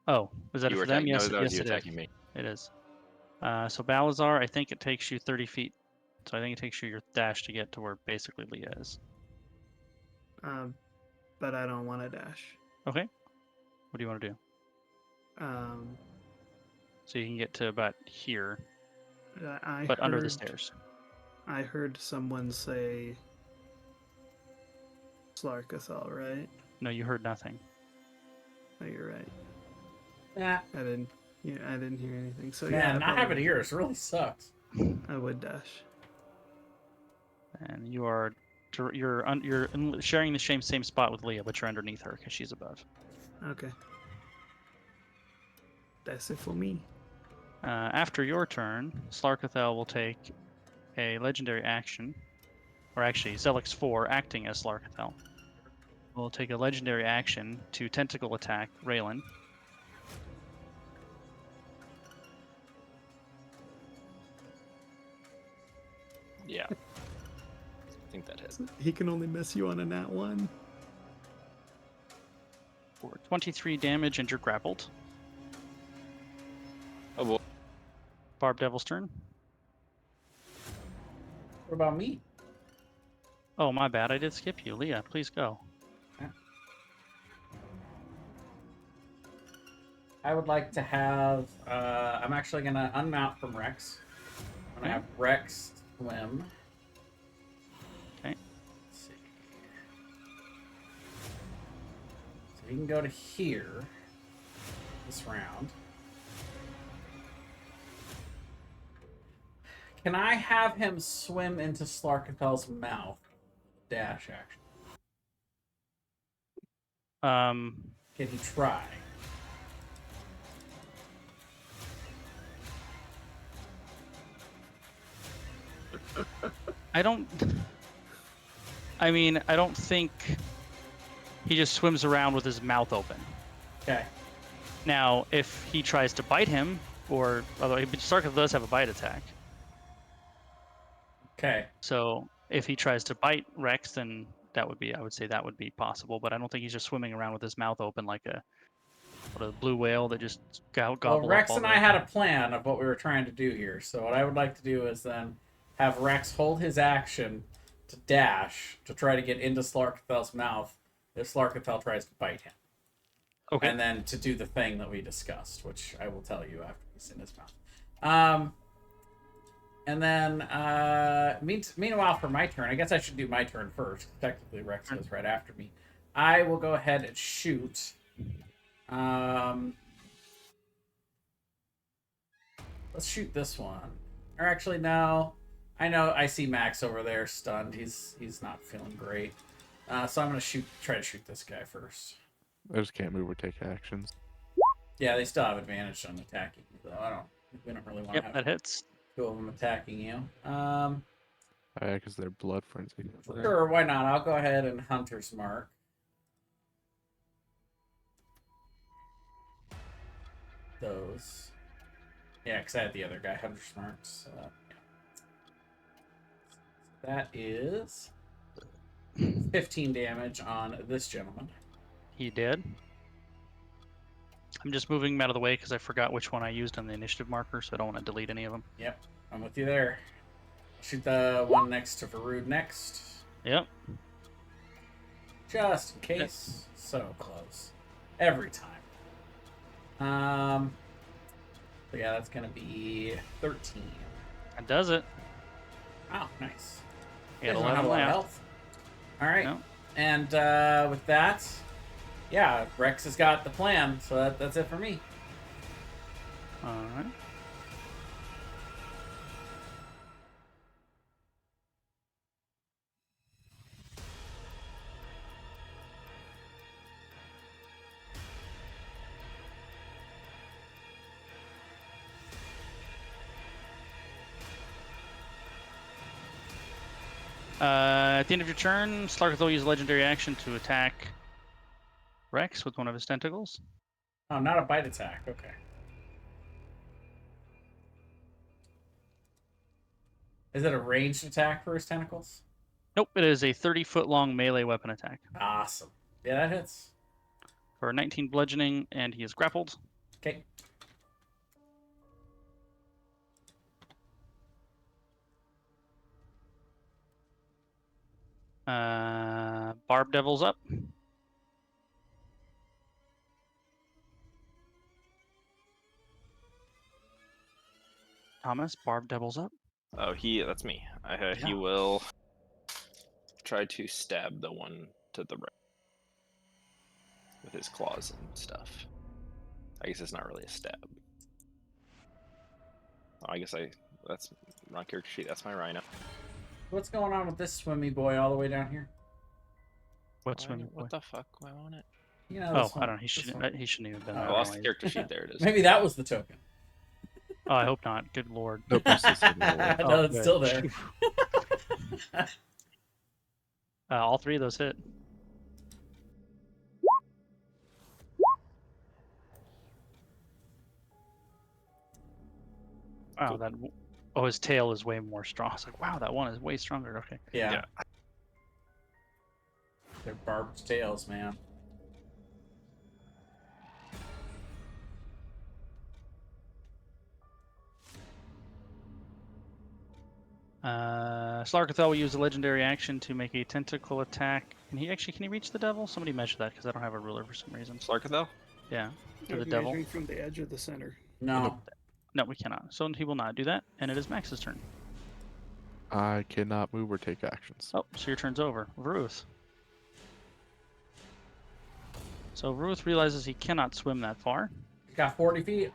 Oh, is that You it were for them? attacking, Yes, no, that was yes, you it is. attacking me. It is. So Balazar, I think it takes you 30 feet. So I think it takes you your dash to get to where basically Leah is. But I don't want to dash. Okay. What do you want to do? So you can get to about here, but under the stairs. I heard someone say Slarkathal, right? No, you heard nothing. Oh, you're right. Nah, I didn't hear anything. So man, yeah, I not probably having ears really sucks. I would dash. And you're sharing the same spot with Leah, but you're underneath her because she's above. Okay. That's it for me. After your turn, Slarkathel will take a legendary action, or actually, Zelix 4, acting as Slarkathel, will take a legendary action to tentacle attack Raylan. Yeah. I think that hits. He can only miss you on a nat 1. For 23 damage, and you're grappled. Oh boy. Barb Devil's turn. What about me? Oh, my bad. I did skip you. Leah, please go. I would like to have. I'm actually going to unmount from Rex. I'm going to have Rex swim. Okay. Let's see. So he can go to here this round. Can I have him swim into Slarkathel's mouth? Dash action. Can he try? I don't think he just swims around with his mouth open. Okay. Now, if he tries to bite him, or although Sarkethel does have a bite attack, Okay. so if he tries to bite Rex, then that would be, I would say that would be possible. But I don't think he's just swimming around with his mouth open like a blue whale that just Well, gobble Rex up all and the... I had a plan of what we were trying to do here. So what I would like to do is then have Rex hold his action to dash to try to get into Slarkathel's mouth if Slarkathel tries to bite him. Okay. And then to do the thing that we discussed, which I will tell you after he's in his mouth. And then, meanwhile, for my turn, I guess I should do my turn first. Technically, Rex goes right after me. I will go ahead and shoot. Let's shoot this one. Or actually, no. I see Max over there stunned. He's not feeling great. So I'm gonna try to shoot this guy first. I just can't move or take actions. Yeah, they still have advantage on attacking you, though. We don't really want to Yep, have that hits. two of them attacking you. Yeah, because they're blood frenzy. Sure, why not? I'll go ahead and Hunter's Mark. Those. Yeah, because I had the other guy, Hunter's Mark. So, yeah. That is 15 damage on this gentleman. He did. I'm just moving him out of the way because I forgot which one I used on the initiative marker, so I don't want to delete any of them. Yep, I'm with you there. Shoot the one next to Varud next. Yep. Just in case. So close. Every time. So yeah, that's gonna be 13. That does it. Oh, nice. He had Doesn't have 11 a lot of left. health. Alright. No. And with that, yeah, Rex has got the plan, so that's it for me. Alright. At the end of your turn, Slarketh will use a legendary action to attack Rex with one of his tentacles. Oh, not a bite attack. Okay. Is it a ranged attack for his tentacles? Nope, it is a 30-foot long melee weapon attack Awesome. Yeah, that hits. for 19 bludgeoning, and he is grappled. Okay. Barb Devil's up. Thomas, Barb Devil's up. Oh, that's me. He Yeah. will try to stab the one to the right with his claws and stuff. I guess it's not really a stab. Oh, I guess that's wrong character sheet. That's my rhino. What's going on with this swimmy boy all the way down here? What's Why- swimming? What the fuck? Why won't it? You know, Oh, this I one- don't know. He this shouldn't. one. He shouldn't even have been I there. lost the anyways. character sheet. There it is. Maybe that was the token. Oh, I hope not. Good lord. Nope, it's the same roll. No, Oh, it's good. still there. All three of those hit. Wow, that. Oh, his tail is way more strong. It's like, wow, that one is way stronger. Okay. Yeah. Yeah. They're barbed tails, man. Slarkethel will use a legendary action to make a tentacle attack. Can he reach the devil? Somebody measure that because I don't have a ruler for some reason. Slarkethel? Yeah, to They're the devil. measuring from the edge of the center. No. No, we cannot. So he will not do that, and it is Max's turn. I cannot move or take actions. Oh, so your turn's over. Ruth. So Ruth realizes he cannot swim that far. He's got 40 feet.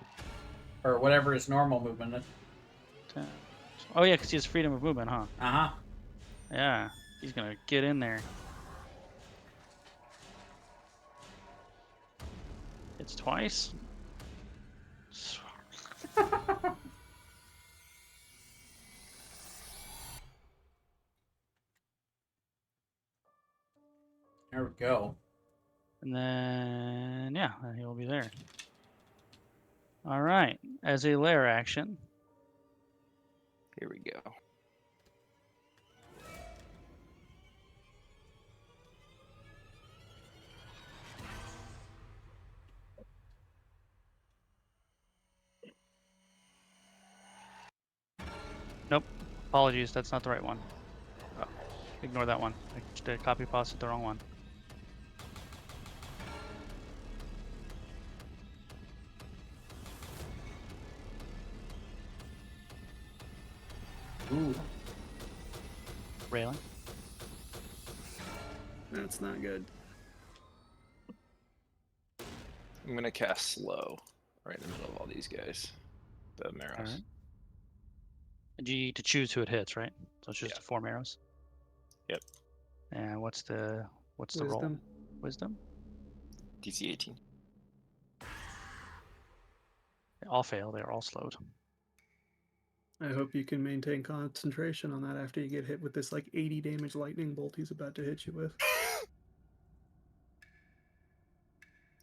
Or whatever his normal movement is. 10. Oh yeah, because he has freedom of movement, huh? Uh-huh. Yeah, he's gonna get in there. It's twice. There we go. And then, yeah, he will be there. All right. As a lair action, Here we go. apologies, that's not the right one. Oh, ignore that one. I just copy pasted the wrong one. Ooh. Railing. That's not good. I'm gonna cast slow right in the middle of all these guys. The Marrows. All right. And you need to choose who it hits, right? So it's just Yeah. the 4 arrows. Yep. And what's the roll? Wisdom. Wisdom. DC 18. They all fail. They're all slowed. I hope you can maintain concentration on that after you get hit with this like 80 damage lightning bolt he's about to hit you with.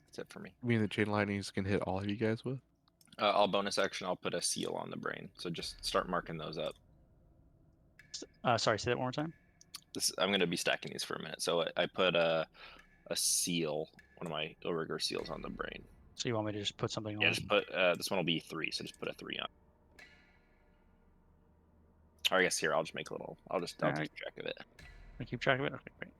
That's it for me. You mean the chain lightnings can hit all of you guys with? I'll bonus action. I'll put a seal on the brain. So just start marking those up. Sorry, say that one more time. I'm gonna be stacking these for a minute. So I put a seal, one of my Illrigger seals on the brain. So you want me to just put something Yeah, on? just put this one will be 3. So just put a 3 on. Or I guess here I'll just make a little. I'll Alright. keep track of it. I keep track of it? Okay, great.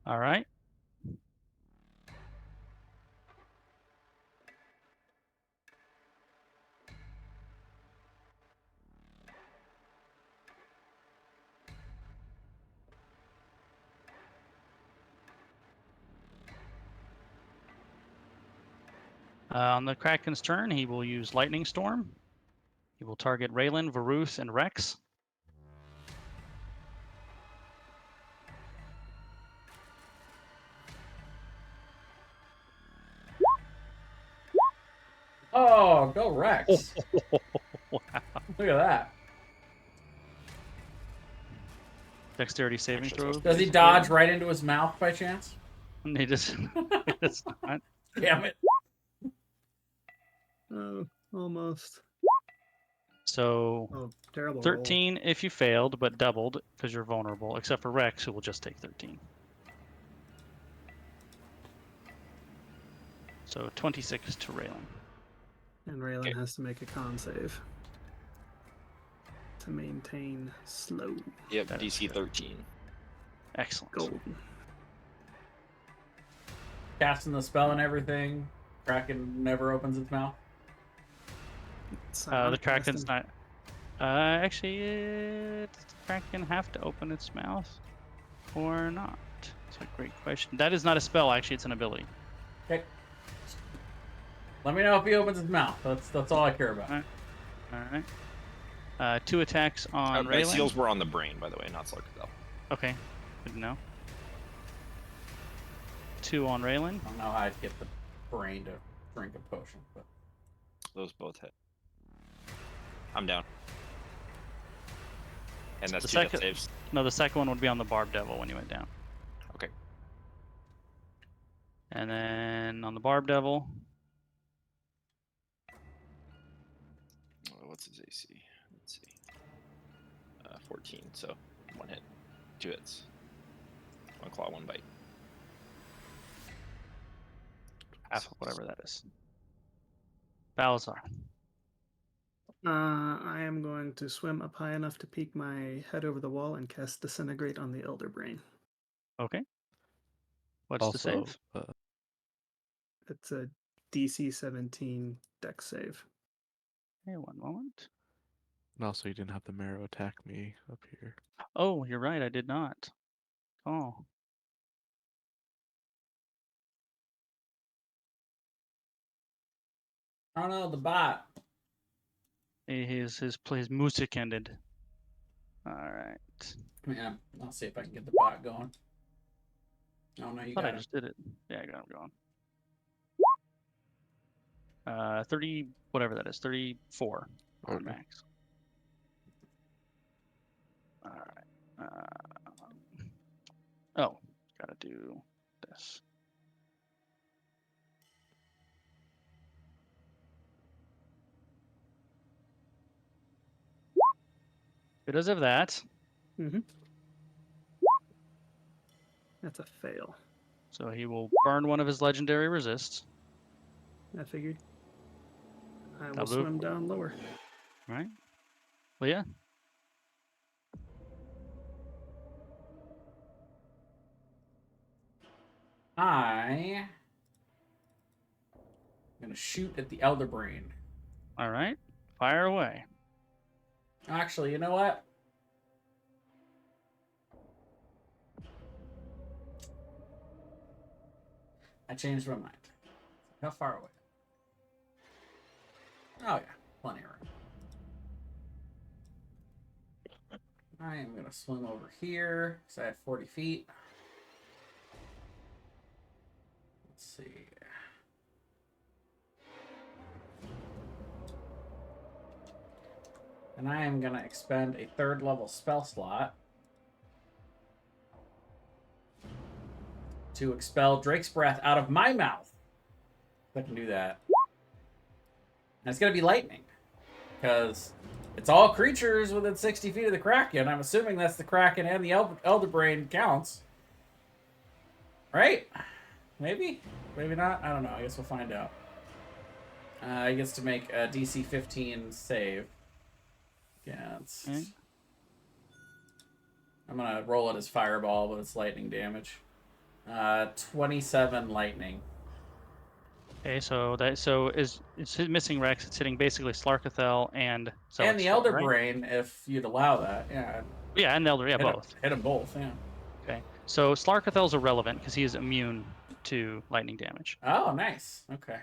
All right. On the Kraken's turn, he will use Lightning Storm. He will target Raylan, Varuth, and Rex. Oh, go Rex. Wow. Look at that. Dexterity saving Actually, throw. so Does he dodge right into his mouth by chance? He just. It's not. Damn it. Oh, almost. So Oh, terrible 13 if you failed, but doubled because you're vulnerable, except for Rex, who will just take 13. So 26 to Raylan. roll. And Raylan has to make a con save to maintain slow. Yep, That is DC fair. 13. Excellent. Golden. Casting the spell and everything. Kraken never opens its mouth. The Kraken's not. Actually, does the Kraken have to open its mouth or not? That's a great question. That is not a spell, actually, it's an ability. Okay. Let me know if he opens his mouth. That's all I care about. All right. 2 attacks on My Raylan. seals were on the brain, by the way, not Sarkadel. Okay, good to know. 2 on Raylan. I don't know how I'd get the brain to drink a potion, but Those both hit. I'm down. And that's The 2 death second- saves. No, the second one would be on the Barb Devil when you went down. Okay. And then on the Barb Devil, What's his AC? Let's see. 14, so 1 hit. 2 hits. 1 claw, 1 bite. half of whatever that is. Balazar. I am going to swim up high enough to peek my head over the wall and cast Disintegrate on the Elder Brain. Okay. What's the save? It's a DC 17 Dex save. Hey, one moment. And also, you didn't have the marrow attack me up here. Oh, you're right. I did not. Oh. I don't know the bot. His music ended. All right. Yeah, I'll see if I can get the bot going. Oh no, you Thought got I it. just did it. Yeah, I got him going. 30, whatever that is, 34 on Okay. max. Oh, gotta do this. It does have that, Mm-hmm. That's a fail. so he will burn one of his legendary resists. I figured. I will That'll do it. swim down lower. Right? Well, yeah. I'm gonna shoot at the Elder Brain. All right. Fire away. Actually, you know what? I changed my mind. How far away? Oh yeah, plenty of room. I am gonna swim over here because I have 40 feet. Let's see. And I am gonna expend a 3rd level spell slot to expel Drake's Breath out of my mouth. I can do that. And it's gonna be lightning. Because it's all creatures within 60 feet of the Kraken. I'm assuming that's the Kraken and the Elder Brain counts. Right? Maybe? Maybe not? I don't know. I guess we'll find out. He gets to make a DC 15 save. Against... Okay. I'm gonna roll it as Fireball, but it's lightning damage. 27 lightning. Okay, so it's missing Rex. It's hitting basically Slarkathel and And the Zelixthor, Elder right? Brain, if you'd allow that. Yeah. Yeah, and the Elder, yeah, both. Hit them both, yeah. Okay, so Slarkathel's irrelevant because he is immune to lightning damage. Oh, nice. Okay.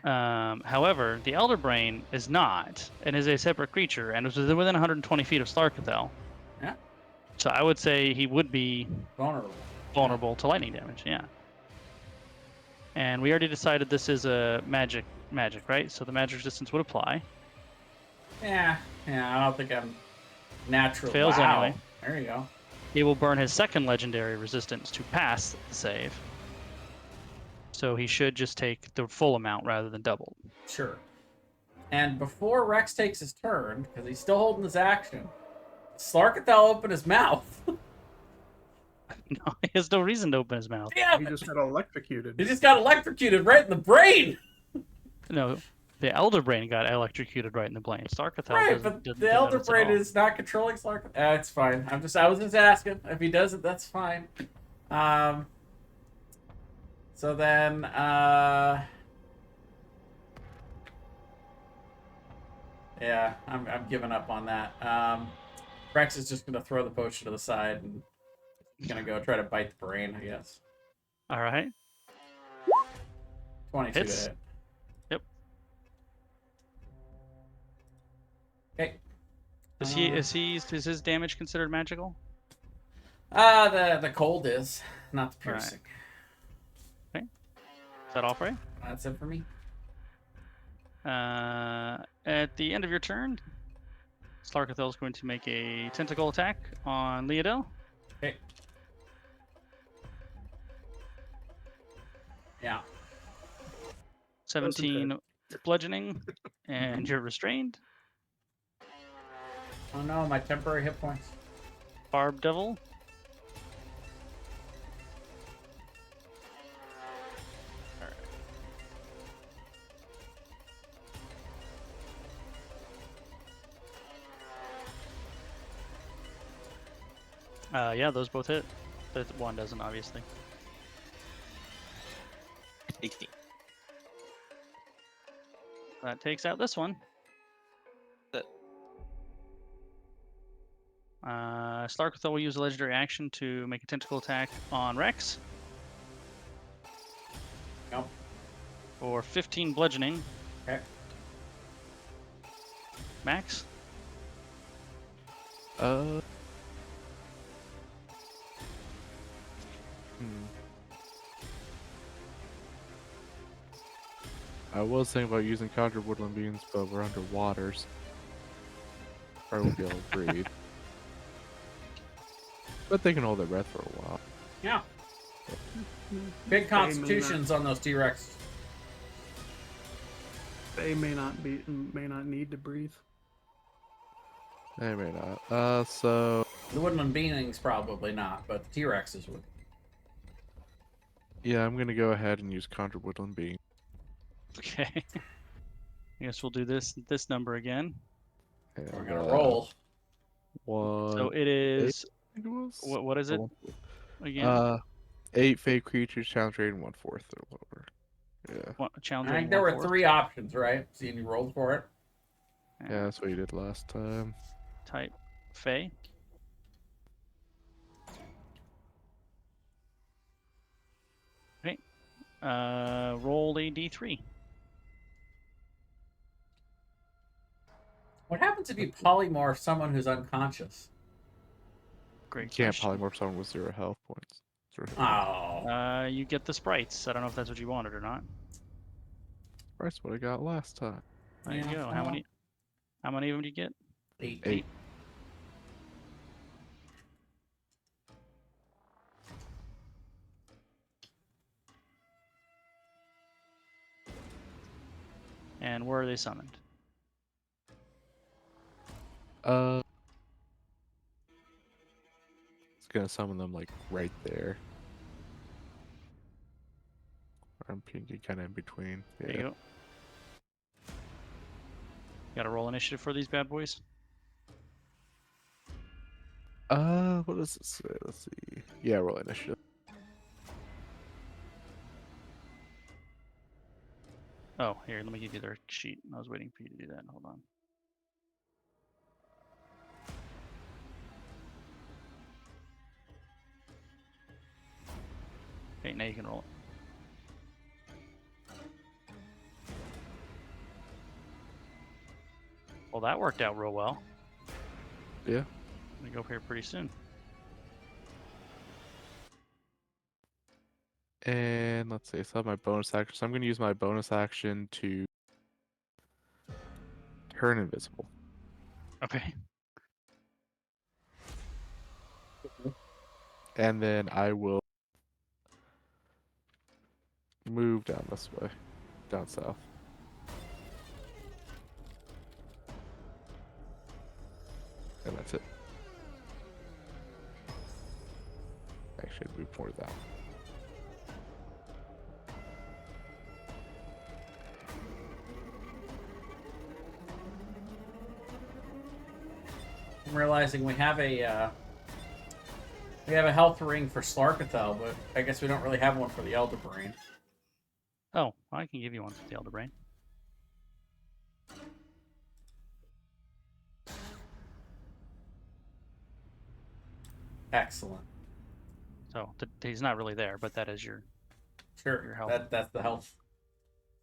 However, the Elder Brain is not, and is a separate creature, and is within 120 feet of Slarkathel. Yeah. So I would say he would be Vulnerable. to lightning damage. Yeah. And we already decided this is a magic, right? So the magic resistance would apply. Yeah. I don't think I'm natural. Fails anyway. There you go. He will burn his second legendary resistance to pass the save. So he should just take the full amount rather than double. Sure. And before Rex takes his turn, because he's still holding his action, Slarkathel opened his mouth. No, he has no reason to open his mouth. Damn He it. just got electrocuted. He just got electrocuted right in the brain. No, the Elder Brain got electrocuted right in the brain. Slarkathel Right, doesn't but do the that Elder at Brain all. is not controlling Slarkathel. It's fine. I was just asking. If he does it, that's fine. So then, yeah, I'm giving up on that. Rex is just gonna throw the potion to the side and he's gonna go try to bite the brain, I guess. All right. 22 Hits. to hit. Yep. Okay. Is his damage considered magical? The cold is, not the All right. piercing. Is that all for you? That's it for me. At the end of your turn, Slarkathel is going to make a tentacle attack on Leodel. Okay. Yeah. 17 bludgeoning, and you're restrained. Oh no, my temporary hit points. Barb Devil. Yeah, those both hit. The one doesn't, obviously. 18. That takes out this one. That- Slarkathel will use a legendary action to make a tentacle attack on Rex. Nope. For 15 bludgeoning. Okay. Max. I was thinking about using Conjure Woodland Beans, but we're underwaters. Probably won't be able to breathe. But they can hold their breath for a while. Yeah. Big They may constitutions on those T-Rex. They may not need to breathe. They may not. So The woodland beings probably not, but the T-Rexes would. yeah, I'm gonna go ahead and use Conjure Woodland Being. Okay. I guess we'll do this number again. And, We're gonna roll. So 1, it is. I think it was. What is it Or again? 8 fake creatures, challenge rating 1/4 or whatever. Yeah. Challenge I rating think there were 1/4? 3 options, right? See, and you rolled for it. Yeah, that's what you did last time. Type Fey. Okay. Roll a d3. What happens if you polymorph someone who's unconscious? Great You can't question. polymorph someone with 0 health points. 0 hit points. Oh. You get the sprites. I don't know if that's what you wanted or not. That's what I got last time. There Yeah, you go. well. How many of them do you get? 8. 8. And where are they summoned? It's gonna summon them like right there. I'm pinky kind of in between. There Yeah. you go. Got to roll initiative for these bad boys. What does it say? Let's see. Yeah, roll initiative. Oh, here, let me give you their sheet. I was waiting for you to do that. Hold on. Okay, now you can roll it. Well, that worked out real well. Yeah. We go up here pretty soon. And let's see. So I have my bonus action. So I'm gonna use my bonus action to turn invisible. Okay. And then I will move down this way. Down south. And that's it. Actually, move more down. I'm realizing we have a health ring for Slarkathel, but I guess we don't really have one for the Elder Brain. Oh, I can give you one for the Elder Brain. Excellent. So he's not really there, but that is your Sure. health. That's the health.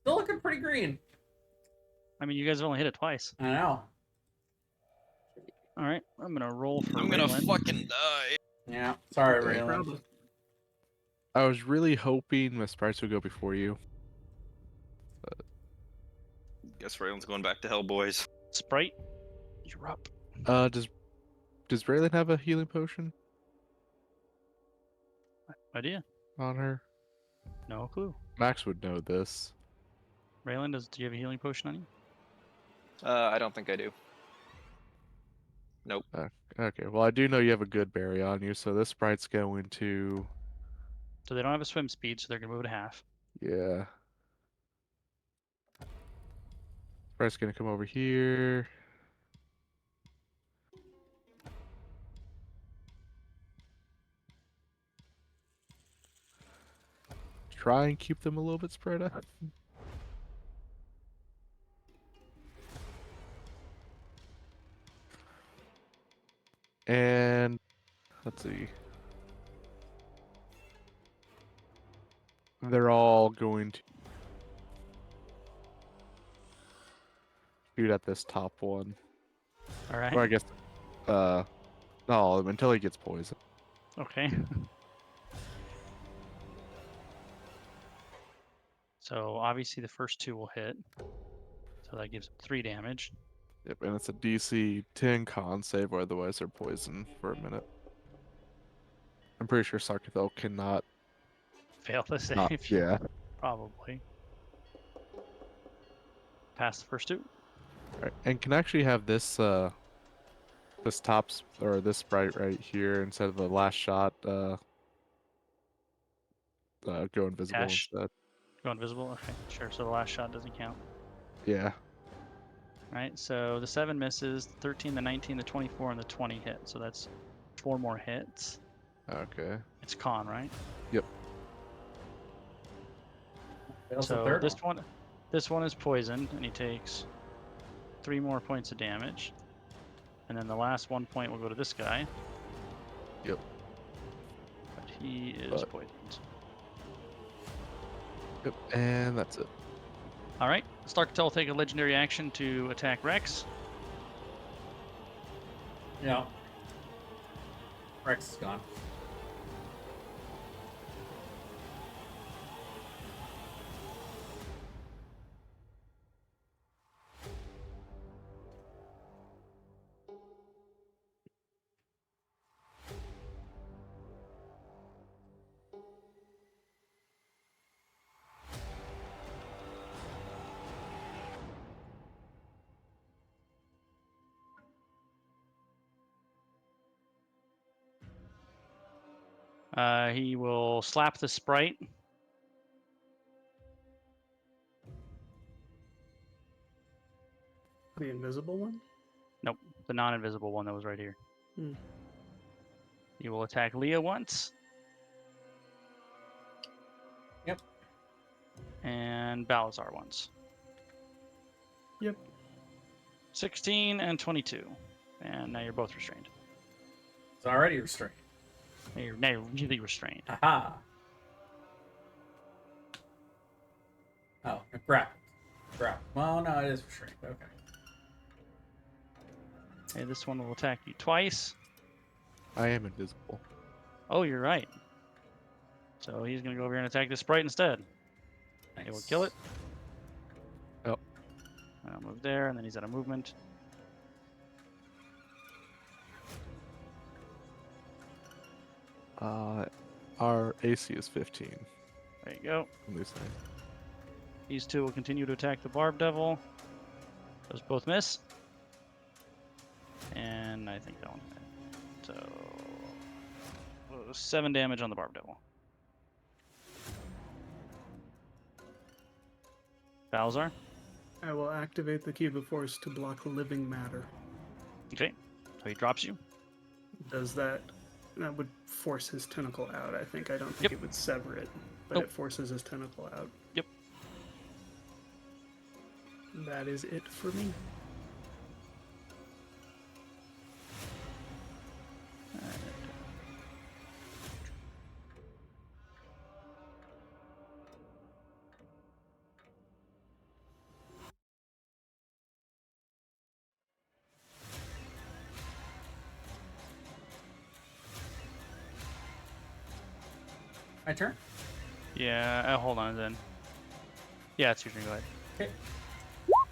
Still looking pretty green. I mean, you guys have only hit it twice. I know. All right, I'm gonna roll for. I'm gonna Raylan. fucking die. Yeah. Sorry, Okay. Raylan. Probably. I was really hoping the sprites would go before you. Guess Raylan's going back to hell, boys. Sprite, you're up. Does Raylan have a healing potion Idea? on her? No clue. Max would know this. Raylan, do you have a healing potion on you? I don't think I do. Nope. Okay, well I do know you have a good berry on you, so this sprite's going to... So they don't have a swim speed, so they're gonna move it half. Yeah. Sprite's gonna come over here. Try and keep them a little bit spread out. And let's see. They're all going to shoot at this top one. All right. Or I guess, no, until he gets poisoned. Okay. So obviously the first 2 will hit. So that gives him 3 damage. Yep, and it's a DC 10 con save, or otherwise they're poisoned for a minute. I'm pretty sure Sarkathel cannot. Fail the save. Not, yeah. Probably. Pass the first two. Right. And can actually have this this or this sprite right here instead of the last shot go invisible Dash. instead. Go invisible. Okay, sure. So the last shot doesn't count. Yeah. Right. So the 7 misses. The 13, the 19, the 24, and the 20 hit. So that's 4 more hits. Okay. It's con, right? Yep. Fails the So third this one is poisoned, and he takes 3 more points of damage. And then the last 1 point will go to this guy. Yep. But he is poisoned. Yep. And that's it. All right. Starkatel will take a legendary action to attack Rex. Yeah. Rex is gone. He will slap the sprite. The invisible one? Nope, the non-invisible one that was right here. Hmm. He will attack Leah once. Yep. And Balazar once. Yep. 16 and 22. And now you're both restrained. It's already restrained. Now you're really restrained. Aha. Oh, grappled. Grappled. Well, no, it is restrained. Okay. Okay, this one will attack you twice. I am invisible. Oh, you're right. So he's going to go over here and attack this sprite instead. Nice. It will kill it. Yep. And I'll move there, and then he's out of movement. Our AC is 15 There you go. on these things. These two will continue to attack the Barb Devil. Those both miss. And I think that one hit. So 7 damage on the Barb Devil. Balzar. I will activate the Cube of Force to block living matter. Okay. So he drops you. Does that? That would force his tentacle out, I think. I don't think Yep. it would sever it, but Nope. it forces his tentacle out. Yep. That is it for me. My turn? Yeah, hold on then. Yeah, it's your turn. Go ahead. Okay.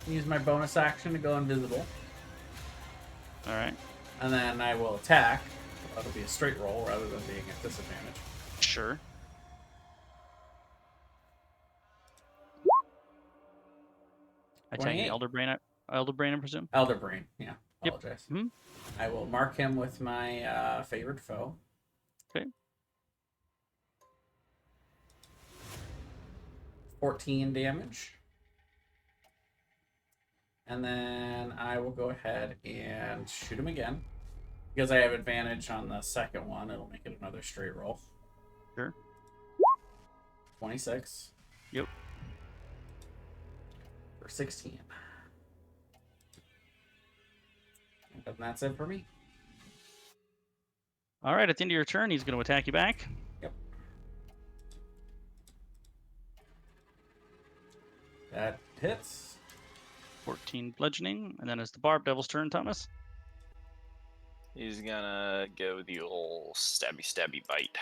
Use my bonus action to go invisible. All right. And then I will attack. That'll be a straight roll rather than being at disadvantage. Sure. Attack the 28. Elder Brain, I presume. Elder Brain, yeah. Yep. Apologize. Mhm. I will mark him with my favored foe. Okay. 14 damage. And then I will go ahead and shoot him again. Because I have advantage on the second one, it'll make it another straight roll. Sure. 26. Yep. For 16. And that's it for me. All right. At the end of your turn, he's going to attack you back. Yep. That hits. 14 bludgeoning, and then it's the Barb Devil's turn, Thomas. He's gonna go the old stabby bite.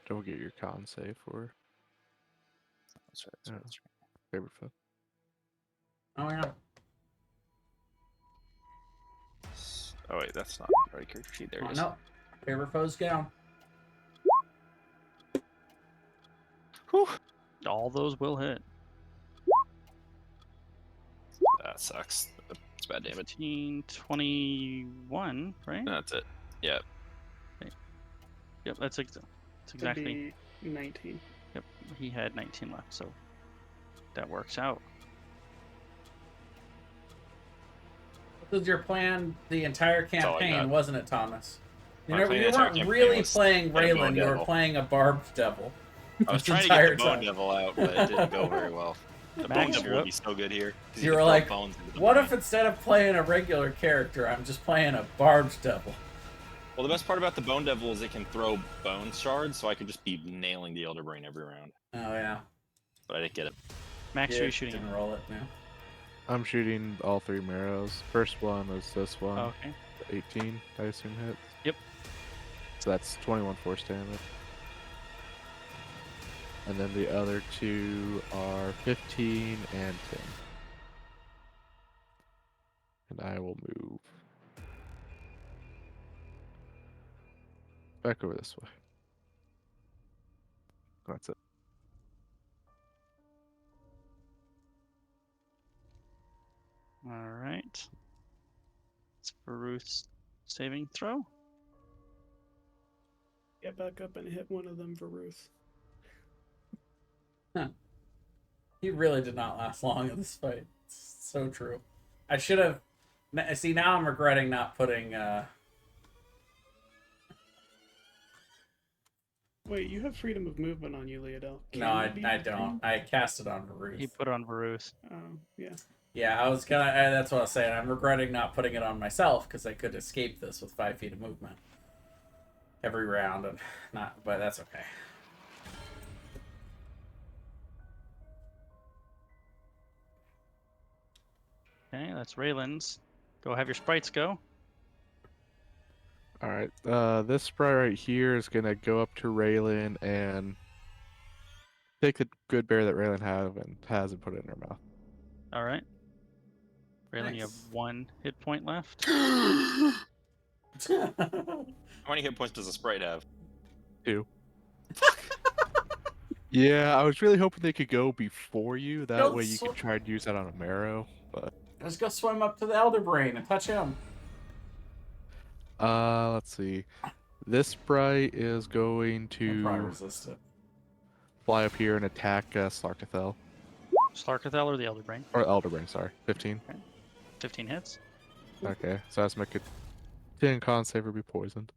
Don't get your con save for That's right. That's right. That's right. favorite foe. Oh, yeah. Oh wait, that's not the right character sheet. There it is. No. Favorite foes down. Whew. All those will hit. That sucks. It's bad damage. 15, 21, right? That's it. Yeah. Yep, that's exactly. Be 19. Yep, he had 19 left, so that works out. This was your plan the entire all I campaign, got. wasn't it, Thomas? You, My plan the entire weren't campaign really was playing get a bone Raylan, you were devil. playing a barbed devil. I was This trying to get entire the Bone time. Devil out, but it didn't go very well. The Max, Bone Devil you're would up. be so good here. 'cause You can were throw like, bones into the what brain. if instead of playing a regular character, I'm just playing a barbed devil? Well, the best part about the Bone Devil is it can throw bone shards, so I could just be nailing the Elder Brain every round. Oh, yeah. But I didn't get it. Max, Yeah, who are you shooting? didn't roll it now. I'm shooting all 3 marrows. First one was this one. Oh, okay. 18, I assume hits. Yep. So that's 21 force damage. And then the other 2 are 15 and 10. And I will move back over this way. That's it. All right. It's Baruth's saving throw. Get back up and hit one of them for Ruth. He really did not last long in this fight. It's so true. I should have... See, now I'm regretting not putting... Wait, you have freedom of movement on you, Leodel. No, I don't. I cast it on Baruth. He put it on Baruth. Oh, yeah. Yeah, I was gonna. That's what I was saying. I'm regretting not putting it on myself because I could escape this with 5 feet of movement every round, and not. But that's okay. Okay, that's Raylan's. Go have your sprites go. Alright, this sprite right here is gonna go up to Raylan and take the good bear that Raylan has and put it in her mouth. All right. Raylan, you have Nice. 1 hit point left. How many hit points does a sprite have? 2. Yeah, I was really hoping they could go before you. That No, way you so- could try to use that on a marrow. But Let's go swim up to the Elder Brain and touch him. let's see. This sprite is going He'll probably to resist it. fly up here and attack Slarkathel. Slarkathel or the Elder Brain? Or Elderbrain, sorry. 15. 15 hits. Okay, so that's make it 10 con save or be poisoned.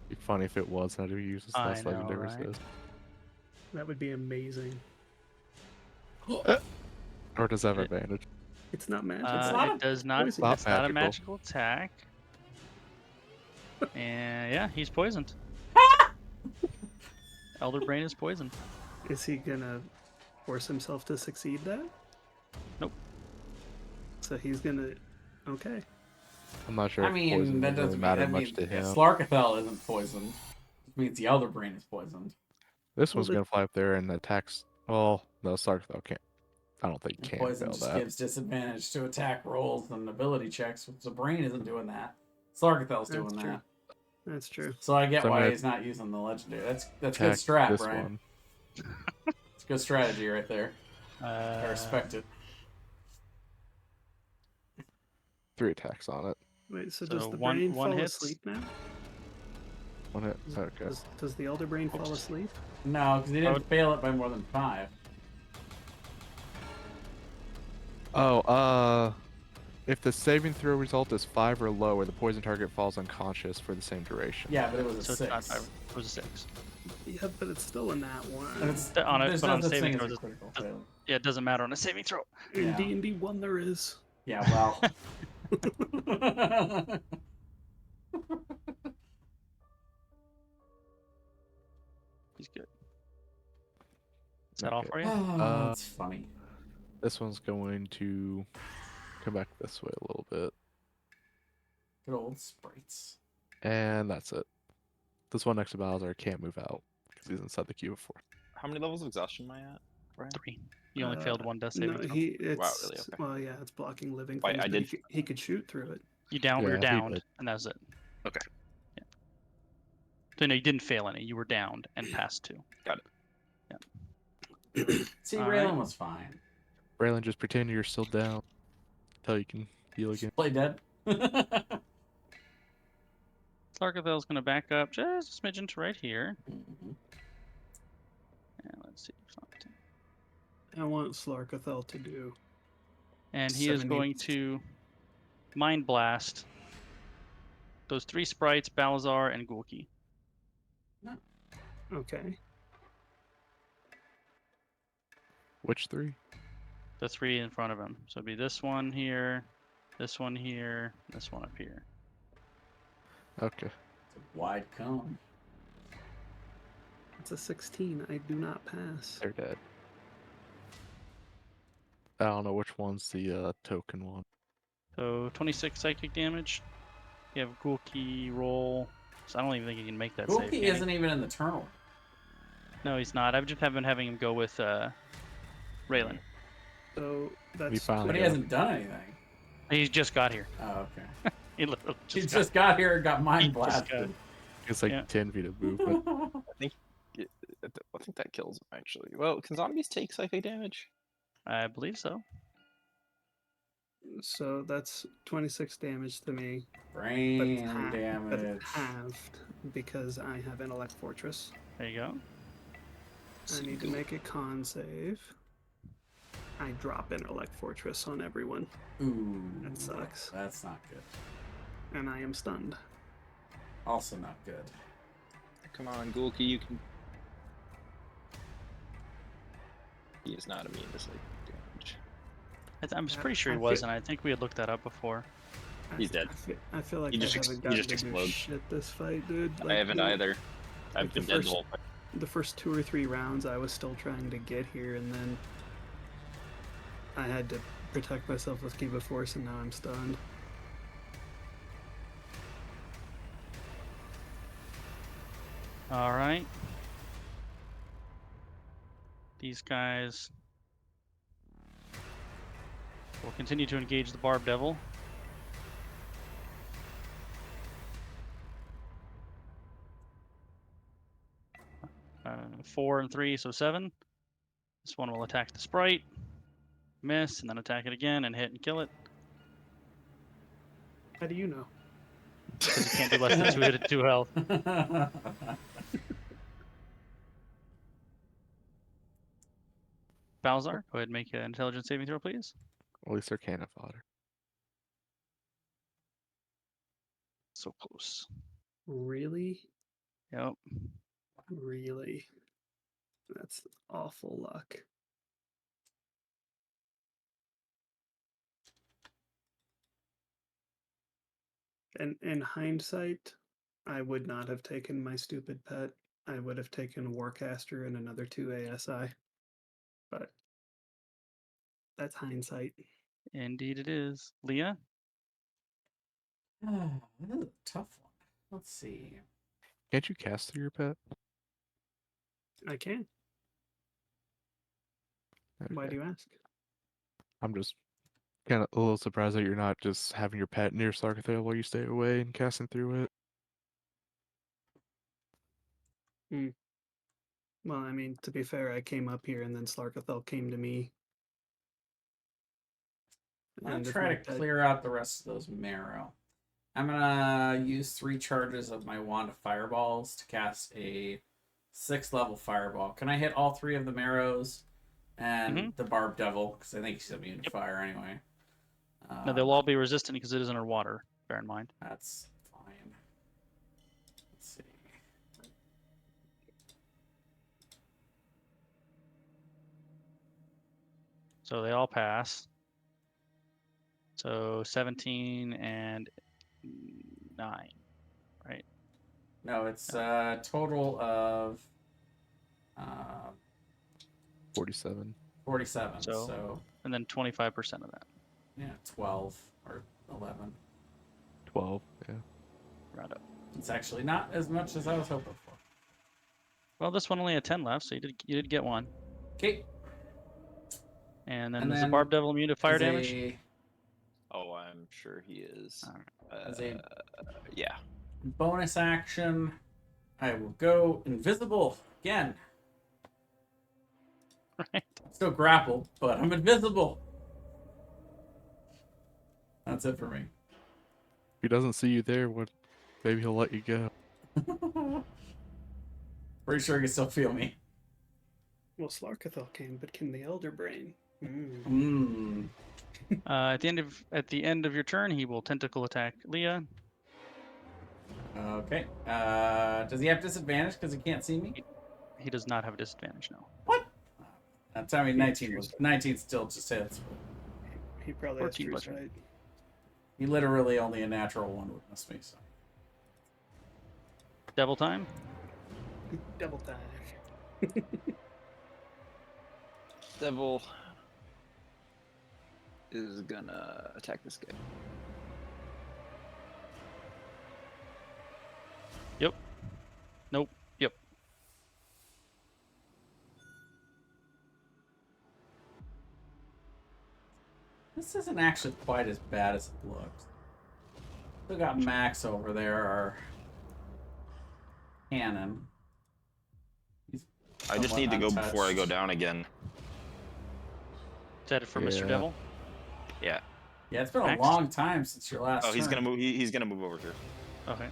Be funny if it was, and I do use this I last know, legendary right? resist. That would be amazing. Or does that have It- advantage? It's not magic. not It does not. poison. It's not a Magical. magical attack. And yeah, he's poisoned. Elder Brain is poisoned. Is he gonna force himself to succeed that? Nope. So he's gonna. Okay. I'm not sure I if mean, poison that would really doesn't matter that much means to him. Slarkathel isn't poisoned. It means the Elder Brain is poisoned. This Well, one's the- gonna fly up there and attacks. Well, no, Slarkathel can't. I don't think he can Poison fail just that. gives disadvantage to attack rolls and ability checks, which the Brain isn't doing that. Slarkathel's doing That's true. that. That's true. So I get So I'm why gonna he's not using the legendary. That's good Attack strat, this Brian. one. It's good strategy right there. I respect it. 3 attacks on it. Wait, so So does the one- brain one fall hits? asleep now? 1 hit. Okay. Does the elder brain fall asleep? No, because he didn't fail it by more than 5. Oh, if the saving throw result is 5 or lower, the poison target falls unconscious for the same duration. Yeah, but it was a So it's 6. not 5. It was a 6. Yeah, but it's still in that one. And it's, On it- there's but no on such saving thing as throws, a it- critical failure. Yeah, it doesn't matter on a saving throw. In Yeah. D&D 1 there is. Yeah, well. He's good. Is that all Okay. for you? Oh, that's funny. This one's going to come back this way a little bit. Good old sprites. And that's it. This one next to Bowser can't move out because he's inside the cube of 4. How many levels of exhaustion am I at? Brian? 3. You only failed 1 death saving No, throw. it's, Wow, really? Okay. Well, yeah, it's blocking living Wait, things, I but did- he could shoot through it. You down, we Yeah, were he downed, did. and that was it. Okay. Yeah. So no, you didn't fail any. You were downed and passed 2. Got it. See, All Raylan right. was fine. Braylon, just pretend you're still down until you can heal again. Play dead. Slarkathel's going to back up just a smidgen to right here. Mhm. And let's see. Something. I want Slarkathel to do. And he is 70. going to Mind Blast those 3 sprites, Balazar and Gulki. Okay. Which 3? The 3 in front of him. So it'd be this one here, this one here, this one up here. Okay. It's a wide cone. It's a 16. I do not pass. They're dead. I don't know which one's the token one. So 26 psychic damage. You have Gulki roll. So I don't even think he can make that save. Gulki can he? isn't even in the tournament. No, he's not. I've just been having him go with Raylan. So that's finally But he got hasn't done anything. He just got here. Oh, okay. He literally He just just got here and got mind He just blasted. It's like Yeah. 10 feet of movement. I think that kills him actually. Well, can zombies take psychic damage? I believe so. So that's 26 damage to me. Brain But damage. it's halved because I have Intellect Fortress. There you go. I need to make a con save. I drop Intellect Fortress on everyone, Ooh. That sucks. That's not good. and I am stunned. Also not good. Come on, Gulki, you can. He is not immune to psychic damage. I'm pretty sure he I was, feel- and I think we had looked that up before. He's dead. I feel like He I just haven't he gotten just to do explodes. shit this fight, dude. I Like, haven't either. I've like been the dead the first- whole fight. The first 2 or 3 rounds, I was still trying to get here, and then I had to protect myself with Kiva Force, and now I'm stunned. All right. These guys will continue to engage the Barb Devil. Uh, 4 and 3, so 7. This one will attack the sprite, miss, and then attack it again and hit and kill it. How do you know? Because you can't do less than 2 hit at 2 health. Balzar, go ahead and make an intelligence saving throw, please. At least they're cannon fodder. So close. Really? Yep. Really? That's awful luck. And in hindsight, I would not have taken my stupid pet. I would have taken Warcaster and another 2 ASI. But that's hindsight. Indeed it is. Leah? This is a tough one. Let's see. Can't you cast through your pet? I can. Why Okay. do you ask? I'm just kind of a little surprised that you're not just having your pet near Slarkathel while you stay away and casting through it. Well, I mean, to be fair, I came up here and then Slarkathel came to me. I'm gonna if try my to pet- clear out the rest of those marrow. I'm gonna use 3 charges of my wand of fireballs to cast a 6th level fireball. Can I hit all 3 of the marrows and the barb devil? Because I think he's immune to fire anyway. No, they'll all be resistant because it is underwater, bear in mind. That's fine. Let's see. So they all pass. So 17 and 9, right? No, it's a total of 47. 47. So- So And then 25% of that. yeah, 12 or 11. 12, yeah. Round up. It's actually not as much as I was hoping for. Well, this one only had 10 left, so you did get one. Okay. And then And is the then Barb Devil immune to fire is damage? a Oh, I'm sure he is. Alright. As a Yeah. bonus action, I will go invisible again. Right. I'm still grappled, but I'm invisible. That's it for me. If he doesn't see you there, maybe he'll let you go. Pretty sure he can still feel me. Well, Slarkathel can, but can the Elder Brain? At the end of your turn, he will tentacle attack Leah. Okay. Does he have disadvantage because he can't see me? He does not have a disadvantage now. What? I mean, Yeah, 19 was 19 still just hits. He probably has 14 true bludgeoning. sight. He literally only a natural one would miss me. So. Devil time. Double time. Devil is gonna attack this guy. Yep. Nope. Yep. This isn't actually quite as bad as it looks. Still got Max over there, our cannon. He's I just somewhat need to go before I go untouched. down again. Is that it for Mr. Yeah. Devil? Yeah. Yeah, it's been a Max? long time since your last Oh, he's turn. gonna move. He's gonna move over here. Okay.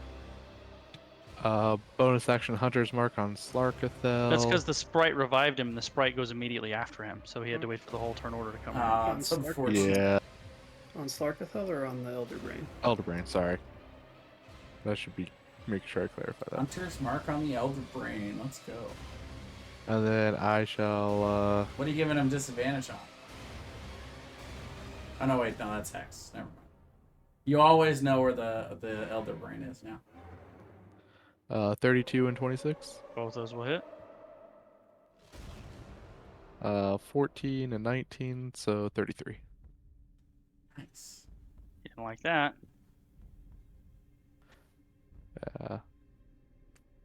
Bonus action Hunter's Mark on Slarkathel. That's because the sprite revived him, and the sprite goes immediately after him, so he had to wait for the whole turn order to come in. It's unfortunate. Yeah, On Slarkathel or on the Elder Brain? Elder Brain, sorry. That should be, make sure I clarify that. Hunter's Mark on the Elder Brain. Let's go. And then I shall, What are you giving him disadvantage on? Oh, no, wait. No, that's Hex. Never mind. You always know where the Elder Brain is now. 32 and 26. Both those will hit. 14 and 19, so 33. Nice. Didn't like that.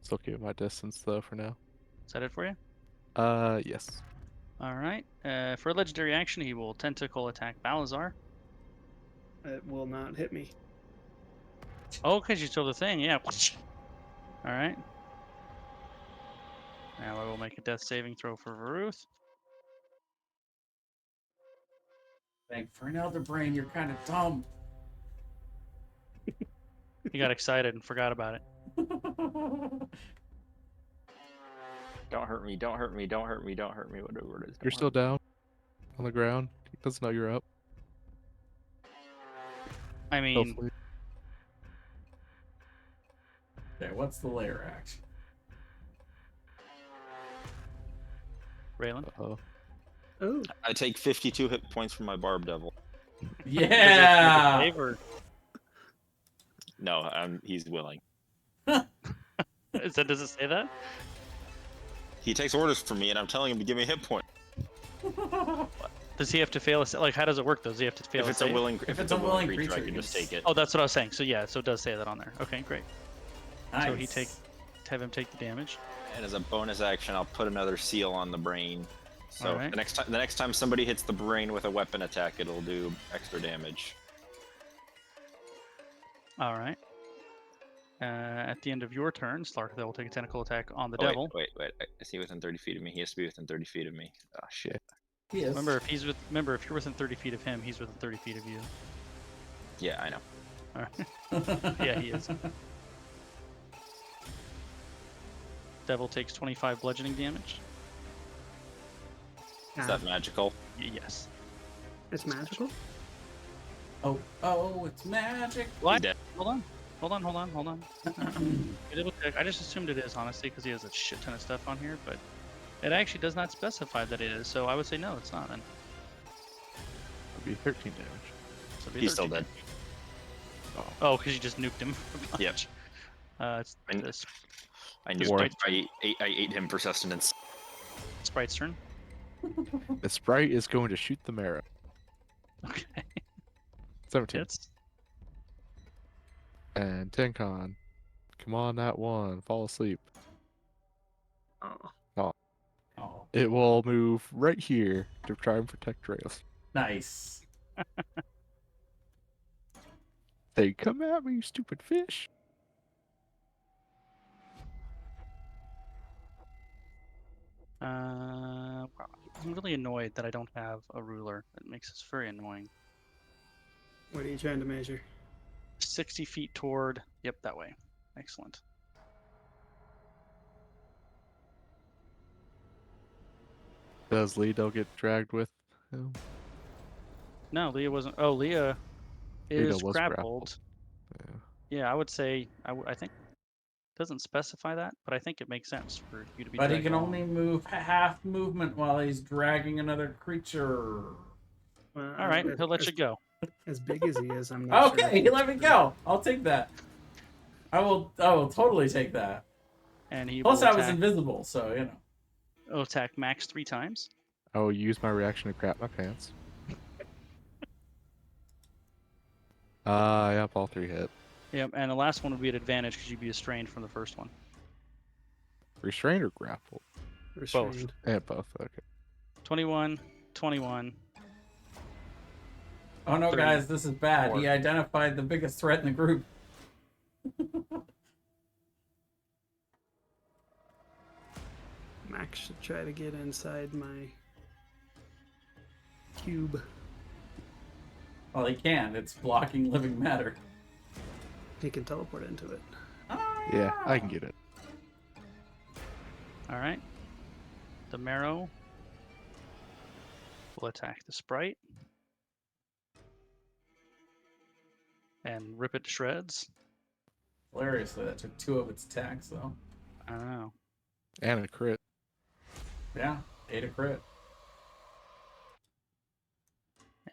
Still keep my distance though for now. Is that it for you? Yes. All right. For a legendary action, he will tentacle attack Balazar. It will not hit me. Oh, because you stole the thing. Yeah. All right. Now I will make a death saving throw for Varuth. Thank for an Elder Brain. You're kind of dumb. He got excited and forgot about it. Don't hurt me. Don't hurt me. Don't hurt me. Don't hurt me. Whatever it is. You're still down on the ground. He doesn't know you're up. I mean, Hopefully. Okay, what's the layer action? Raylan. Uh-oh. Oh, I take 52 hit points from my Barb Devil. Yeah. Save or- No, he's willing. does it say that? He takes orders from me, and I'm telling him to give me a hit point. Does he have to fail a like? How does it work though? Does he have to fail If a it's a save? willing, if it's a willing creature, I you can can just take it. Oh, that's what I was saying. So yeah, so it does say that on there. Okay, great. Nice. So he have him take the damage. And as a bonus action, I'll put another seal on the brain. So Alright. the next time somebody hits the brain with a weapon attack, it'll do extra damage. All right. At the end of your turn, Slarkathel will take a tentacle attack on the Oh, devil. Wait. Is he within 30 feet of me? He has to be within 30 feet of me. Oh shit. He is. Remember, if you're within 30 feet of him, he's within 30 feet of you. Yeah, I know. All right. Yeah, he is. Devil takes 25 bludgeoning damage. Is that magical? Yes. it's magical? Oh, it's magic. What? dead. Hold on. Double check. I just assumed it is, honestly, because he has a shit ton of stuff on here, but it actually does not specify that it is, so I would say no, it's not then. It'll be 13 damage. So it'd be He's still 13. dead. Oh, because you just nuked him. Yep. It's And- the I Just knew wait. I ate him for sustenance. sprite's turn. The sprite is going to shoot the marrow. Okay. 17. Hits. And Tencon. Come on, that one. Fall asleep. Oh. Oh, It will move right here to try and protect Rails. nice. Hey, come at me, you stupid fish. Wow, I'm really annoyed that I don't have a ruler. It makes this very annoying. What are you trying to measure? 60 feet toward. Yep, that way. Excellent. Does Lido get dragged with him? No, Leah wasn't. Oh, Leah Lido is was grappled. Yeah. Yeah, I would say. I think it doesn't specify that, but I think it makes sense for you to be. But he dragged can along. only move half movement while he's dragging another creature. All right, he'll let you go. As big as he is, I'm not sure. Okay, let me go. I'll take that. I will totally take that. And he Plus, will I was attack, invisible, so you know. will attack max 3 times. I will use my reaction to crap my pants. Yep, all 3 hit. Yep, and the last one would be at advantage because you'd be restrained from the first one. Restrained or grappled? Restrained. Yeah, both. Okay. 21, 21. Oh no, 3, guys, this is bad. 4. He identified the biggest threat in the group. Max should try to get inside my cube. Well, he can. It's blocking living matter. He can teleport into it. Yeah, I can get it. All right. The marrow will attack the sprite and rip it to shreds. Hilariously, that took 2 of its attacks, though. I don't know. And a crit. Yeah, 8 a crit.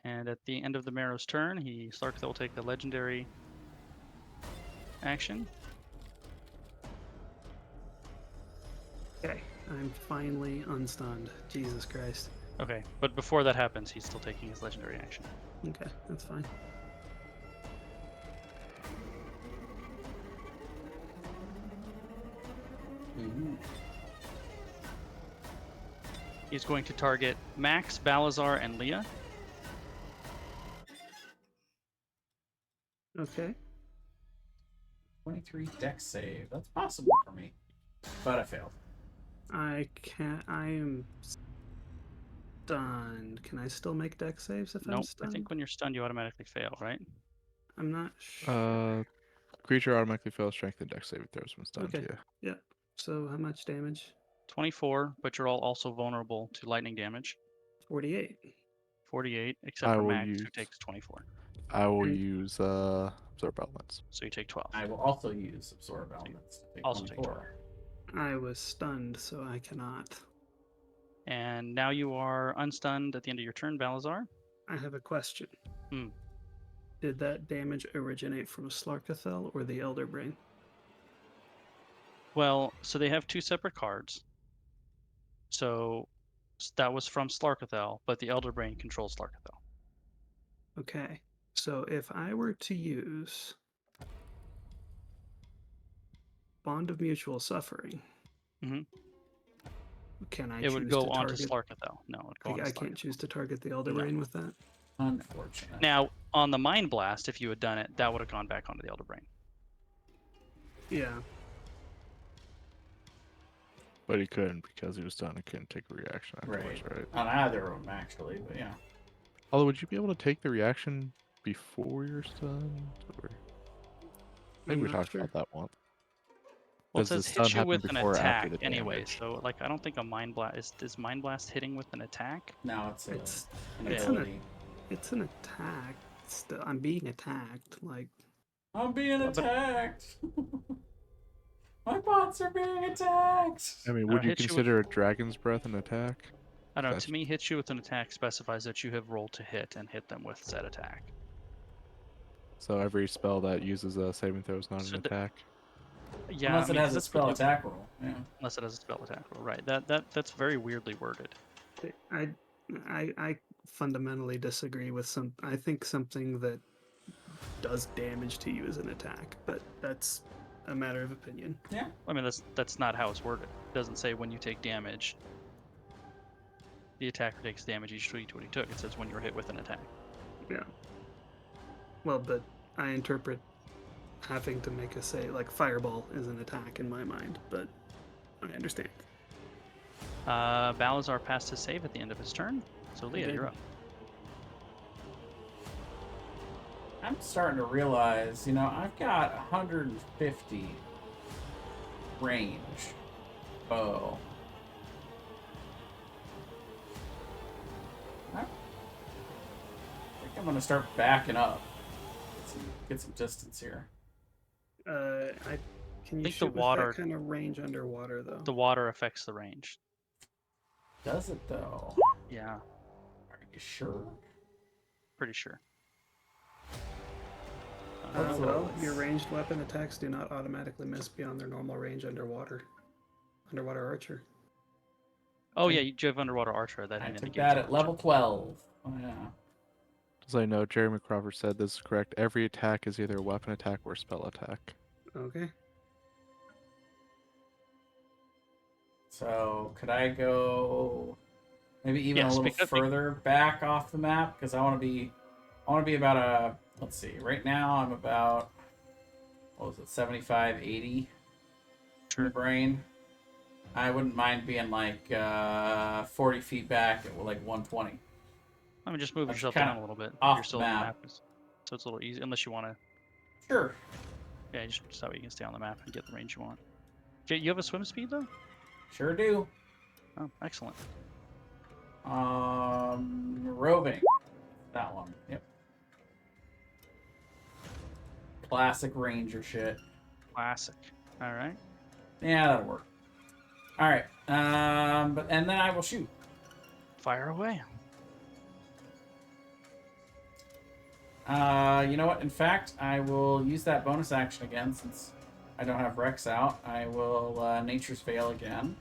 And at the end of the marrow's turn, Slark will take a legendary action. Okay, I'm finally unstunned. Jesus Christ. Okay, but before that happens, he's still taking his legendary action. Okay, that's fine. He's going to target Max, Balazar, and Leah. Okay. 23 dex save. That's possible for me. But I failed. I can't. I am stunned. Can I still make dex saves if I'm Nope, I stunned? think when you're stunned, you automatically fail, right? I'm not sure. Creature automatically fails strength and dex saving throws when stunned. Okay. Yeah. So how much damage? 24, but you're all also vulnerable to lightning damage. 48. 48, except I for will Max, who use- takes 24. I will And- use absorb elements. So you take 12. I will also use absorb elements. To take Also take 24. I was stunned, so I cannot. And now you are unstunned at the end of your turn, Balazar. I have a question. Hmm. Did that damage originate from Slarkathel or the Elder Brain? Well, so they have 2 separate cards. So that was from Slarkathel, but the Elder Brain controls Slarkathel. Okay. So if I were to use Bond of Mutual Suffering, Mhm. can I It choose would go to onto target? Slarkathel. No, it would go onto I can't Slarkathel. choose to target the Elder No. Brain with that. Unfortunate. Now, on the Mind Blast, if you had done it, that would have gone back onto the Elder Brain. Yeah. But he couldn't because he was stunned and couldn't take a reaction afterwards, Right. right? On either of them, actually, but yeah. Although, would you be able to take the reaction before you're stunned? Or... Maybe I'm we not talked sure. about that one. Well, it Does the says stun hit you happen with an before or after attack the anyway, damage? so like I don't think a Mind Blast is Mind Blast hitting with an attack. Now it's an It's ability. It's an attack. Still, I'm being attacked. Like, I'm being Well, but- attacked. My bots are being attacked. I mean, would you hit you with- consider a Dragon's Breath an attack? I don't know. That's- To me, hit you with an attack specifies that you have rolled to hit and hit them with said attack. So every spell that uses a saving throw is not So an the- attack? Yeah, Unless I mean, it has a that's spell really- attack roll. Yeah. Unless it has a spell attack roll, right? That's very weirdly worded. I fundamentally disagree with some. I think something that does damage to you is an attack, but that's a matter of opinion. I mean, that's not how it's worded. It doesn't say when you take damage, the attacker takes damage each to what he took. It says when you're hit with an attack. Yeah. Well, but I interpret having to make a save. Like fireball is an attack in my mind, but I understand. Balazar passed his save at the end of his turn, so Leah, did. you're up. I'm starting to realize, I've got 150 range bow. I think I'm gonna start backing up. Get some distance here. Can you think the shoot with water- that kind of range underwater though? The water affects the range. Does it though? Yeah, Are you sure? pretty sure. Well, your ranged weapon attacks do not automatically miss beyond their normal range underwater. Underwater archer. Oh yeah, you have underwater archer. That I indicates took that a at level jump. 12. Oh yeah. As I know, Jeremy Crawford said this is correct. Every attack is either a weapon attack or spell attack. Okay. So could I go maybe even Yes, a little because- further back off the map? Because I want to be about a, let's see, right now I'm about, what was it, 75, 80 in the brain. I wouldn't mind being like 40 feet back at like 120. I mean, just move That's yourself kinda down a little bit. off You're the still on the map. map, so it's a little easy. Unless you want to, Sure. yeah, just so you can stay on the map and get the range you want. Jay, you have a swim speed though? Sure do. Oh, excellent. Roving. That one. Yep. Classic ranger shit. Classic. All right. Yeah, that'll work. All right. And then I will shoot. Fire away. You know what? In fact, I will use that bonus action again since I don't have Rex out. I will Nature's Veil again.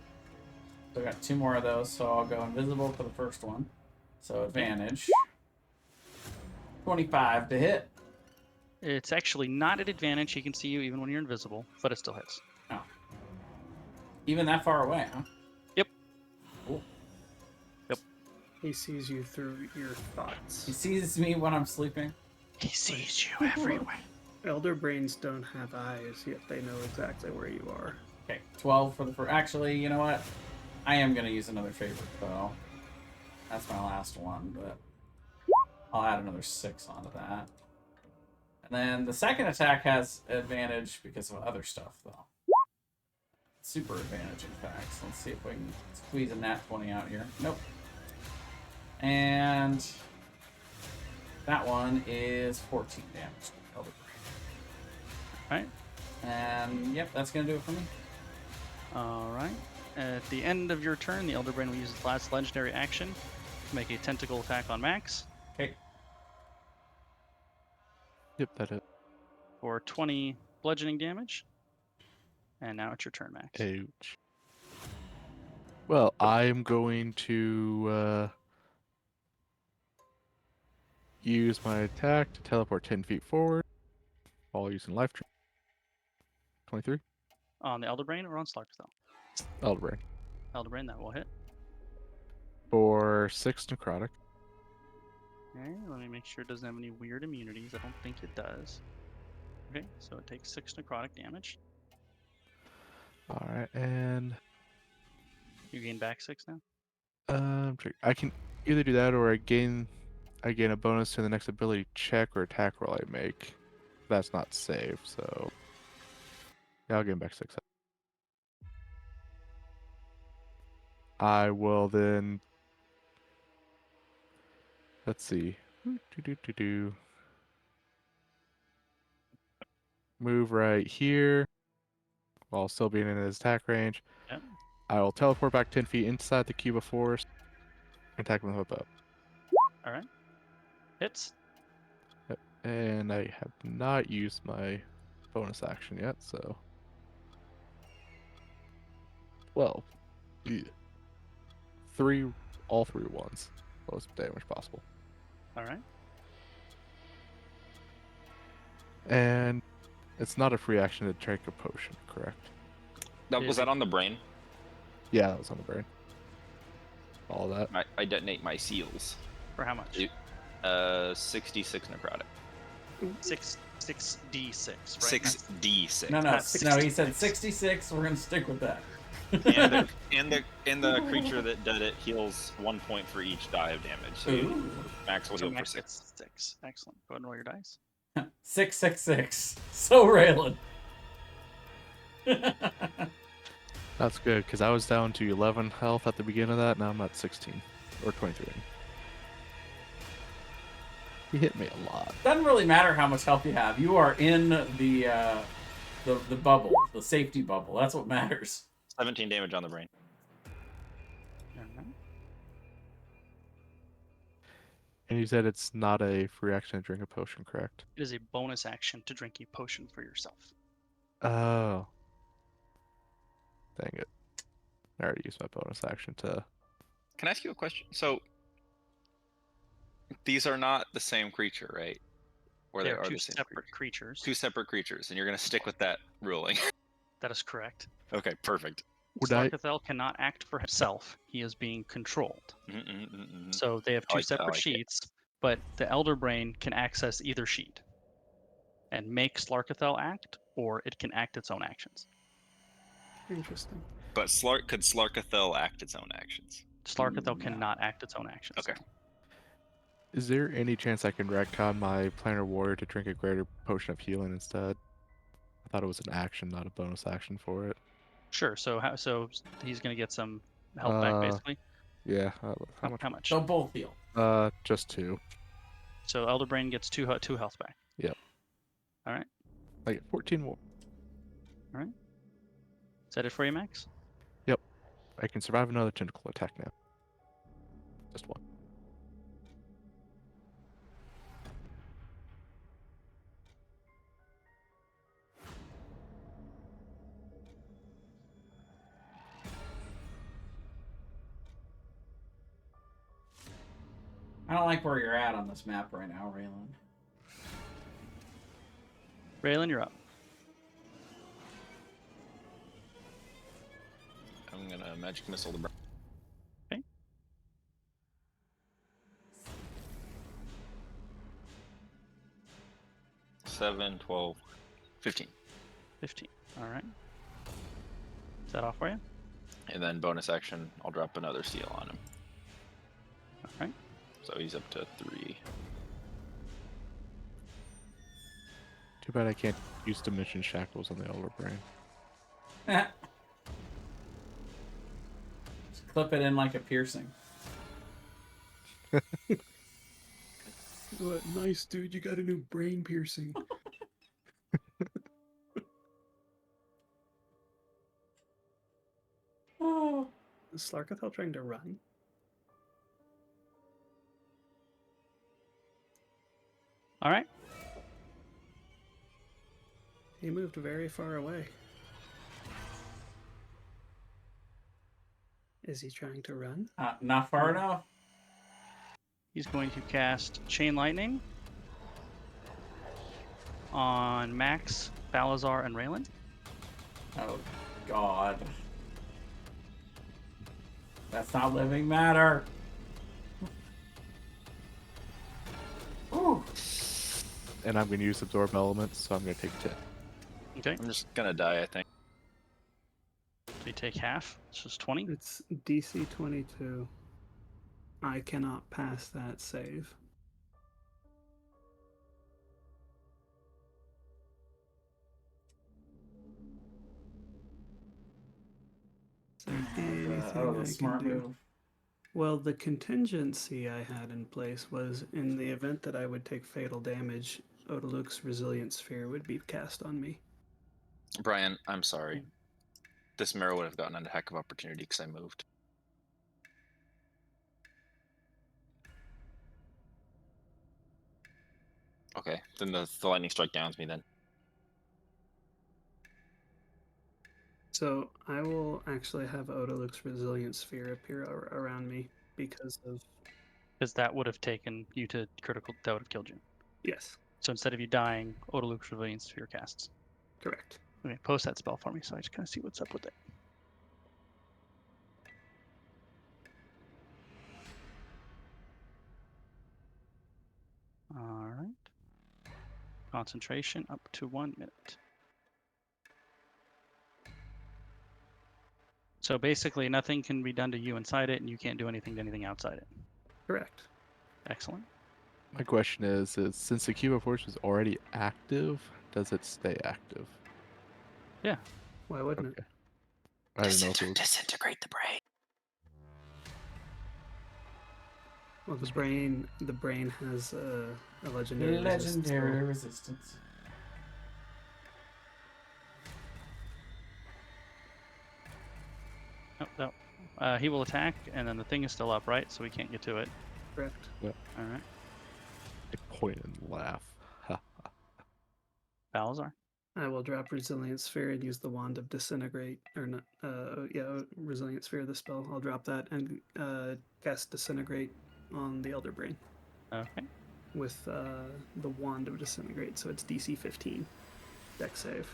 So I got 2 more of those, so I'll go invisible for the first one. So advantage. 25 to hit. It's actually not at advantage. He can see you even when you're invisible, but it still hits. Oh. Even that far away, huh? Yep. Cool. He sees you through your thoughts. He sees me when I'm sleeping. He sees you everywhere. Elder brains don't have eyes, yet they know exactly where you are. Okay, 12 for the first. Actually, you know what? I am going to use another favorite bow. That's my last one, but I'll add another 6 onto that. And then the second attack has advantage because of other stuff, though. Super advantage, in fact. So let's see if we can squeeze a nat 20 out here. Nope. And that one is 14 damage. Elder Brain. Right. And yep, that's going to do it for me. All right. At the end of your turn, the Elder Brain will use its last legendary action to make a tentacle attack on Max Okay. Yep, that hit. for 20 bludgeoning damage. And now it's your turn, Max. Ouch. Well, I am going to use my attack to teleport 10 feet forward while using life tree. 23? On the Elder Brain or on Slark, though? Elder Brain. Elder Brain, that will hit. For 6 necrotic. Okay, let me make sure it doesn't have any weird immunities. I don't think it does. Okay, so it takes 6 necrotic damage. Alright, and You gain back 6 now? I can either do that or I gain a bonus to the next ability check or attack roll I make. That's not saved, so yeah, I'll gain back 6. I will then, let's see, move right here while still being in his attack range. Yep. I will teleport back 10 feet inside the cube of force and attack him with a bow. All right. Hits. And I have not used my bonus action yet, so 12. Yeah. All 3 ones. Most damage possible. All right. And it's not a free action to drink a potion, correct? Was that on the brain? Yeah, that was on the brain. All that. I detonate my seals. For how much? 66 necrotic. 6 6d6, right? 6d6. No, Not he said 66. 66. We're gonna stick with that. and the creature that did it heals 1 point for each die of damage. So Ooh. max will So heal for max 6. gets 6. Excellent. Go ahead and roll your dice. 666. So Raylan. That's good, because I was down to 11 health at the beginning of that, now I'm at 16. Or 23. He hit me a lot. Doesn't really matter how much health you have. You are in the bubble, the safety bubble. That's what matters. 17 damage on the brain. Alright. And you said it's not a free action to drink a potion, correct? It is a bonus action to drink a potion for yourself. Oh. Dang it. I already used my bonus action to... Can I ask you a question? So these are not the same creature, right? Or They they are are two the same separate creatures. Two separate creatures, and you're going to stick with that ruling. That is correct. Okay, perfect. Would I... Slarkathel cannot act for himself. He is being controlled. Mm-mm-mm-mm. So they have I two like that, I separate like it. sheets, but the Elder Brain can access either sheet and make Slarkathel act, or it can act its own actions. Interesting. But could Slarkathel act its own actions? Slarkathel No. cannot act its own actions. Okay. Is there any chance I can retcon my Planner Warrior to drink a greater potion of healing instead? I thought it was an action, not a bonus action for it. Sure. So he's gonna get some health back, basically. Yeah. How much? How much? They'll both heal. Just 2. So Elder Brain gets two health back. Yep. All right. I get 14 more. Is that it for you, Max? I can survive another tentacle attack now. Just 1. I don't like where you're at on this map right now, Raylan. Raylan, you're up. I'm going to magic missile the brain. Okay. Seven, 12, 15. 15. All right. Is that off for you? And then bonus action, I'll drop another seal on him. All right. So he's up to 3. Too bad I can't use Dimension Shackles on the Elder Brain. Just clip it in like a piercing. What nice, dude. You got a new brain piercing. Oh. Is Slarkathel trying to run? All right. He moved very far away. Is he trying to run? Not far enough. He's going to cast Chain Lightning on Max, Balazar, and Raylan. Oh, God. That's not living matter. Ooh. And I'm going to use Absorb Elements, so I'm going to take 10. Okay. I'm just going to die, I think. So you take half. It's just 20. It's DC 22. I cannot pass that save. Is there anything I can smart do? move. Well, the contingency I had in place was in the event that I would take fatal damage, Odaluk's Resilient Sphere would be cast on me. Brian, I'm sorry. This mirror would have gotten a heck of opportunity because I moved. Okay, then the lightning strike downs me then. So I will actually have Odaluk's Resilient Sphere appear around me because of... Because that would have taken you to critical. That would have killed you. Yes, So instead of you dying, Odaluk's Resilient Sphere casts. correct. Okay, post that spell for me so I just kind of see what's up with it. All right. Concentration up to 1 minute. So basically, nothing can be done to you inside it, and you can't do anything to anything outside it. Correct. Excellent. My question is since the cube of force is already active, does it stay active? Yeah. Why wouldn't it? Okay. I don't know if it was... Disintegrate the brain. Well, the brain has a legendary resist, so- resistance. Oh, no. He will attack, and then the thing is still up, right? So we can't get to it. Correct. All right. I point and laugh. Balazar. I will drop Resilient Sphere and use the Wand of Disintegrate, or not, Resilient Sphere, the spell. I'll drop that and cast Disintegrate on the Elder Brain Okay. with the Wand of Disintegrate, so it's DC 15. Deck save.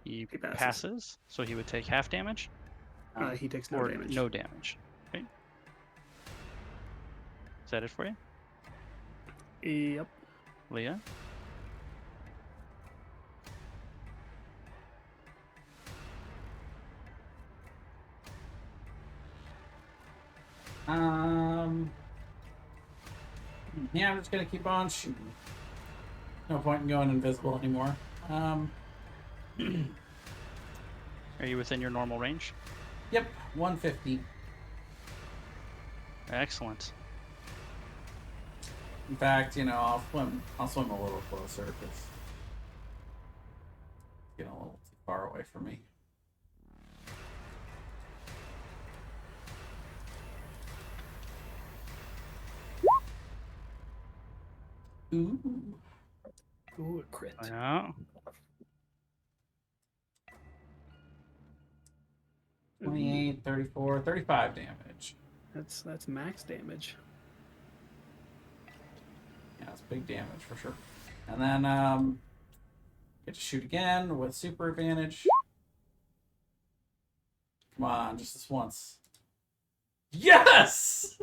He He passes. passes, so he would take half damage He takes no or damage. no damage. Okay. Is that it for you, Yep. Leah? Yeah, I'm just gonna keep on shooting. No point in going invisible anymore. Are you within your normal range? Yep, 150. Excellent. In fact, I'll swim a little closer because it's getting a little too far away from me. Ooh. Ooh, a crit. Yeah. 28, 34, 35 damage. That's max damage. Yeah, it's big damage for sure. And then get to shoot again with super advantage. Come on, just this once. Yes!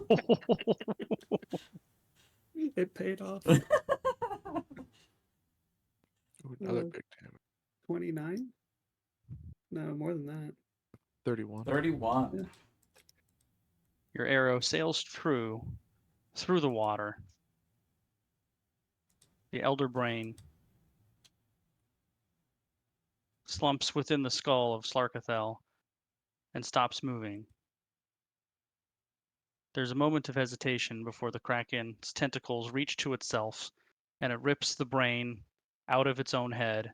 It paid off. Ooh, another Oh. big damage. 29? No, more than that. 31. 31. Your arrow sails through the water. The Elder Brain slumps within the skull of Slarkathel and stops moving. There's a moment of hesitation before the Kraken's tentacles reach to itself, and it rips the brain out of its own head,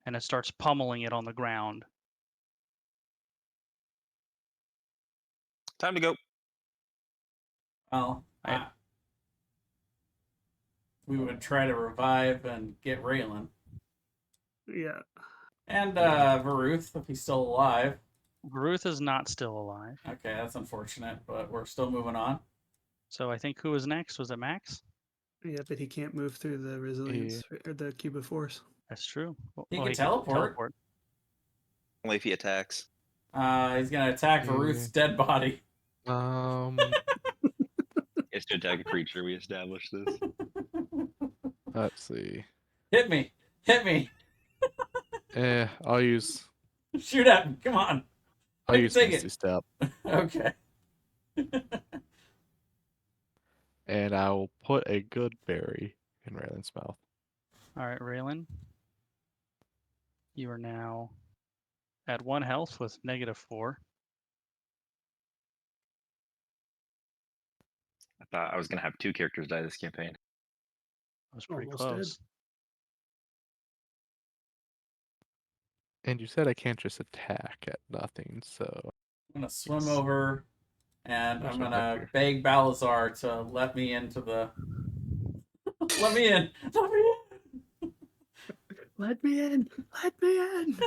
and it starts pummeling it on the ground. Time to go. Well, I- we would try to revive and get Raylan. Yeah. And Varuth, if he's still alive. Garuth is not still alive. Okay, that's unfortunate, but we're still moving on. So I think who was next? Was it Max? Yeah, but he can't move through the resilience or the cube of force. That's true. He can teleport. Only if he attacks. He's gonna attack Varuth's dead body. It's to attack a creature. We established this. Let's see. Hit me! Hit me! I'll use Shoot at me! Come on! I'll use Take Misty it. Step, Okay. and I will put a good berry in Raylan's mouth. All right, Raylan. You are now at 1 health with -4. I thought I was gonna have 2 characters die this campaign. That was pretty Almost dead. close. And you said I can't just attack at nothing, so I'm gonna swim Yes. over and That's I'm what gonna I fear. beg Balazar to let me into the. Let me in! Let me in! Let me in! Let me in!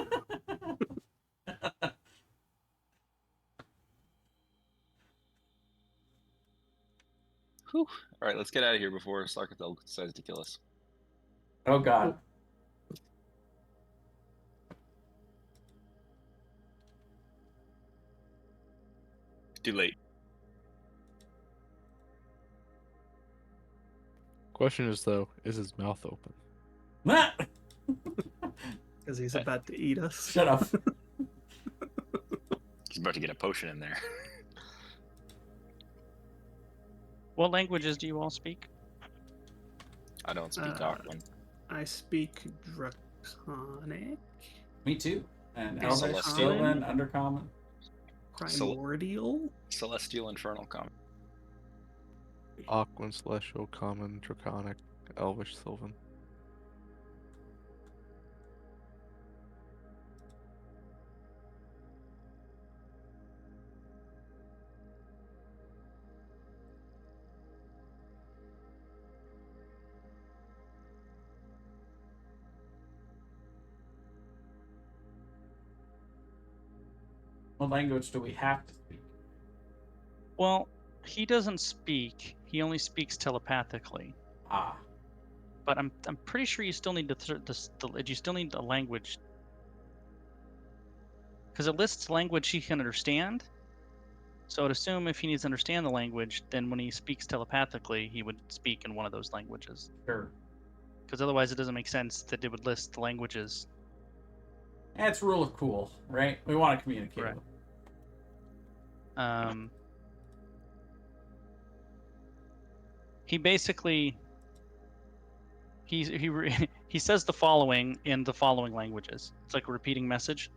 Whew. All right, let's get out of here before Slarkathel decides to kill us. Oh god. Too late. question is though, is his mouth open? Because he's about to eat us. Shut up. He's about to get a potion in there. What languages do you all speak? I don't speak Uh, Aquan. I speak Draconic, Me too. And And Elvish, Celestial. Sylvan, Undercommon. Primordial. Celestial Infernal Common. Aquan, Celestial, Common, Draconic, Elvish, Sylvan. What language do we have to speak? Well, he doesn't speak. He only speaks telepathically. Ah. But I'm pretty sure you still need you still need a language, because it lists language he can understand. So I'd assume if he needs to understand the language, then when he speaks telepathically, he would speak in one of those languages. Sure. Because otherwise, it doesn't make sense that it would list the languages. It's rule of cool, right? We want to communicate. Right. He basically he says the following in the following languages. It's like a repeating message,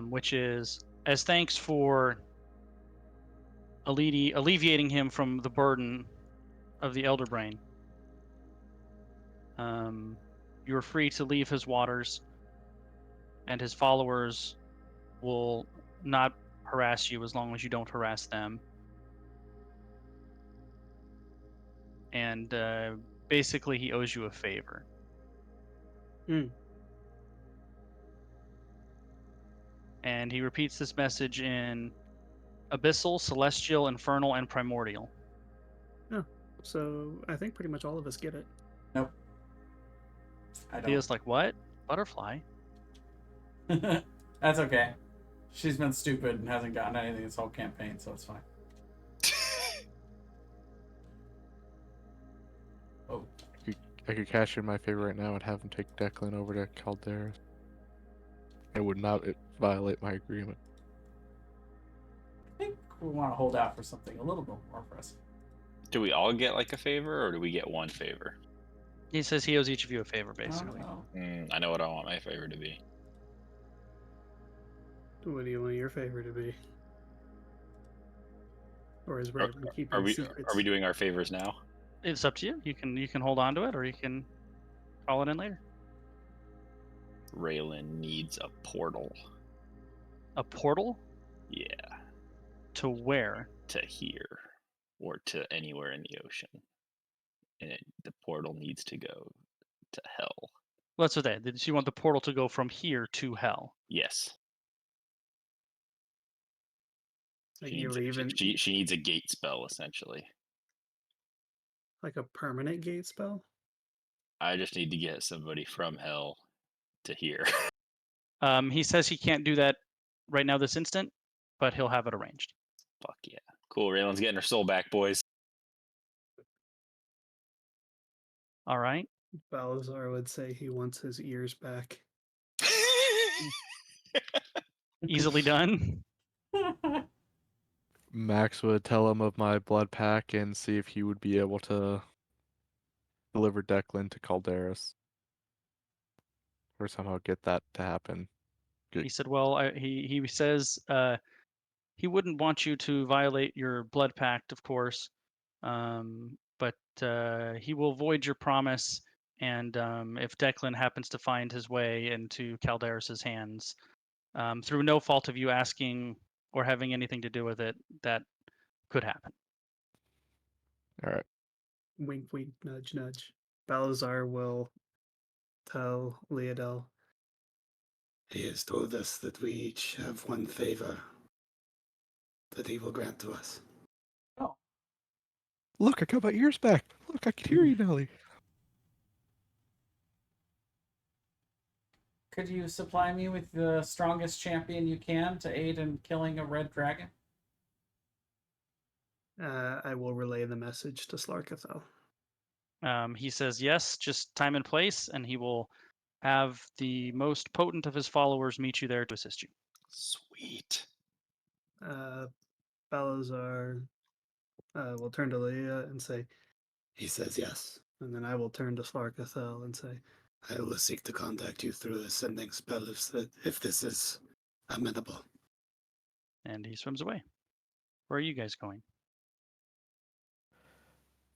which is, as thanks for alleviating him from the burden of the Elder Brain. You are free to leave his waters, and his followers will not harass you as long as you don't harass them. And basically, he owes you a favor. And he repeats this message in Abyssal, Celestial, Infernal, and Primordial. So I think pretty much all of us get it. Nope. I don't. Thea's like, what? Butterfly? That's okay. She's been stupid and hasn't gotten anything this whole campaign, so it's fine. Oh. I could cash in my favor right now and have him take Declan over to Caldera. It would not violate my agreement. I think we want to hold out for something a little bit more impressive. Do we all get like a favor, or do we get one favor? He says he owes each of you a favor, basically. Oh, I know what I want my favor to be. What do you want your favor to be? Or is Raven keeping Are we secrets? are we doing our favors now? It's up to you. You can hold on to it, or you can call it in later. Raylan needs a portal. A portal? Yeah, To where? to here, or to anywhere in the ocean. And the portal needs to go to hell. Well, that's what they. Did you want the portal to go from here to hell? Yes. Like She you needs, were even she needs a gate spell, essentially. like a permanent gate spell? I just need to get somebody from hell to here. He says he can't do that right now, this instant, but he'll have it arranged. Fuck yeah. Cool, Raylan's getting her soul back, boys. All right. Balazar would say he wants his ears back. Easily done. Max would tell him of my blood pack and see if he would be able to deliver Declan to Calderas. Or somehow get that to happen. He said, well, he says he wouldn't want you to violate your blood pact, of course, but he will void your promise. And if Declan happens to find his way into Calderas' hands, through no fault of you asking or having anything to do with it, that could happen. All right. Wink, wink, nudge, nudge. Balazar will tell Leodel. He has told us that we each have one favor that he will grant to us. Oh. Look, I got my ears back. Look, I can hear you, Nelly. Could you supply me with the strongest champion you can to aid in killing a red dragon? I will relay the message to Slarkathel. He says yes, just time and place, and he will have the most potent of his followers meet you there to assist you. Sweet. Balazar will turn to Leah and say, He says yes. and then I will turn to Slarkathel and say, I will seek to contact you through the sending spell if this is amenable. And he swims away. Where are you guys going?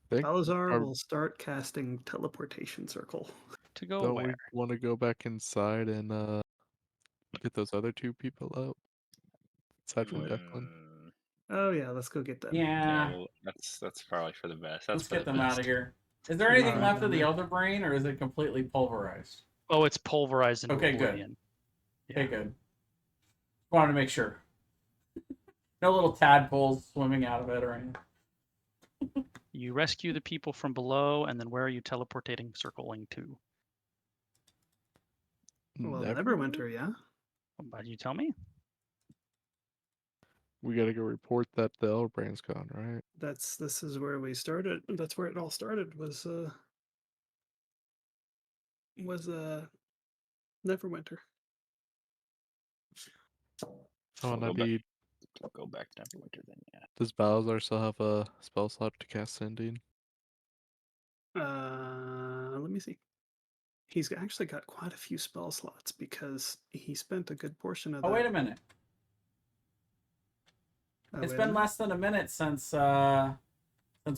Think, Balazar are- will start casting teleportation circle. To go don't where? we want to go back inside and get those other two people out? Aside from Declan? Oh yeah, let's go get them. Yeah, well, that's probably for the best. That's let's for get the them out best. of here. Is there Yeah, anything right left of down the there. Elder Brain, or is it completely pulverized? Oh, it's pulverized into Okay, good. oblivion. Okay, Yeah. good. Wanted to make sure. No little tadpoles swimming out of it or anything. You rescue the people from below, and then where are you teleportating, circling to? Well, Never? Neverwinter, yeah. Why do you tell me? We gotta go report that the Elbrand's gone, right? This is where we started. That's where it all started. Was Neverwinter. Oh, and We'll I go back. need. Go back to Neverwinter then. Yeah. Does Balazar still have a spell slot to cast Sending? Let me see. He's actually got quite a few spell slots because he spent a good portion of Oh, the. wait a minute. Oh, It's wait a been minute. less than a minute since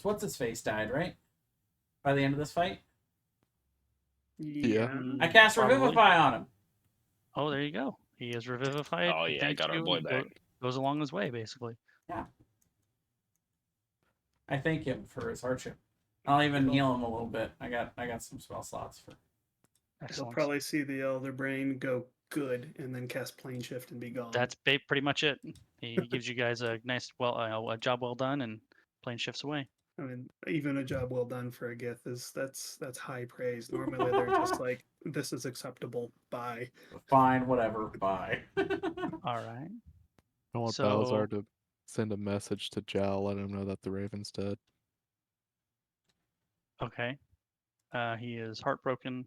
what's his face died, right? By the end of this fight, Yeah. I cast Probably. Revivify on him. Oh, there you go. He is revivified. Oh, yeah, Thank got our you. boy back. Goes along his way, basically. I thank him for his hardship. I'll even heal him a little bit. I got some spell slots for. He'll Excellent. probably see the Elder Brain go good and then cast Plane Shift and be gone. That's pretty much it. He gives you guys a nice, a job well done, and plane shifts away. I mean, even a job well done for a Gith that's high praise. Normally they're just like, this is acceptable. Bye. Fine, whatever. Bye. All right. I want So- Balazar to send a message to Jal, let him know that the Raven's dead. Okay. He is heartbroken.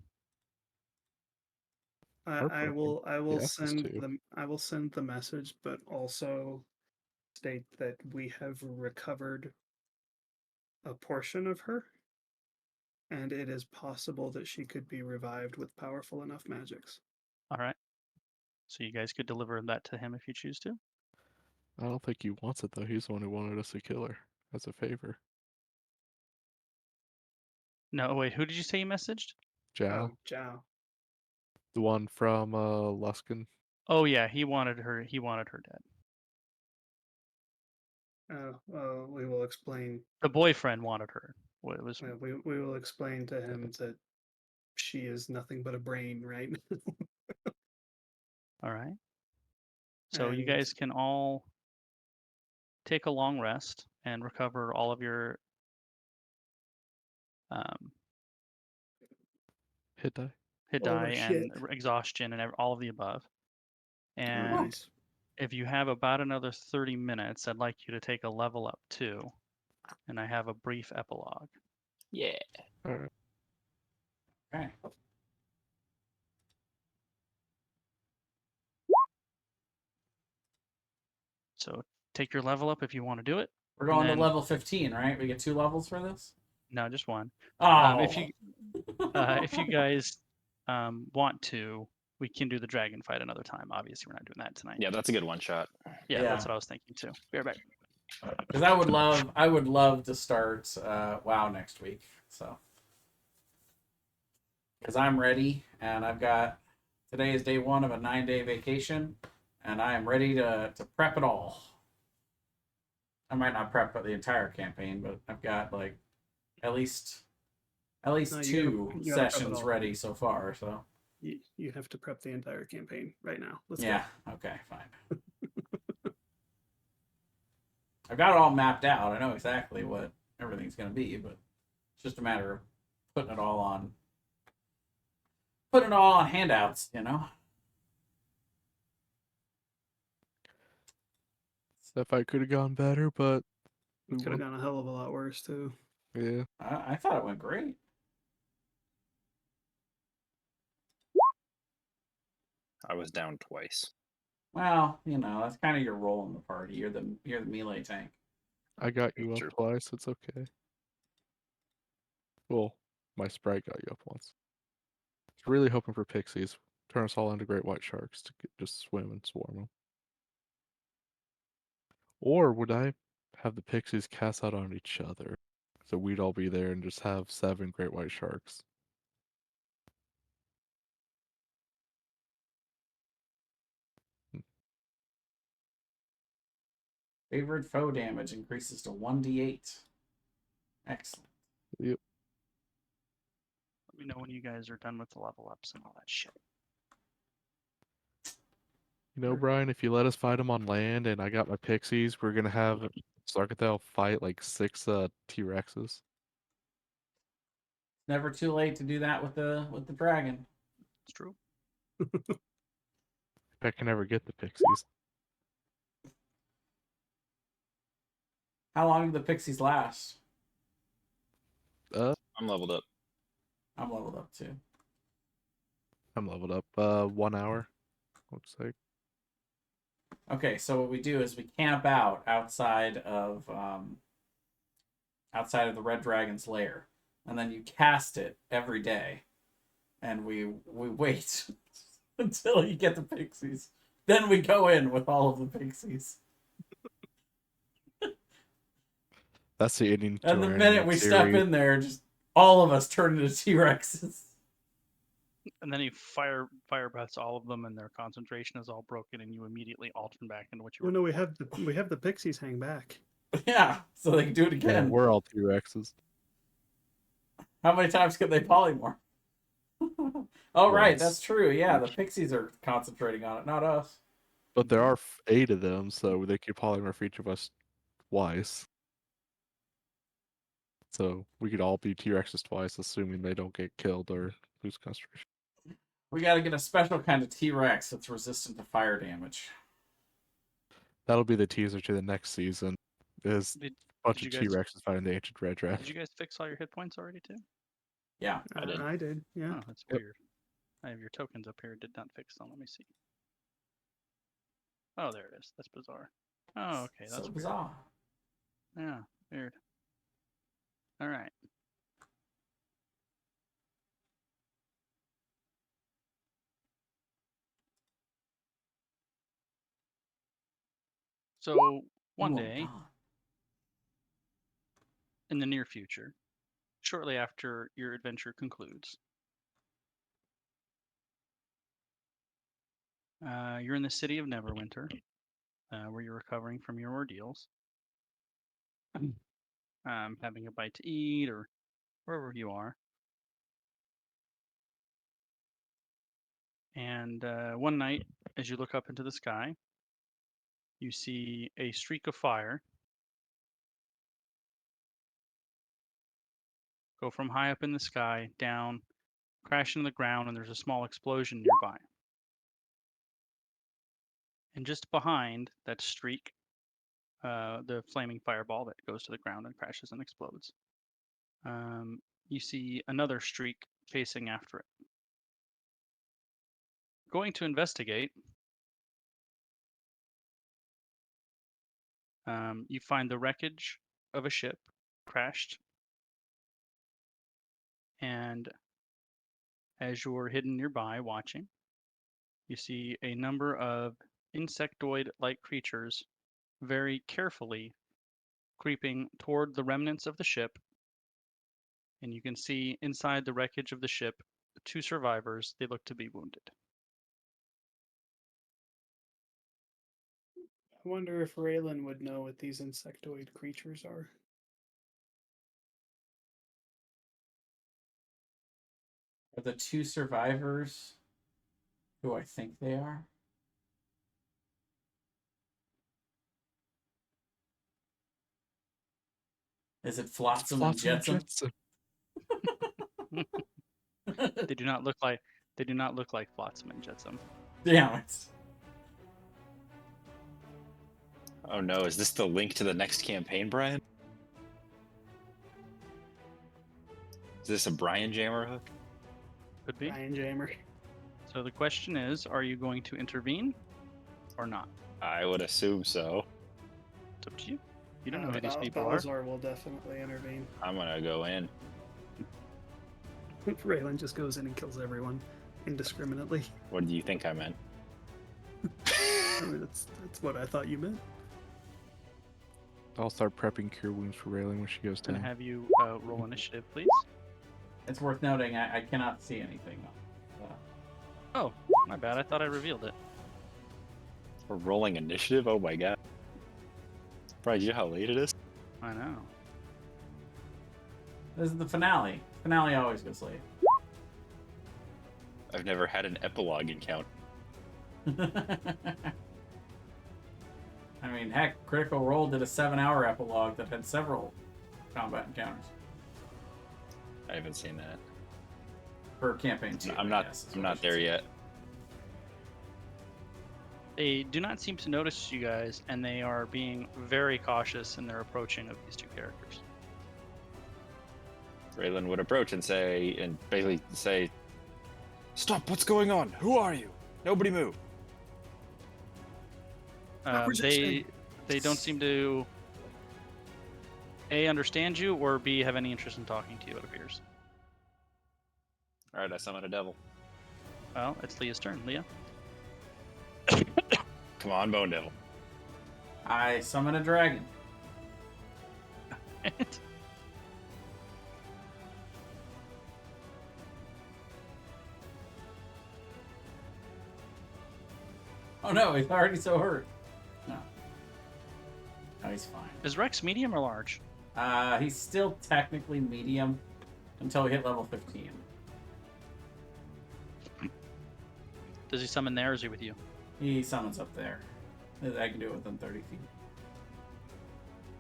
I Heartbroken. will He asked us to. I will send the message, but also state that we have recovered a portion of her, and it is possible that she could be revived with powerful enough magics. All right. So you guys could deliver that to him if you choose to. I don't think he wants it though. He's the one who wanted us to kill her as a favor. No, wait. Who did you say you messaged? Jal, Oh, Zhao. the one from Luskin. Oh yeah, he wanted her. He wanted her dead. We will explain. The boyfriend wanted her. What it was? We will explain to him that she is nothing but a brain, right? All right. So you And- guys can all take a long rest and recover all of your Hit die. hit Oh, die and shit. exhaustion and all of the above. Oh, And nice. if you have about another 30 minutes, I'd like you to take a level up too. And I have a brief epilogue. Yeah. All right. Okay. So take your level up if you want to do it. We're going then- to level 15, right? We get 2 levels for this. No, just one. Oh, If you guys want to, we can do the dragon fight another time. Obviously, we're not doing that tonight. Yeah, that's a good one shot. Yeah, Yeah. that's what I was thinking too. Be right back. because I would love to start WoW next week. So because I'm ready and I've got today is day 1 of a 9-day vacation, and I am ready to prep it all. I might not prep the entire campaign, but I've got like at least No, you 2 gotta prep it sessions all. ready so far. So You have to prep the entire campaign right now. Let's yeah, okay, fine. I've got it all mapped out. I know exactly what everything's going to be, but it's just a matter of putting it all on handouts, you know. That fight could have gone better, but It could have gone a hell of a lot worse too. yeah. I thought it went great. I was down twice. Well, that's kind of your role in the party. You're the melee tank. I got you up True. twice. It's okay. Well, my sprite got you up once. I was really hoping for pixies. Turn us all into great white sharks to just swim and swarm them. Or would I have the pixies cast out on each other? So we'd all be there and just have 7 great white sharks. Favorite foe damage increases to 1d8. Excellent. Yep. Let me know when you guys are done with the level ups and all that shit. You know, Brian, if you let us fight them on land and I got my pixies, we're gonna have Sarkathel fight like 6 T-Rexes. Never too late to do that with the dragon. It's true. If I can ever get the pixies. How long do the pixies last? I'm leveled up. I'm leveled up too. I'm leveled up. 1 hour. Looks like. Okay, so what we do is we camp out outside of the red dragon's lair, and then you cast it every day, and we wait until you get the pixies. Then we go in with all of the pixies. That's the ending to And the our minute animated we step series. in there, just all of us turn into T-Rexes. And then you fire breaths all of them, and their concentration is all broken, and you immediately alter back into what you Well, were. no, we before. have the pixies hang back. Yeah, so they can do it Yeah, again. we're all T-Rexes. How many times can they polymorph? Oh, right, Once. that's true. Yeah, the pixies are concentrating on it, not us. But there are 8 of them, so they could polymorph each of us twice. So we could all be T-Rexes twice, assuming they don't get killed or lose concentration. We gotta get a special kind of T-Rex that's resistant to fire damage. That'll be the teaser to the next season. Is Did, a bunch did of you guys T-Rexes fighting the ancient red dragon. did you guys fix all your hit points already too? Yeah. I did. I did. Yeah. Oh, that's Yep. weird. I have your tokens up here. Did not fix them. Let me see. Oh, there it is. That's bizarre. Oh, okay. That's so weird. bizarre. Yeah, weird. All right. So one Ooh, I'm day gone. in the near future, shortly after your adventure concludes, you're in the city of Neverwinter, where you're recovering from your ordeals, having a bite to eat, or wherever you are. And one night, as you look up into the sky, you see a streak of fire go from high up in the sky down, crash into the ground, and there's a small explosion nearby. And just behind that streak, the flaming fireball that goes to the ground and crashes and explodes, you see another streak chasing after it. Going to investigate, you find the wreckage of a ship crashed, and as you're hidden nearby watching, you see a number of insectoid-like creatures very carefully creeping toward the remnants of the ship, and you can see inside the wreckage of the ship 2 survivors. They look to be wounded. I wonder if Raylan would know what these insectoid creatures are. Are the 2 survivors who I think they are? Is it Flotsam and Jetsam? They do not look like Flotsam and Jetsam. Damn it. Oh no, is this the link to the next campaign, Brian? Is this a Brian Jammer hook? Could be. Ryan Jammer. So the question is, are you going to intervene or not? I would assume so. It's up to you. You don't know who these people are. Balazar will definitely intervene. I'm gonna go in. Raylan just goes in and kills everyone indiscriminately. What do you think I meant? I mean, that's what I thought you meant. I'll start prepping cure wounds for Raylan when she goes Can I down. have you roll initiative, please? It's worth noting I cannot see anything. Oh, my bad. I thought I revealed it. We're rolling initiative? Oh my god. Surprised you know how late it is? I know. This is the finale. Finale always goes late. I've never had an epilogue encounter. I mean, heck, Critical Role did a 7-hour epilogue that had several combat encounters I haven't seen that. for campaign 2. I'm I not. guess, is I'm what I not should there say. yet. They do not seem to notice you guys, and they are being very cautious in their approaching of these two characters. Raylan would approach and basically say, "Stop! What's going on? Who are you? Nobody move!" They don't seem to A, understand you, or B, have any interest in talking to you, it appears. All right, I summon a devil. Well, it's Leah's turn. Leah? Come on, Bone Devil. I summon a dragon. Oh no, he's already so hurt. No. No, he's fine. Is Rex medium or large? He's still technically medium until we hit level 15. Does he summon there, or is he with you? He summons up there. I can do it within 30 feet.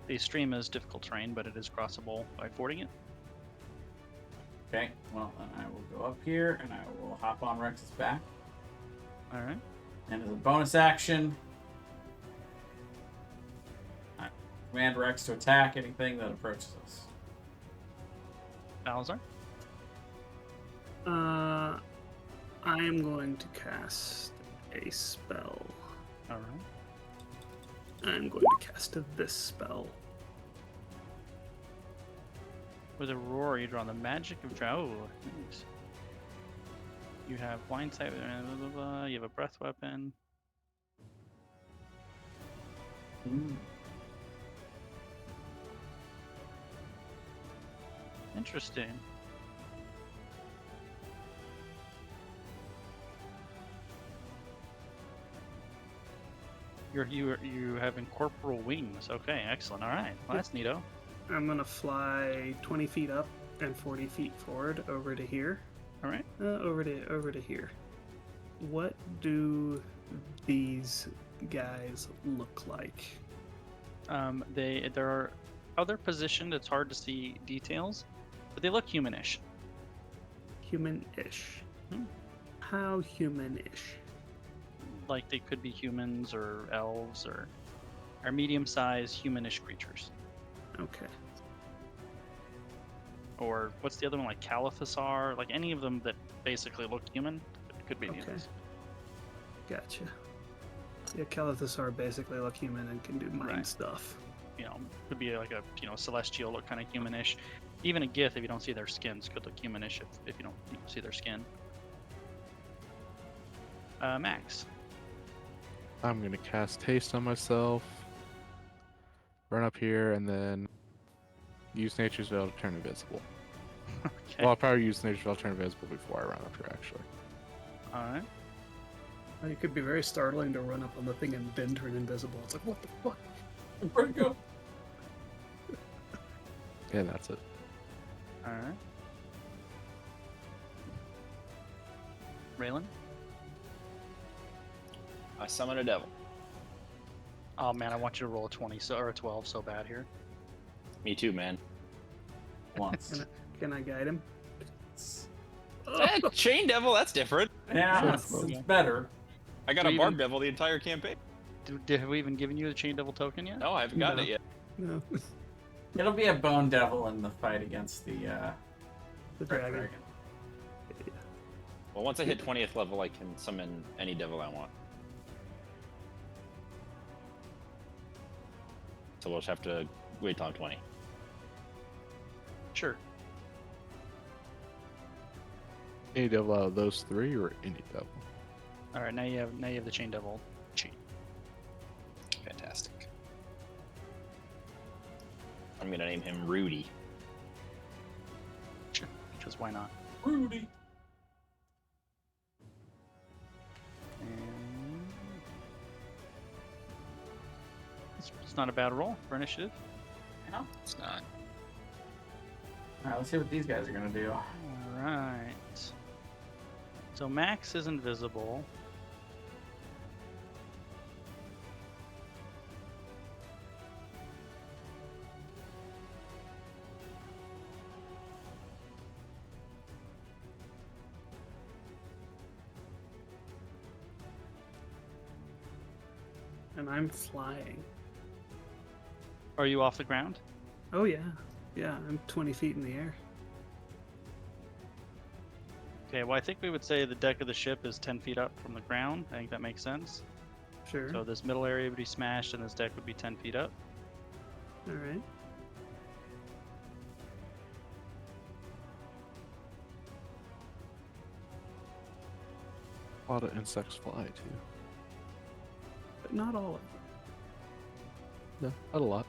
The stream is difficult terrain, but it is crossable by fording it. Okay, well then I will go up here and I will hop on Rex's back. Alright. And as a bonus action, I command Rex to attack anything that approaches us. Balazar? I am going to cast a spell. Alright. I'm going to cast this spell. With a roar, you draw the magic of Oh, nice. You have blind sight, blah, blah, blah. You have a breath weapon. Interesting. You have incorporeal wings. Okay, excellent. All right, well, that's neato. I'm gonna fly 20 feet up and 40 feet forward over to here. All right. Over to here. What do these guys look like? There are other positioned. It's hard to see details, but they look humanish. Human-ish. Hmm. How human-ish? Like they could be humans or elves or are medium-sized humanish creatures. Okay. Or what's the other one, like Caliphasar? Like any of them that basically look human, it could be any of Okay. those. Gotcha. Yeah, Caliphasar basically look human and can do mind Right. stuff. You know, could be like a celestial look kind of humanish. Even a Gith, if you don't see their skins, could look humanish if you don't see their skin. Max. I'm gonna cast haste on myself, run up here, and then use Nature's Veil to turn invisible. Okay. Well, I'll probably use Nature's Veil to turn invisible before I run up here, actually. All right. It could be very startling to run up on the thing and then turn invisible. It's like, what the fuck? Where'd it go? Yeah, that's it. All right. Raylan. I summon a devil. Oh man, I want you to roll a 20 or a 12 so bad here. Me too, man. Once. Can I guide him? Chain devil, that's different. Yeah, it's better. I got So a you barb even- devil the entire campaign. Have we even given you the Chain Devil token yet? No, I haven't gotten No. it yet. No. It'll be a bone devil in the fight against the The red dragon. Well, once I hit 20th level, I can summon any devil I want. So we'll just have to wait till I'm 20. Sure. Any devil out of those three, or any devil? All right, now you have the chain devil cheat. Fantastic. I'm gonna name him Rudy. Sure, because why not? Rudy. And it's not a bad roll for initiative. Yeah. It's not. All right, let's see what these guys are gonna do. All right. So Max is invisible. And I'm flying. Are you off the ground? Oh yeah, yeah. I'm 20 feet in the air. Okay, well, I think we would say the deck of the ship is 10 feet up from the ground. I think that makes sense. Sure. So this middle area would be smashed, and this deck would be 10 feet up. All right. A lot of insects fly too. But not all of them. No, not a lot.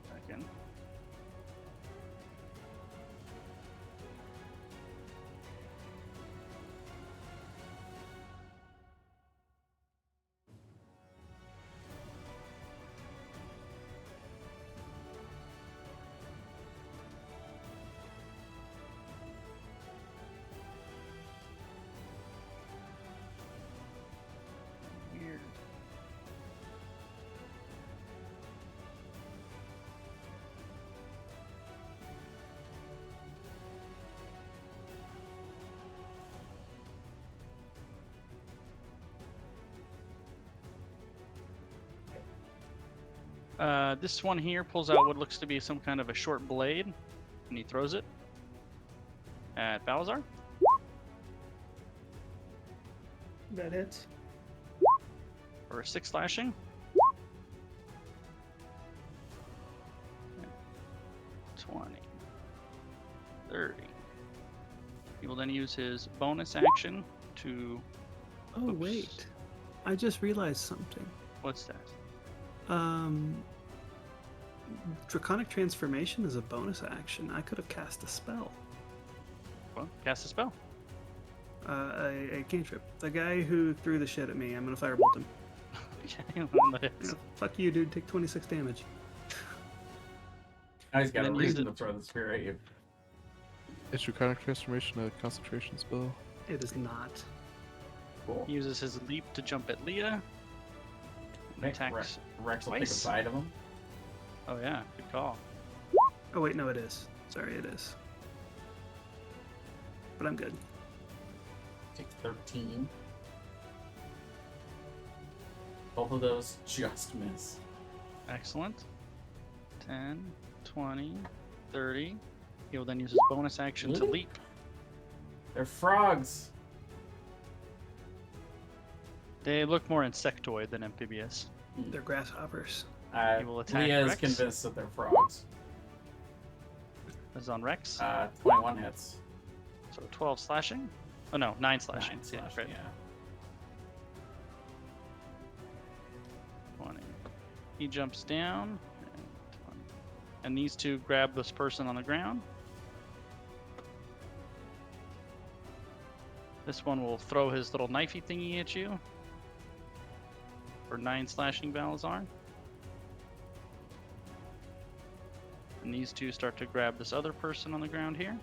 Second. Weird. This one here pulls out what looks to be some kind of a short blade, and he throws it at Balazar. That hits. For 6 slashing. 20. 30. He will then use his bonus action to... Oh Oops. wait, I just realized something. What's that? Draconic Transformation is a bonus action. I could have cast a spell. Well, cast a spell. A cantrip. The guy who threw the shit at me, I'm gonna firebolt him. Okay, on the hits. Yeah, fuck you, dude. Take 26 damage. Now he's got a Then use reason it- to throw the spear at you. Is Draconic Transformation a concentration spell? It is not. Cool. He uses his leap to jump at Leah. And Rex, attacks. Rex will pick a twice. side of him. Oh yeah, good call. Oh wait, no, it is. Sorry, it is. But I'm good. Take 13. Both of those just miss. Excellent. 10, 20, 30. He will then use his bonus action to Really? leap. They're frogs. They look more insectoid than amphibious. They're grasshoppers. Uh, He will attack Leah is Rex. convinced that they're frogs. This is on Rex. 21 hits. So 12 slashing. Oh no, 9 slashing. 9 slashing, right. yeah. 20. He jumps down. And 20. And these two grab this person on the ground. This one will throw his little knifey thingy at you. For 9 slashing, Balazar. And these two start to grab this other person on the ground here.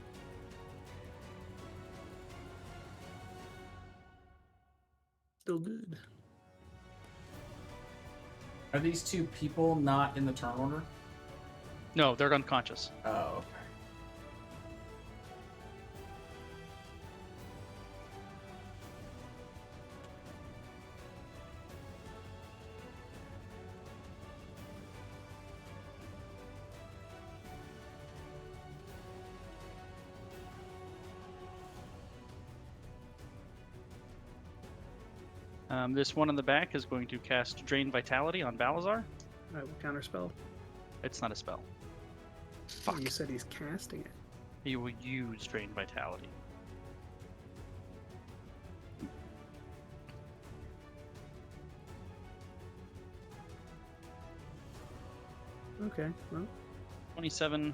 Still good. Are these two people not in the turn order? No, they're unconscious. Oh, okay. This one in the back is going to cast Drain Vitality on Balazar. I will counterspell. It's not a spell. You said he's casting it. He will use Drain Vitality. Okay, well, 27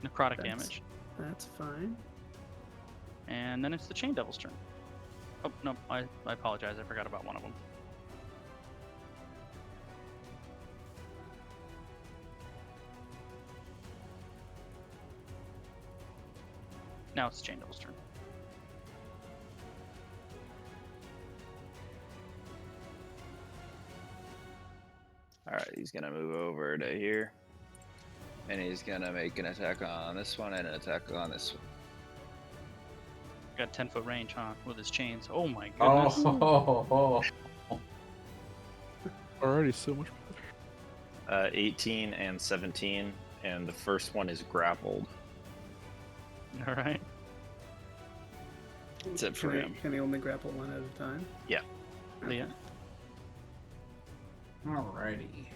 necrotic That's- damage. that's fine. And then it's the Chain Devil's turn. Oh, no, I apologize. I forgot about one of them. Now it's Chain Devil's turn. Alright, he's gonna move over to here. And he's gonna make an attack on this one and an attack on this one. Got 10-foot range, huh? With his chains. Oh my goodness. Oh, Already so much. 18 and 17, and the first one is grappled. All right. That's it for Can him. Can he only grapple one at a time? Leah. alrighty.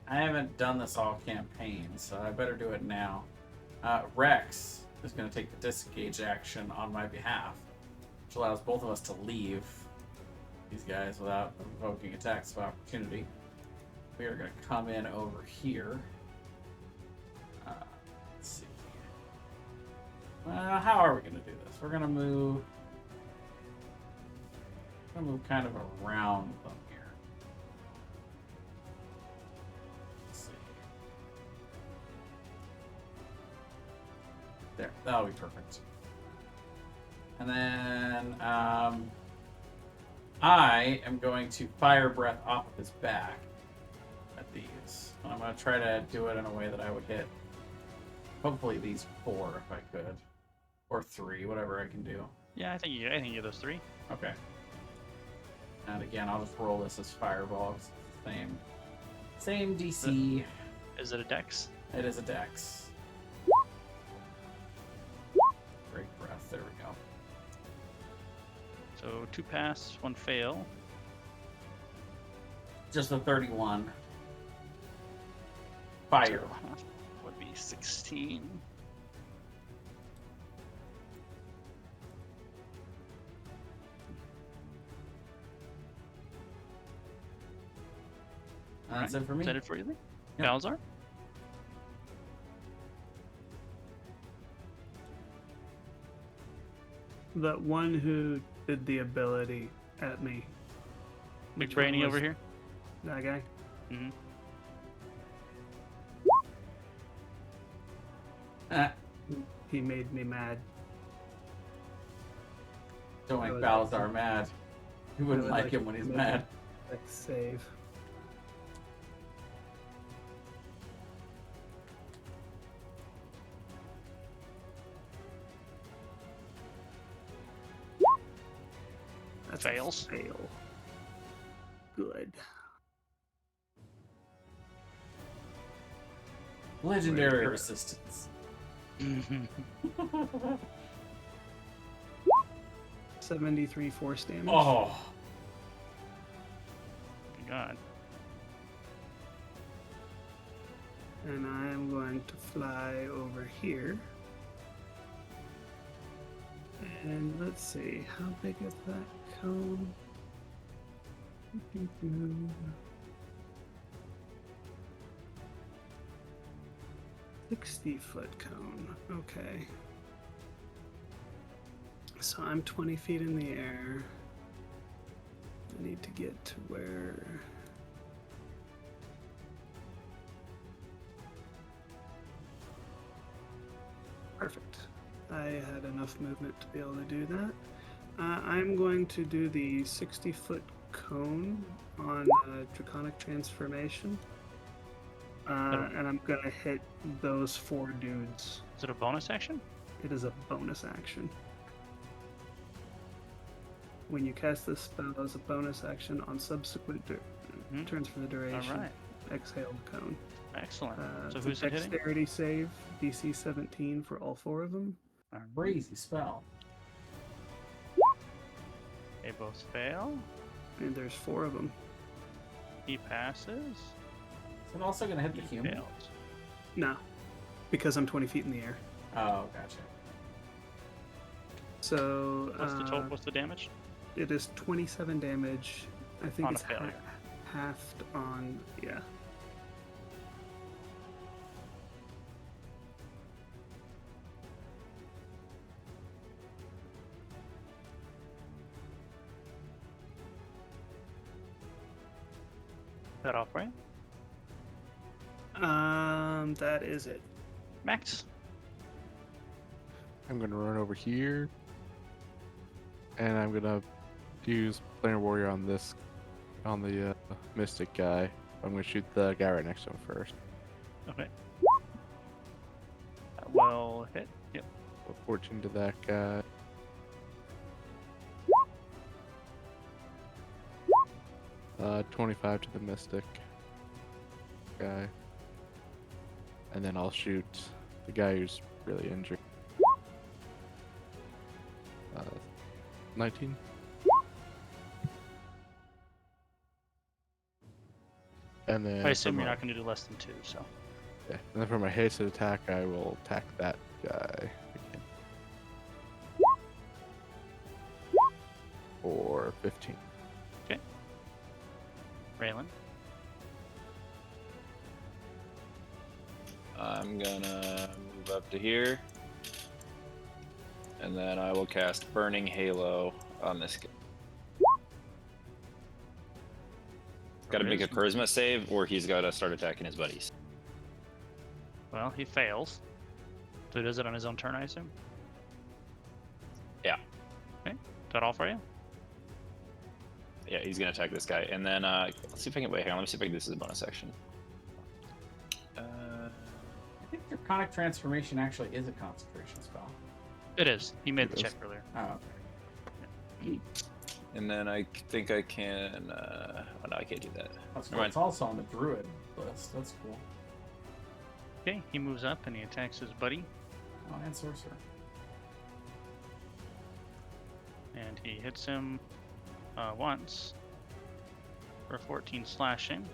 I haven't done this all campaign, so I better do it now. Rex is going to take the disengage action on my behalf, which allows both of us to leave these guys without invoking attacks of opportunity. We are going to come in over here. Let's see. How are we going to do this? We're going to move. Kind of around them here. Let's see. There, that'll be perfect. And then I am going to fire breath off of his back at these. And I'm going to try to do it in a way that I would hit hopefully these 4 if I could. Or 3, whatever I can do. Yeah, I think you those 3. Okay. And again, I'll just roll this as fireball. 'Cause it's the same DC. Is it a dex? It is a dex. Great breath. There we go. So 2 pass, 1 fail. Just a 31. Fire. So, would be 16. That's it for me. Is that it for you, Lee? Yep. Balazar? The one who did the ability at me. Big Which one Brainy was over here? That guy. Mm-hmm. He made me mad. Don't make I would Balazar like to- mad. You wouldn't would like like him when he's to- mad. Let's save. That's a Fails. fail. Good. Legendary Right. resistance. 73 force damage. Oh, God. And I am going to fly over here. And let's see, how big is that cone? 60-foot cone. Okay. So I'm 20 feet in the air. I need to get to where. Perfect. I had enough movement to be able to do that. I'm going to do the 60-foot cone on Draconic Transformation. And I'm going to hit those 4 dudes. Is it a bonus action? It is a bonus action. When you cast this spell as a bonus action on subsequent turns for the duration, All right. exhale the cone. Excellent. So It's a who's it hitting? dexterity save, DC 17 for all 4 of them. crazy spell. They both fail. And there's 4 of them. He passes. Is it also going to hit the He human? fails. No, because I'm 20 feet in the air. Oh, gotcha. So What's the total? What's the damage? it is 27 damage. I think On a it's failure. halved on, yeah. That off, right? That is it. Max. I'm gonna run over here, and I'm gonna use Planar Warrior on the Mystic guy. I'm gonna shoot the guy right next to him first. Okay. That will hit. Yep. So 14 to that guy. Uh, 25 to the Mystic guy. And then I'll shoot the guy who's really injured. 19. And then I assume for you're my- not going to do less than 2, so. Yeah, and then for my hasted attack, I will attack that guy again. For 15. Raylan. I'm gonna move up to here. And then I will cast Burning Halo on this guy. Gotta make a charisma save, or he's gotta start attacking his buddies. Well, he fails. So he does it on his own turn, I assume? Yeah. Okay. Is that all for you? Yeah, he's gonna attack this guy. And then, let's see if I can, wait, hang on, let me see if I can do this as a bonus action. I think Draconic Transformation actually is a concentration spell. It is. He made It the is. check earlier. Oh, okay. And then I think I can, oh no, I can't do that. That's Never cool. mind. It's also on the Druid list. That's cool. Okay, he moves up and he attacks his buddy. Oh, and Sorcerer. And he hits him once for 14 slashing.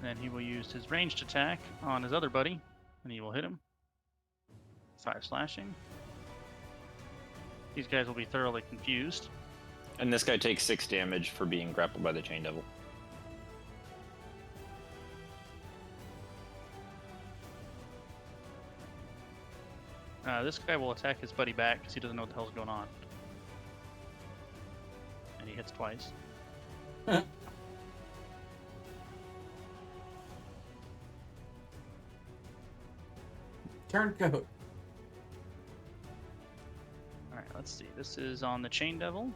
Then he will use his ranged attack on his other buddy, and he will hit him. 5 slashing. These guys will be thoroughly confused. And this guy takes 6 damage for being grappled by the Chain Devil. This guy will attack his buddy back because he doesn't know what the hell's going on. And he hits twice. Turncoat. Alright, let's see. This is on the Chain Devil.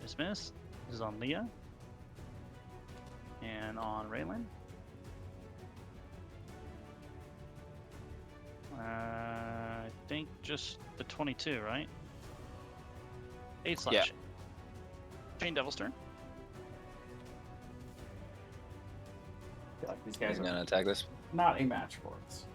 Dismiss. This is on Leah. And on Raylan. I think just the 22, right? 8 slash. Yeah. Chain Devil's turn. I feel like these guys He's are gonna attack this. not a match for us.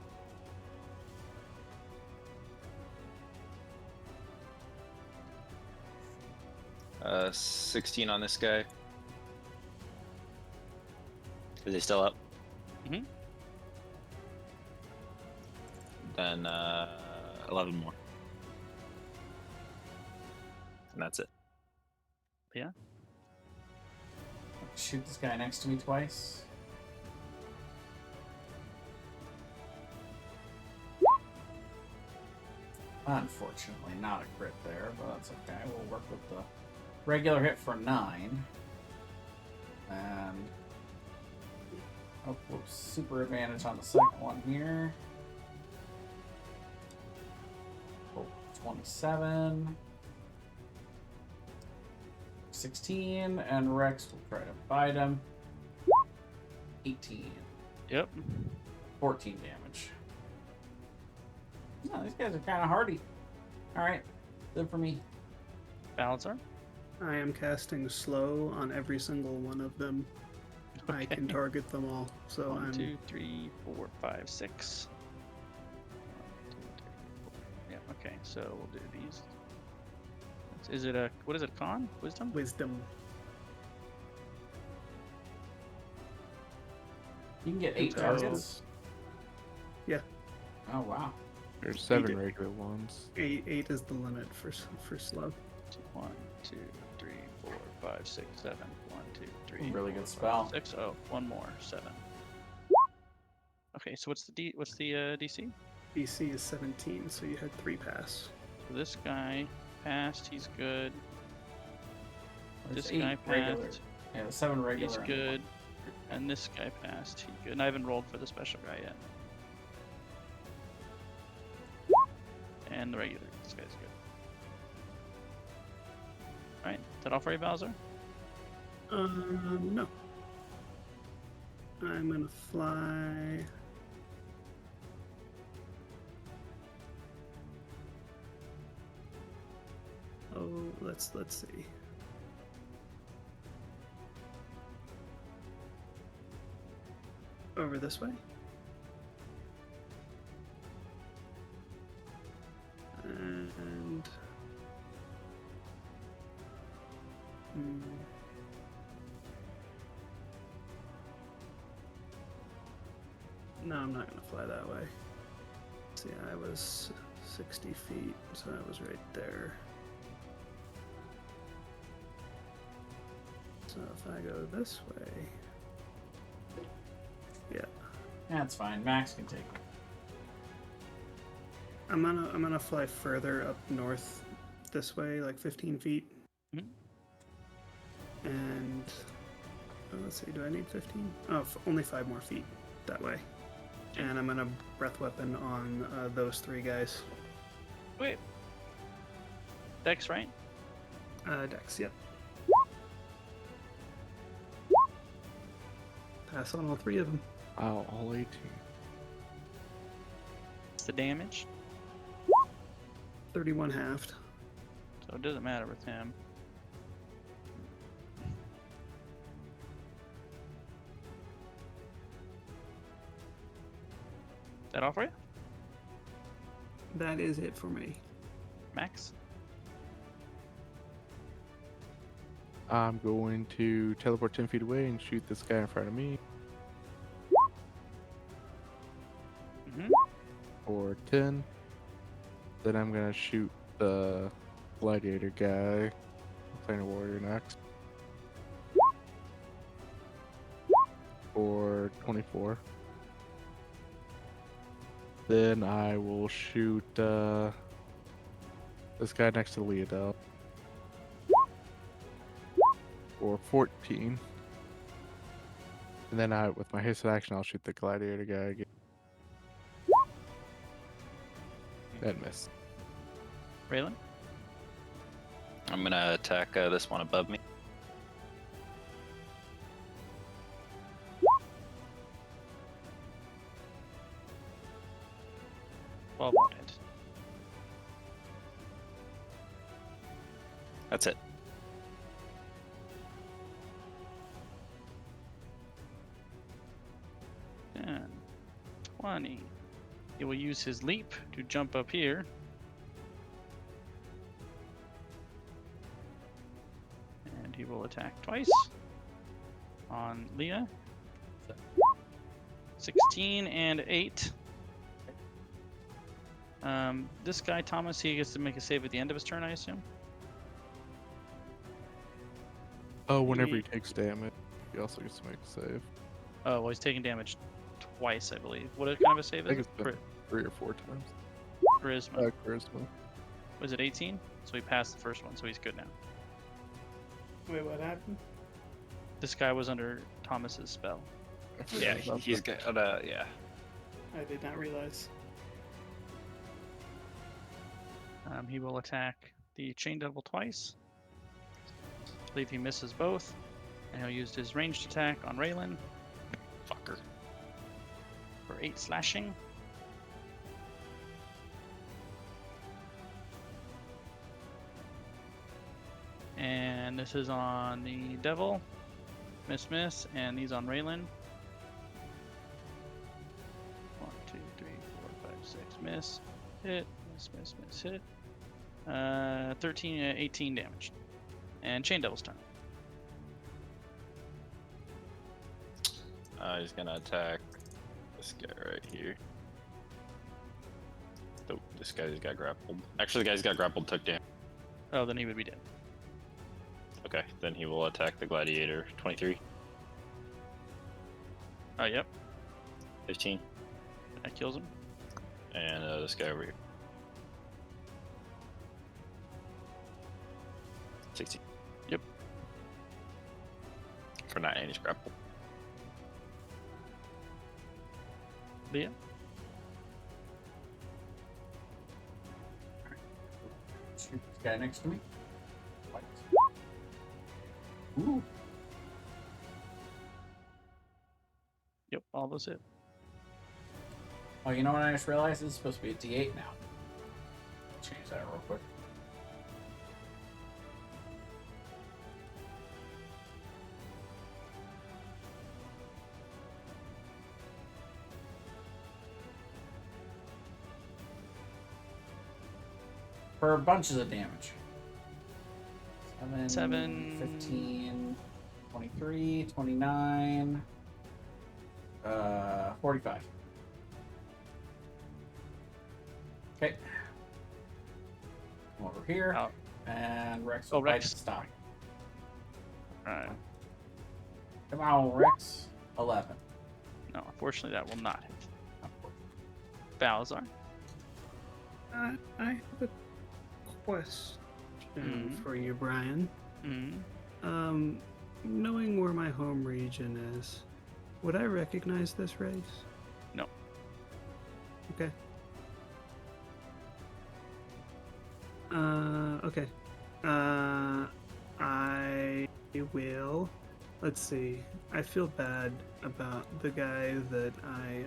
Uh, 16 on this guy. Is he still up? Mhm. Then 11 more. And that's it. Shoot this guy next to me twice. Unfortunately, not a crit there, but that's okay. We'll work with the regular hit for 9. And oh, whoops, super advantage on the second one here. Oh, 27. 16, and Rex will try to bite him. 18. Yep. 14 damage. No, these guys are kind of hardy. Alright, good for me. Balancer. I am casting slow on every single one of them. I can target them all. So 1, I'm 2, 3, 4, 5, 6. 1, 2, 3, 4. Yeah, okay, so we'll do these. Is it a what is it? Con? Wisdom? Wisdom. You can get 8 So- targets. Yeah. Oh wow. There's 7 did. regular ones. 8 is the limit for slow. 1, 2, 3, 4, 5, 6, 7. 1, 2, 3. Really 4, good spell. 5, 6. Oh, one more. 7. Okay, so what's the DC? DC is 17, so you had 3 pass. So this guy passed. He's good. There's This 8 guy regular. passed. Yeah, the 7 regular. He's and good. one. And this guy passed. He's good. And I haven't rolled for the special guy yet. And the regular. This guy's good. Alright, is that all for you, Bowser? No. I'm gonna fly. Oh, let's see. Over this way. And no, I'm not gonna fly that way. See, I was 60 feet, so I was right there. So if I go this way, yeah, That's fine. Max can take it. I'm gonna fly further up north this way, like 15 feet. Mhm. And let's see, do I need 15? Oh, only 5 more feet that way. And I'm gonna breath weapon on those 3 guys. Wait. Dex, right? Dex, yep. Pass on all 3 of them. Wow, all 18. What's the damage? 31 halved. So it doesn't matter with him. Is that all for you? That is it for me. Max? I'm going to teleport 10 feet away and shoot this guy in front of me Mm-hmm. for 10. Then I'm going to shoot the gladiator guy, Planar Warrior next, for 24. Then I will shoot this guy next to Leodel for 14. And then with my hasted action, I'll shoot the gladiator guy again. And miss. Raylan? I'm gonna attack this one above me. Well, won't hit. That's it. And 20. He will use his leap to jump up here. And he will attack twice on Leah. 16 and 8. This guy, Thomas, he gets to make a save at the end of his turn, I assume? Oh, whenever he takes damage, he also gets to make a save. Oh, well, he's taking damage twice, I believe. What kind of a save I think is it's it? been 3 or 4 times. Charisma. Charisma. Was it 18? So he passed the first one, so he's good now. Wait, what happened? This guy was under Thomas's spell. I forgot Yeah, about he's that. got yeah. I did not realize. He will attack the Chain Devil twice. I believe he misses both. And he'll use his ranged attack on Raylan Fucker. for 8 slashing. And this is on the Devil. Miss, and these on Raylan. 1, 2, 3, 4, 5, 6. Miss. Hit. Miss, hit. 13, 18 damage. And Chain Devil's turn. He's gonna attack this guy right here. Oh, this guy just got grappled. Actually, the guy who's got grappled took damage. Oh, then he would be dead. Okay, then he will attack the gladiator. 23, Oh, yep. 15, That kills him. and this guy over here. 16. Yep. For 9, and he's grappled. Leah? Shoot this guy next to me. White. Ooh. Yep, all those hit. Oh, you know what I just realized? It's supposed to be a D8 now. Change that real quick. For bunches of damage. 7, 15, 23, 29, 45. Okay. Come over here. Oh. And Rex Oh, will Rex. stop. Alright. Come on, Rex. 11. No, unfortunately, that will not hit. Balazar. I have a question Mhm. for you, Brian. Mm. Knowing where my home region is, would I recognize this race? No. Okay. Okay. I will. Let's see. I feel bad about the guy that I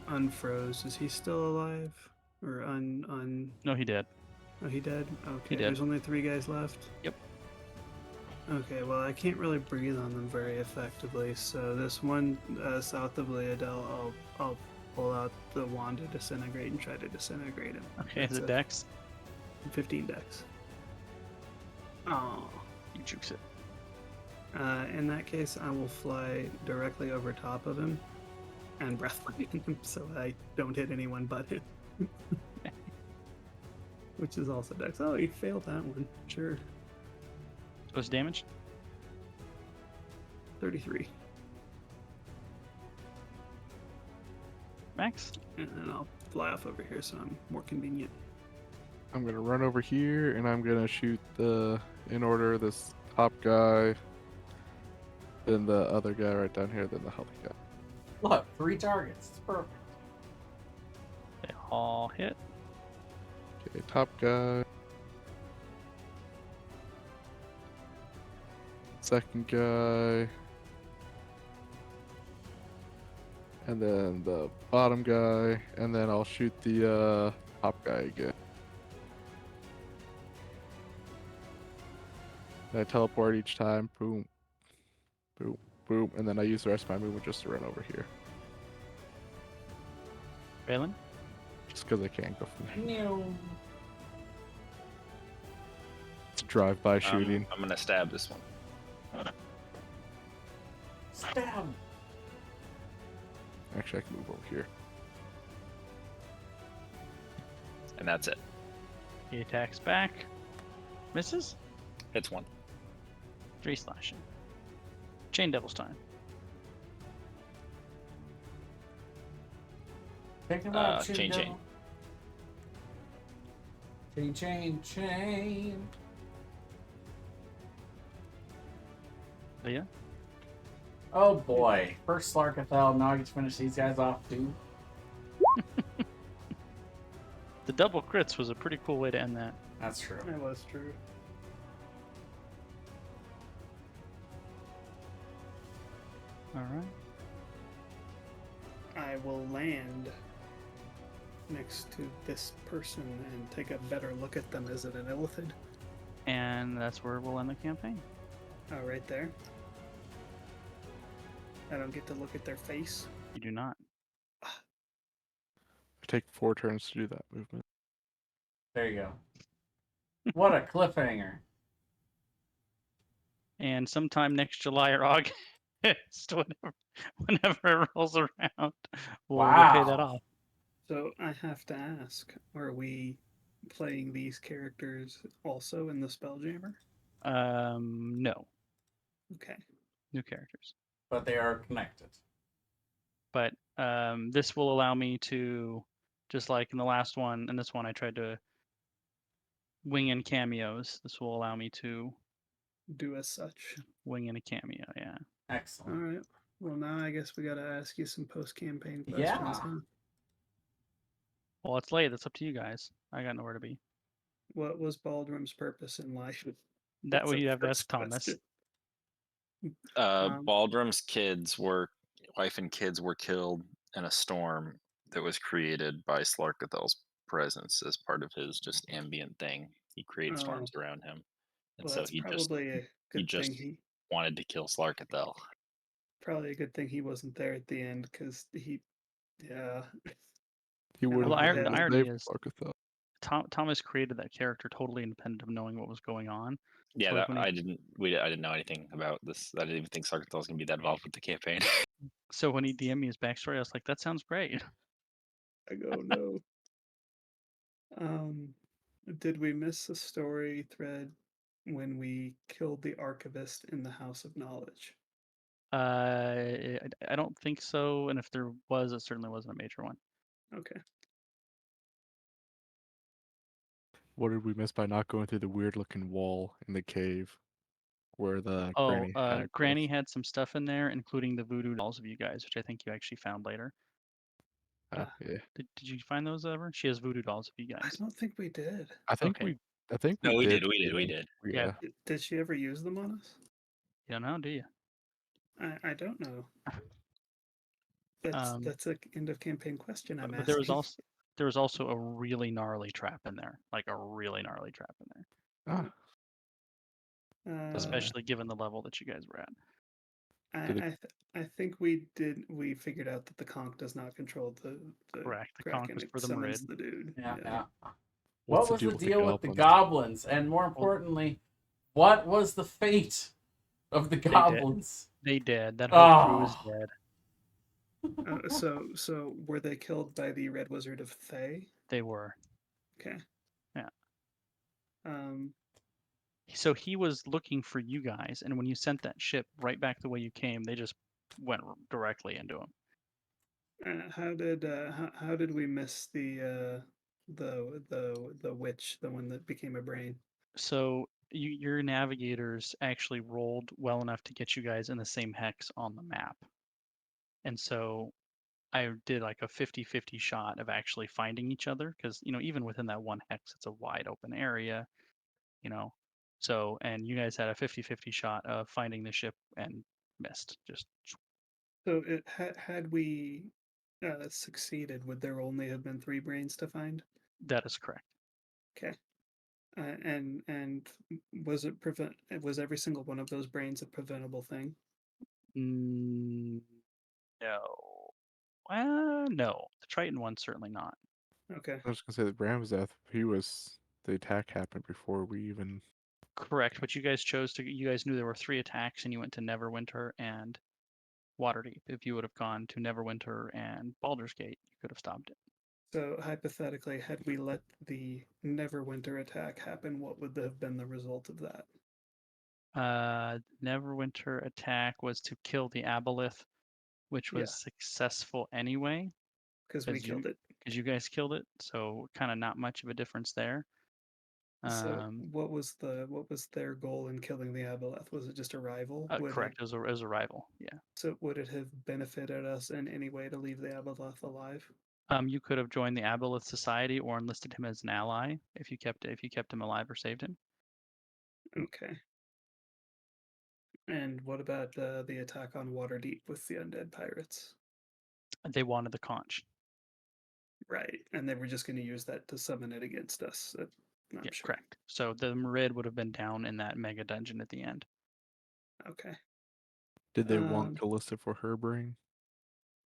unfroze. Is he still alive? Or No, he did. Oh, he dead? Okay, did. there's only 3 guys left? Yep. Okay, well, I can't really breathe on them very effectively, so this one south of Leodel, I'll pull out the wand to disintegrate and try to disintegrate him. Okay, is That's it a Dex? 15 dex. Oh. You jukes it. In that case, I will fly directly over top of him and breath weapon him so I don't hit anyone but him. Which is also dex. Oh, he failed that one. Sure. So it's damage? 33. Max? And then I'll fly off over here so I'm more convenient. I'm gonna run over here and I'm gonna shoot in order, this top guy, then the other guy right down here, then the healthy guy. Look, 3 targets. It's perfect. They all hit. Okay, top guy. Second guy. And then the bottom guy. And then I'll shoot the top guy again. And I teleport each time. Boom. Boom. Boom. And then I use the rest of my movement just to run over here. Balin? Just because I can't go from there. No. It's drive-by shooting. I'm gonna stab this one. Stab. Actually, I can move over here. And that's it. He attacks back. Misses? Hits 1. 3 slashing. Chain Devil's time. Pick him up, chain. Chain. Leah? Oh boy. First Slarkathel, now I get to finish these guys off too. The double crits was a pretty cool way to end that. That's true. That was true. Alright. I will land next to this person and take a better look at them. Is it an illithid? And that's where we'll end the campaign. Oh, right there. I don't get to look at their face. You do not. I take 4 turns to do that movement. There you go. What a cliffhanger. And sometime next July or August, whenever it rolls around, we'll pay that Wow. off. So I have to ask: are we playing these characters also in the Spelljammer? No, Okay. new characters. But they are connected. But this will allow me to, just like in the last one and this one, I tried to wing in cameos. This will allow me to Do as such. wing in a cameo. Yeah. All Excellent. right. Well, now I guess we got to ask you some post-campaign questions, Yeah. huh? Well, it's late. That's up to you guys. I got nowhere to be. What was Baldrum's purpose in life? That That's way a you have to ask first Thomas. question. Um, Baldrum's wife and kids were killed in a storm that was created by Slarkathel's presence as part of his just ambient thing. He creates Oh, storms around him, and well, so that's he probably a good just thing. wanted to kill Slarkathel. Probably a good thing he wasn't there at the end because yeah. He Kinda would Well, have the had been it. irony saved is Arkathel. Thomas created that character totally independent of knowing what was going on. Yeah, So like when he, I didn't know anything about this. I didn't even think Slarkathel was gonna be that involved with the campaign. so when he DM'd me his backstory, I was like, that sounds great. I go no. Um, did we miss a story thread when we killed the archivist in the House of Knowledge? I don't think so. And if there was, it certainly wasn't a major one. Okay. What did we miss by not going through the weird looking wall in the cave where the Oh, granny hag Granny was? had some stuff in there, including the voodoo dolls of you guys, which I think you actually found later. Ah, yeah. Did you find those ever? She has voodoo dolls of you I guys. don't think we did. I think Okay. we No, we did. did, we did, we yeah. did. Yeah. Yeah. Did she ever use them on us? You don't know, do you? I don't know. That's a end of campaign question I'm But there was asking. also a really gnarly trap in there, like a really gnarly trap in there, Ah, especially given the level that you guys were at. Did it- I think we did. We figured out that the conch does not control the Correct. The conch kraken. was It for the summons Marid. the dude. Yeah. what's What was the the deal with the goblins? goblins? And more importantly, what was the fate of the did. goblins? They did. That whole crew is Oh. dead. So were they killed by the Red Wizard of Thay? They were. Okay. Yeah. Um, So he was looking for you guys, and when you sent that ship right back the way you came, they just went directly into him. how did we miss the witch, the one that became a brain? So your navigators actually rolled well enough to get you guys in the same hex on the map. And so I did like a 50-50 shot of actually finding each other because, even within that one hex, it's a wide open area, you know. So, and you guys had a 50-50 shot of finding the ship and missed. Just So had we succeeded, would there only have been 3 brains to find? that is correct. Okay. And was every single one of those brains a preventable thing? No. No. The Triton one, certainly not. Okay. I was gonna say the Bram's death. The attack happened before we even. Correct. But you guys you guys knew there were 3 attacks and you went to Neverwinter and Waterdeep. If you would have gone to Neverwinter and Baldur's Gate, you could have stopped it. So hypothetically, had we let the Neverwinter attack happen, what would have been the result of that? Neverwinter attack was to kill the Aboleth, which was successful anyway. Because we killed it. Because you guys killed it, so kind of not much of a difference there. So what was their goal in killing the Aboleth? Was it just a rival? Correct. It was a rival. Yeah. So would it have benefited us in any way to leave the Aboleth alive? You could have joined the Aboleth Society or enlisted him as an ally if you kept him alive or saved him. Okay. And what about the attack on Waterdeep with the undead pirates? They wanted the conch. Right, and they were just going to use that to summon it against us. I'm sure. Correct. So the Marid would have been down in that mega dungeon at the end. Okay. Did they want Callista for her brain?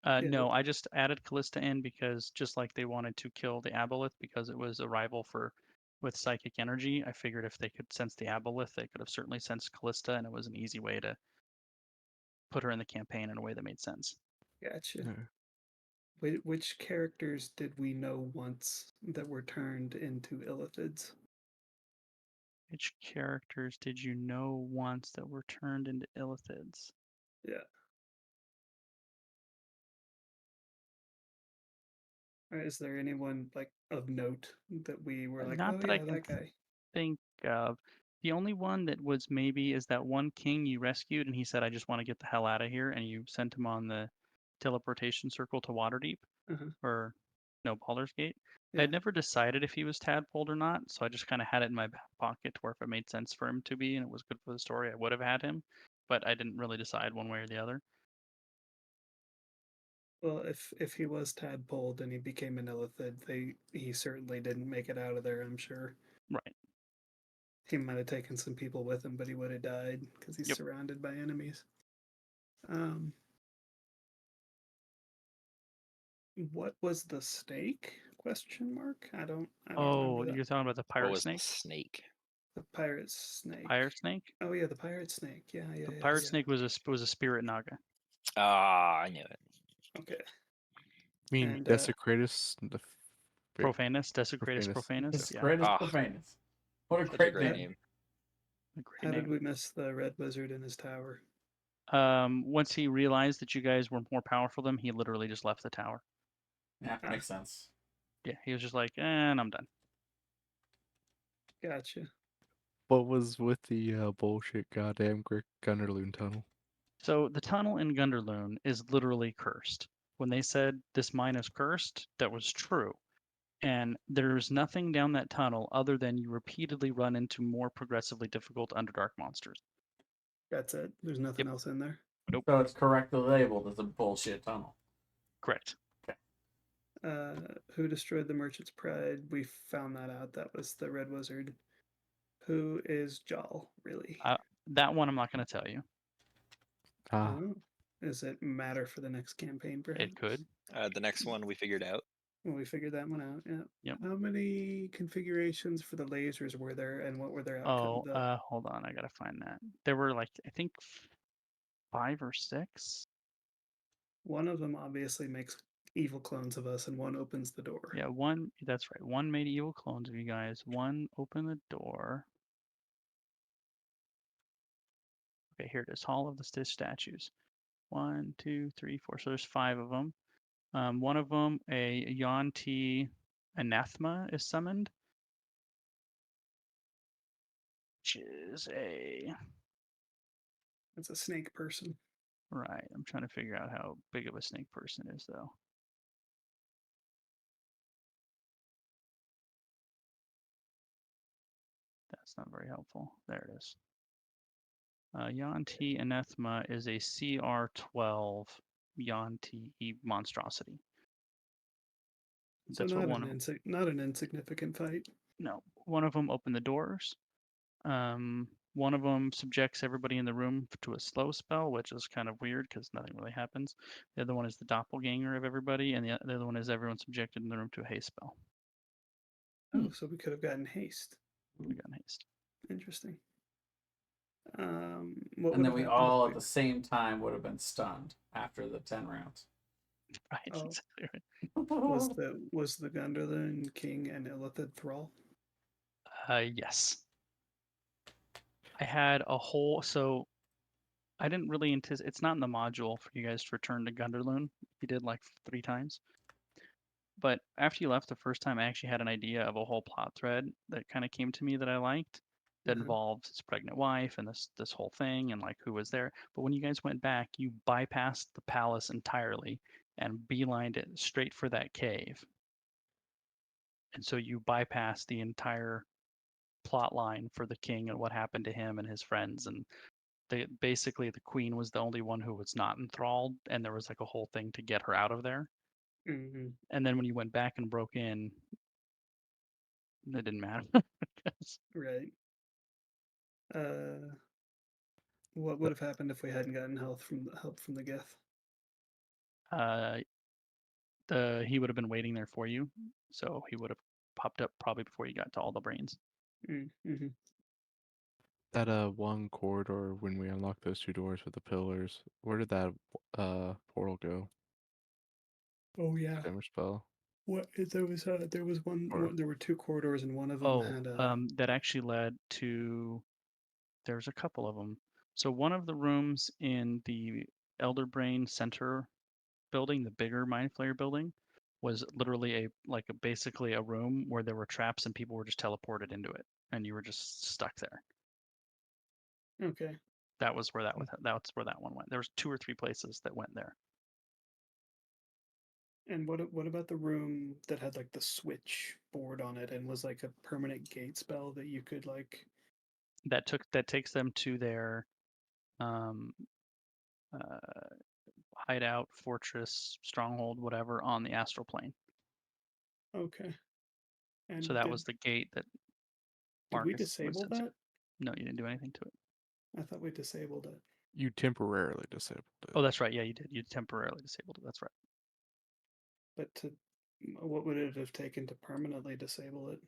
No, I just added Callista in because just like they wanted to kill the Aboleth because it was a rival for with psychic energy. I figured if they could sense the aboleth, they could have certainly sensed Callista, and it was an easy way to put her in the campaign in a way that made sense. Gotcha. Yeah. Which characters did we know once that were turned into illithids? Which characters did you know once that were turned into illithids? Yeah. Or is there anyone like of note that we were like, Not oh that I yeah, can that guy? think of. The only one that was maybe is that one king you rescued, and he said, "I just want to get the hell out of here," and you sent him on the teleportation circle to Waterdeep, Uh-huh. or no, Baldur's Gate. I Yeah. had never decided if he was tadpoled or not, so I just kind of had it in my back pocket to where if it made sense for him to be and it was good for the story, I would have had him, but I didn't really decide one way or the other. Well, if he was tadpoled and he became an illithid, he certainly didn't make it out of there. I'm sure Right. he might have taken some people with him, but he would have died because he's Yep. surrounded by enemies. What was the snake? Question mark. I don't Oh, remember that. you're talking about the What pirate was the snake? snake? The pirate snake. Pirate snake? Oh yeah, the pirate snake. Yeah, yeah, The yeah. pirate yeah. snake was a spirit naga. Ah, I knew it. Okay. I mean, And, Desecratus. Profanus, Desecratus Profanus. Profanus. It's Yeah, greatest Ah, profanus. What a Such a great great name. name. a great how did name. we miss the red wizard in his tower? Once he realized that you guys were more powerful than him, he literally just left the tower. Yeah, Ah. makes sense. Yeah, he was just like, and I'm done. Gotcha. What was with the bullshit goddamn Gunnerloon tunnel? So the tunnel in Gunderloon is literally cursed. When they said this mine is cursed, that was true. And there's nothing down that tunnel other than you repeatedly run into more progressively difficult Underdark monsters. That's it. There's nothing Yep. else in there. Nope. So it's correctly labeled as a bullshit tunnel. Correct. Who destroyed the merchant's pride? We found that out. That was the red wizard. Who is Jal, really? That one I'm not going to tell you. Ah, Oh. Does it matter for the next campaign, perhaps? It could. The next one we figured out. Well, we figured that one out, yeah. Yep. How many configurations for the lasers were there, and what were their Oh, outcomes? hold on. I got to find that. There were like, I think 5 or 6. One of them obviously makes evil clones of us, and one opens the door. Yeah, one, that's right. One made evil clones of you guys. One opened the door. Okay, here it is. Hall of the Stitch statues. 1, 2, 3, 4. So there's 5 of them. One of them, a Yuan-Ti anathema is summoned, which is a It's a snake person. right. I'm trying to figure out how big of a snake person is though. That's not very helpful. There it is. Yuan-Ti anathema is a CR12 Yuan-Ti monstrosity. So That's not what one an of not an insignificant fight. no. One of them opened the doors. One of them subjects everybody in the room to a slow spell, which is kind of weird because nothing really happens. The other one is the doppelganger of everybody, and the other one is everyone subjected in the room to a haste spell. Oh, so we could have gotten haste. We got haste. Interesting. What And would then have we happened all if at the same time would have been stunned after the 10 rounds. Right. Oh. Exactly right. was the Gunderlin king an illithid thrall? Yes. I had a whole so I didn't really anticipate. It's not in the module for you guys to return to Gunderloon. You did like 3 times. But after you left the first time, I actually had an idea of a whole plot thread that kind of came to me that I liked that Uh-huh. involved his pregnant wife and this whole thing and like who was there. But when you guys went back, you bypassed the palace entirely and beelined it straight for that cave. And so you bypassed the entire plot line for the king and what happened to him and his friends, and basically the queen was the only one who was not enthralled, and there was like a whole thing to get her out of there. Mm-hmm. And then when you went back and broke in, it didn't matter. Right. What would have happened if we hadn't gotten help from the Geth? He would have been waiting there for you, so he would have popped up probably before you got to all the brains. Mm-hmm. That one corridor when we unlocked those 2 doors with the pillars, where did that portal go? Oh yeah. Damage spell. What there was one, Or- there were 2 corridors and one of them had That actually led to. There's a couple of them. So one of the rooms in the Elder Brain Center building, the bigger Mind Flayer building, was literally basically a room where there were traps and people were just teleported into it, and you were just stuck there. okay. That was where that's where that one went. There was 2 or 3 places that went there. And what about the room that had like the switch board on it and was like a permanent gate spell that you could like? That takes them to their hideout, fortress, stronghold, whatever, on the astral plane. Okay. And So that was the gate that did we Marcus was disable sensing. that? No, you didn't do anything to it. I thought we disabled it. You temporarily disabled it. Oh, that's right. Yeah, you did. You temporarily disabled it. That's right. But what would it have taken to permanently disable it?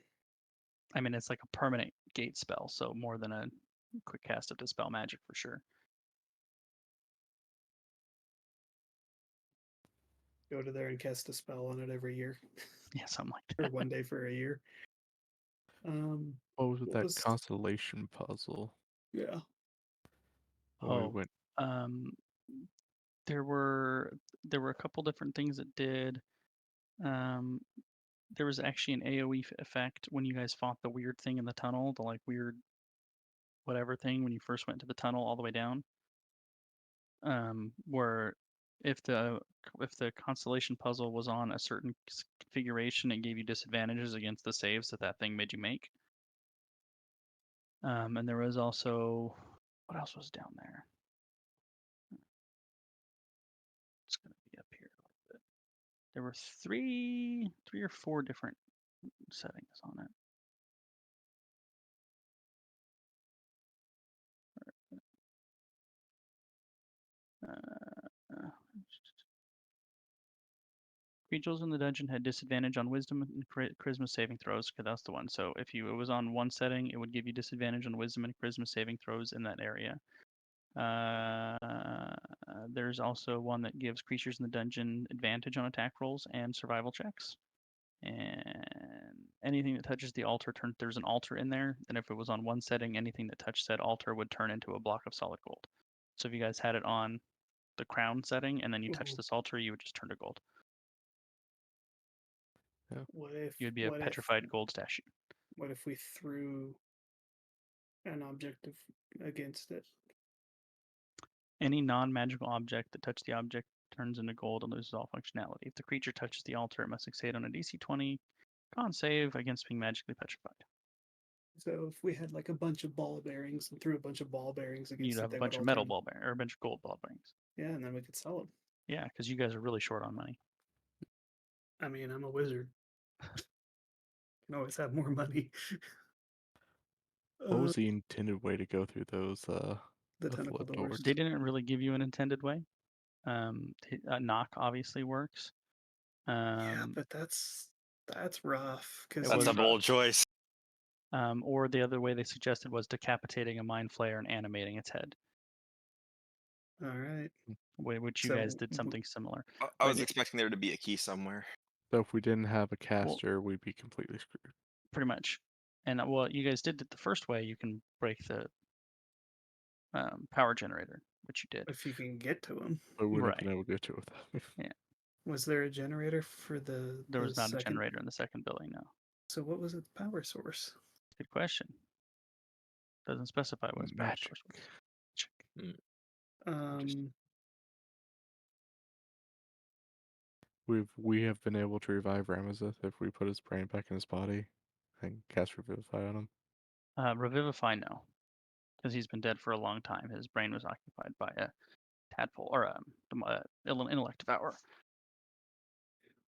I mean, it's like a permanent gate spell, so more than a quick cast of Dispel Magic for sure. Go to there and cast a spell on it every year, Yeah, something like or that. one day for a year. What was with that constellation puzzle? Yeah. When we went There were a couple different things that did. There was actually an AoE effect when you guys fought the weird thing in the tunnel, the like weird whatever thing when you first went to the tunnel all the way down. Where if the constellation puzzle was on a certain configuration, it gave you disadvantages against the saves that thing made you make. And there was also, what else was down there? It's gonna be up here a little bit. There were three or 4 different settings on it. Creatures in the dungeon had disadvantage on Wisdom and Charisma saving throws. Okay, that's the one. So if it was on one setting, it would give you disadvantage on Wisdom and Charisma saving throws in that area. There's also one that gives creatures in the dungeon advantage on attack rolls and survival checks. And anything that touches the altar there's an altar in there, and if it was on one setting, anything that touched said altar would turn into a block of solid gold. So if you guys had it on the crown setting and then you touch this altar, you would just turn to gold. Yeah. What if you would be a petrified gold statue? What if we threw an object against it? Any non-magical object that touches the object turns into gold and loses all functionality. If the creature touches the altar, it must succeed on a DC 20 con save against being magically petrified. So if we had like a bunch of ball bearings and threw a bunch of ball bearings against You'd it, have they a bunch would of all metal turn- ball bearings or a bunch of gold ball bearings. Yeah, and then we could sell them. Yeah, because you guys are really short on money. I mean, I'm a wizard. Can always have more money. What was the intended way to go through those the tentacle doors? They didn't really give you an intended way. Knock obviously works. Yeah, but that's rough. That's a bold choice. Or the other way they suggested was decapitating a mind flayer and animating its head. All right. Which you guys did something similar. I was expecting there to be a key somewhere. So if we didn't have a caster, we'd be completely screwed. Pretty much. And well, you guys did it the first way. You can break the power generator, which you did. If you can get to them. But we wouldn't have been able to get to it with that. Yeah. Was there a generator for the? There was not second... a generator in the second building, no. So what was its power source? Good question. Doesn't specify what its power source was. We have been able to revive Ramazith if we put his brain back in his body and cast Revivify on him. Revivify, no, because he's been dead for a long time. His brain was occupied by a tadpole or an intellect devourer.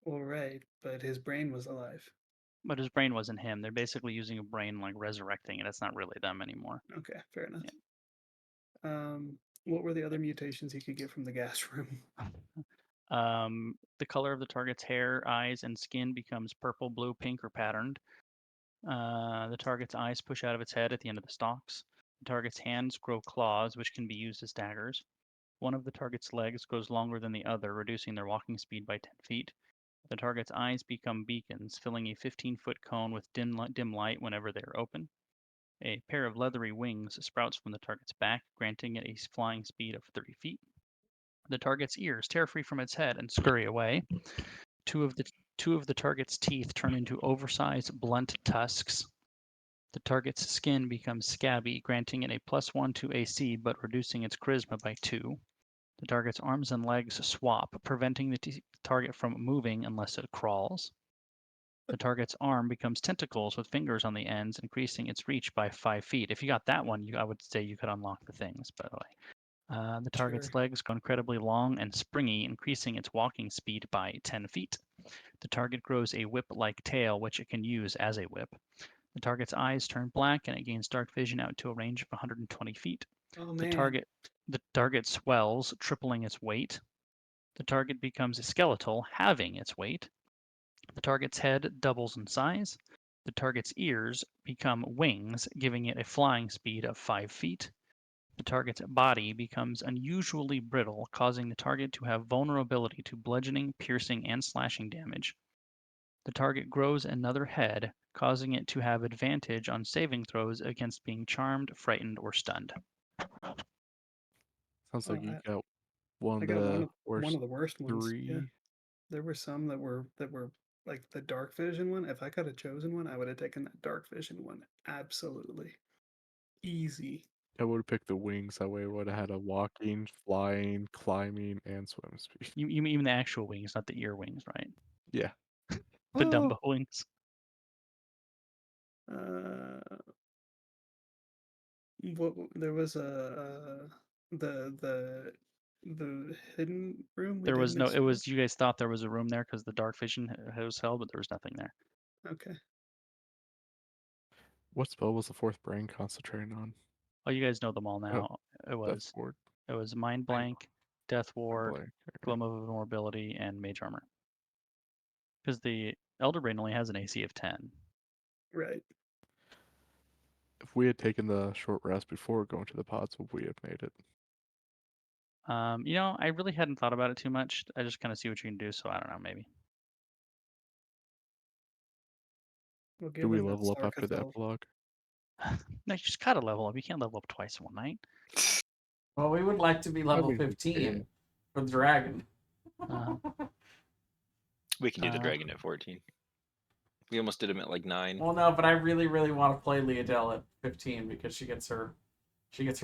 All right, but his brain was alive. But his brain wasn't him. They're basically using a brain, like resurrecting it. It's not really them anymore. Okay, fair enough. Yeah. What were the other mutations he could get from the gas room? The color of the target's hair, eyes, and skin becomes purple, blue, pink, or patterned. The target's eyes push out of its head at the end of the stalks. The target's hands grow claws, which can be used as daggers. One of the target's legs grows longer than the other, reducing their walking speed by 10 feet. The target's eyes become beacons, filling a 15-foot cone with dim light whenever they are open. A pair of leathery wings sprouts from the target's back, granting it a flying speed of 30 feet. The target's ears tear free from its head and scurry away. Two of the target's teeth turn into oversized, blunt tusks. The target's skin becomes scabby, granting it a +1 to AC, but reducing its charisma by 2. The target's arms and legs swap, preventing the target from moving unless it crawls. The target's arm becomes tentacles with fingers on the ends, increasing its reach by 5 feet. If you got that one, I would say you could unlock the things, by the way. The target's Sure. legs go incredibly long and springy, increasing its walking speed by 10 feet. The target grows a whip-like tail, which it can use as a whip. The target's eyes turn black, and it gains dark vision out to a range of 120 feet. Oh The man. target swells, tripling its weight. The target becomes skeletal, halving its weight. The target's head doubles in size. The target's ears become wings, giving it a flying speed of 5 feet. The target's body becomes unusually brittle, causing the target to have vulnerability to bludgeoning, piercing, and slashing damage. The target grows another head, causing it to have advantage on saving throws against being charmed, frightened, or stunned. Sounds Oh, like you got one I of got the one worst of the worst ones. Yeah. 3. There were some that were like the dark vision one. If I could have chosen one, I would have taken that dark vision one. Absolutely. Easy. I would have picked the wings. That way I would have had a walking, flying, climbing, and swim speed. You mean the actual wings, not the ear wings, right? Yeah. The Dumbo wings. What there was the hidden room we There was didn't no. It explore? was you guys thought there was a room there because the dark vision was held, but there was nothing there. Okay. What spell was the fourth brain concentrating on? Oh, you guys know them all now. It Death was Ward. Mind Blank, Death Ward, Blank. Okay. Gloom of Vulnerability, and Mage Armor. Because the Elder Brain only has an AC of 10. Right. If we had taken the short rest before going to the pods, would we have made it? I really hadn't thought about it too much. I just kind of see what you can do, so I don't know, maybe. Well, Do we given that level up after the Sarkathel, epilogue? No, you just gotta level up. You can't level up twice in one night. Well, we would like to be level mean, we 15 can. for the dragon. We can do the dragon at 14. We almost did him at like 9. Well, no, but I really, really want to play Leodell at 15 because she gets her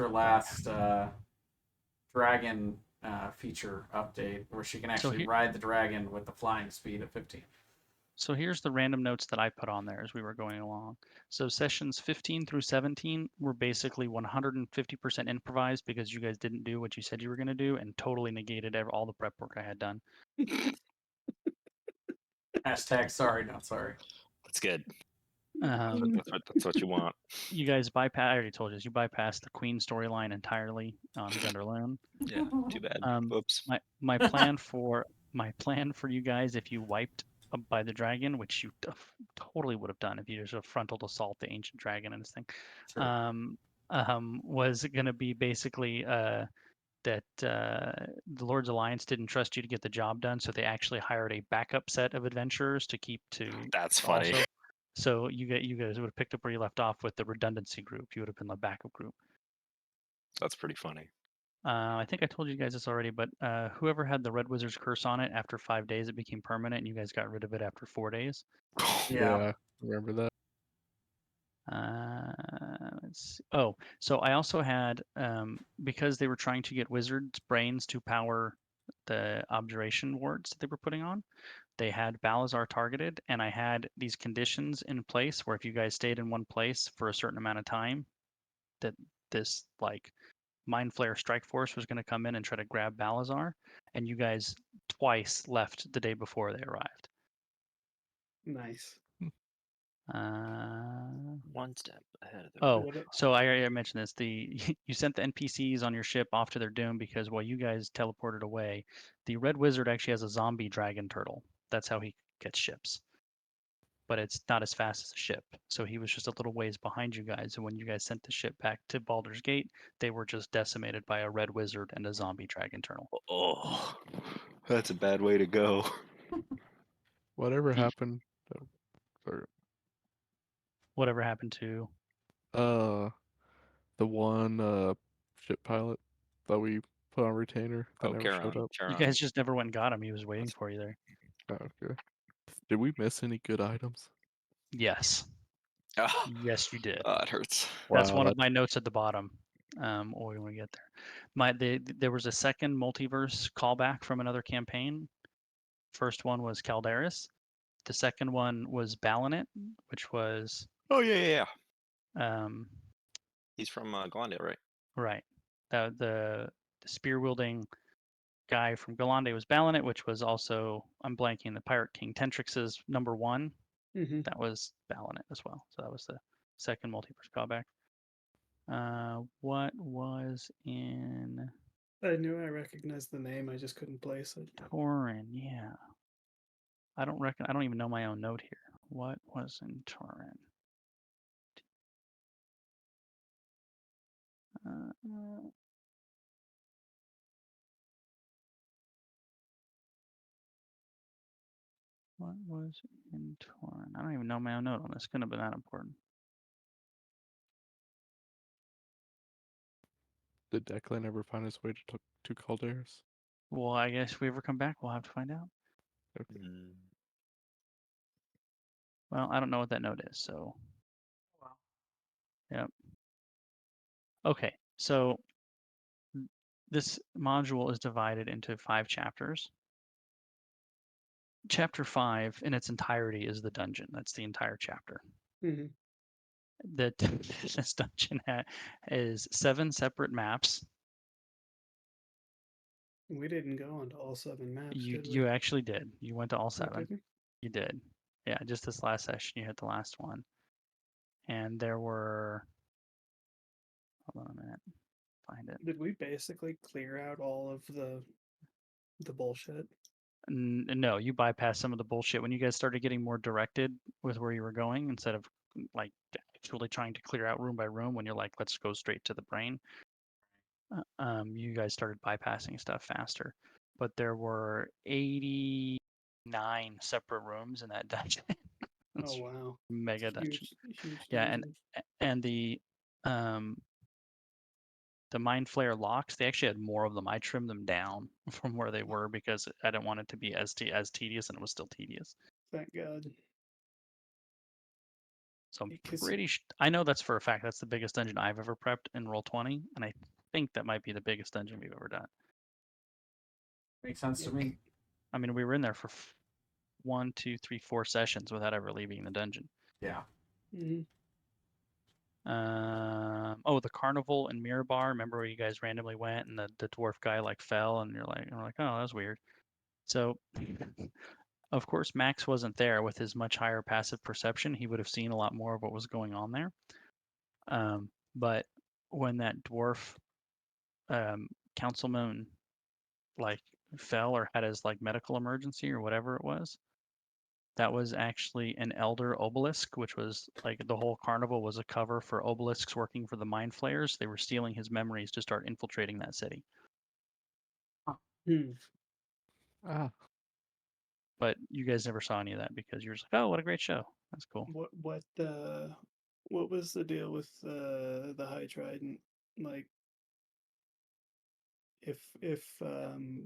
last dragon feature update where she can actually ride the dragon with the flying speed of 15. So here's the random notes that I put on there as we were going along. So sessions 15 through 17 were basically 150% improvised because you guys didn't do what you said you were going to do and totally negated all the prep work I had done. Hashtag sorry, not sorry. That's good. Um, That's what you want. You guys I already told you, you bypassed the Queen storyline entirely on Gunderloon. Yeah, too bad. Oops. My plan for you guys, if you wiped by the dragon, which you totally would have done if you just frontal assault the ancient dragon and this thing, Sure. was going to be basically that the Lord's Alliance didn't trust you to get the job done, so they actually hired a backup set of adventurers to keep to. That's funny. Also, so you guys would have picked up where you left off with the redundancy group. You would have been the backup group. That's pretty funny. I think I told you guys this already, but whoever had the Red Wizard's curse on it, after 5 days it became permanent, and you guys got rid of it after 4 days. Yeah. Remember that? Let's see. Oh, so I also had because they were trying to get wizards' brains to power the objuration wards that they were putting on. They had Balazar targeted, and I had these conditions in place where if you guys stayed in one place for a certain amount of time, that this like Mind Flayer Strike Force was going to come in and try to grab Balazar, and you guys twice left the day before they arrived. nice. one step ahead of the Oh, What it- so I mentioned this. You sent the NPCs on your ship off to their doom because while you guys teleported away, the Red Wizard actually has a zombie dragon turtle. That's how he gets ships. But it's not as fast as a ship. So he was just a little ways behind you guys. And when you guys sent the ship back to Baldur's Gate, they were just decimated by a Red Wizard and a zombie dragon turtle. Oh, that's a bad way to go. Whatever He- happened? Sorry. Whatever happened to? The one ship pilot that we put on retainer that Oh, never showed Charon. up. You Charon. guys just never went and got him. He was waiting for you there. Oh, okay. Did we miss any good items? Yes. Ah, Yes, you did. it hurts. That's Wow, one of my notes at the bottom. When we get there, there was a second multiverse callback from another campaign. First one was Calderis. The second one was Balanet, which was Oh yeah. um, He's from Glendale, right? right. The spear wielding guy from Galande was Balanet, which was also I'm blanking the Pirate King Tentrix's number one. Mhm. That was Balanet as well. So that was the second multiverse callback. What was in I knew I recognized the name. I just couldn't place it. Torin? Yeah, I don't even know my own note here. What was in Torin? What was in Torin? I don't even know my own note on this. Couldn't have been that important. did Declan ever find his way to Calderas? Well, I guess if we ever come back, we'll have to find out. Okay. Mm. Well, I don't know what that note is, so. Yep. Okay, so this module is divided into 5 chapters. Chapter 5 in its entirety is the dungeon. That's the entire chapter. Mhm. That this dungeon is 7 separate maps. We didn't go onto all 7 maps, did we? You actually did. You went to all Oh, 7. did we? You did. Yeah, just this last session you hit the last one. And there were hold on a minute. Find it. Did we basically clear out all of the bullshit? No, you bypassed some of the bullshit when you guys started getting more directed with where you were going instead of like actually trying to clear out room by room when you're like, let's go straight to the brain. You guys started bypassing stuff faster. But there were 89 separate rooms in that dungeon. Oh wow. Mega dungeon. Huge Yeah, dungeon. and the Mind Flayer locks, they actually had more of them. I trimmed them down from where they were because I didn't want it to be as tedious, and it was still tedious. Thank God. So I'm Because I know that's for a fact. That's the biggest dungeon I've ever prepped in Roll20, and I think that might be the biggest dungeon we've ever done. Makes sense to me. I mean, we were in there for 1, 2, 3, 4 sessions without ever leaving the dungeon. Yeah. Mhm. Oh, the carnival in Mirabar. Remember where you guys randomly went and the dwarf guy like fell, and you're like, oh, that was weird. So, of course, Max wasn't there with his much higher passive perception. He would have seen a lot more of what was going on there. But when that dwarf councilman like fell or had his like medical emergency or whatever it was, that was actually an elder obelisk, which was like the whole carnival was a cover for obelisks working for the Mind Flayers. They were stealing his memories to start infiltrating that city. Hmm. Ah, But you guys never saw any of that because you were just like, oh, what a great show. That's cool. What was the deal with the High Trident? Like, if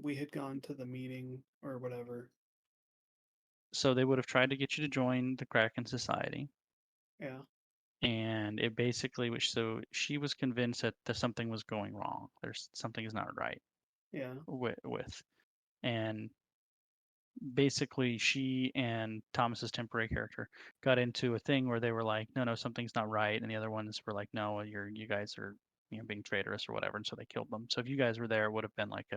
we had gone to the meeting or whatever, So they would have tried to get you to join the Kraken Society. yeah, And it basically, so she was convinced that something was going wrong. There's something is not right yeah, with. And basically she and Thomas's temporary character got into a thing where they were like, no, something's not right, and the other ones were like, no, you guys are being traitorous or whatever, and so they killed them. So if you guys were there, it would have been like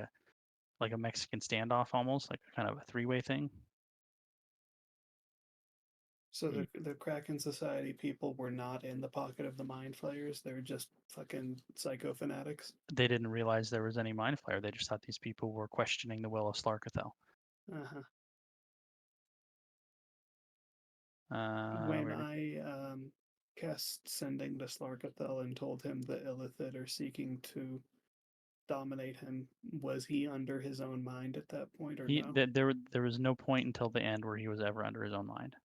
a Mexican standoff almost, like kind of a 3-way thing. So the Kraken Society people were not in the pocket of the Mind Flayers. They were just fucking psycho fanatics. They didn't realize there was any mind flayer. They just thought these people were questioning the will of Slarkathel. Uh-huh. Where When we- I cast Sending to Slarkathel and told him the Illithid are seeking to dominate him, was he under his own mind at that point, or no? there was no point until the end where he was ever under his own mind.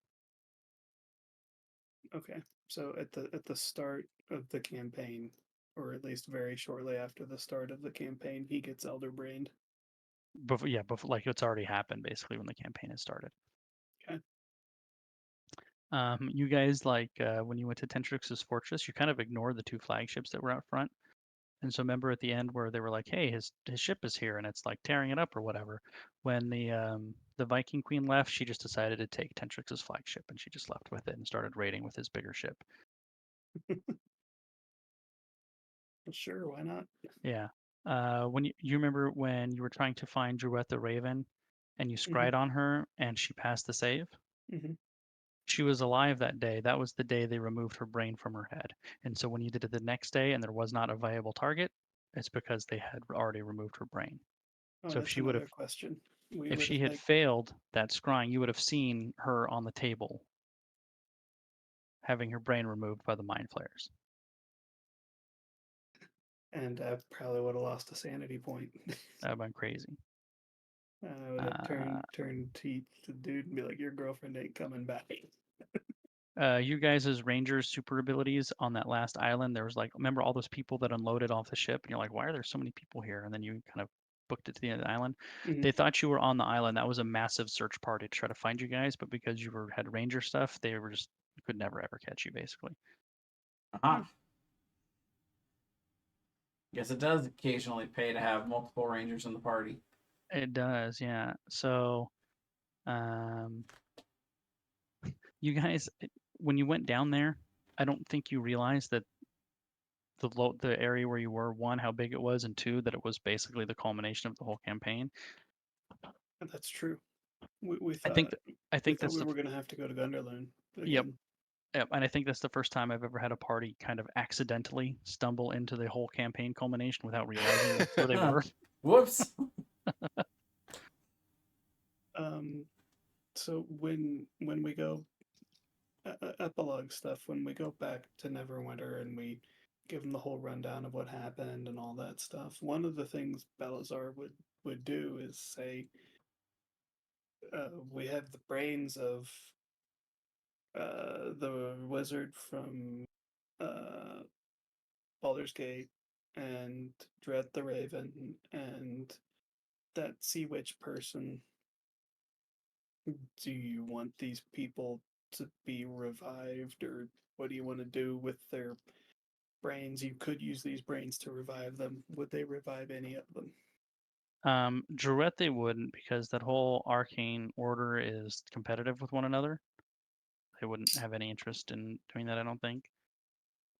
Okay, so at the start of the campaign, or at least very shortly after the start of the campaign, he gets elder brained. Before, like it's already happened basically when the campaign has started. Okay. You guys when you went to Tentrix's fortress, you kind of ignored the two flagships that were out front. And so remember at the end where they were like, "Hey, his ship is here," and it's like tearing it up or whatever. When the Viking Queen left, she just decided to take Tentrix's flagship, and she just left with it and started raiding with his bigger ship. Sure, why not? Yeah. When you remember when you were trying to find Druette the Raven, and you Mhm. scried on her, and she passed the save. Mhm. She was alive that day. That was the day they removed her brain from her head. And so when you did it the next day and there was not a viable target, it's because they had already removed her brain. Oh, So if that's she would another have, question. We if would she have had like failed that scrying, you would have seen her on the table having her brain removed by the mind flayers. and I probably would have lost a sanity point. That would have been crazy. I would have turned to the dude and be like, "Your girlfriend ain't coming back." You guys' rangers super abilities on that last island, there was like, remember all those people that unloaded off the ship, and you're like, why are there so many people here? And then you kind of booked it to the end of the island. Mhm. They thought you were on the island. That was a massive search party to try to find you guys, but because you had ranger stuff, they were just could never ever catch you basically. Aha. Guess it does occasionally pay to have multiple rangers in the party. It does, yeah. So, you guys, when you went down there, I don't think you realized that the area where you were, one, how big it was, and two, that it was basically the culmination of the whole campaign. That's true. We I thought think we that's were gonna have to go to Gunderloon yep, again. yep, and I think that's the first time I've ever had a party kind of accidentally stumble into the whole campaign culmination without realizing that's where they were. Whoops. So when we go epilogue stuff, when we go back to Neverwinter and we give them the whole rundown of what happened and all that stuff, one of the things Belisar would do is say, we have the brains of the wizard from Baldur's Gate and Dread the Raven and that Sea Witch person. Do you want these people to be revived, or what do you want to do with their brains? You could use these brains to revive them. Would they revive any of them? Druette they wouldn't, because that whole arcane order is competitive with one another. They wouldn't have any interest in doing that, I don't think.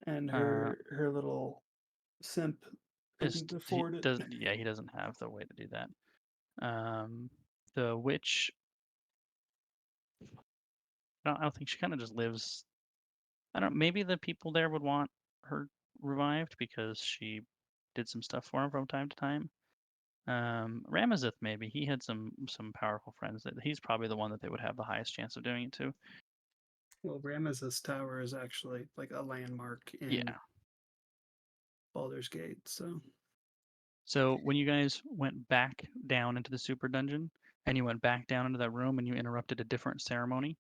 And her little simp couldn't afford it. He doesn't have the way to do that. The witch, I don't think she kind of just lives. I don't. Maybe the people there would want her revived because she did some stuff for him from time to time. Ramazith, maybe he had some powerful friends. That he's probably the one that they would have the highest chance of doing it to. Well, Ramesses Tower is actually like a landmark in Yeah. Baldur's Gate, so So when you guys went back down into the super dungeon and you went back down into that room and you interrupted a different ceremony,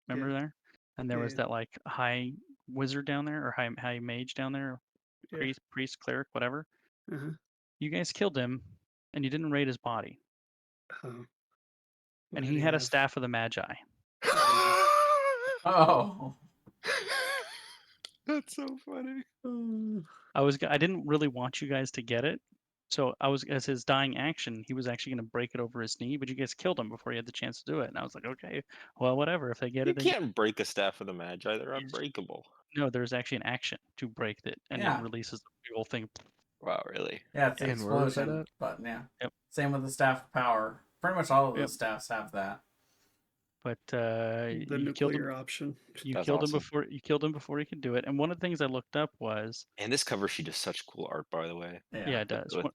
remember yeah, there? And there was yeah, that like high wizard down there or high mage down there, yeah. priest, cleric, whatever. Uh-huh. You guys killed him and you didn't raid his body. Oh. What And did he had a have? staff of the magi. Oh. That's so funny. I didn't really want you guys to get it. So I was, as his dying action, he was actually going to break it over his knee, but you guys killed him before he had the chance to do it. And I was like, okay, well, whatever. If they get You it, they get can't break a staff of the Magi. They're it. unbreakable. No, there's actually an action to break it, and Yeah. it releases the whole thing. Wow, really? Yeah, it's the And where was that explosion at? button, yeah. Yep. Same with the staff of power. Pretty much all of Yep. those staffs have that. But The you killed him. nuclear option. You That's killed him awesome. before you killed him before he could do it. And one of the things I looked up was And this cover sheet is such cool art, by the way. yeah, it does. With-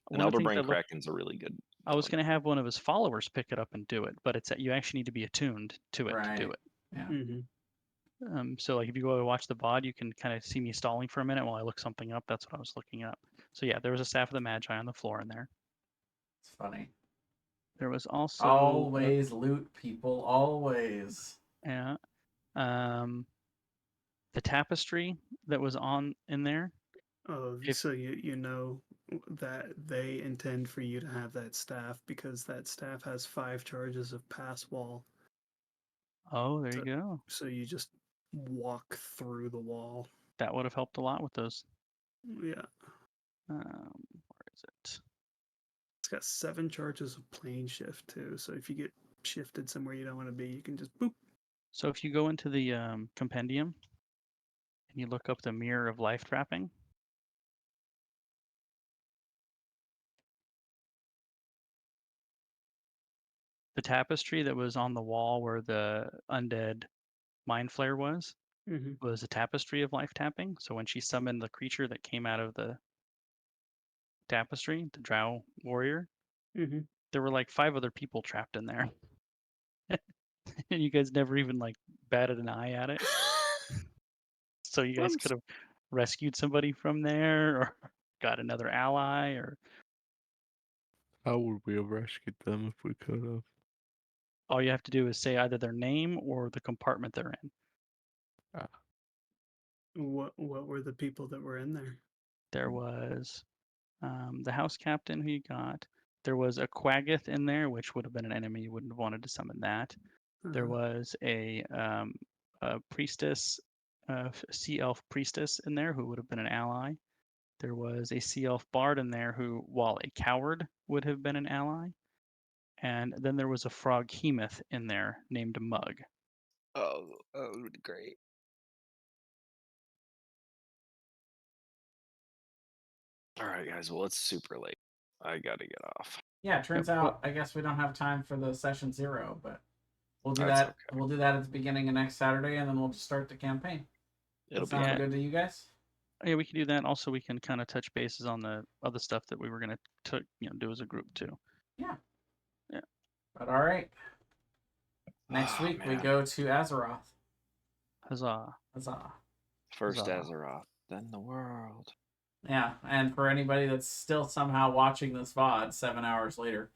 One An of the things I Elderbrain looked, Kraken's a really good. I was villain. gonna have one of his followers pick it up and do it, but it's you actually need to be attuned to it to Right. do it. Yeah. Mm-hmm. So like if you go and watch the VOD, you can kind of see me stalling for a minute while I look something up. That's what I was looking up. So yeah, there was a Staff of the Magi on the floor in there. It's funny. There was also Always loot, people. Always. yeah, the tapestry that was in there. Oh, If- so you know that they intend for you to have that staff because that staff has 5 charges of pass wall. Oh, there you go. So you just walk through the wall. That would have helped a lot with those. Yeah. Where is it? It's got 7 charges of plane shift too. So if you get shifted somewhere you don't want to be, you can just boop. So if you go into the compendium and you look up the Mirror of Life Trapping, the tapestry that was on the wall where the undead mind flare was a tapestry of life tapping. So when she summoned the creature that came out of the tapestry, the drow warrior, there were like 5 other people trapped in there. And you guys never even like batted an eye at it. So you guys could have rescued somebody from there or got another ally or How would we have rescued them if we could have? all you have to do is say either their name or the compartment they're in. What were the people that were in there? There was the house captain who you got. There was a Quaggoth in there, which would have been an enemy. You wouldn't have wanted to summon that. There was a priestess, sea elf priestess in there who would have been an ally. There was a sea elf bard in there who, while a coward, would have been an ally. And then there was a frog hemoth in there named Mug. Oh, that would be great. All right, guys. Well, it's super late. I gotta get off. Yeah, it turns out I guess we don't have time for the session 0, but we'll do That's that. okay. We'll do that at the beginning of next Saturday, and then we'll just start the campaign. It'll That be sound good to you guys? Yeah, we can do that. Also, we can kind of touch bases on the other stuff that we were gonna do as a group too. Yeah. Yeah. But all right. Next Oh, week we man. go to Azeroth. Huzzah! Huzzah. First Huzzah. Azeroth, then the world. Yeah, and for anybody that's still somehow watching this VOD 7 hours later,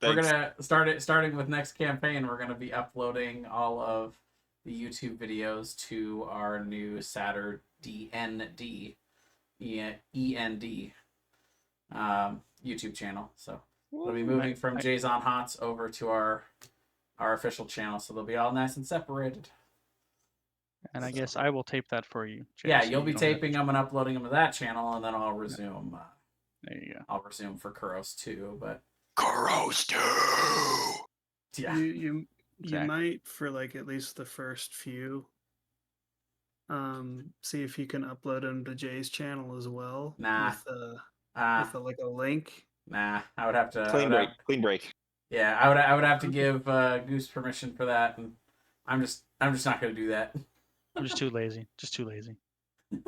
we're gonna starting with next campaign. We're gonna be uploading all of the YouTube videos to our new SaturDenD, END, YouTube channel. So we'll be moving from Jason Hots over to our official channel. So they'll be all nice and separated. And I guess I will tape that for you. Jay, Yeah, so you'll you be don't have taping to- them and uploading them to that channel, and then I'll resume. There you go. I'll resume for Kuros too, but Kuros 2! yeah. You Exactly. might for like at least the first few. See if you can upload them to Jay's channel as well. Nah. With like a link. Nah, I would have to Clean break. Yeah, I would have to give Goose permission for that, and I'm just not gonna do that. I'm just too lazy. Just too lazy. It's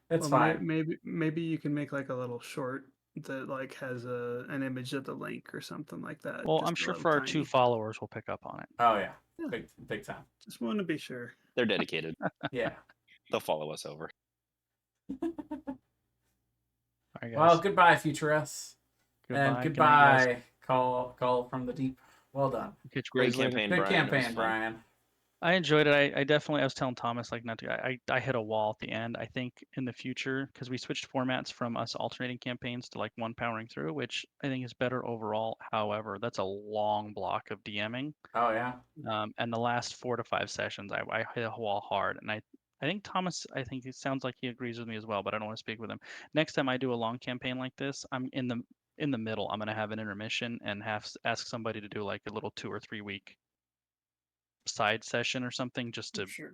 Well, fine. maybe you can make like a little short that like has an image of the link or something like that. Well, just I'm a sure little for our tiny. 2 followers, we'll pick up on it. Oh yeah, Yeah. big time. Just want to be sure. They're dedicated. Yeah. They'll follow us over. All right, guys. Well, goodbye, Future Us, and Good night, guys. goodbye, Call from the Deep. Well done. Catch you Great guys later. campaign, Good Brian. It was campaign, fun. Brian. I enjoyed it. I definitely, I was telling Thomas, like, not to, I hit a wall at the end. I think in the future, because we switched formats from us alternating campaigns to like one powering through, which I think is better overall. However, that's a long block of DMing. Oh yeah. And the last 4 to 5 sessions, I hit a wall hard. And I think Thomas, I think it sounds like he agrees with me as well, but I don't want to speak with him. Next time I do a long campaign like this, I'm in the middle. I'm going to have an intermission and ask somebody to do like a little 2 or 3 week side session or something just to Sure.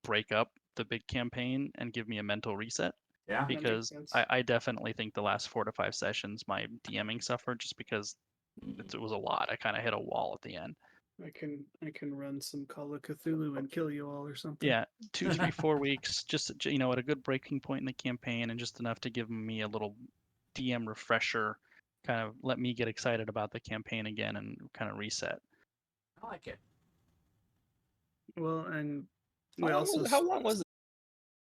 break up the big campaign and give me a mental reset. Yeah. makes Because sense. I definitely think the last 4 to 5 sessions my DMing suffered just because it was a lot. I kind of hit a wall at the end. I can run some Call of Cthulhu and kill you all or something. Yeah, 2, 3, 4 weeks, just at a good breaking point in the campaign, and just enough to give me a little DM refresher, kind of let me get excited about the campaign again and kind of reset. I like it. Well, and How long was